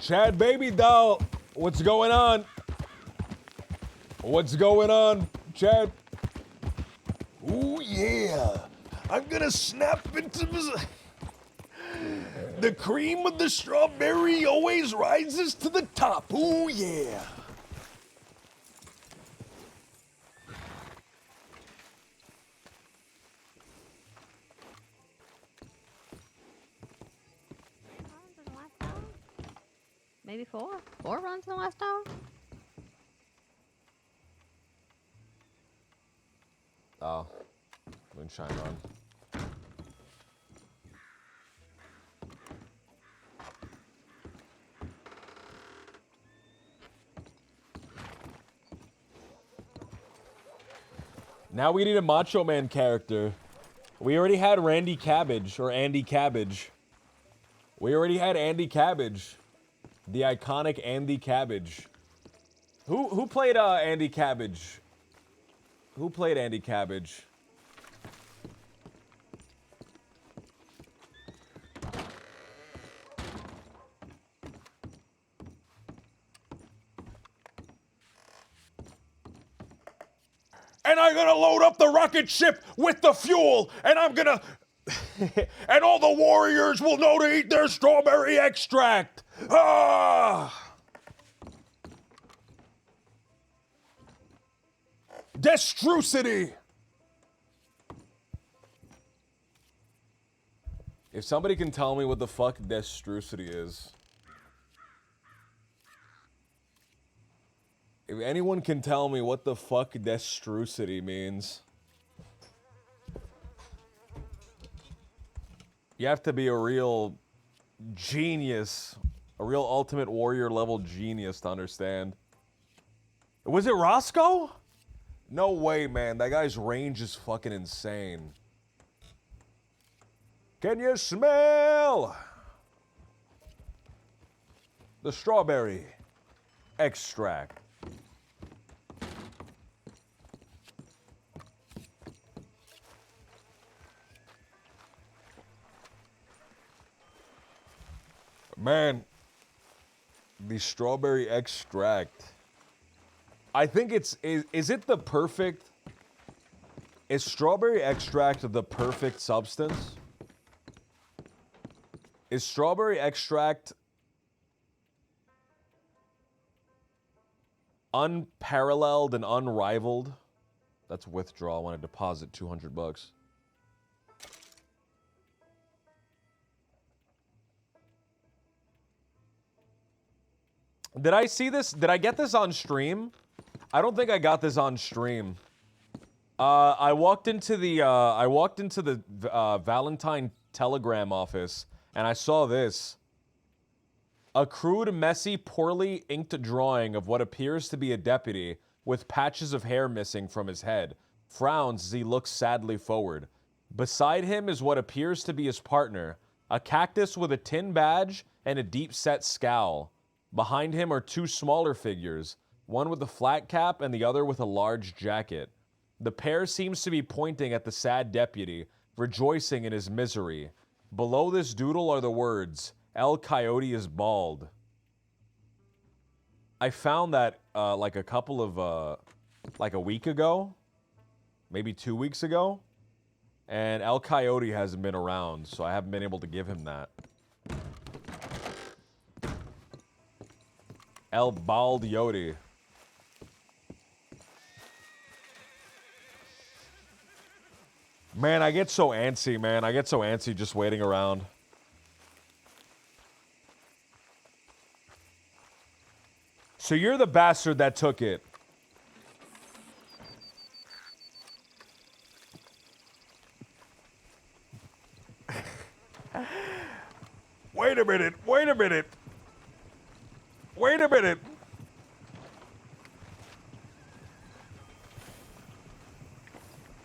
Chad Baby Doll, what's going on? What's going on, Chad? Ooh yeah, I'm gonna snap into the cream of the strawberry always rises to the top. Ooh yeah. Maybe 4? 4 runs in the last hour? Oh. Moonshine run. Now we need a Macho Man character. We already had Randy Cabbage, or Andy Cabbage. We already had Andy Cabbage. The iconic Andy Cabbage. Who played Andy Cabbage? Who played Andy Cabbage? and I'm gonna load up the rocket ship with the fuel, and I'm gonna... and all the warriors will know to eat their strawberry extract. Ah! Destrucity! If somebody can tell me what the fuck Destrucity is... If anyone can tell me what the fuck Destrucity means... You have to be a real genius. A real Ultimate Warrior level genius to understand. Was it Roscoe? No way, man. That guy's range is fucking insane. Can you smell the strawberry extract? Man, the strawberry extract. I think it's... Is it the perfect... Is strawberry extract the perfect substance? Is strawberry extract unparalleled and unrivaled? That's withdrawal when I deposit 200 bucks. Did I see this? Did I get this on stream? I don't think I got this on stream. I walked into the Valentine Telegram office and I saw this. A crude, messy, poorly inked drawing of what appears to be a deputy with patches of hair missing from his head. Frowns as he looks sadly forward. Beside him is what appears to be his partner, a cactus with a tin badge and a deep-set scowl. Behind him are two smaller figures, one with a flat cap and the other with a large jacket. The pair seems to be pointing at the sad deputy, rejoicing in his misery. Below this doodle are the words, El Coyote is bald. I found that like a couple of, like a week ago, maybe 2 weeks ago, and El Coyote hasn't been around, so I haven't been able to give him that. El Bald Yodi. Man, I get so antsy, man. I get so antsy just waiting around. So you're the bastard that took it. Wait a minute. Wait a minute. Wait a minute.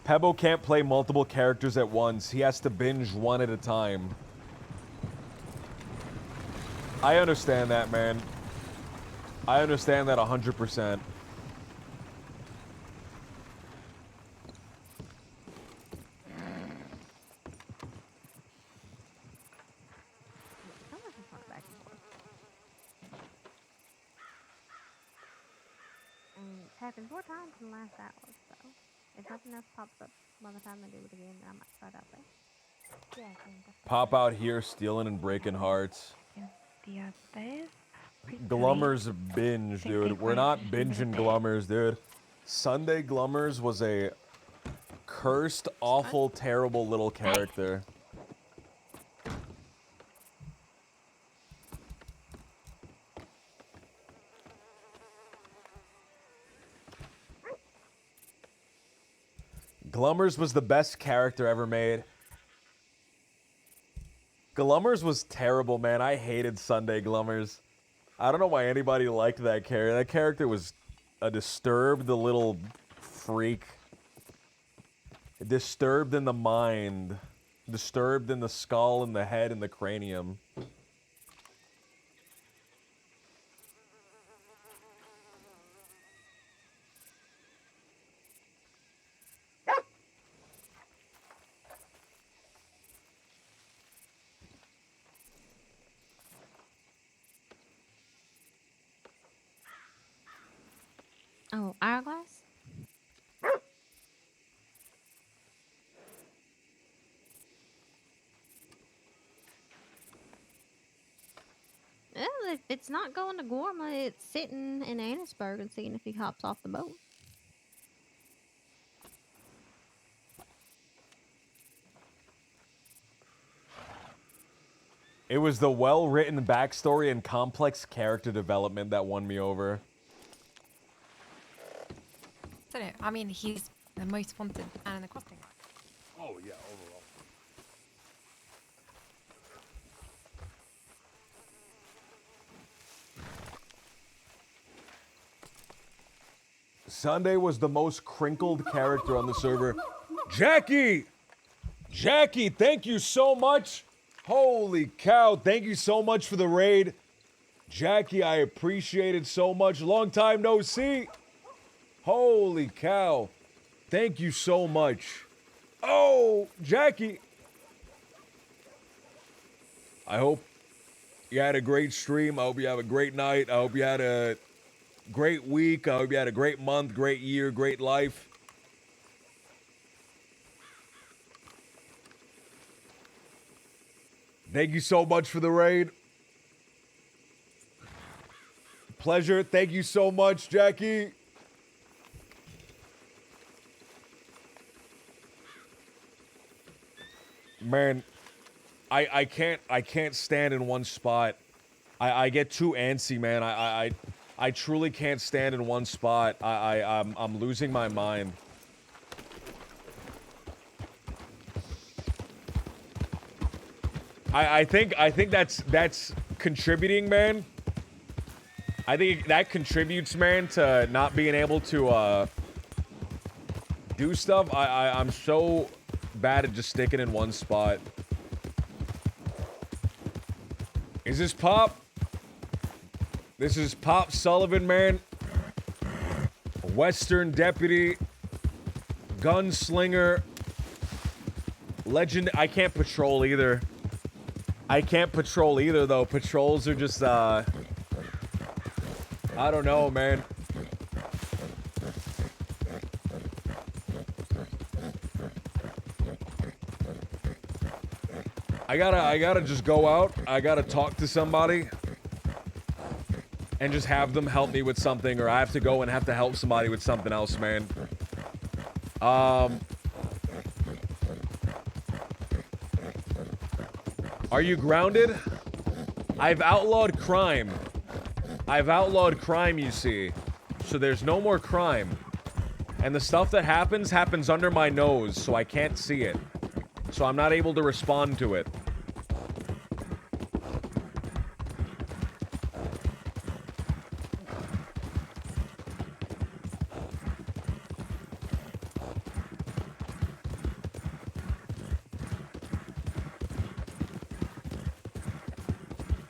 Pebble can't play multiple characters at once. He has to binge one at a time. I understand that, man. I understand that 100%. It's happened 4 times in the last hour, so if nothing else pops up by the time I do it again, then I might start out there. Yeah, I think that's Pop out here, stealing and breaking hearts. Glummers binge, dude. We're not binging Glummers, dude. Sunday Glummers was a cursed, awful, terrible little character. Glummers was the best character ever made. Glummers was terrible, man. I hated Sunday Glummers. I don't know why anybody liked that character. That character was a disturbed little freak. Disturbed in the mind. Disturbed in the skull and the head and the cranium. Oh, hourglass? if it's not going to Gorma, it's sitting in Annisburg and seeing if he hops off the boat. It was the well-written backstory and complex character development that won me over. I mean, he's the most wanted man in the crossing. Oh, yeah, overall. Sunday was the most crinkled character on the server. Jackie! Jackie, thank you so much. Holy cow, thank you so much for the raid. Jackie, I appreciate it so much. Long time no see. Holy cow. Thank you so much. Oh, Jackie. I hope you had a great stream. I hope you have a great night. I hope you had a great week. I hope you had a great month, great year, great life. Thank you so much for the raid. Pleasure. Thank you so much, Jackie. Man, I can't stand in one spot. I get too antsy, man. I truly can't stand in one spot. I'm losing my mind. I think that's contributing, man. I think that contributes, man, to not being able to do stuff. I'm so bad at just sticking in one spot. Is this Pop? This is Pop Sullivan, man. Western deputy, gunslinger, legend. I can't patrol either. I can't patrol either, though. Patrols are just, I don't know, man. I gotta just go out. I gotta talk to somebody. And just have them help me with something, or I have to go and have to help somebody with something else, man. Are you grounded? I've outlawed crime. I've outlawed crime, you see. So there's no more crime. And the stuff that happens under my nose, so I can't see it. So I'm not able to respond to it.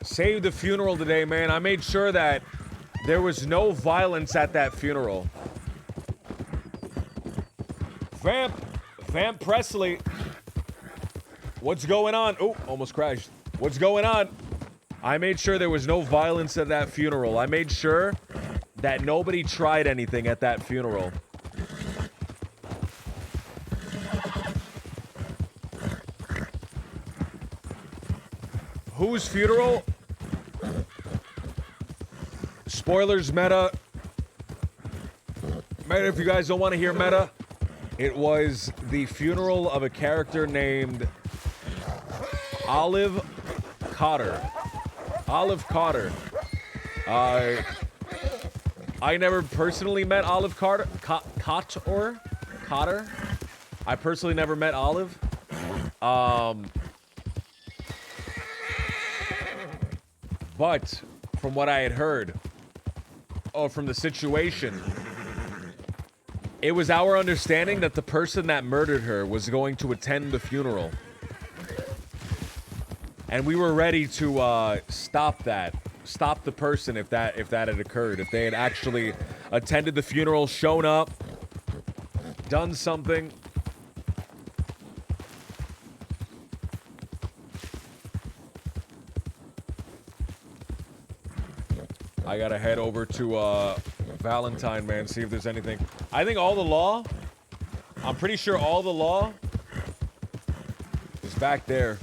Saved the funeral today, man. I made sure that there was no violence at that funeral. Vamp Presley. What's going on? Oh, almost crashed. What's going on? I made sure there was no violence at that funeral. I made sure that nobody tried anything at that funeral. Whose funeral? Spoilers, meta. Meta, if you guys don't want to hear meta, it was the funeral of a character named Olive Cotter. Olive Cotter. I never personally met Olive Cotter. Cotter. I personally never met Olive. But from what I had heard, from the situation, it was our understanding that the person that murdered her was going to attend the funeral. And we were ready to stop that. Stop the person if that had occurred. If they had actually attended the funeral, shown up, done something. I gotta head over to Valentine, man, see if there's anything. I think all the law, I'm pretty sure all the law is back there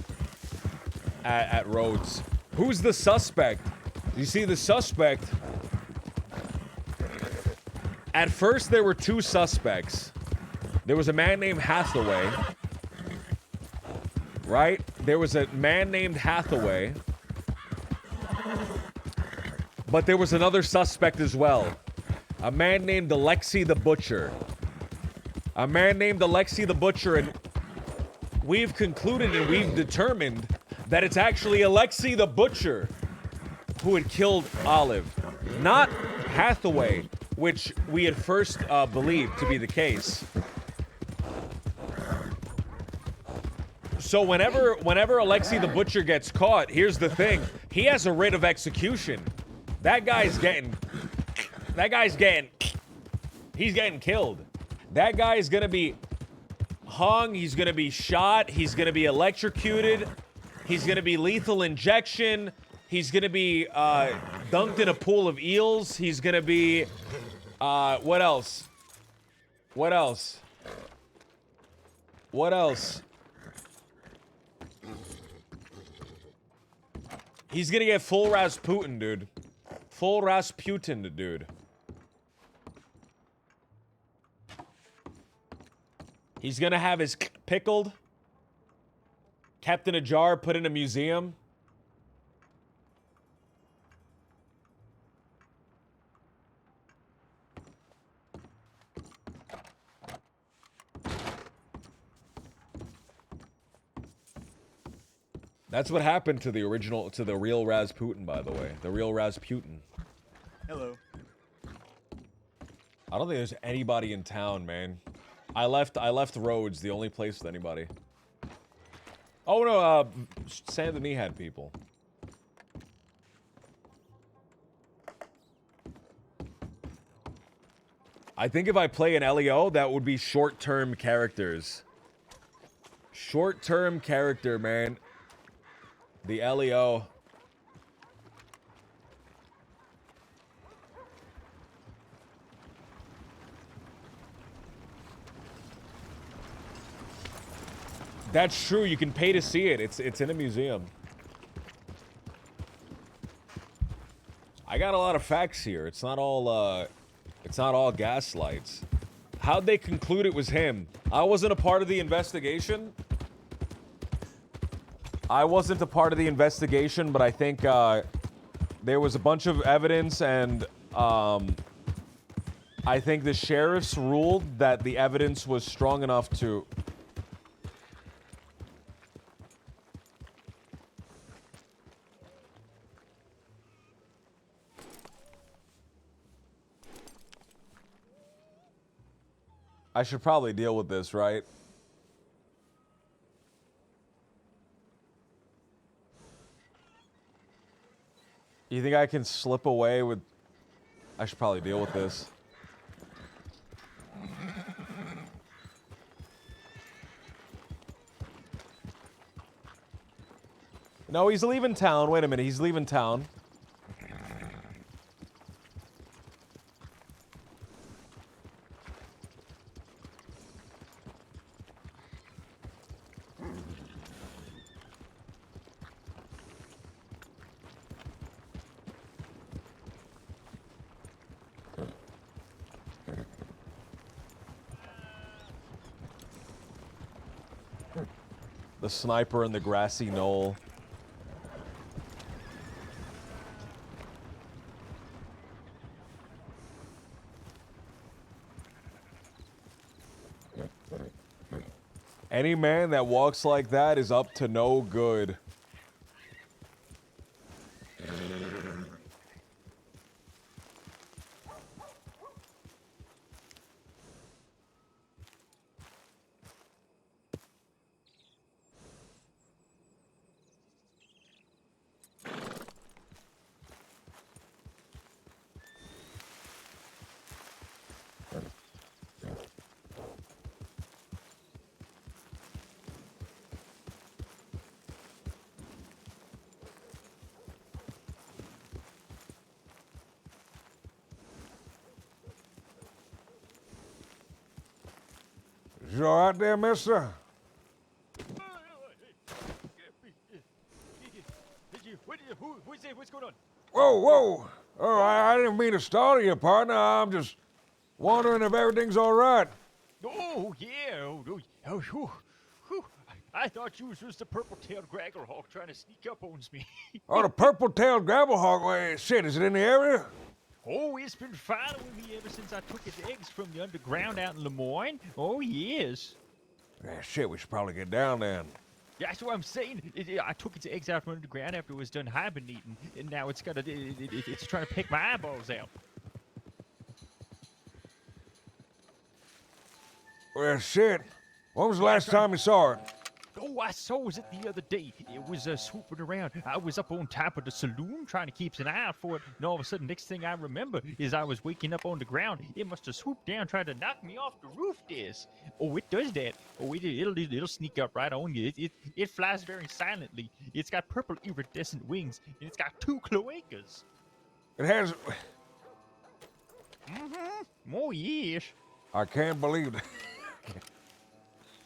at Rhodes. Who's the suspect? You see, the suspect... At first, there were two suspects. There was a man named Hathaway. Right? There was a man named Hathaway. But there was another suspect as well. A man named Alexei the Butcher. A man named Alexei the Butcher, and we've concluded and we've determined that it's actually Alexei the Butcher who had killed Olive. Not Hathaway, which we had first believed to be the case. So whenever Alexei the Butcher gets caught, here's the thing. He has a writ of execution. That guy's getting he's getting killed. That guy is gonna be hung, he's gonna be shot, he's gonna be electrocuted, he's gonna be lethal injection, he's gonna be dunked in a pool of eels, he's gonna be what else? What else? What else? He's gonna get full Rasputin, dude. Full Rasputin, dude. He's gonna have his pickled, kept in a jar, put in a museum. That's what happened to the real Rasputin, by the way. The real Rasputin. Hello. I don't think there's anybody in town, man. I left Rhodes, the only place with anybody. Oh no, Saint-Denis had people. I think if I play an LEO, that would be short-term characters. Short-term character, man. The LEO. That's true. You can pay to see it. It's in a museum. I got a lot of facts here. It's not all gaslights. How'd they conclude it was him? I wasn't a part of the investigation. I wasn't a part of the investigation, but I think there was a bunch of evidence, and I think the sheriffs ruled that the evidence was strong enough to... I should probably deal with this, right? You think I can slip away with... I should probably deal with this. No, he's leaving town. Wait a minute, he's leaving town. The sniper in the grassy knoll. Any man that walks like that is up to no good. You all right there, mister? Who's there? What's going on? Whoa, whoa. Oh, I didn't mean to startle you, partner. I'm just wondering if everything's all right. Oh, yeah. Whew. I thought you was just a purple-tailed gragglehawk trying to sneak up on me. Oh, the purple-tailed gravelhawk. Wait, shit, is it in the area? Oh, it's been following me ever since I took its eggs from the underground out in Lemoyne. Oh, yes. Yeah, shit, we should probably get down then. Yeah, that's what I'm saying. I took its eggs out from underground after it was done hibernating, and now it's got it's trying to pick my eyeballs out. Well, shit. When was the last time you saw it? Oh, I saw it the other day. It was swooping around. I was up on top of the saloon trying to keep an eye out for it, and all of a sudden, next thing I remember is I was waking up on the ground. It must have swooped down, trying to knock me off the roof. This. Oh, it does that. Oh, it'll sneak up right on you. It flies very silently. It's got purple iridescent wings, and it's got 2 cloacas. It has... Oh, yes. I can't believe it.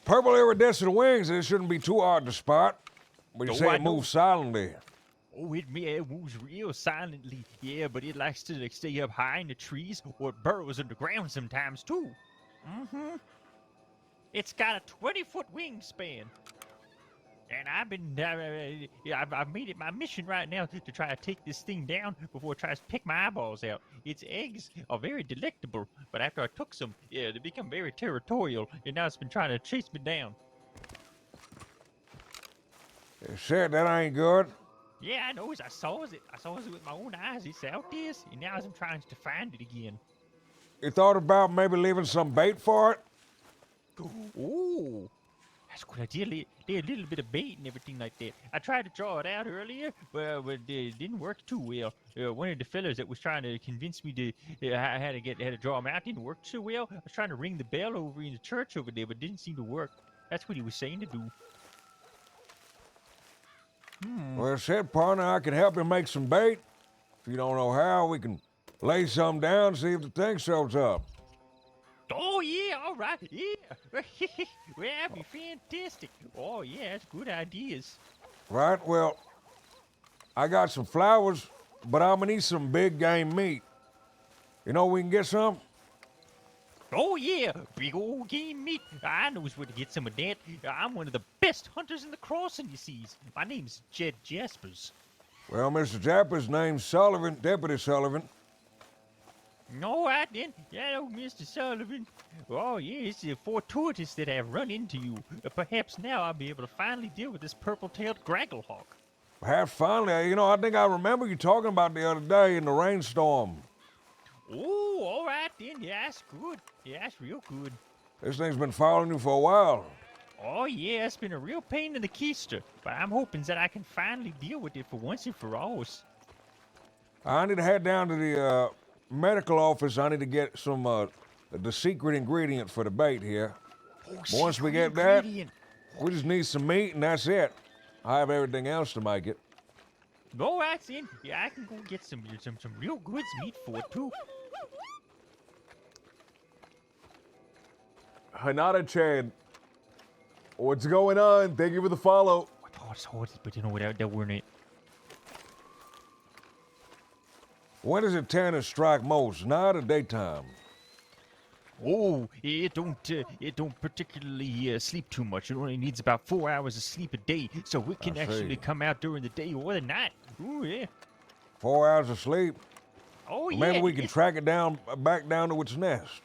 Purple iridescent wings, it shouldn't be too hard to spot. But you say it moves silently. Oh, it moves real silently, yeah, but it likes to stay up high in the trees, or it burrows underground sometimes, too. It's got a 20-foot wingspan. And I've made it my mission right now to try to take this thing down before it tries to pick my eyeballs out. Its eggs are very delectable, but after I took some, yeah, they become very territorial, and now it's been trying to chase me down. Shit, that ain't good. Yeah, I know. I saw it with my own eyes. It's out there, and now I'm trying to find it again. You thought about maybe leaving some bait for it? Ooh. That's a good idea. Lay a little bit of bait and everything like that. I tried to draw it out earlier, but it didn't work too well. One of the fellas that was trying to convince me to I had to draw him out didn't work too well. I was trying to ring the bell over in the church over there, but it didn't seem to work. That's what he was saying to do. Well, shit, partner, I can help you make some bait. If you don't know how, we can lay some down, see if the thing shows up. Oh, yeah, all right, yeah. Well, that'd be fantastic. Oh, yeah, that's good ideas. Right, well, I got some flowers, but I'm gonna need some big game meat. You know we can get some? Oh, yeah, big old game meat. I knows where to get some of that. I'm one of the best hunters in the crossing, you see. My name's Jed Jaspers. Well, Mr. Japper's name's Sullivan, Deputy Sullivan. All right, then. Hello, Mr. Sullivan. Oh, yeah, it's fortuitous that I've run into you. Perhaps now I'll be able to finally deal with this purple-tailed gragglehawk. Perhaps finally. You know, I think I remember you talking about the other day in the rainstorm. Oh, all right, then. Yeah, that's good. Yeah, that's real good. This thing's been following you for a while. Oh, yeah, it's been a real pain in the keister, but I'm hoping that I can finally deal with it for once and for all. I need to head down to the medical office. I need to get some the secret ingredient for the bait here. Once we get that, we just need some meat and that's it. I have everything else to make it. All right, then. Yeah, I can go get some real good meat for it too. Hanada-chan, what's going on? Thank you for the follow. I thought it's hard, but you know what? That weren't it. When does it tend to strike most? Night or daytime? Oh, it don't particularly sleep too much. It only needs about 4 hours of sleep a day, so it can actually come out during the day or the night. Ooh, yeah. 4 hours of sleep? Oh, yeah. Maybe we can track it down, back down to its nest.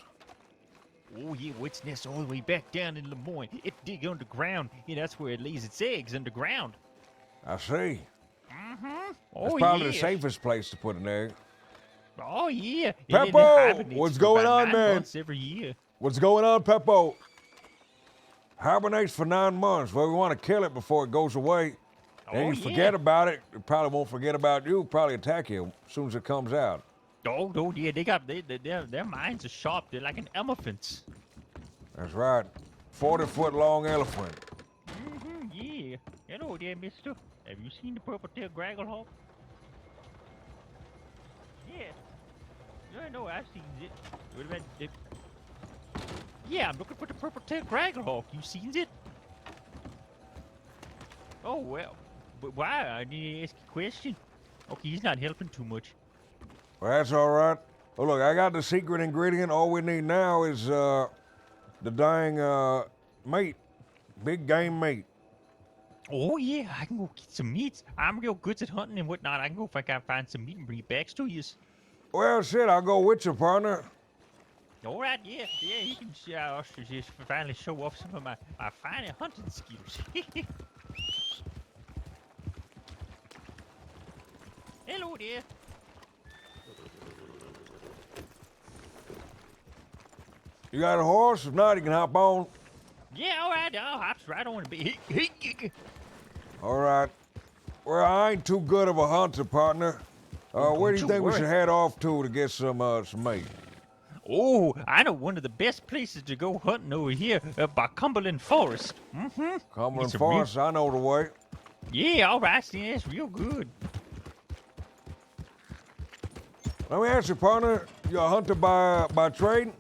Oh, yeah, well, its nest all the way back down in Lemoyne. It dig underground, and that's where it lays its eggs, underground. I see. Oh, That's probably yeah. the safest place to put an egg. Oh, yeah. Peppo, what's going on, man? Every year. What's going on, Peppo? Hibernates for 9 months. Well, we want to kill it before it goes away. Then you forget about it. It probably won't forget about you. Probably attack you as soon as it comes out. Oh, yeah, their minds are sharp. They're like an elephant. That's right. 40-foot long elephant. Yeah. Hello there, mister. Have you seen the purple-tailed gragglehawk? Yes. No, I've seen it. What about it? Yeah, I'm looking for the purple-tailed gragglehawk. You seen it? Oh, well. But why? I need to ask a question. Okay, he's not helping too much. Well, that's all right. Well, look, I got the secret ingredient. All we need now is the dang meat, big game meat. Oh yeah, I can go get some meat. I'm real good at hunting and whatnot. I can go if I can find some meat and bring it back to you. Well, shit, I'll go with you, partner. All right, yeah, you can just finally show off some of my fine hunting skills. Hello there. You got a horse? If not, you can hop on. Yeah, all right, I'll hop right on a bit. All right. Well, I ain't too good of a hunter, partner. Where do you think we should head off to get some meat? Oh, I know one of the best places to go hunting over here by Cumberland Forest. Mm-hmm. Cumberland Forest, I know the way. Yeah, all right, see, that's real good. Let me ask you, partner, you a hunter by trade?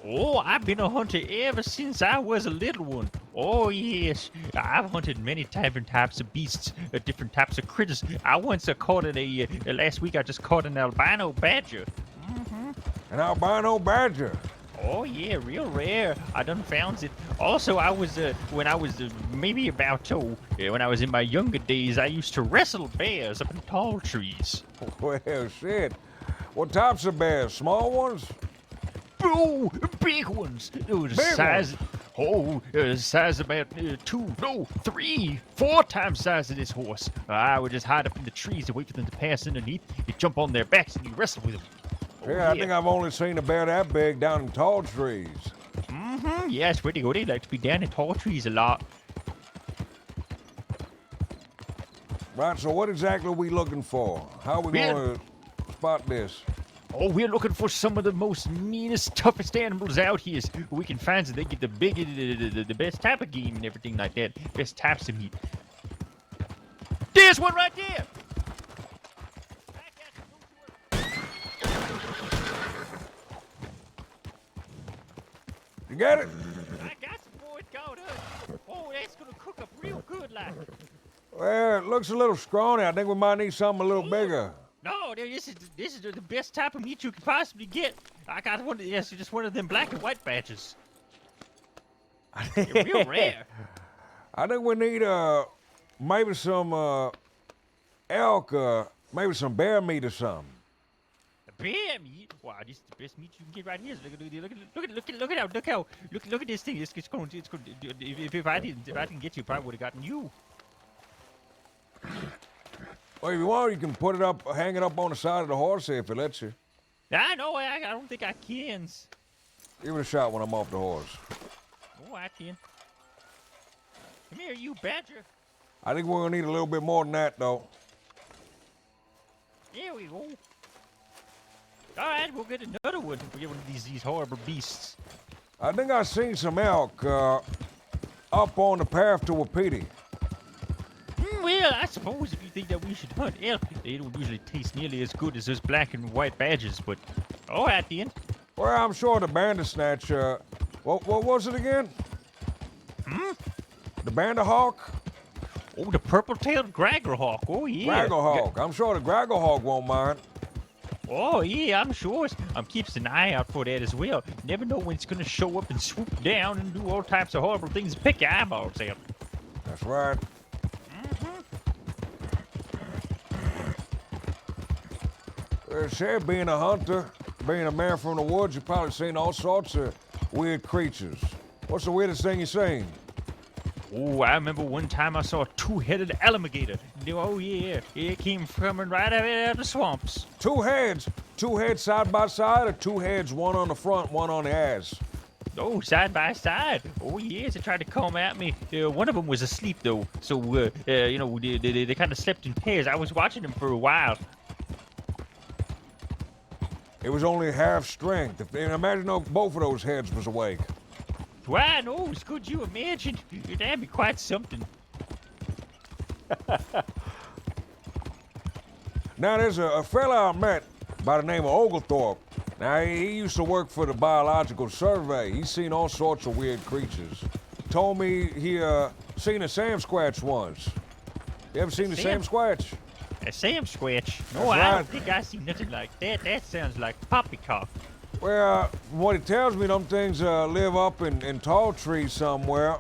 Oh, I've been a hunter ever since I was a little one. Oh, yes. I've hunted many different types of beasts, different types of critters. I once caught last week I just caught an albino badger. Mm-hmm. An albino badger? Oh, yeah, real rare. I done found it. Also, I was, when I was maybe about, when I was in my younger days, I used to wrestle bears up in tall trees. Well, shit. What types of bears? Small ones? Oh, big ones. The size. Oh, size about 2, no, 3, 4 times size of this horse. I would just hide up in the trees and wait for them to pass underneath. You jump on their backs and you wrestle with them. Oh, yeah, I think I've only seen a bear that big down in tall trees. Mm-hmm. Yeah, it's pretty good. They like to be down in tall trees a lot. Right, so what exactly are we looking for? How are we going to spot this? Oh, we're looking for some of the most meanest, toughest animals out here. We can find so they get the biggest, the best type of game and everything like that. Best types of meat. There's one right there! You got it? I got some more caught up. Oh, that's gonna cook up real good, like. Well, it looks a little scrawny. I think we might need something a little bigger. No, this is the best type of meat you can possibly get. I got one. Yes, just one of them black and white badges. They're real rare. I think we need maybe some elk, maybe some bear meat or something. Bear meat? Wow, this is the best meat you can get right here. Look at this thing. It's going. If I didn't get you, probably would have gotten you. Well, if you want, you can put it up, hang it up on the side of the horse here if it lets you. I know. I don't think I can. Give it a shot when I'm off the horse. Oh, I can. Come here, you badger. I think we're gonna need a little bit more than that, though. There we go. All right, we'll get another one. We'll get one of these horrible beasts. I think I seen some elk up on the path to Wapiti. Well, I suppose if you think that we should hunt elk, they don't usually taste nearly as good as those black and white badges, but all right then. Well, I'm sure the Bandersnatch, what was it again? The Banderhawk? Oh, the purple-tailed Graggerhawk. Oh, yeah. Graggerhawk. I'm sure the Graggerhawk won't mind. Oh, yeah, I'm sure. I'm keeps an eye out for that as well. Never know when it's going to show up and swoop down and do all types of horrible things and pick your eyeballs out. That's right. Said being a hunter, being a man from the woods, you've probably seen all sorts of weird creatures. What's the weirdest thing you've seen? Oh, I remember one time I saw a 2-headed alligator. Oh, yeah, it came from right out of the swamps. 2 heads? 2 heads side by side, or 2 heads, one on the front, one on the ass? Oh, side by side. Oh, yes, they tried to come at me. One of them was asleep, though, so, you know, they kind of slept in pairs. I was watching them for a while. It was only half strength. Imagine if both of those heads was awake. Why, no, could you imagine? That'd be quite something. Now, there's a fella I met by the name of Oglethorpe. Now, he used to work for the Biological Survey. He's seen all sorts of weird creatures. Told me he seen a Sam Squatch once. You ever seen the Sam Squatch? A Sam Squatch? No, That's I right. don't think I see nothing like that. That sounds like poppycock. Well, from what he tells me, them things live up in tall trees somewhere.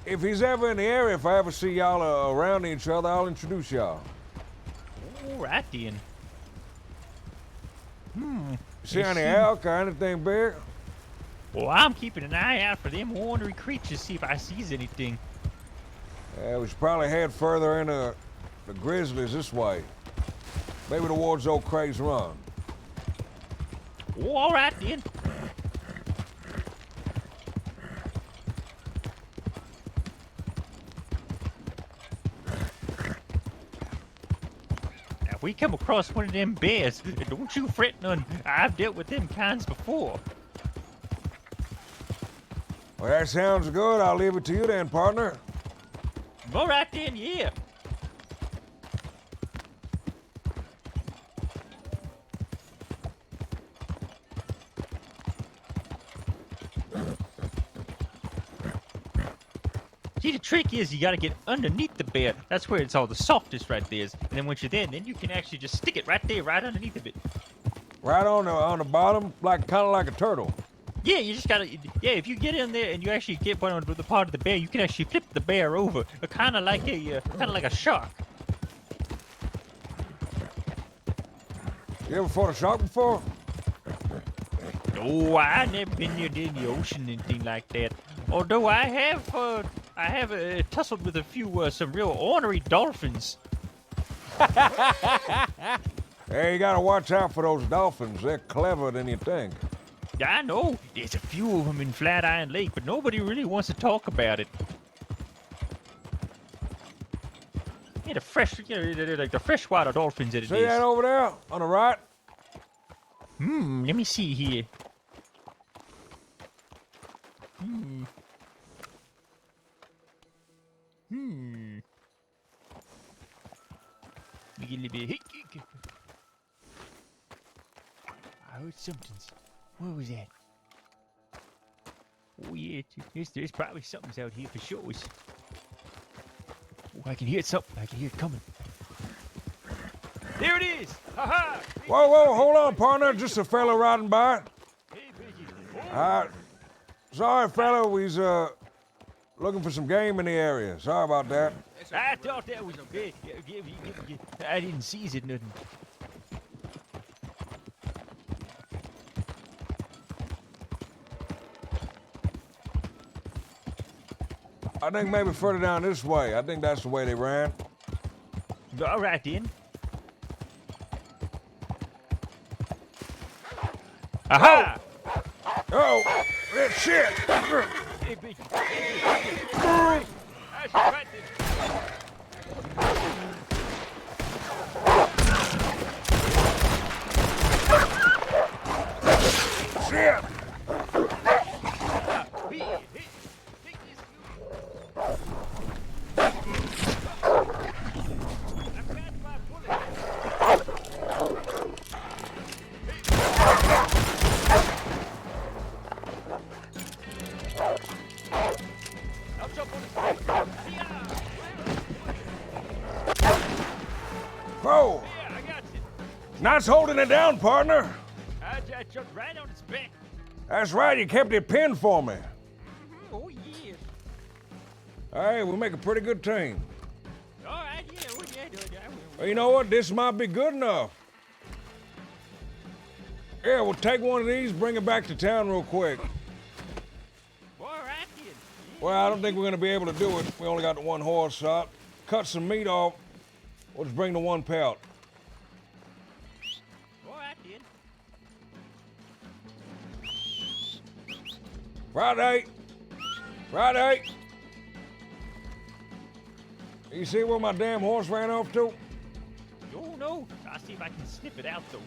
If he's ever in the area, if I ever see y'all around each other, I'll introduce y'all. All right then. See any elk or anything big? Well, I'm keeping an eye out for them ornery creatures, see if I sees anything. Yeah, we should probably head further into the grizzlies this way. Maybe towards Old Craig's Run. Oh, all right then. Now, if we come across one of them bears, don't you fret none. I've dealt with them kinds before. Well, that sounds good. I'll leave it to you then, partner. All right then, yeah. See, the trick is you gotta get underneath the bear. That's where it's all the softest right there. And then once you're there, then you can actually just stick it right there, right underneath of it. Right on the bottom, kind of like a turtle. Yeah, you just gotta. Yeah, if you get in there and you actually get one on the part of the bear, you can actually flip the bear over, kind of like a shark. You ever fought a shark before? No, I never been near the ocean and anything like that. Although I have tussled with a few some real ornery dolphins. Hey, you gotta watch out for those dolphins. They're cleverer than you think. Yeah, I know. There's a few of them in Flatiron Lake, but nobody really wants to talk about it. Yeah, the fresh, they're like the freshwater dolphins that it is. See that over there on the right? Let me see here. Let me get a little bit. I heard something's. What was that? Oh yeah, there's probably something's out here for sure. Oh, I can hear something. I can hear it coming. There it is! Ha-ha! Whoa, hold on, partner. Just a fella riding by. Sorry, fella. We's looking for some game in the area. Sorry about that. I thought that was okay. I didn't seize it nothing. I think maybe further down this way. I think that's the way they ran. All right then. Aha! Oh, shit! Hey, bitch. Hey, that's right there. Shit! Whoa! Yeah, I got you. Nice holding it down, partner. I jumped right on its back. That's right, you kept it pinned for me. Oh, yeah. All right, we make a pretty good team. All right, yeah. Well, yeah. Well, you know what? This might be good enough. Yeah, we'll take one of these, bring it back to town real quick. All right, then. Well, I don't think we're going to be able to do it. We only got the one horse. So cut some meat off. We'll just bring the one pelt. All right, then. Friday. You see where my damn horse ran off to? Oh, no. I'll see if I can sniff it out, though.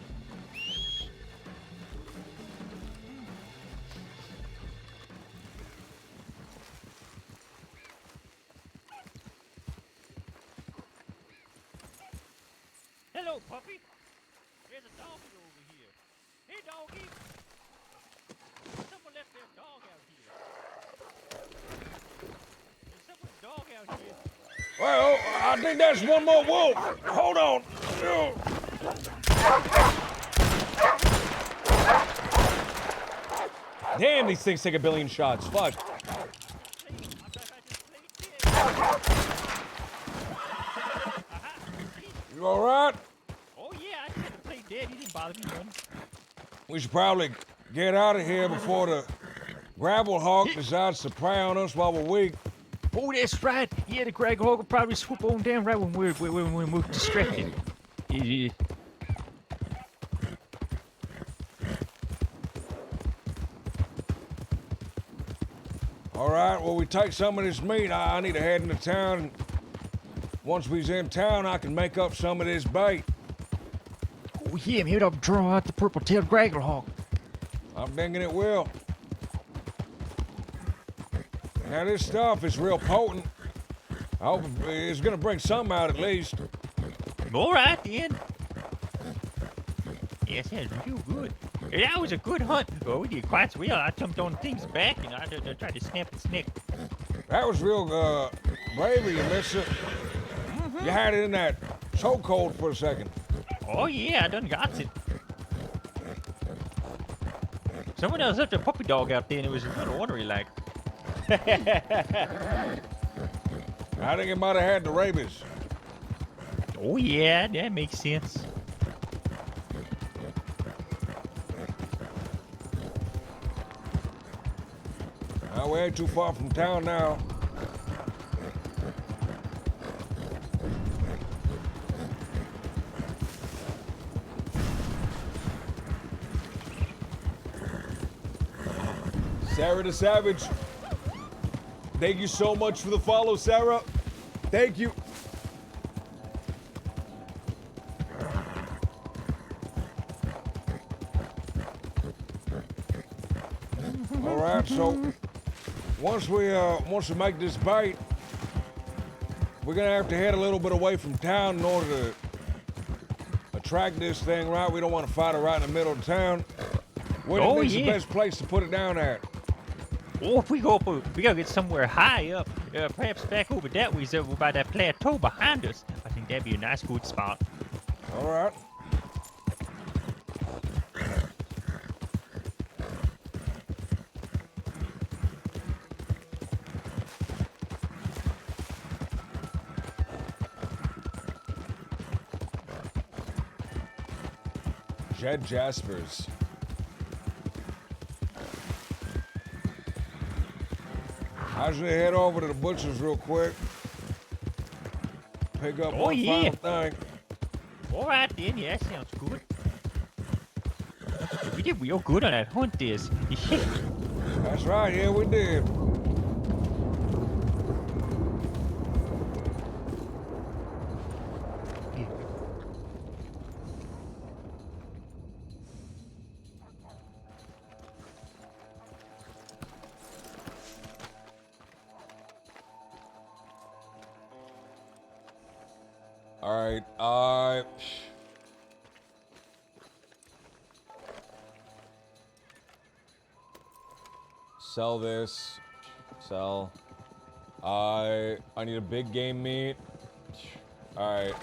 Hello, puppy. There's a doggy over here. Hey, doggy. Someone left their dog out here. There's someone's dog out here. Well, I think that's one more wolf. Hold on. Damn, these things take a billion shots. Fuck. You all right? Oh yeah, I just had to play dead. He didn't bother me none. We should probably get out of here before the gravel hawk decides to prey on us while we're weak. Oh, that's right. Yeah, the Greg Hog will probably swoop on down right when we're distracted. Yeah. All right, well, we take some of this meat. I need to head into town. Once we's in town, I can make up some of this bait. Oh yeah, maybe I'll draw out the purple-tailed Gragglehawk. I'm thinking it will. Now, this stuff is real potent. I hope it's gonna bring some out at least. All right, then. Yeah, sounds real good. Yeah, that was a good hunt. Oh, we did quite well. I jumped on things back, and I tried to snap its neck. That was real brave of you, mister. You had it in that chokehold for a second. Oh, yeah, I done got it. Someone else left a puppy dog out there, and it was a little ornery like. I think it might have had the rabies. Oh, yeah, that makes sense. We ain't too far from town now. Sarah the Savage. Thank you so much for the follow, Sarah. Thank you. All right, so once we make this bite, we're gonna have to head a little bit away from town in order to attract this thing, right? We don't want to fight it right in the middle of town. Where do you think's the best place to put it down at? Oh, if we go up, we gotta get somewhere high up. Perhaps back over that way, over by that plateau behind us. I think that'd be a nice, good spot. All right. Jed Jaspers. I should head over to the butcher's real quick. Pick up one final thing. All right, then. Yeah, that sounds good. We did real good on that hunt, this. That's right. Yeah, we did. All right. Sell this. Sell. I need a big game meat. All right.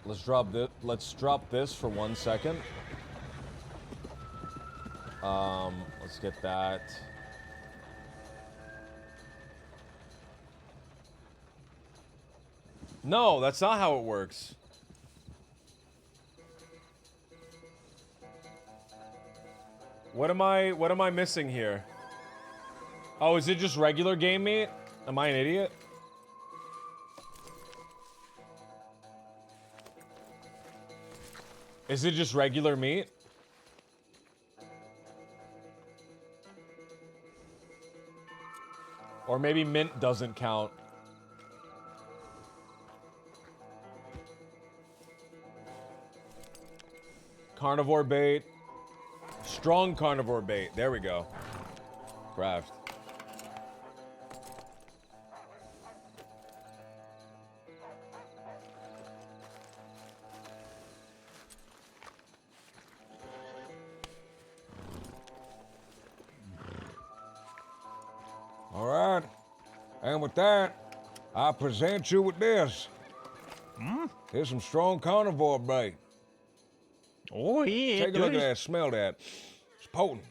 Let's drop this for 1 second. Let's get that. No, that's not how it works. What am I missing here? Oh, is it just regular game meat? Am I an idiot? Is it just regular meat? Or maybe mint doesn't count. Carnivore bait. Strong carnivore bait. There we go. Craft. All right. And with that, I present you with this. Here's some strong carnivore bait. Oh, yeah. Take a look at that. Smell that. It's potent.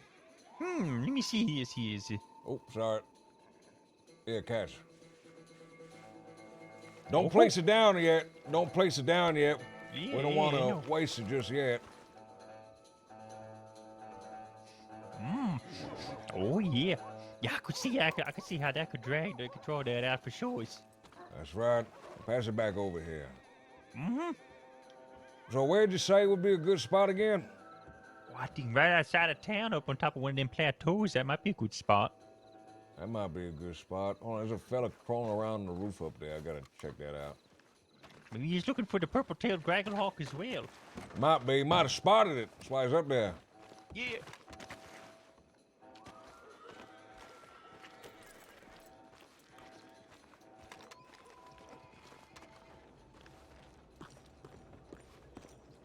Let me see. Yes. Oh, sorry. Yeah, catch. Don't place it down yet. Don't place it down yet. Yeah, We don't want to no. waste it just yet. Oh, yeah. Yeah, I could see how that could drag. They could throw that out for sure. That's right. Pass it back over here. Mm-hmm. So where'd you say would be a good spot again? Well, I think right outside of town, up on top of one of them plateaus, that might be a good spot. That might be a good spot. Oh, there's a fella crawling around the roof up there. I gotta check that out. Maybe he's looking for the purple-tailed gragglehawk as well. Might be. Might have spotted it. That's why he's up there. Yeah.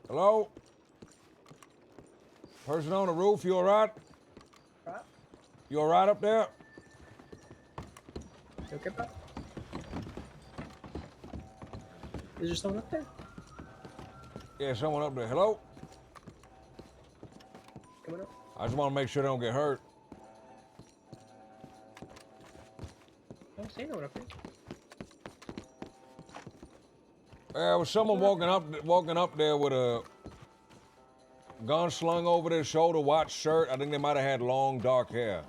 Hello? Person on the roof, you all right? Right. You all right up there? You okay, pal? Is there someone up there? Yeah, someone up there. Hello? Coming up. I just want to make sure they don't get hurt. I don't see no one up here. There was someone walking up there with a gun slung over their shoulder, white shirt. I think they might have had long, dark hair.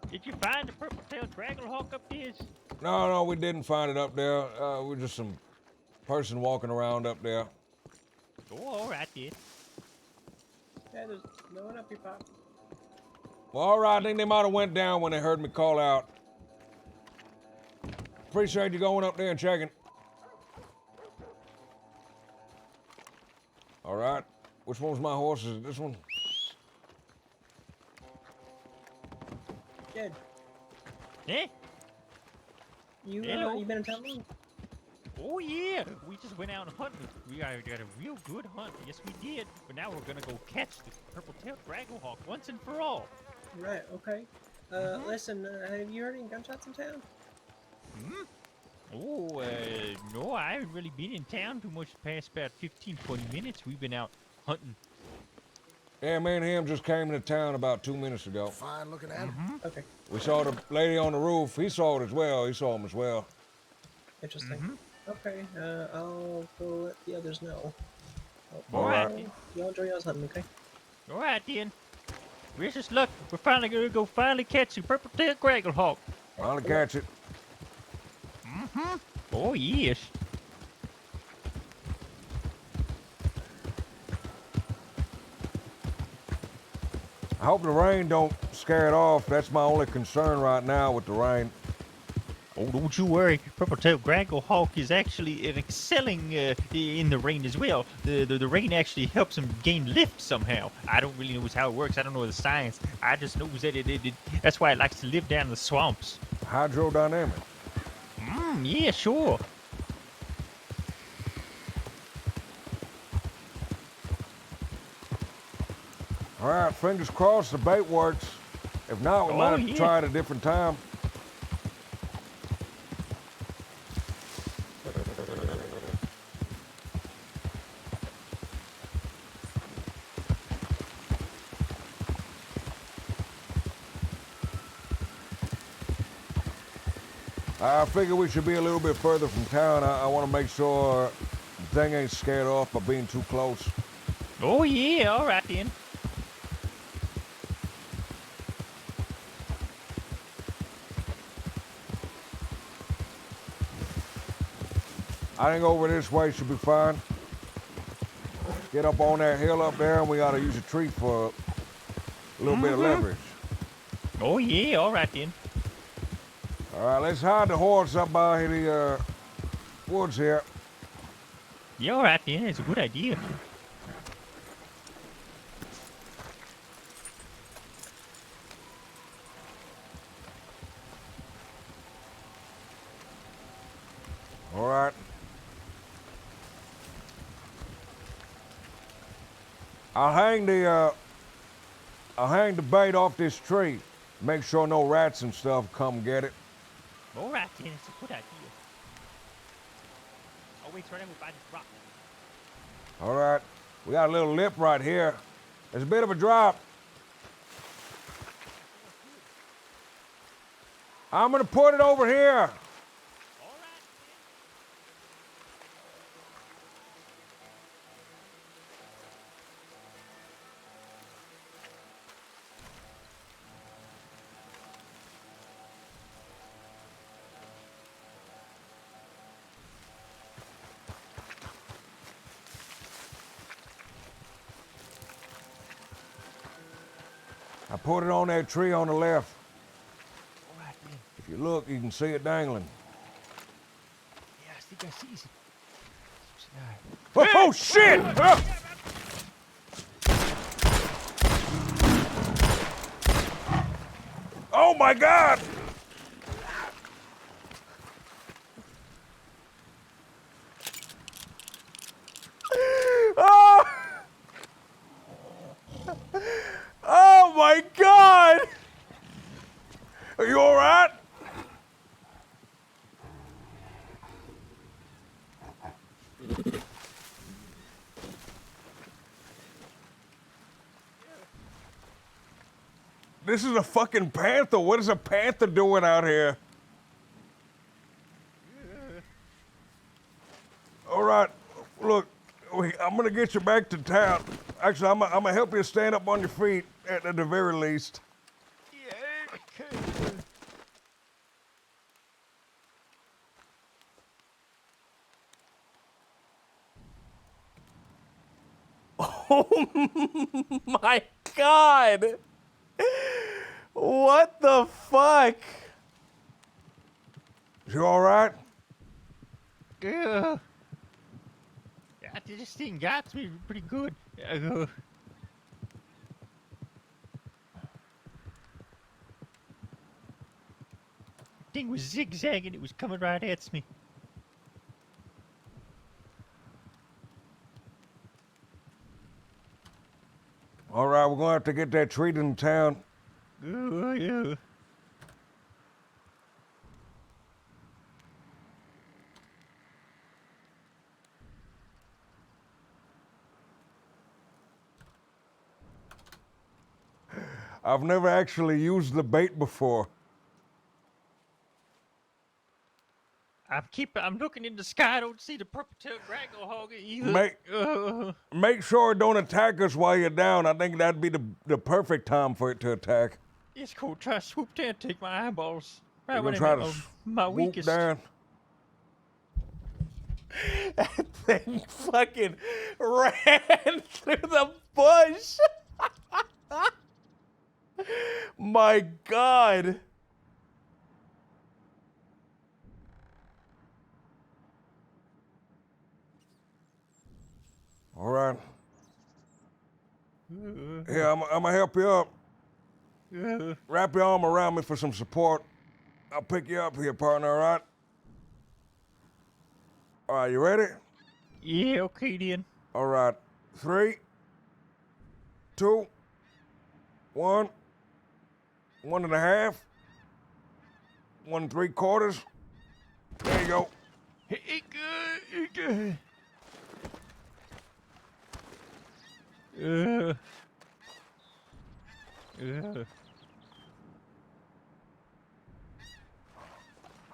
Did you find the purple-tailed gragglehawk up there? No, we didn't find it up there. We're just some person walking around up there. Oh, all right, then. Yeah, there's no one up here, Pop. Well, all right, I think they might have went down when they heard me call out. Appreciate you going up there and checking. All right. Which one's my horse? Is it this one? Jed. Eh? You Hello? you been in town long? Oh, yeah. We just went out hunting. We got a real good hunt. Yes, we did. But now we're going to go catch the purple-tailed gragglehawk once and for all. Right. Okay. Listen. Have you heard any gunshots in town? Oh, no, I haven't really been in town too much the past about 15, 20 minutes. We've been out hunting. Yeah, me and him just came into town about 2 minutes ago. Fine looking at him. Okay. We saw the lady on the roof. He saw it as well. He saw him as well. Interesting. Okay. I'll go let the others know. All right. Y'all enjoy y'all's hunting, okay? All right, then. Wish us luck. We're finally going to go catch the purple-tailed gragglehawk. Finally catch it. Oh, yes. I hope the rain don't scare it off. That's my only concern right now with the rain. Oh, don't you worry. Purple-tailed gragglehawk is actually excelling in the rain as well. The rain actually helps him gain lift somehow. I don't really know how it works. I don't know the science. I just know that that's why it likes to live down in the swamps. Hydrodynamic. Yeah, sure. All right, fingers crossed the bait works. If not, we might have to try it a different time. I figure we should be a little bit further from town. I want to make sure the thing ain't scared off by being too close. Oh, yeah, all right, then. I think over this way should be fine. Get up on that hill up there, and we ought to use a tree for a little bit of leverage. Oh, yeah, all right, then. All right, let's hide the horse up by the woods here. Yeah, all right, then. It's a good idea. All right. I'll hang the bait off this tree. Make sure no rats and stuff come get it. All right, then. It's a good idea. Oh, wait, right over by this rock. All right. We got a little lip right here. There's a bit of a drop. I'm gonna put it over here. I put it on that tree on the left. All right, then. If you look, you can see it dangling. Yeah, I think I see it. Oh, shit! Ah! Oh my God! Oh! Oh my God! Are you all right? This is a fucking panther. What is a panther doing out here? All right, look, I'm gonna get you back to town. Actually, I'm gonna help you stand up on your feet at the very least. Yeah, okay. Oh my God! What the fuck? You all right? Yeah. This thing got me pretty good. Thing was zigzagging. It was coming right at me. All right, we're gonna have to get that tree in town. Yeah. I've never actually used the bait before. I'm looking in the sky. I don't see the purple-tailed Grangle either. Make sure it don't attack us while you're down. I think that'd be the perfect time for it to attack. It's cool. Try to swoop down and take my eyeballs. Right You're when gonna I'm try at to my swoop weakest. down. That thing fucking ran through the bush. My God. All right. Here, I'm gonna help you up. Wrap your arm around me for some support. I'll pick you up here, partner, all right? All right, you ready? Yeah, okay then. All right. 3, 2, 1, 1.5, 1 3/4. There you go. Good.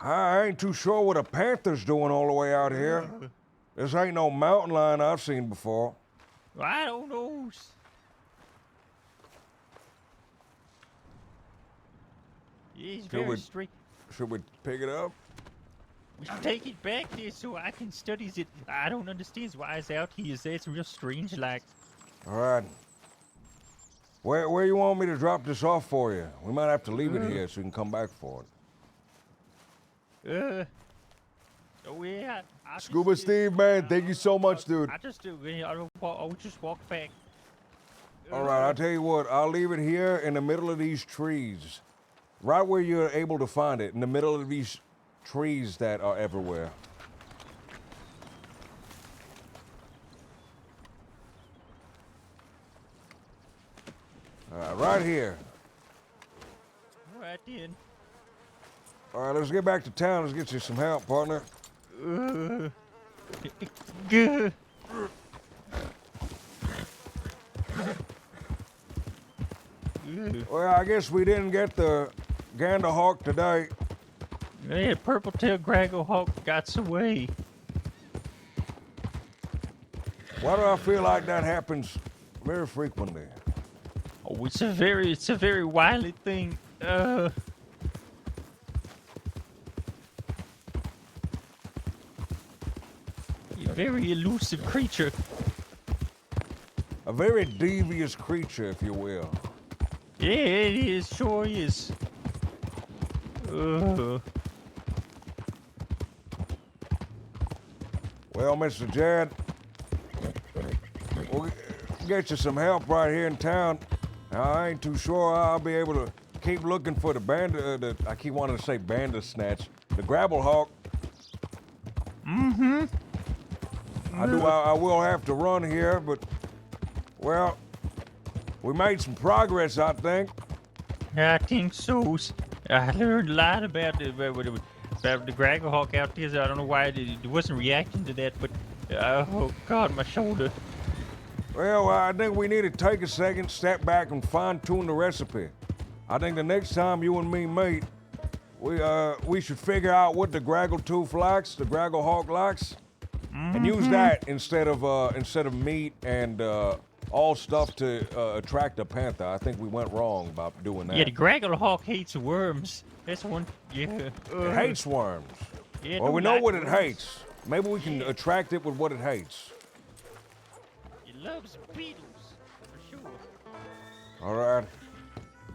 I ain't too sure what a panther's doing all the way out here. This ain't no mountain lion I've seen before. I don't know. He's very straight. Should we pick it up? We should take it back there so I can study it. I don't understand why it's out here. It's real strange, like. All right. Where you want me to drop this off for you? We might have to leave it here so you can come back for it. Oh yeah. Scuba Steve, man, thank you so much, dude. I just do. I'll just walk back. All right, I'll tell you what. I'll leave it here in the middle of these trees, right where you're able to find it, in the middle of these trees that are everywhere. Right here. right then. All right, let's get back to town. Let's get you some help, partner. Good. Well, I guess we didn't get the gander hawk today. Yeah, purple-tailed Graggle Hawk got away. Why do I feel like that happens very frequently? Oh, it's a very wily thing. A very elusive creature. A very devious creature, if you will. Yeah, it is. Sure is. Well, Mr. Jared, we'll get you some help right here in town. Now, I ain't too sure I'll be able to keep looking for the I keep wanting to say Bandersnatch. The Grabble Hawk. Mm-hmm. I will have to run here, but, well, we made some progress, I think. I think so. I learned a lot about the Graggle Hawk out there. I don't know why it wasn't reacting to that, but oh God, my shoulder. Well, I think we need to take a second, step back, and fine-tune the recipe. I think the next time you and me meet, we should figure out what the Graggle Tooth likes, the Graggle Hawk likes, and use that instead of meat and all stuff to attract a panther. I think we went wrong about doing that. Yeah, the Graggle Hawk hates worms. That's one. Yeah. It hates worms. Yeah, well, we don't know like what it worms. hates. Maybe we can attract it with what it hates. It loves beetles, for sure. All right.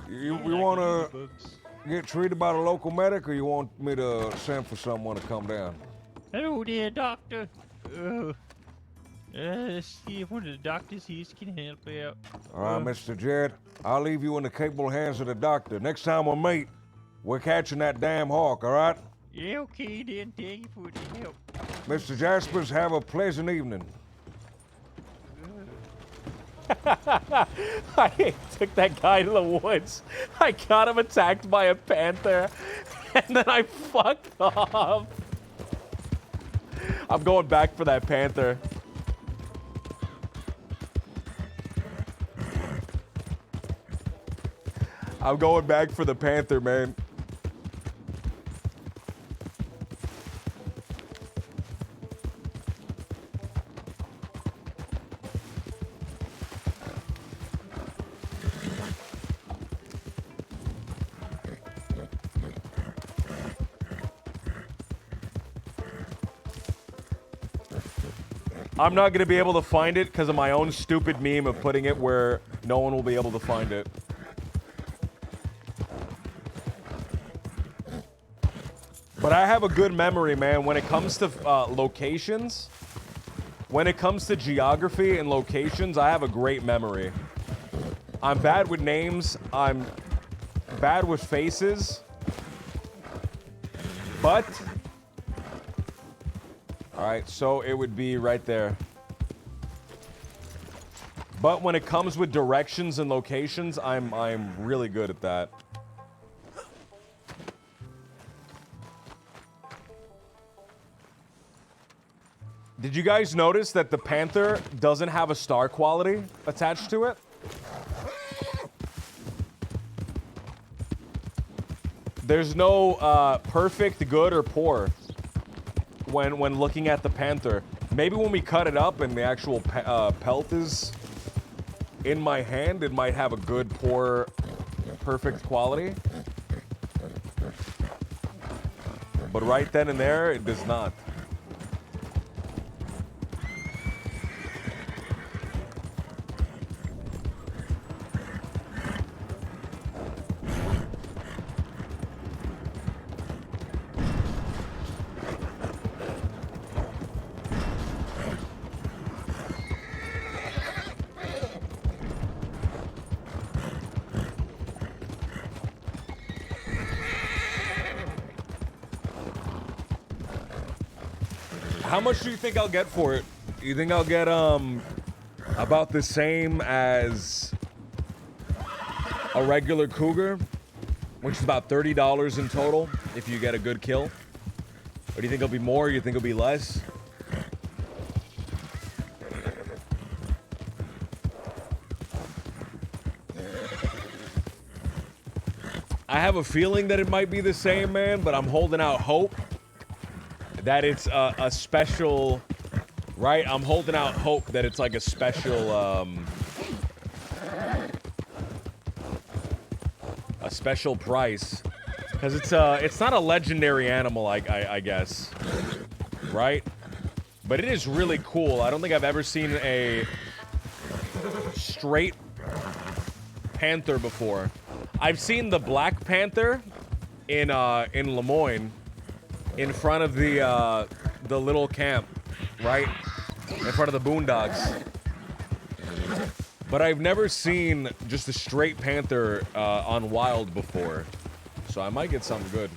You want to get treated by the local medic, or you want me to send for someone to come down? Hello there, doctor. Let's see if one of the doctors here can help out. All right, Mr. Jared, I'll leave you in the capable hands of the doctor. Next time we meet, we're catching that damn hawk, all right? Yeah, okay then. Thank you for the help. Mr. Jaspers, have a pleasant evening. I took that guy to the woods. I got him attacked by a panther, and then I fucked off. I'm going back for that panther. I'm going back for the panther, man. I'm not going to be able to find it because of my own stupid meme of putting it where no one will be able to find it. But I have a good memory, man, when it comes to locations. When it comes to geography and locations, I have a great memory. I'm bad with names. I'm bad with faces. But... Alright, so it would be right there. But when it comes with directions and locations, I'm really good at that. Did you guys notice that the panther doesn't have a star quality attached to it? There's no perfect, good, or poor when looking at the panther. Maybe when we cut it up and the actual pelt is in my hand, it might have a good, poor, perfect quality. But right then and there, it does not. How much do you think I'll get for it? You think I'll get about the same as a regular cougar? which is about $30 in total if you get a good kill. Or do you think it'll be more? Or you think it'll be less? I have a feeling that it might be the same, man, but I'm holding out hope that it's a special, right? I'm holding out hope that it's like a special, a special price, because it's not a legendary animal, I guess, right? But it is really cool. I don't think I've ever seen a straight panther before. I've seen the Black Panther in Lemoyne, in front of the little camp, right? In front of the Boondocks. But I've never seen just a straight panther on wild before. So I might get something good.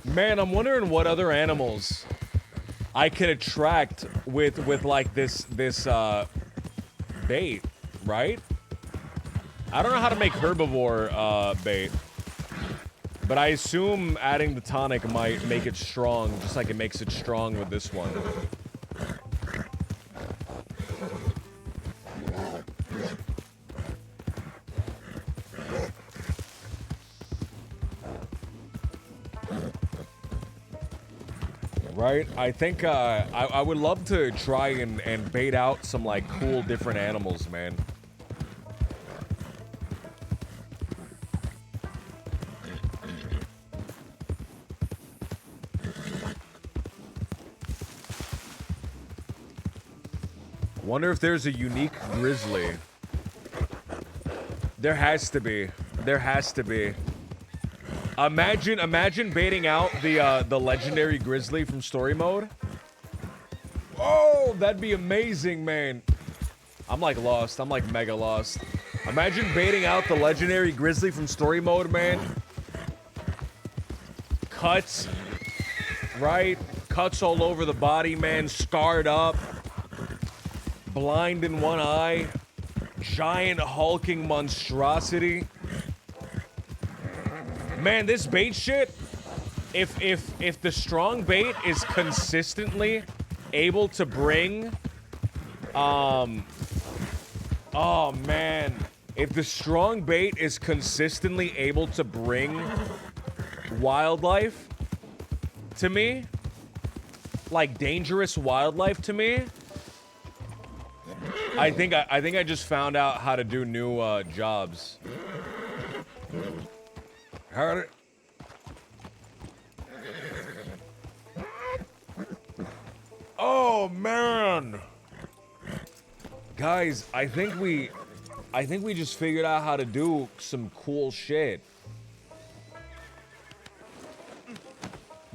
Man, I'm wondering what other animals I could attract with like this bait, right? I don't know how to make herbivore bait, but I assume adding the tonic might make it strong, just like it makes it strong with this one. Right? I think I would love to try and bait out some like cool different animals, man. Wonder if there's a unique grizzly. There has to be. There has to be. Imagine baiting out the legendary grizzly from story mode. Oh, that'd be amazing, man. I'm like lost. I'm like mega lost. Imagine baiting out the legendary grizzly from story mode, man. Cuts, right? Cuts all over the body, man. Scarred up. Blind in one eye. Giant hulking monstrosity. Man, this bait shit, if the strong bait is consistently able to bring, oh man, if the strong bait is consistently able to bring wildlife to me, like dangerous wildlife to me, I think I just found out how to do new jobs. Heard it. Oh man, guys, I think we just figured out how to do some cool shit.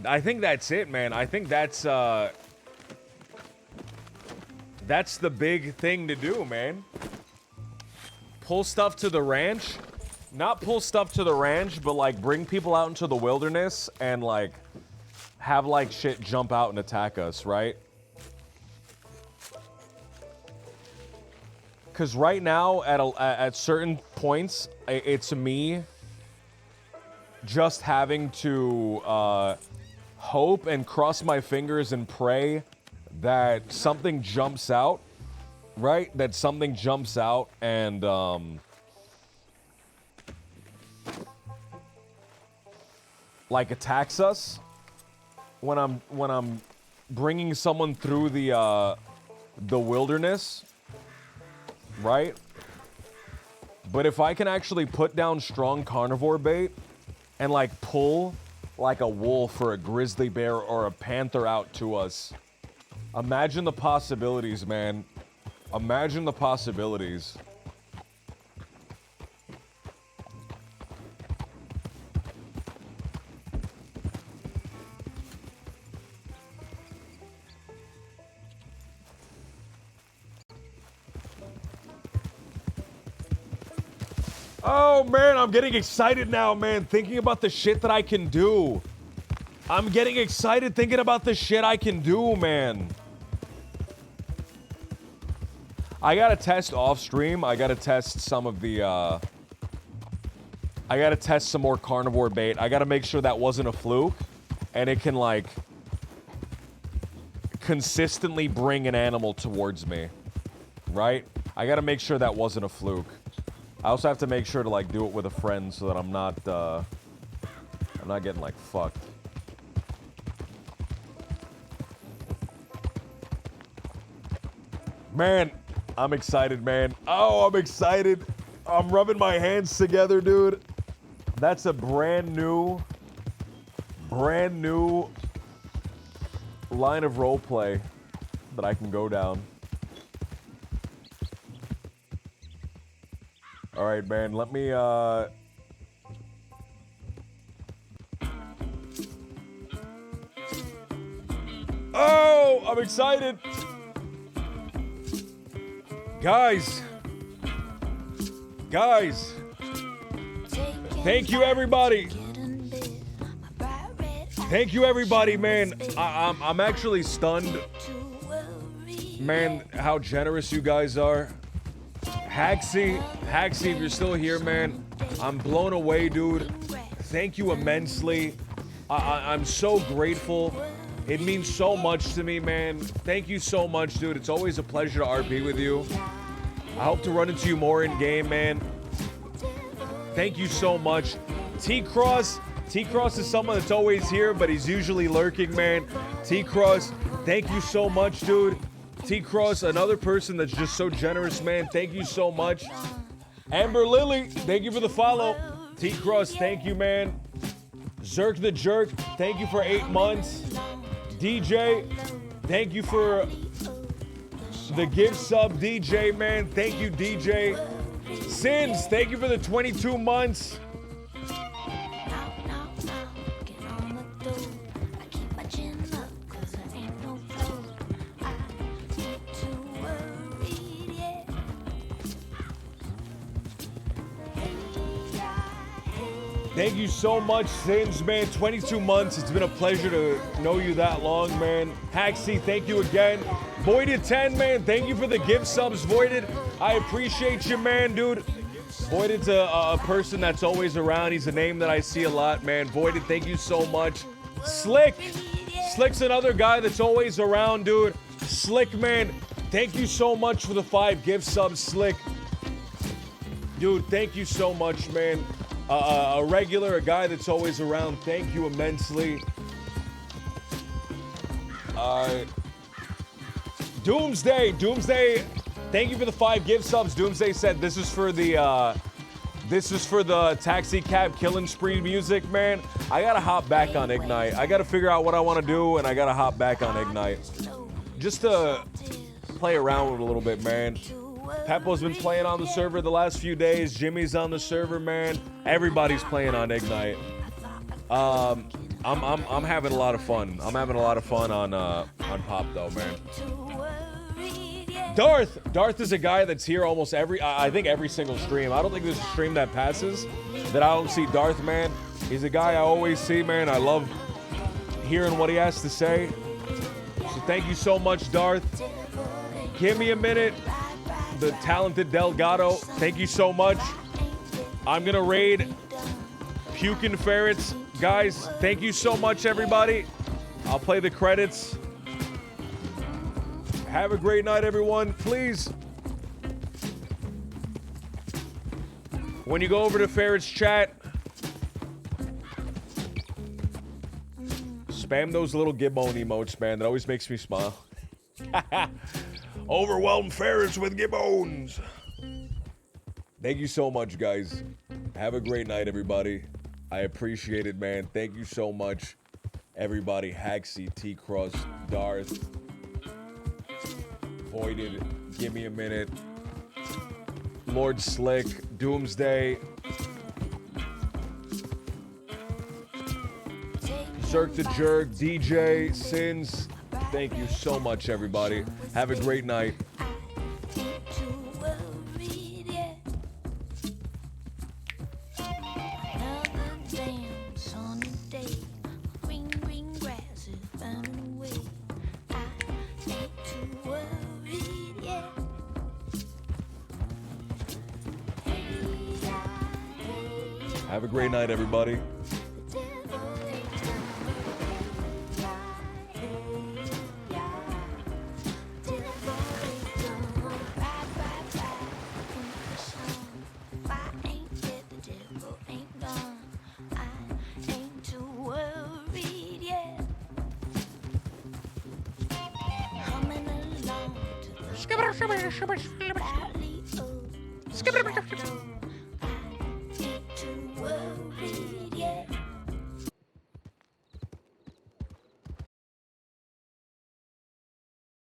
I think that's it, man. I think that's the big thing to do, man. Pull stuff to the ranch. Not pull stuff to the ranch, but like bring people out into the wilderness and like have like shit jump out and attack us, right? Because right now at certain points, it's me just having to hope and cross my fingers and pray that something jumps out, right? That something jumps out and like attacks us when I'm bringing someone through the wilderness, right? But if I can actually put down strong carnivore bait and like pull like a wolf or a grizzly bear or a panther out to us. Imagine the possibilities, man. Imagine the possibilities. Oh, man, I'm getting excited now, man, thinking about the shit that I can do. I'm getting excited thinking about the shit I can do, man. I gotta test off stream. I gotta test some of the, I gotta test some more carnivore bait. I gotta make sure that wasn't a fluke. And it can, like, consistently bring an animal towards me. Right? I gotta make sure that wasn't a fluke. I also have to make sure to, like, do it with a friend so that I'm not getting, like, fucked. Man, I'm excited, man. Oh, I'm excited. I'm rubbing my hands together, dude. That's a brand new line of roleplay that I can go down. All right, man, let me, Oh, I'm excited. Guys, thank you, everybody. Thank you, everybody, man. I'm actually stunned, man, how generous you guys are. Haxie, if you're still here, man, I'm blown away, dude. Thank you immensely. I'm so grateful. It means so much to me, man. Thank you so much, dude. It's always a pleasure to RP with you. I hope to run into you more in game, man. Thank you so much. T-Cross is someone that's always here, but he's usually lurking, man. T-Cross, thank you so much, dude. T-Cross, another person that's just so generous, man. Thank you so much. Amber Lily, thank you for the follow. T-Cross, thank you, man. Zerk the Jerk, thank you for 8 months. DJ, thank you for the gift sub, DJ, man. Thank you, DJ. Sins, thank you for the 22 months. Thank you so much, Sins, man. 22 months. It's been a pleasure to know you that long, man. Haxie, thank you again. Voided 10, man. Thank you for the gift subs, Voided. I appreciate you, man, dude. Voided's a person that's always around. He's a name that I see a lot, man. Voided, thank you so much. Slick's another guy that's always around, dude. Slick, man. Thank you so much for the 5 gift subs, Slick. Dude, thank you so much, man. A regular, a guy that's always around. Thank you immensely. Doomsday, thank you for the 5 gift subs. Doomsday said this is for the taxi cab killing spree music, man. I gotta hop back on Ignite. I gotta figure out what I want to do, and I gotta hop back on Ignite. Just to play around with it a little bit, man. Peppo's been playing on the server the last few days. Jimmy's on the server, man. Everybody's playing on Ignite. I'm having a lot of fun. I'm having a lot of fun on Pop though, man. Darth is a guy that's here almost I think every single stream. I don't think there's a stream that passes that I don't see Darth, man. He's a guy I always see, man. I love hearing what he has to say. So thank you so much, Darth. Give me a minute. The talented Delgado, thank you so much. I'm gonna raid Pukin Ferrets. Guys, thank you so much, everybody. I'll play the credits. Have a great night, everyone. Please, when you go over to Ferrets chat, spam those little Gibbone emotes, man. That always makes me smile. Overwhelmed Ferrets with Gibbones. Thank you so much, guys. Have a great night, everybody. I appreciate it, man. Thank you so much, everybody. Haxie, T-Crust, Darth, Voided, Give Me a Minute, Lord Slick, Doomsday, Zerk the Jerk, DJ, Sins. Thank you so much, everybody. Have a great night. Have a great night, everybody. Skibber, skibber, skibber, skibber. Skibber, skibber, skibber.